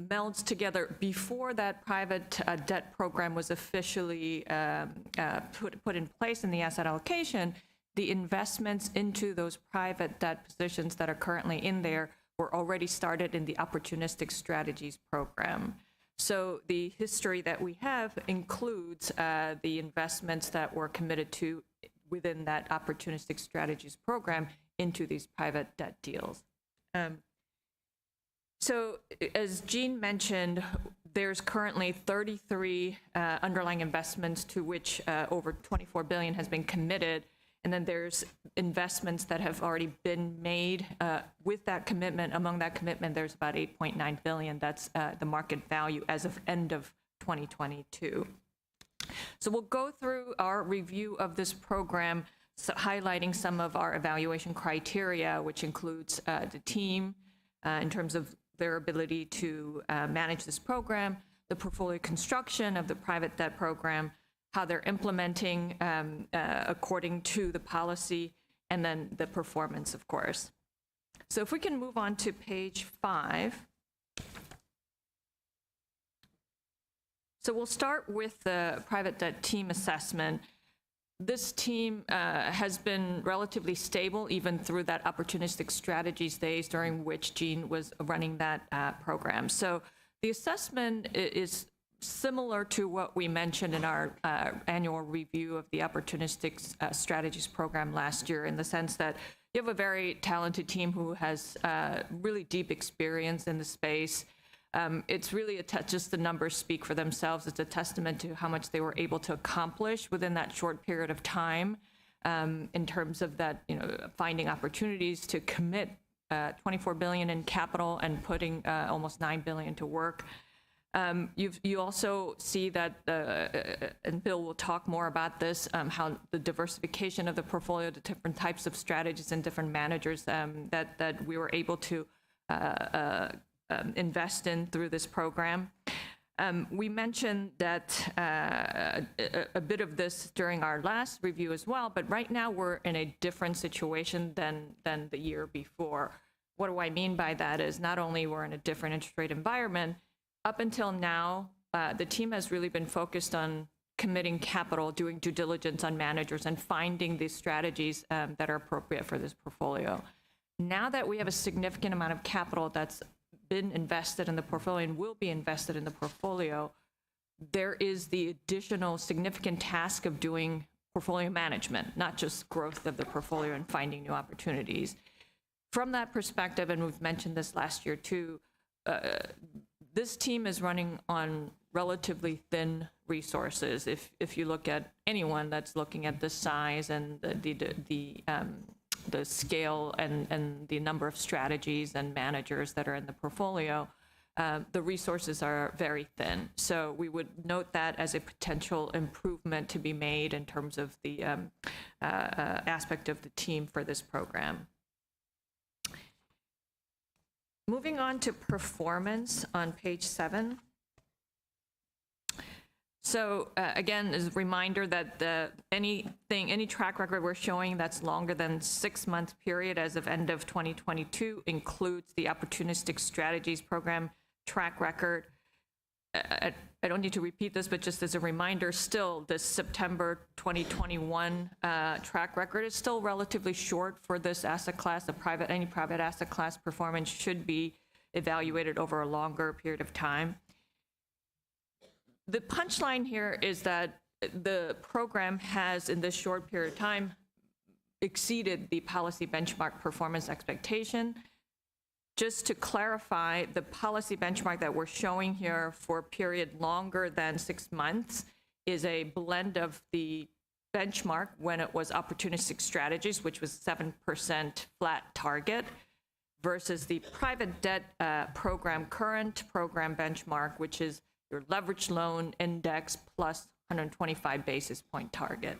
melds together before that private debt program was officially put in place in the asset allocation. The investments into those private debt positions that are currently in there were already started in the opportunistic strategies program. So the history that we have includes the investments that were committed to within that opportunistic strategies program into these private debt deals. So as Jean mentioned, there's currently 33 underlying investments to which over $24 billion has been committed. And then there's investments that have already been made with that commitment. Among that commitment, there's about $8.9 billion. That's the market value as of end of 2022. So we'll go through our review of this program, highlighting some of our evaluation criteria, which includes the team in terms of their ability to manage this program, the portfolio construction of the private debt program, how they're implementing according to the policy, and then the performance, of course. So if we can move on to page 5. So we'll start with the private debt team assessment. This team has been relatively stable even through that opportunistic strategies days during which Jean was running that program. So the assessment is similar to what we mentioned in our annual review of the opportunistic strategies program last year, in the sense that you have a very talented team who has really deep experience in the space. It's really just the numbers speak for themselves. It's a testament to how much they were able to accomplish within that short period of time, in terms of that, finding opportunities to commit $24 billion in capital and putting almost $9 billion to work. You also see that, and Bill will talk more about this, how the diversification of the portfolio, the different types of strategies and different managers that we were able to invest in through this program. We mentioned that a bit of this during our last review as well, but right now we're in a different situation than the year before. What do I mean by that is not only we're in a different interest rate environment, up until now, the team has really been focused on committing capital, doing due diligence on managers, and finding the strategies that are appropriate for this portfolio. Now that we have a significant amount of capital that's been invested in the portfolio and will be invested in the portfolio, there is the additional significant task of doing portfolio management, not just growth of the portfolio and finding new opportunities. From that perspective, and we've mentioned this last year too, this team is running on relatively thin resources. If you look at anyone that's looking at the size and the scale and the number of strategies and managers that are in the portfolio, the resources are very thin. So we would note that as a potential improvement to be made in terms of the aspect of the team for this program. Moving on to performance on page 7. So again, as a reminder that any track record we're showing that's longer than 6-month period as of end of 2022 includes the opportunistic strategies program track record. I don't need to repeat this, but just as a reminder, still this September 2021 track record is still relatively short for this asset class. Any private asset class performance should be evaluated over a longer period of time. The punchline here is that the program has, in this short period of time, exceeded the policy benchmark performance expectation. Just to clarify, the policy benchmark that we're showing here for a period longer than 6 months is a blend of the benchmark when it was opportunistic strategies, which was 7% flat target, versus the private debt program current program benchmark, which is your leveraged loan index plus 125 basis point target.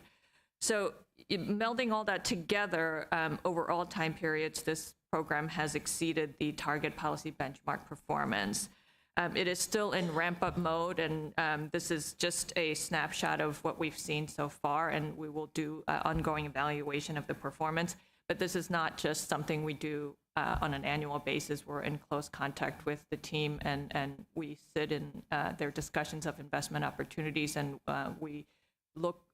So melding all that together, over all time periods, this program has exceeded the target policy benchmark performance. It is still in ramp-up mode, and this is just a snapshot of what we've seen so far, and we will do ongoing evaluation of the performance. But this is not just something we do on an annual basis. We're in close contact with the team, and we sit in their discussions of investment opportunities, and we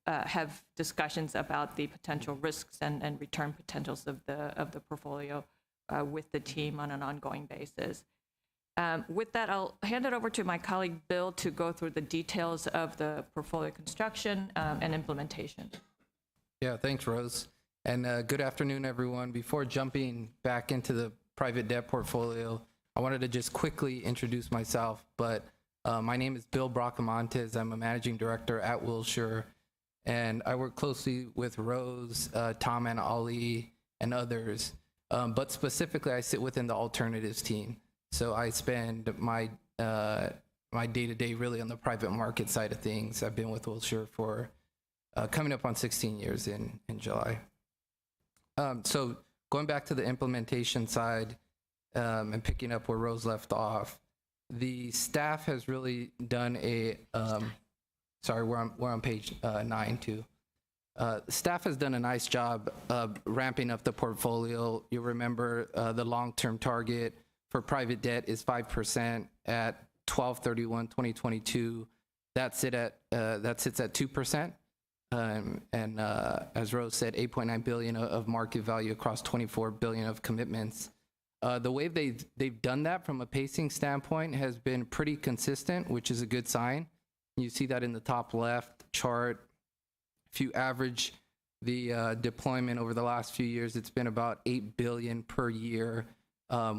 have discussions about the potential risks and return potentials of the portfolio with the team on an ongoing basis. With that, I'll hand it over to my colleague Bill to go through the details of the portfolio construction and implementation. Yeah, thanks, Rose. And good afternoon, everyone. Before jumping back into the private debt portfolio, I wanted to just quickly introduce myself. But my name is Bill Bracamontes. I'm a managing director at Wilshire, and I work closely with Rose, Tom, and Ali, and others. But specifically, I sit within the alternatives team. So I spend my my day-to-day really on the private market side of things. I've been with Wilshire for coming up on 16 years in July. So going back to the implementation side and picking up where Rose left off, the staff has really done a, sorry, we're on page 9 too. Staff has done a nice job of ramping up the portfolio. You'll remember the long-term target for private debt is 5% at 12/31/2022. That sits at 2%. And as Rose said, 8.9 billion of market value across 24 billion of commitments. The way they've done that from a pacing standpoint has been pretty consistent, which is a good sign. You see that in the top left chart. If you average the deployment over the last few years, it's been about 8 billion per year,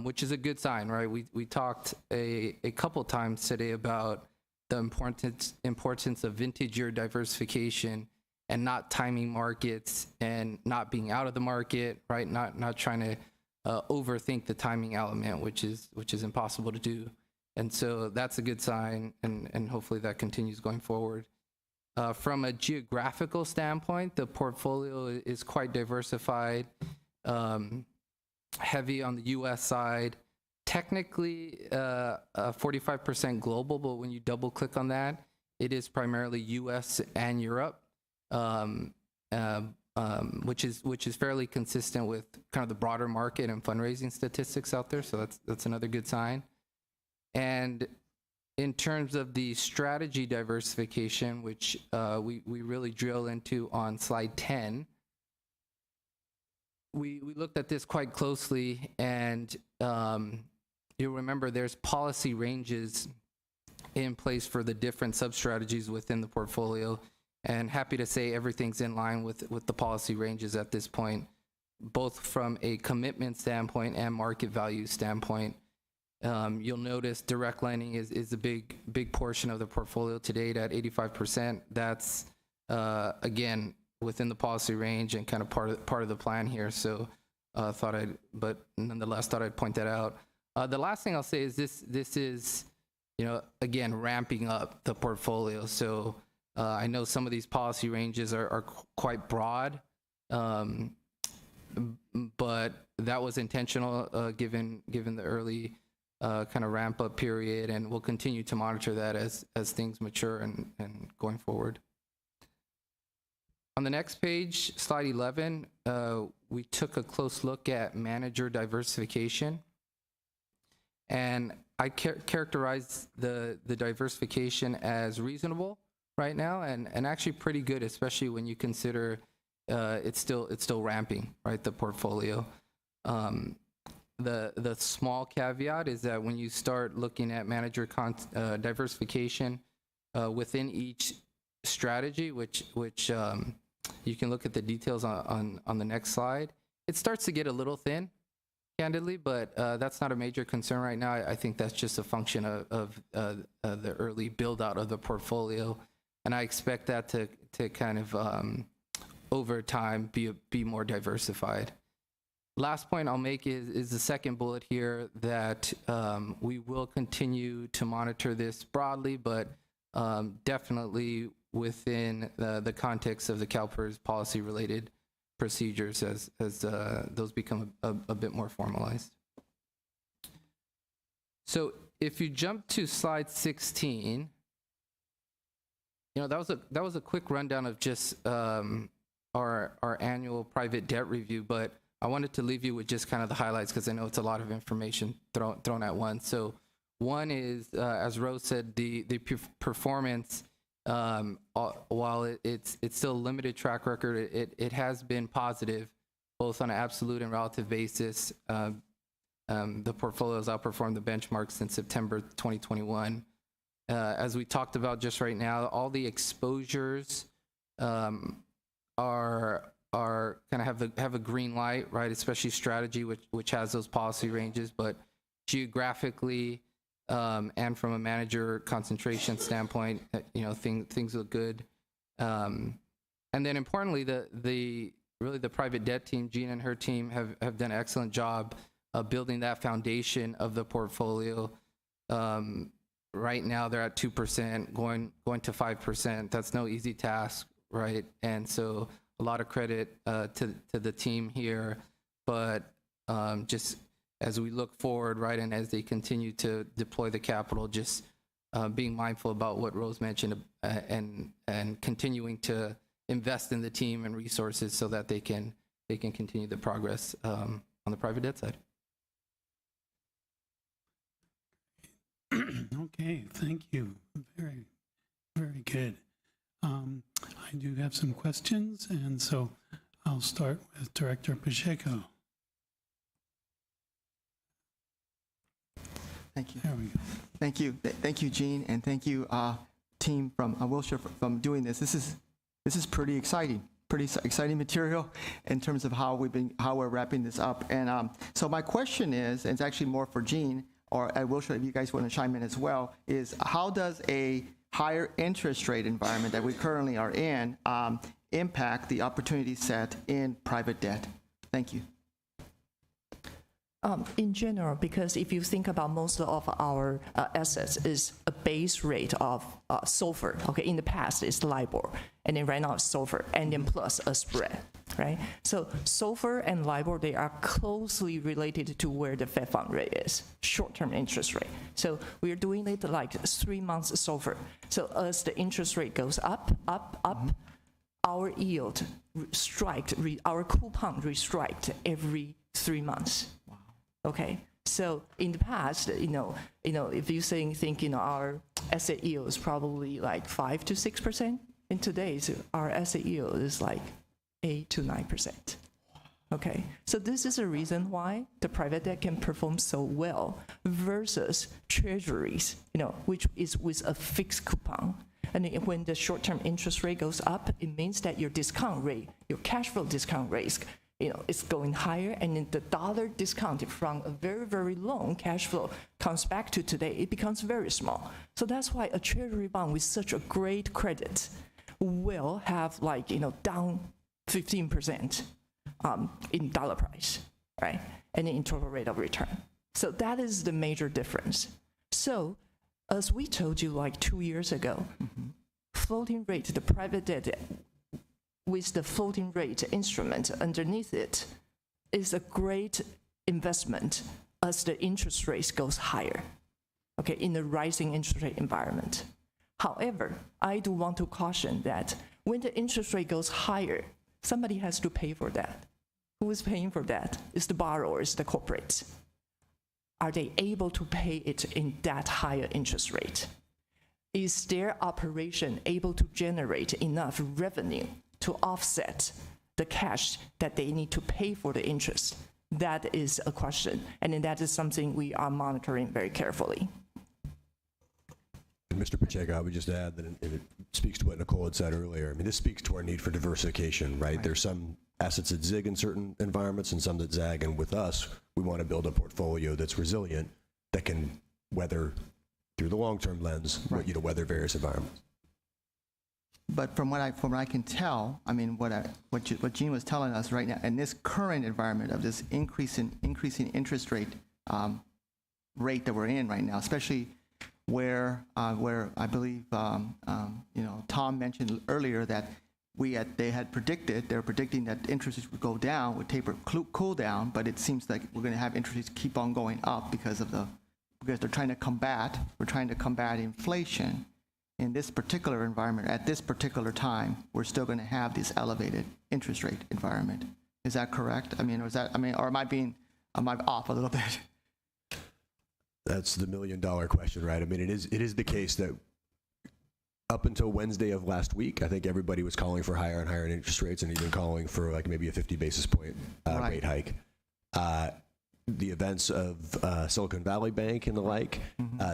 which is a good sign, right? We talked a couple times today about the importance of vintage year diversification and not timing markets and not being out of the market, right? Not trying to overthink the timing element, which is impossible to do. And so that's a good sign, and hopefully that continues going forward. From a geographical standpoint, the portfolio is quite diversified, heavy on the US side, technically 45% global, but when you double click on that, it is primarily US and Europe, which is fairly consistent with kind of the broader market and fundraising statistics out there. So that's another good sign. And in terms of the strategy diversification, which we really drill into on slide 10, we looked at this quite closely, and you'll remember there's policy ranges in place for the different sub-strategies within the portfolio, and happy to say everything's in line with the policy ranges at this point, both from a commitment standpoint and market value standpoint. You'll notice direct lending is a big portion of the portfolio to date at 85%. That's again within the policy range and kind of part of the plan here. So nonetheless thought I'd point that out. The last thing I'll say is this is, again, ramping up the portfolio. So I know some of these policy ranges are quite broad, but that was intentional given the early kind of ramp up period, and we'll continue to monitor that as things mature and going forward. On the next page, slide 11, we took a close look at manager diversification, and I characterize the diversification as reasonable right now, and actually pretty good, especially when you consider it's still ramping, right, the portfolio. The small caveat is that when you start looking at manager diversification within each strategy, which you can look at the details on the next slide, it starts to get a little thin, candidly, but that's not a major concern right now. I think that's just a function of the early build out of the portfolio, and I expect that to kind of over time be more diversified. Last point I'll make is the second bullet here, that we will continue to monitor this broadly, but definitely within the context of the CalPERS policy-related procedures as those become a bit more formalized. So if you jump to slide 16, that was a quick rundown of just our annual private debt review, but I wanted to leave you with just kind of the highlights because I know it's a lot of information thrown at once. So one is, as Rose said, the performance, while it's still a limited track record, it has been positive, both on an absolute and relative basis. The portfolio has outperformed the benchmark since September 2021. As we talked about just right now, all the exposures are kind of have a green light, right? Especially strategy, which has those policy ranges, but geographically and from a manager concentration standpoint, things look good. And then importantly, the private debt team, Gina and her team have done an excellent job of building that foundation of the portfolio. right now they're at 2%, going to 5%. That's no easy task, right? And so a lot of credit to the team here, but just as we look forward, right, and as they continue to deploy the capital, just being mindful about what Rose mentioned and continuing to invest in the team and resources so that they can continue the progress on the private debt side. Okay, thank you. Very, very good. I do have some questions, and so I'll start with Director Pacheco. Thank you. There we go. Thank you. Thank you, Gene, and thank you, team from Wilshire from doing this. This is pretty exciting. Pretty exciting material in terms of how we're wrapping this up. And so my question is, and it's actually more for Gene or at Wilshire, if you guys want to chime in as well, is how does a higher interest rate environment that we currently are in impact the opportunity set in private debt? Thank you. In general, because if you think about most of our assets is a base rate of SOFR. Okay, in the past it's LIBOR, and then right now it's SOFR, and then plus a spread, right? So SOFR and LIBOR, they are closely related to where the Fed fund rate is, short-term interest rate. So we are doing it like 3 months SOFR. So as the interest rate goes up, our yield our coupon restriked every 3 months. Okay, so in the past, if you think our asset yield is probably like 5 to 6%, in today's our asset yield is like 8 to 9%. Okay, so this is a reason why the private debt can perform so well versus treasuries, which is with a fixed coupon. And when the short-term interest rate goes up, it means that your discount rate, your cash flow discount rate, it's going higher, and then the dollar discount from a very, very long cash flow comes back to today, it becomes very small. So that's why a treasury bond with such a great credit will have down 15% in dollar price, right? And in total rate of return. So that is the major difference. So as we told you 2 years ago, floating rate, the private debt with the floating rate instrument underneath it is a great investment as the interest rate goes higher, okay, in the rising interest rate environment. However, I do want to caution that when the interest rate goes higher, somebody has to pay for that. Who is paying for that? It's the borrowers, the corporates. Are they able to pay it in that higher interest rate? Is their operation able to generate enough revenue to offset the cash that they need to pay for the interest? That is a question, and then that is something we are monitoring very carefully. Mr. Pacheco, I would just add that it speaks to what Nicole had said earlier. This speaks to our need for diversification, right? There's some assets that zig in certain environments and some that zag, and with us, we want to build a portfolio that's resilient, that can weather through the long-term lens, weather various environments. But from what I can tell, what Gene was telling us right now, in this current environment of this increasing interest rate that we're in right now, especially where I believe Tom mentioned earlier that they were predicting that interest rates would go down, would cool down, but it seems like we're going to have interest rates keep on going up because they're trying to combat inflation. In this particular environment, at this particular time, we're still going to have this elevated interest rate environment. Is that correct? Or am I off a little bit? That's the million-dollar question, right? It is the case that up until Wednesday of last week, I think everybody was calling for higher and higher interest rates, and even calling for maybe a 50 basis point rate hike. The events of Silicon Valley Bank and the like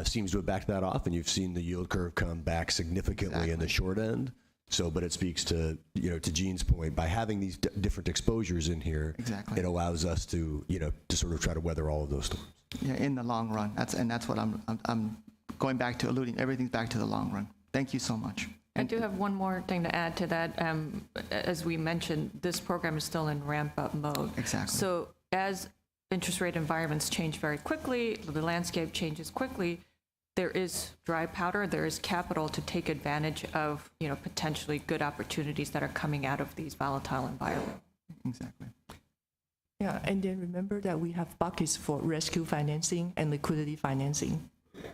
seems to have backed that off, and you've seen the yield curve come back significantly in the short end. So, but it speaks to to Gene's point, by having these different exposures in here, it allows us to to sort of try to weather all of those storms. Yeah, in the long run. That's what I'm going back to, alluding everything's back to the long run. Thank you so much. I do have one more thing to add to that. As we mentioned, this program is still in ramp-up mode. Exactly. So as interest rate environments change very quickly, the landscape changes quickly, there is dry powder, there is capital to take advantage of, potentially good opportunities that are coming out of these volatile environments. Exactly. Yeah, and then remember that we have buckets for rescue financing and liquidity financing.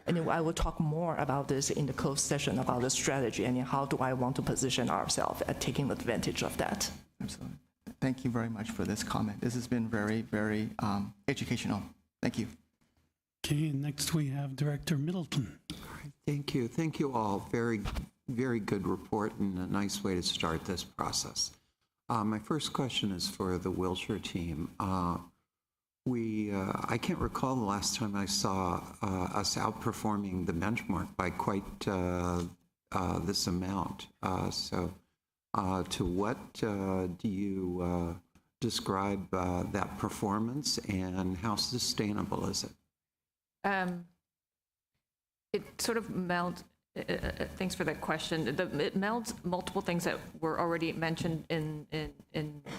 And then I will talk more about this in the closed session about the strategy and how do I want to position ourselves at taking advantage of that. Absolutely. Thank you very much for this comment. This has been very, very educational. Thank you. Okay, next we have Director Middleton. Thank you. Thank you all. Very, very good report and a nice way to start this process. My first question is for the Wilshire team. I can't recall the last time I saw us outperforming the benchmark by quite this amount. To what do you describe that performance, and how sustainable is it? It sort of melds. Thanks for that question. It melds multiple things that were already mentioned in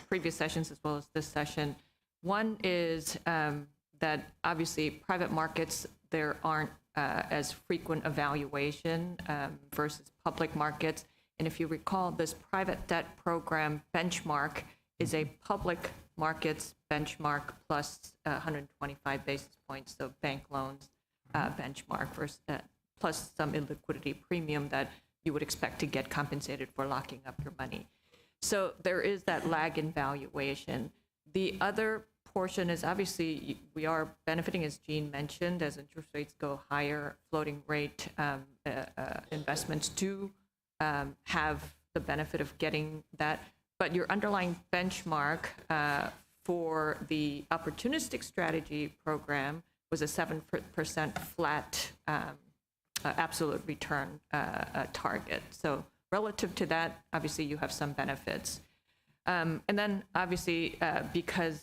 previous sessions as well as this session. One is that obviously private markets, there aren't as frequent evaluation versus public markets. And if you recall, this private debt program benchmark is a public markets benchmark plus 125 basis points, so bank loans benchmark versus, plus some illiquidity premium that you would expect to get compensated for locking up your money. So there is that lag in valuation. The other portion is obviously we are benefiting, as Jean mentioned, as interest rates go higher, floating rate investments do have the benefit of getting that. But your underlying benchmark for the opportunistic strategy program was a 7% flat absolute return target. So relative to that, obviously you have some benefits. And then obviously because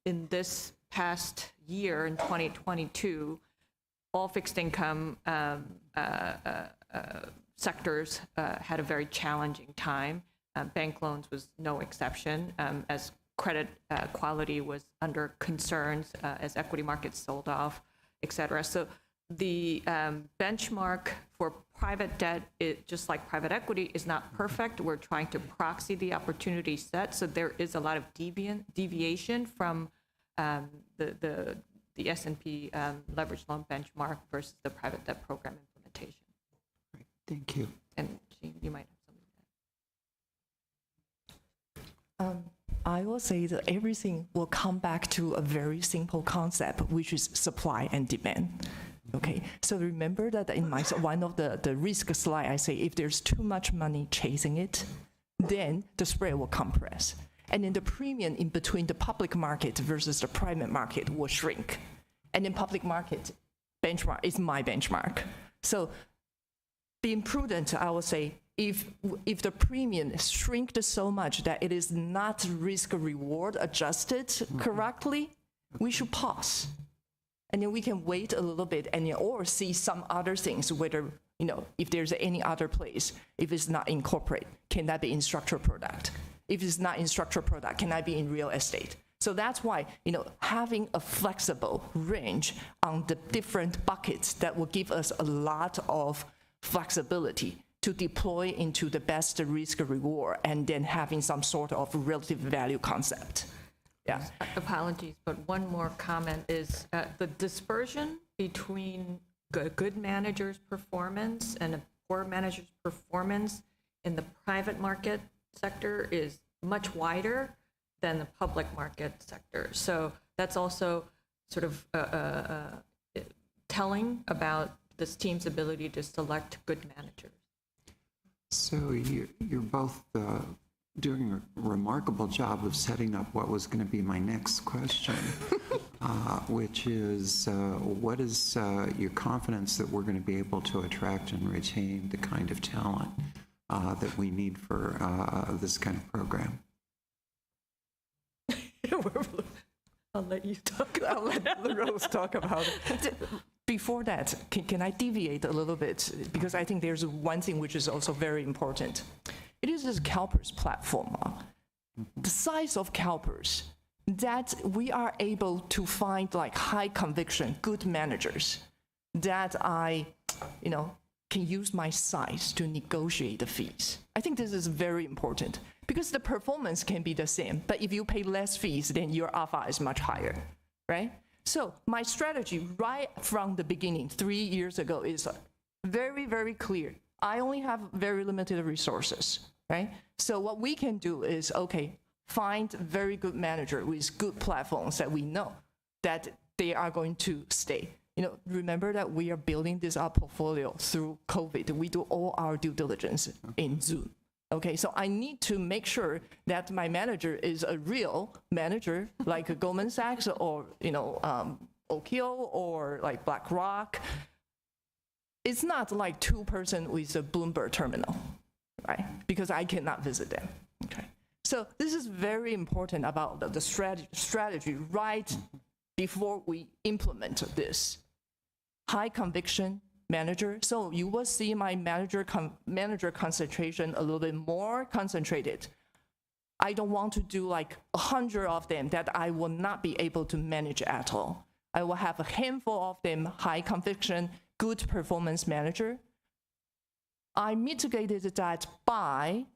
in this past year, in 2022, all fixed income sectors had a very challenging time. Bank loans was no exception, as credit quality was under concerns as equity markets sold off, et cetera. So the benchmark for private debt, just like private equity, is not perfect. We're trying to proxy the opportunity set. So there is a lot of deviation from the S&P leveraged loan benchmark versus the private debt program implementation. Right. Thank you. And Jean, you might have something. I will say that everything will come back to a very simple concept, which is supply and demand. Okay, so remember that in my one of the risk slide, I say if there's too much money chasing it, then the spread will compress. And then the premium in between the public market versus the private market will shrink. And then public market benchmark is my benchmark. So being prudent, I will say, if the premium shrinked so much that it is not risk reward adjusted correctly, we should pause. And then we can wait a little bit and or see some other things, whether, if there's any other place, if it's not incorporate, can that be in structured product? If it's not in structured product, can that be in real estate? So that's why, having a flexible range on the different buckets that will give us a lot of flexibility to deploy into the best risk reward and then having some sort of relative value concept. Yeah. Apologies, but one more comment is the dispersion between good managers' performance and a poor manager's performance in the private market sector is much wider than the public market sector. So that's also sort of telling about this team's ability to select good managers. So you're both doing a remarkable job of setting up what was going to be my next question, which is what is your confidence that we're going to be able to attract and retain the kind of talent that we need for this kind of program? I'll let you talk. I'll let Rose talk about it. Before that, can I deviate a little bit? Because I think there's one thing which is also very important. It is this CalPERS platform. The size of CalPERS, that we are able to find like high conviction, good managers that I, can use my size to negotiate the fees. I think this is very important because the performance can be the same, but if you pay less fees, then your alpha is much higher, right? So my strategy right from the beginning, 3 years ago, is very, very clear. I only have very limited resources, right? So what we can do is, find very good manager with good platforms that we know that they are going to stay. Remember that we are building this our portfolio through COVID. We do all our due diligence in Zoom. Okay, so I need to make sure that my manager is a real manager, like a Goldman Sachs or Oak Hill or like BlackRock. It's not like 2-person with a Bloomberg terminal, right? Because I cannot visit them. Okay, so this is very important about the strategy right before we implement this. High conviction manager. So you will see my manager concentration a little bit more concentrated. I don't want to do like 100 of them that I will not be able to manage at all. I will have a handful of them, high conviction, good performance manager. I mitigated that by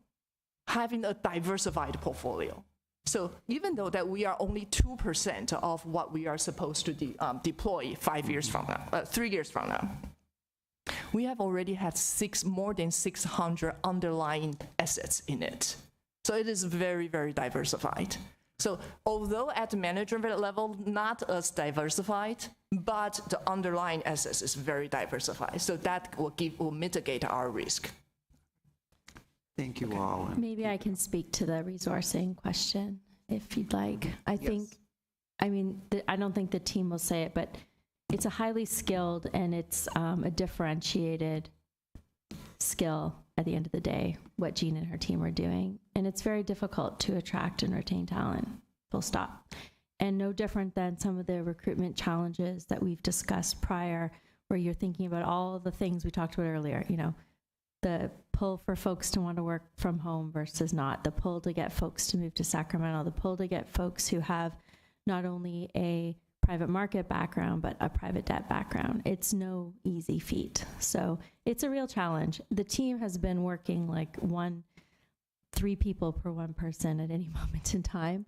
having a diversified portfolio. So even though that we are only 2% of what we are supposed to deploy 5 years from now, 3 years from now, we have already had more than 600 underlying assets in it. So it is very, very diversified. So although at the management level, not as diversified, but the underlying assets is very diversified. So that will mitigate our risk. Thank you all. Maybe I can speak to the resourcing question if you'd like. I don't think the team will say it, but it's a highly skilled and it's a differentiated skill at the end of the day, what Jean and her team are doing. And it's very difficult to attract and retain talent, full stop. And no different than some of the recruitment challenges that we've discussed prior, where you're thinking about all the things we talked about earlier, the pull for folks to want to work from home versus not, the pull to get folks to move to Sacramento, the pull to get folks who have not only a private market background, but a private debt background. It's no easy feat. So it's a real challenge. The team has been working like 3 people per 1 person at any moment in time.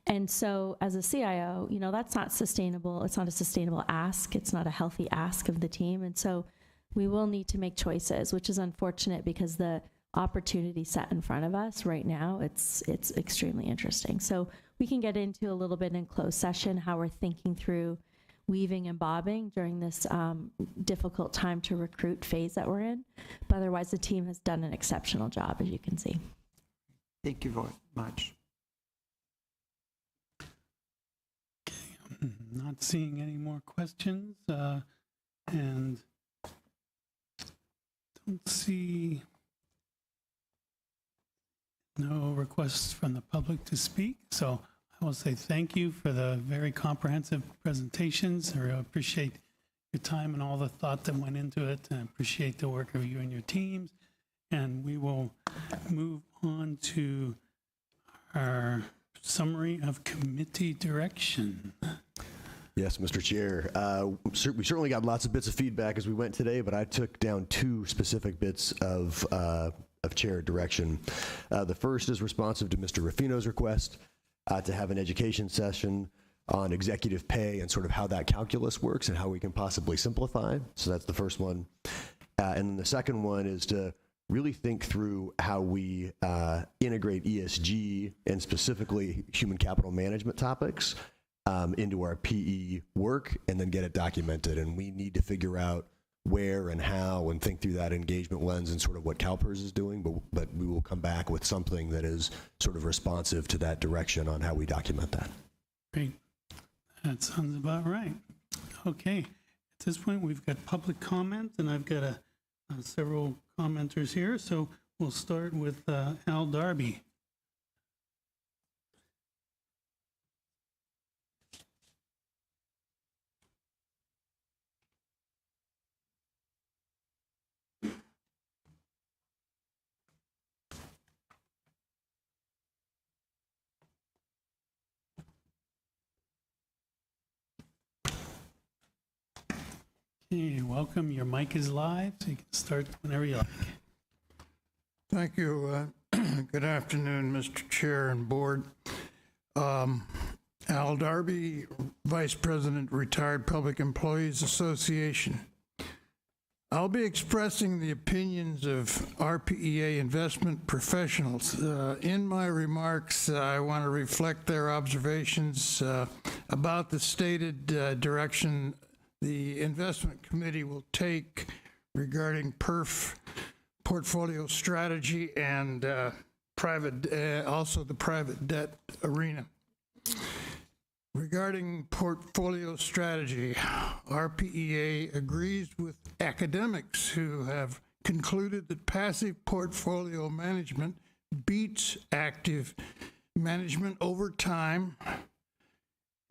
And so as a CIO, that's not sustainable. It's not a sustainable ask. It's not a healthy ask of the team. And so we will need to make choices, which is unfortunate because the opportunity set in front of us right now, it's extremely interesting. So we can get into a little bit in closed session how we're thinking through weaving and bobbing during this difficult time to recruit phase that we're in. But otherwise, the team has done an exceptional job, as you can see. Thank you very much. Okay, I'm not seeing any more questions, and don't see no requests from the public to speak. So I will say thank you for the very comprehensive presentations. I really appreciate your time and all the thought that went into it, and I appreciate the work of you and your teams. And we will move on to our summary of committee direction. Yes, Mr. Chair. We certainly got lots of bits of feedback as we went today, but I took down 2 specific bits of chair direction. The first is responsive to Mr. Ruffino's request to have an education session on executive pay and sort of how that calculus works and how we can possibly simplify. So that's the first one. And then the second one is to really think through how we integrate ESG and specifically human capital management topics into our PE work and then get it documented. And we need to figure out where and how and think through that engagement lens and sort of what CalPERS is doing, but we will come back with something that is sort of responsive to that direction on how we document that. Great. That sounds about right. Okay. At this point, we've got public comment, and I've got several commenters here. So we'll start with Al Darby. Okay, welcome. Your mic is live, so you can start whenever you like. Thank you. Good afternoon, Mr. Chair and Board. Al Darby, Vice President, Retired Public Employees Association. I'll be expressing the opinions of RPEA investment professionals. In my remarks, I want to reflect their observations about the stated direction the investment committee will take regarding PERF portfolio strategy and also the private debt arena. Regarding portfolio strategy, RPEA agrees with academics who have concluded that passive portfolio management beats active management over time,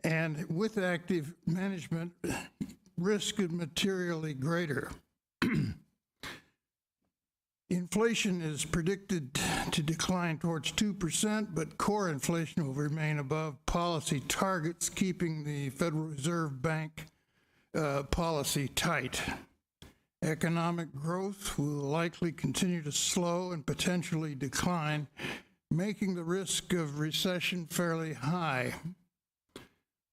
and with active management, risk is materially greater. Inflation is predicted to decline towards 2%, but core inflation will remain above policy targets, keeping the Federal Reserve Bank policy tight. Economic growth will likely continue to slow and potentially decline, making the risk of recession fairly high.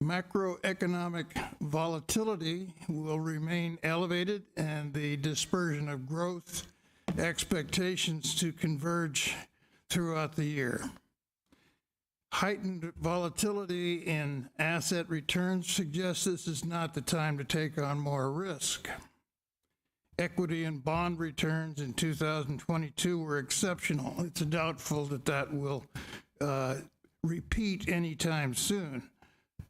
Macroeconomic volatility will remain elevated, and the dispersion of growth expectations to converge throughout the year. Heightened volatility in asset returns suggests this is not the time to take on more risk. Equity and bond returns in 2022 were exceptional. It's doubtful that that will repeat anytime soon.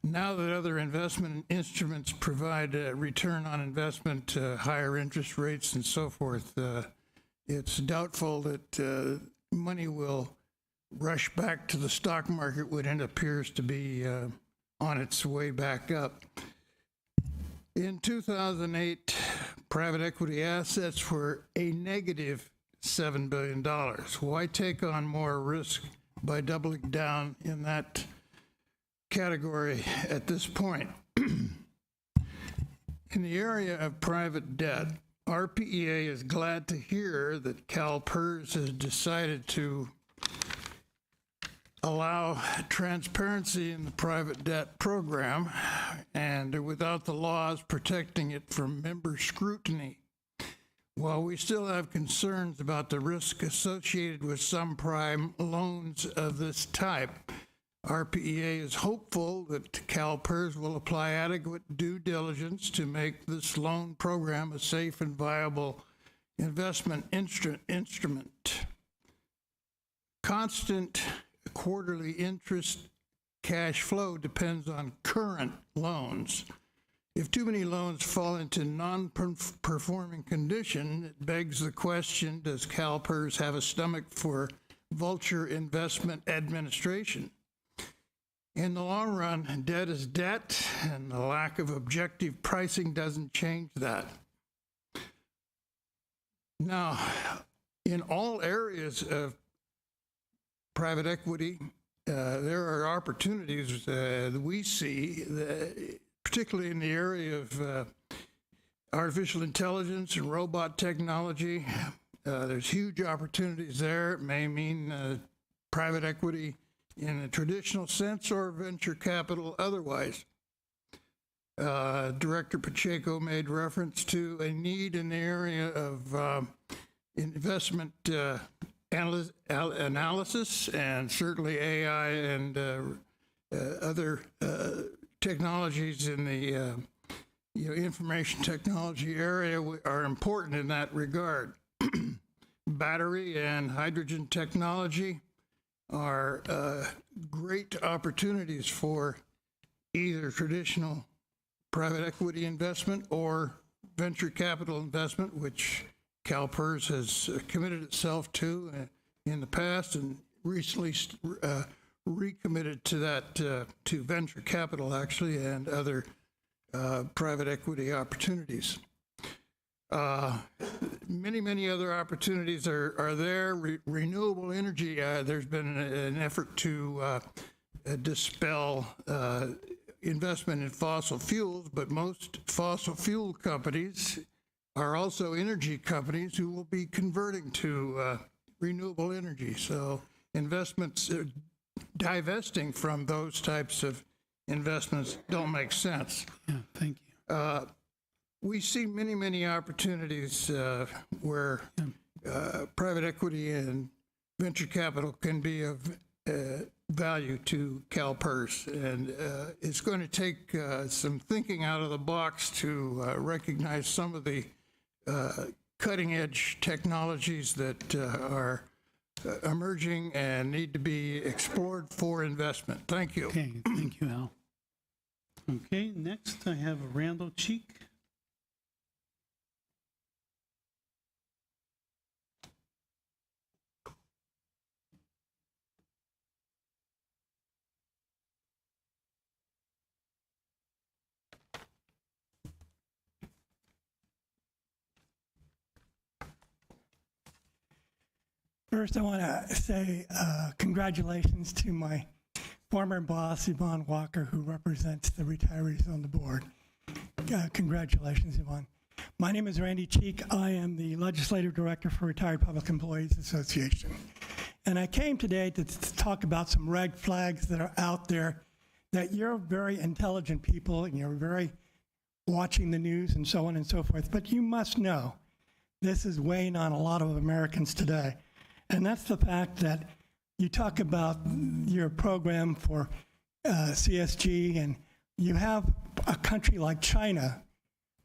Now that other investment instruments provide a return on investment, higher interest rates and so forth, it's doubtful that money will rush back to the stock market when it appears to be on its way back up. In 2008, private equity assets were a negative $7 billion. Why take on more risk by doubling down in that category at this point? In the area of private debt, RPEA is glad to hear that CalPERS has decided to allow transparency in the private debt program and without the laws protecting it from member scrutiny. While we still have concerns about the risk associated with some prime loans of this type, RPEA is hopeful that CalPERS will apply adequate due diligence to make this loan program a safe and viable investment instrument. Constant quarterly interest cash flow depends on current loans. If too many loans fall into non-performing condition, it begs the question, does CalPERS have a stomach for vulture investment administration? In the long run, debt is debt, and the lack of objective pricing doesn't change that. Now, in all areas of private equity, there are opportunities that we see, particularly in the area of artificial intelligence and robot technology. There's huge opportunities there. It may mean private equity in a traditional sense or venture capital otherwise. Director Pacheco made reference to a need in the area of investment analysis, and certainly AI and other technologies in the information technology area are important in that regard. Battery and hydrogen technology are great opportunities for either traditional private equity investment or venture capital investment, which CalPERS has committed itself to in the past and recently recommitted to that, to venture capital actually, and other private equity opportunities. Many other opportunities are there. Renewable energy, there's been an effort to dispel investment in fossil fuels, but most fossil fuel companies are also energy companies who will be converting to renewable energy. So investments, divesting from those types of investments don't make sense. Yeah, thank you. We see many, many opportunities where private equity and venture capital can be of value to CalPERS, and it's going to take some thinking out of the box to recognize some of the cutting-edge technologies that are emerging and need to be explored for investment. Thank you. Okay, thank you, Al. Okay, next I have Randall Cheek. First, I want to say congratulations to my former boss, Yvonne Walker, who represents the retirees on the board. Congratulations, Yvonne. My name is Randy Cheek. I am the Legislative Director for Retired Public Employees Association. And I came today to talk about some red flags that are out there, that you're very intelligent people and you're very watching the news and so on and so forth. But you must know this is weighing on a lot of Americans today. And that's the fact that you talk about your program for CSG, and you have a country like China,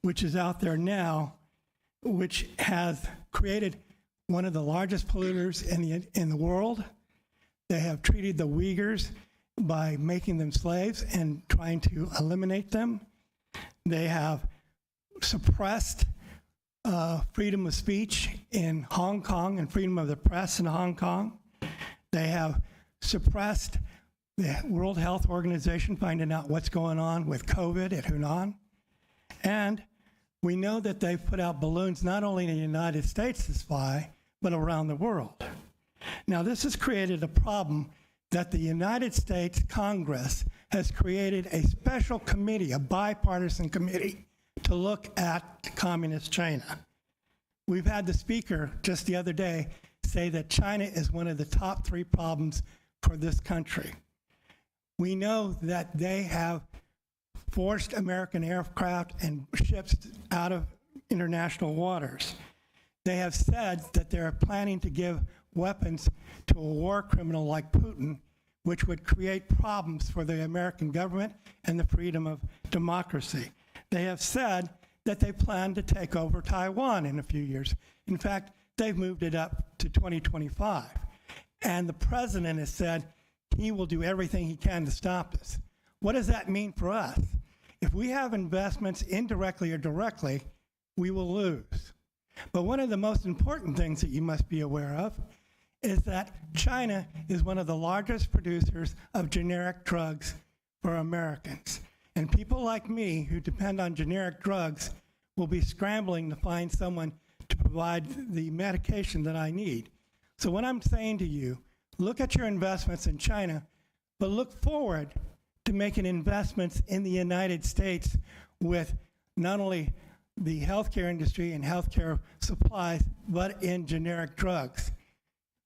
which is out there now, which has created one of the largest polluters in the world. They have treated the Uyghurs by making them slaves and trying to eliminate them. They have suppressed freedom of speech in Hong Kong and freedom of the press in Hong Kong. They have suppressed the World Health Organization finding out what's going on with COVID at Hunan. And we know that they've put out balloons not only in the United States to spy, but around the world. Now, this has created a problem that the United States Congress has created a special committee, a bipartisan committee, to look at communist China. We've had the speaker just the other day say that China is one of the top 3 problems for this country. We know that they have forced American aircraft and ships out of international waters. They have said that they're planning to give weapons to a war criminal like Putin, which would create problems for the American government and the freedom of democracy. They have said that they plan to take over Taiwan in a few years. In fact, they've moved it up to 2025. And the president has said he will do everything he can to stop this. What does that mean for us? If we have investments indirectly or directly, we will lose. But one of the most important things that you must be aware of is that China is one of the largest producers of generic drugs for Americans. And people like me who depend on generic drugs will be scrambling to find someone to provide the medication that I need. So what I'm saying to you, look at your investments in China, but look forward to making investments in the United States with not only the healthcare industry and healthcare supplies, but in generic drugs.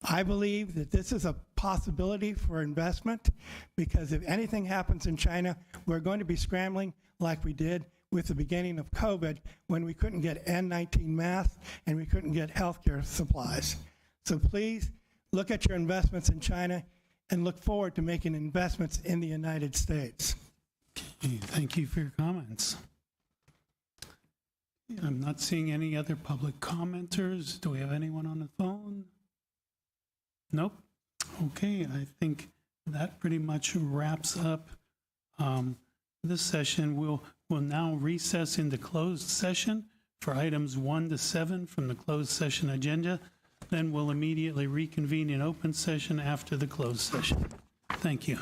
I believe that this is a possibility for investment, because if anything happens in China, we're going to be scrambling like we did with the beginning of COVID, when we couldn't get N19 masks and we couldn't get healthcare supplies. So please look at your investments in China and look forward to making investments in the United States. Okay, thank you for your comments. I'm not seeing any other public commenters. Do we have anyone on the phone? Nope. Okay, I think that pretty much wraps up this session. We'll now recess into closed session for items 1 to 7 from the closed session agenda. Then we'll immediately reconvene in open session after the closed session. Thank you.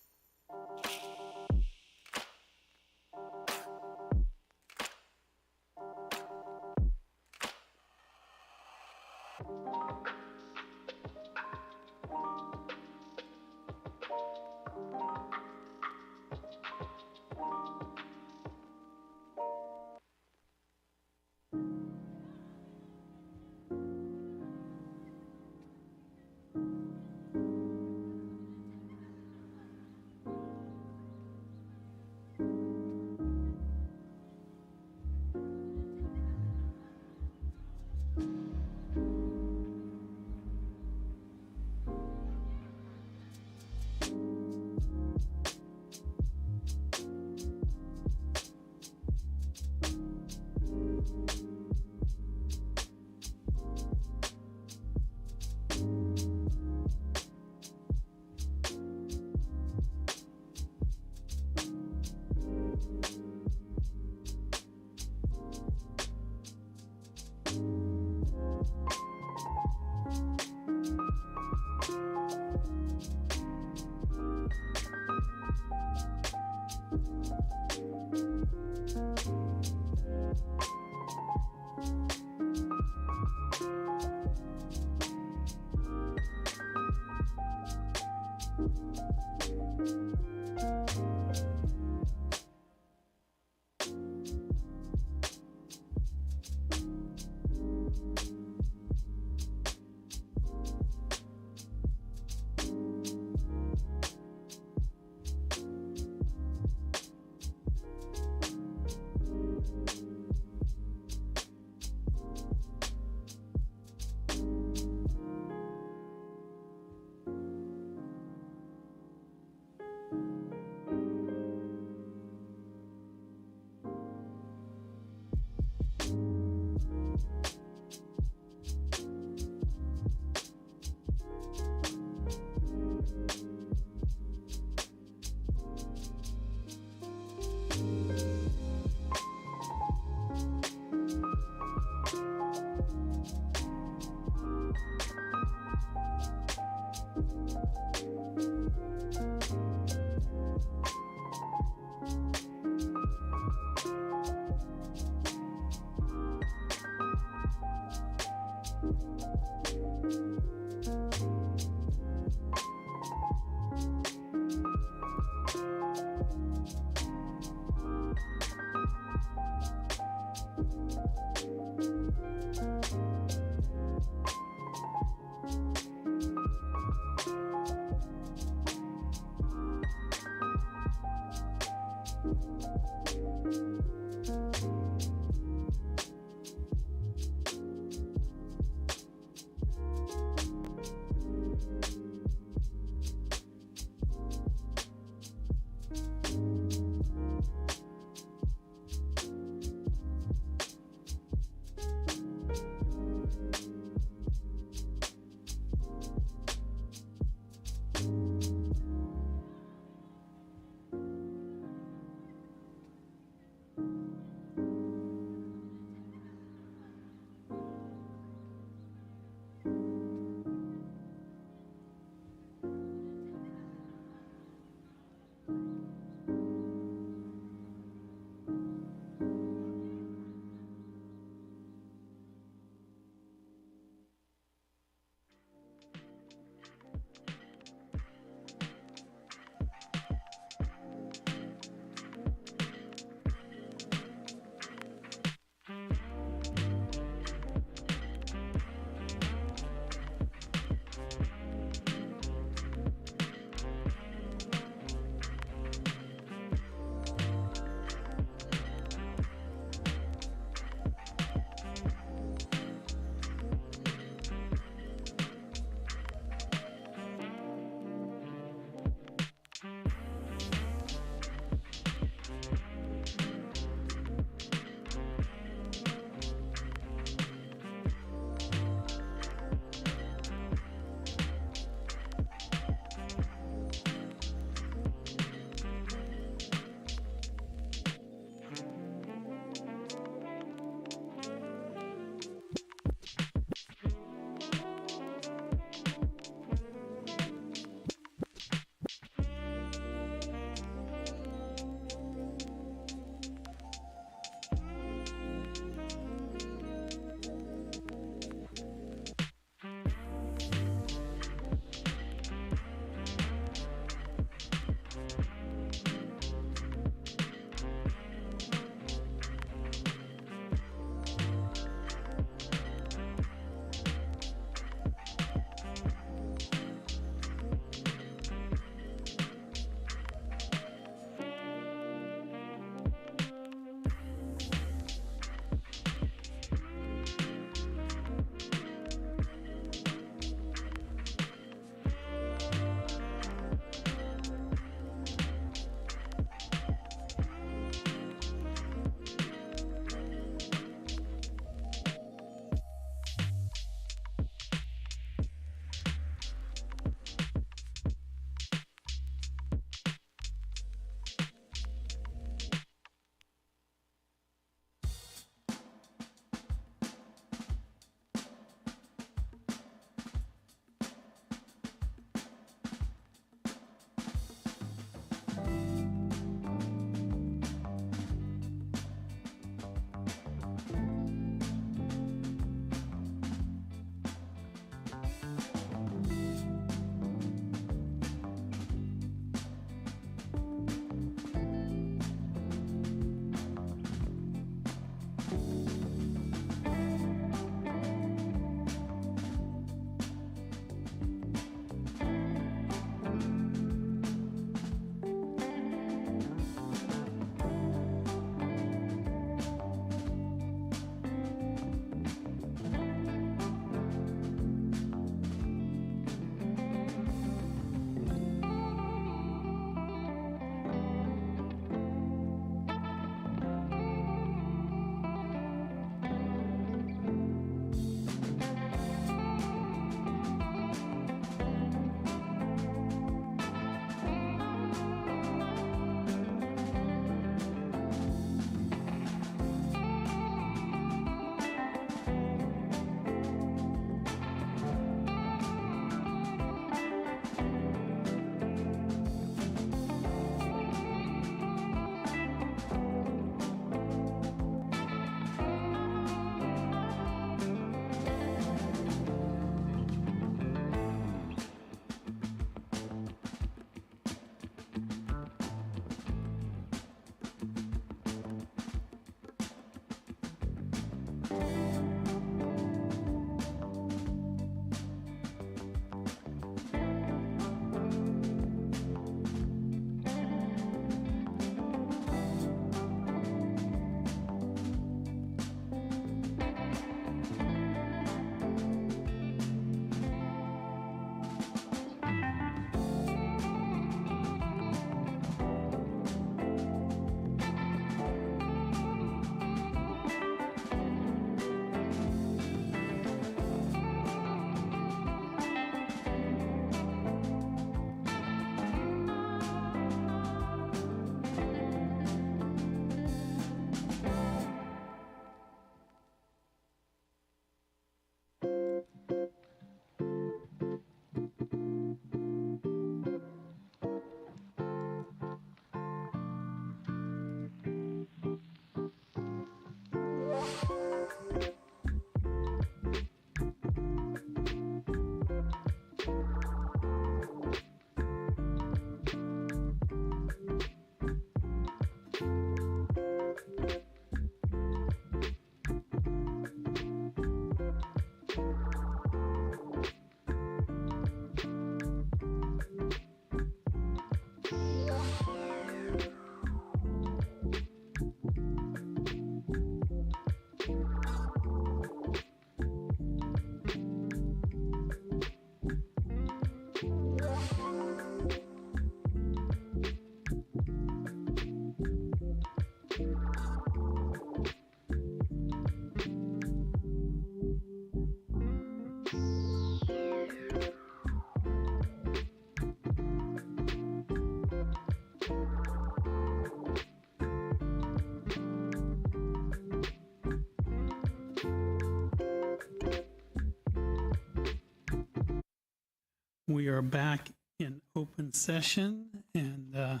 We are back in open session, and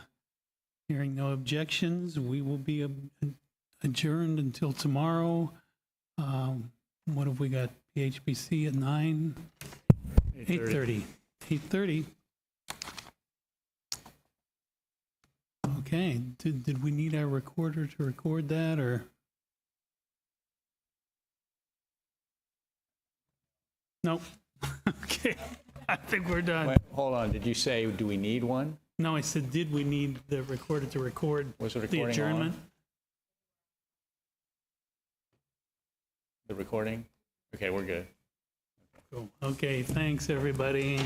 hearing no objections, we will be adjourned until tomorrow. What have we got? PHBC at 9? 8:30. 8:30. Okay, did we need our recorder to record that, or? Nope. Okay, I think we're done. Wait, hold on, did you say, do we need one? No, I said, did we need the recorder to record Was the the recording adjournment? on? The recording? Okay, we're good. Cool. Okay, thanks, everybody.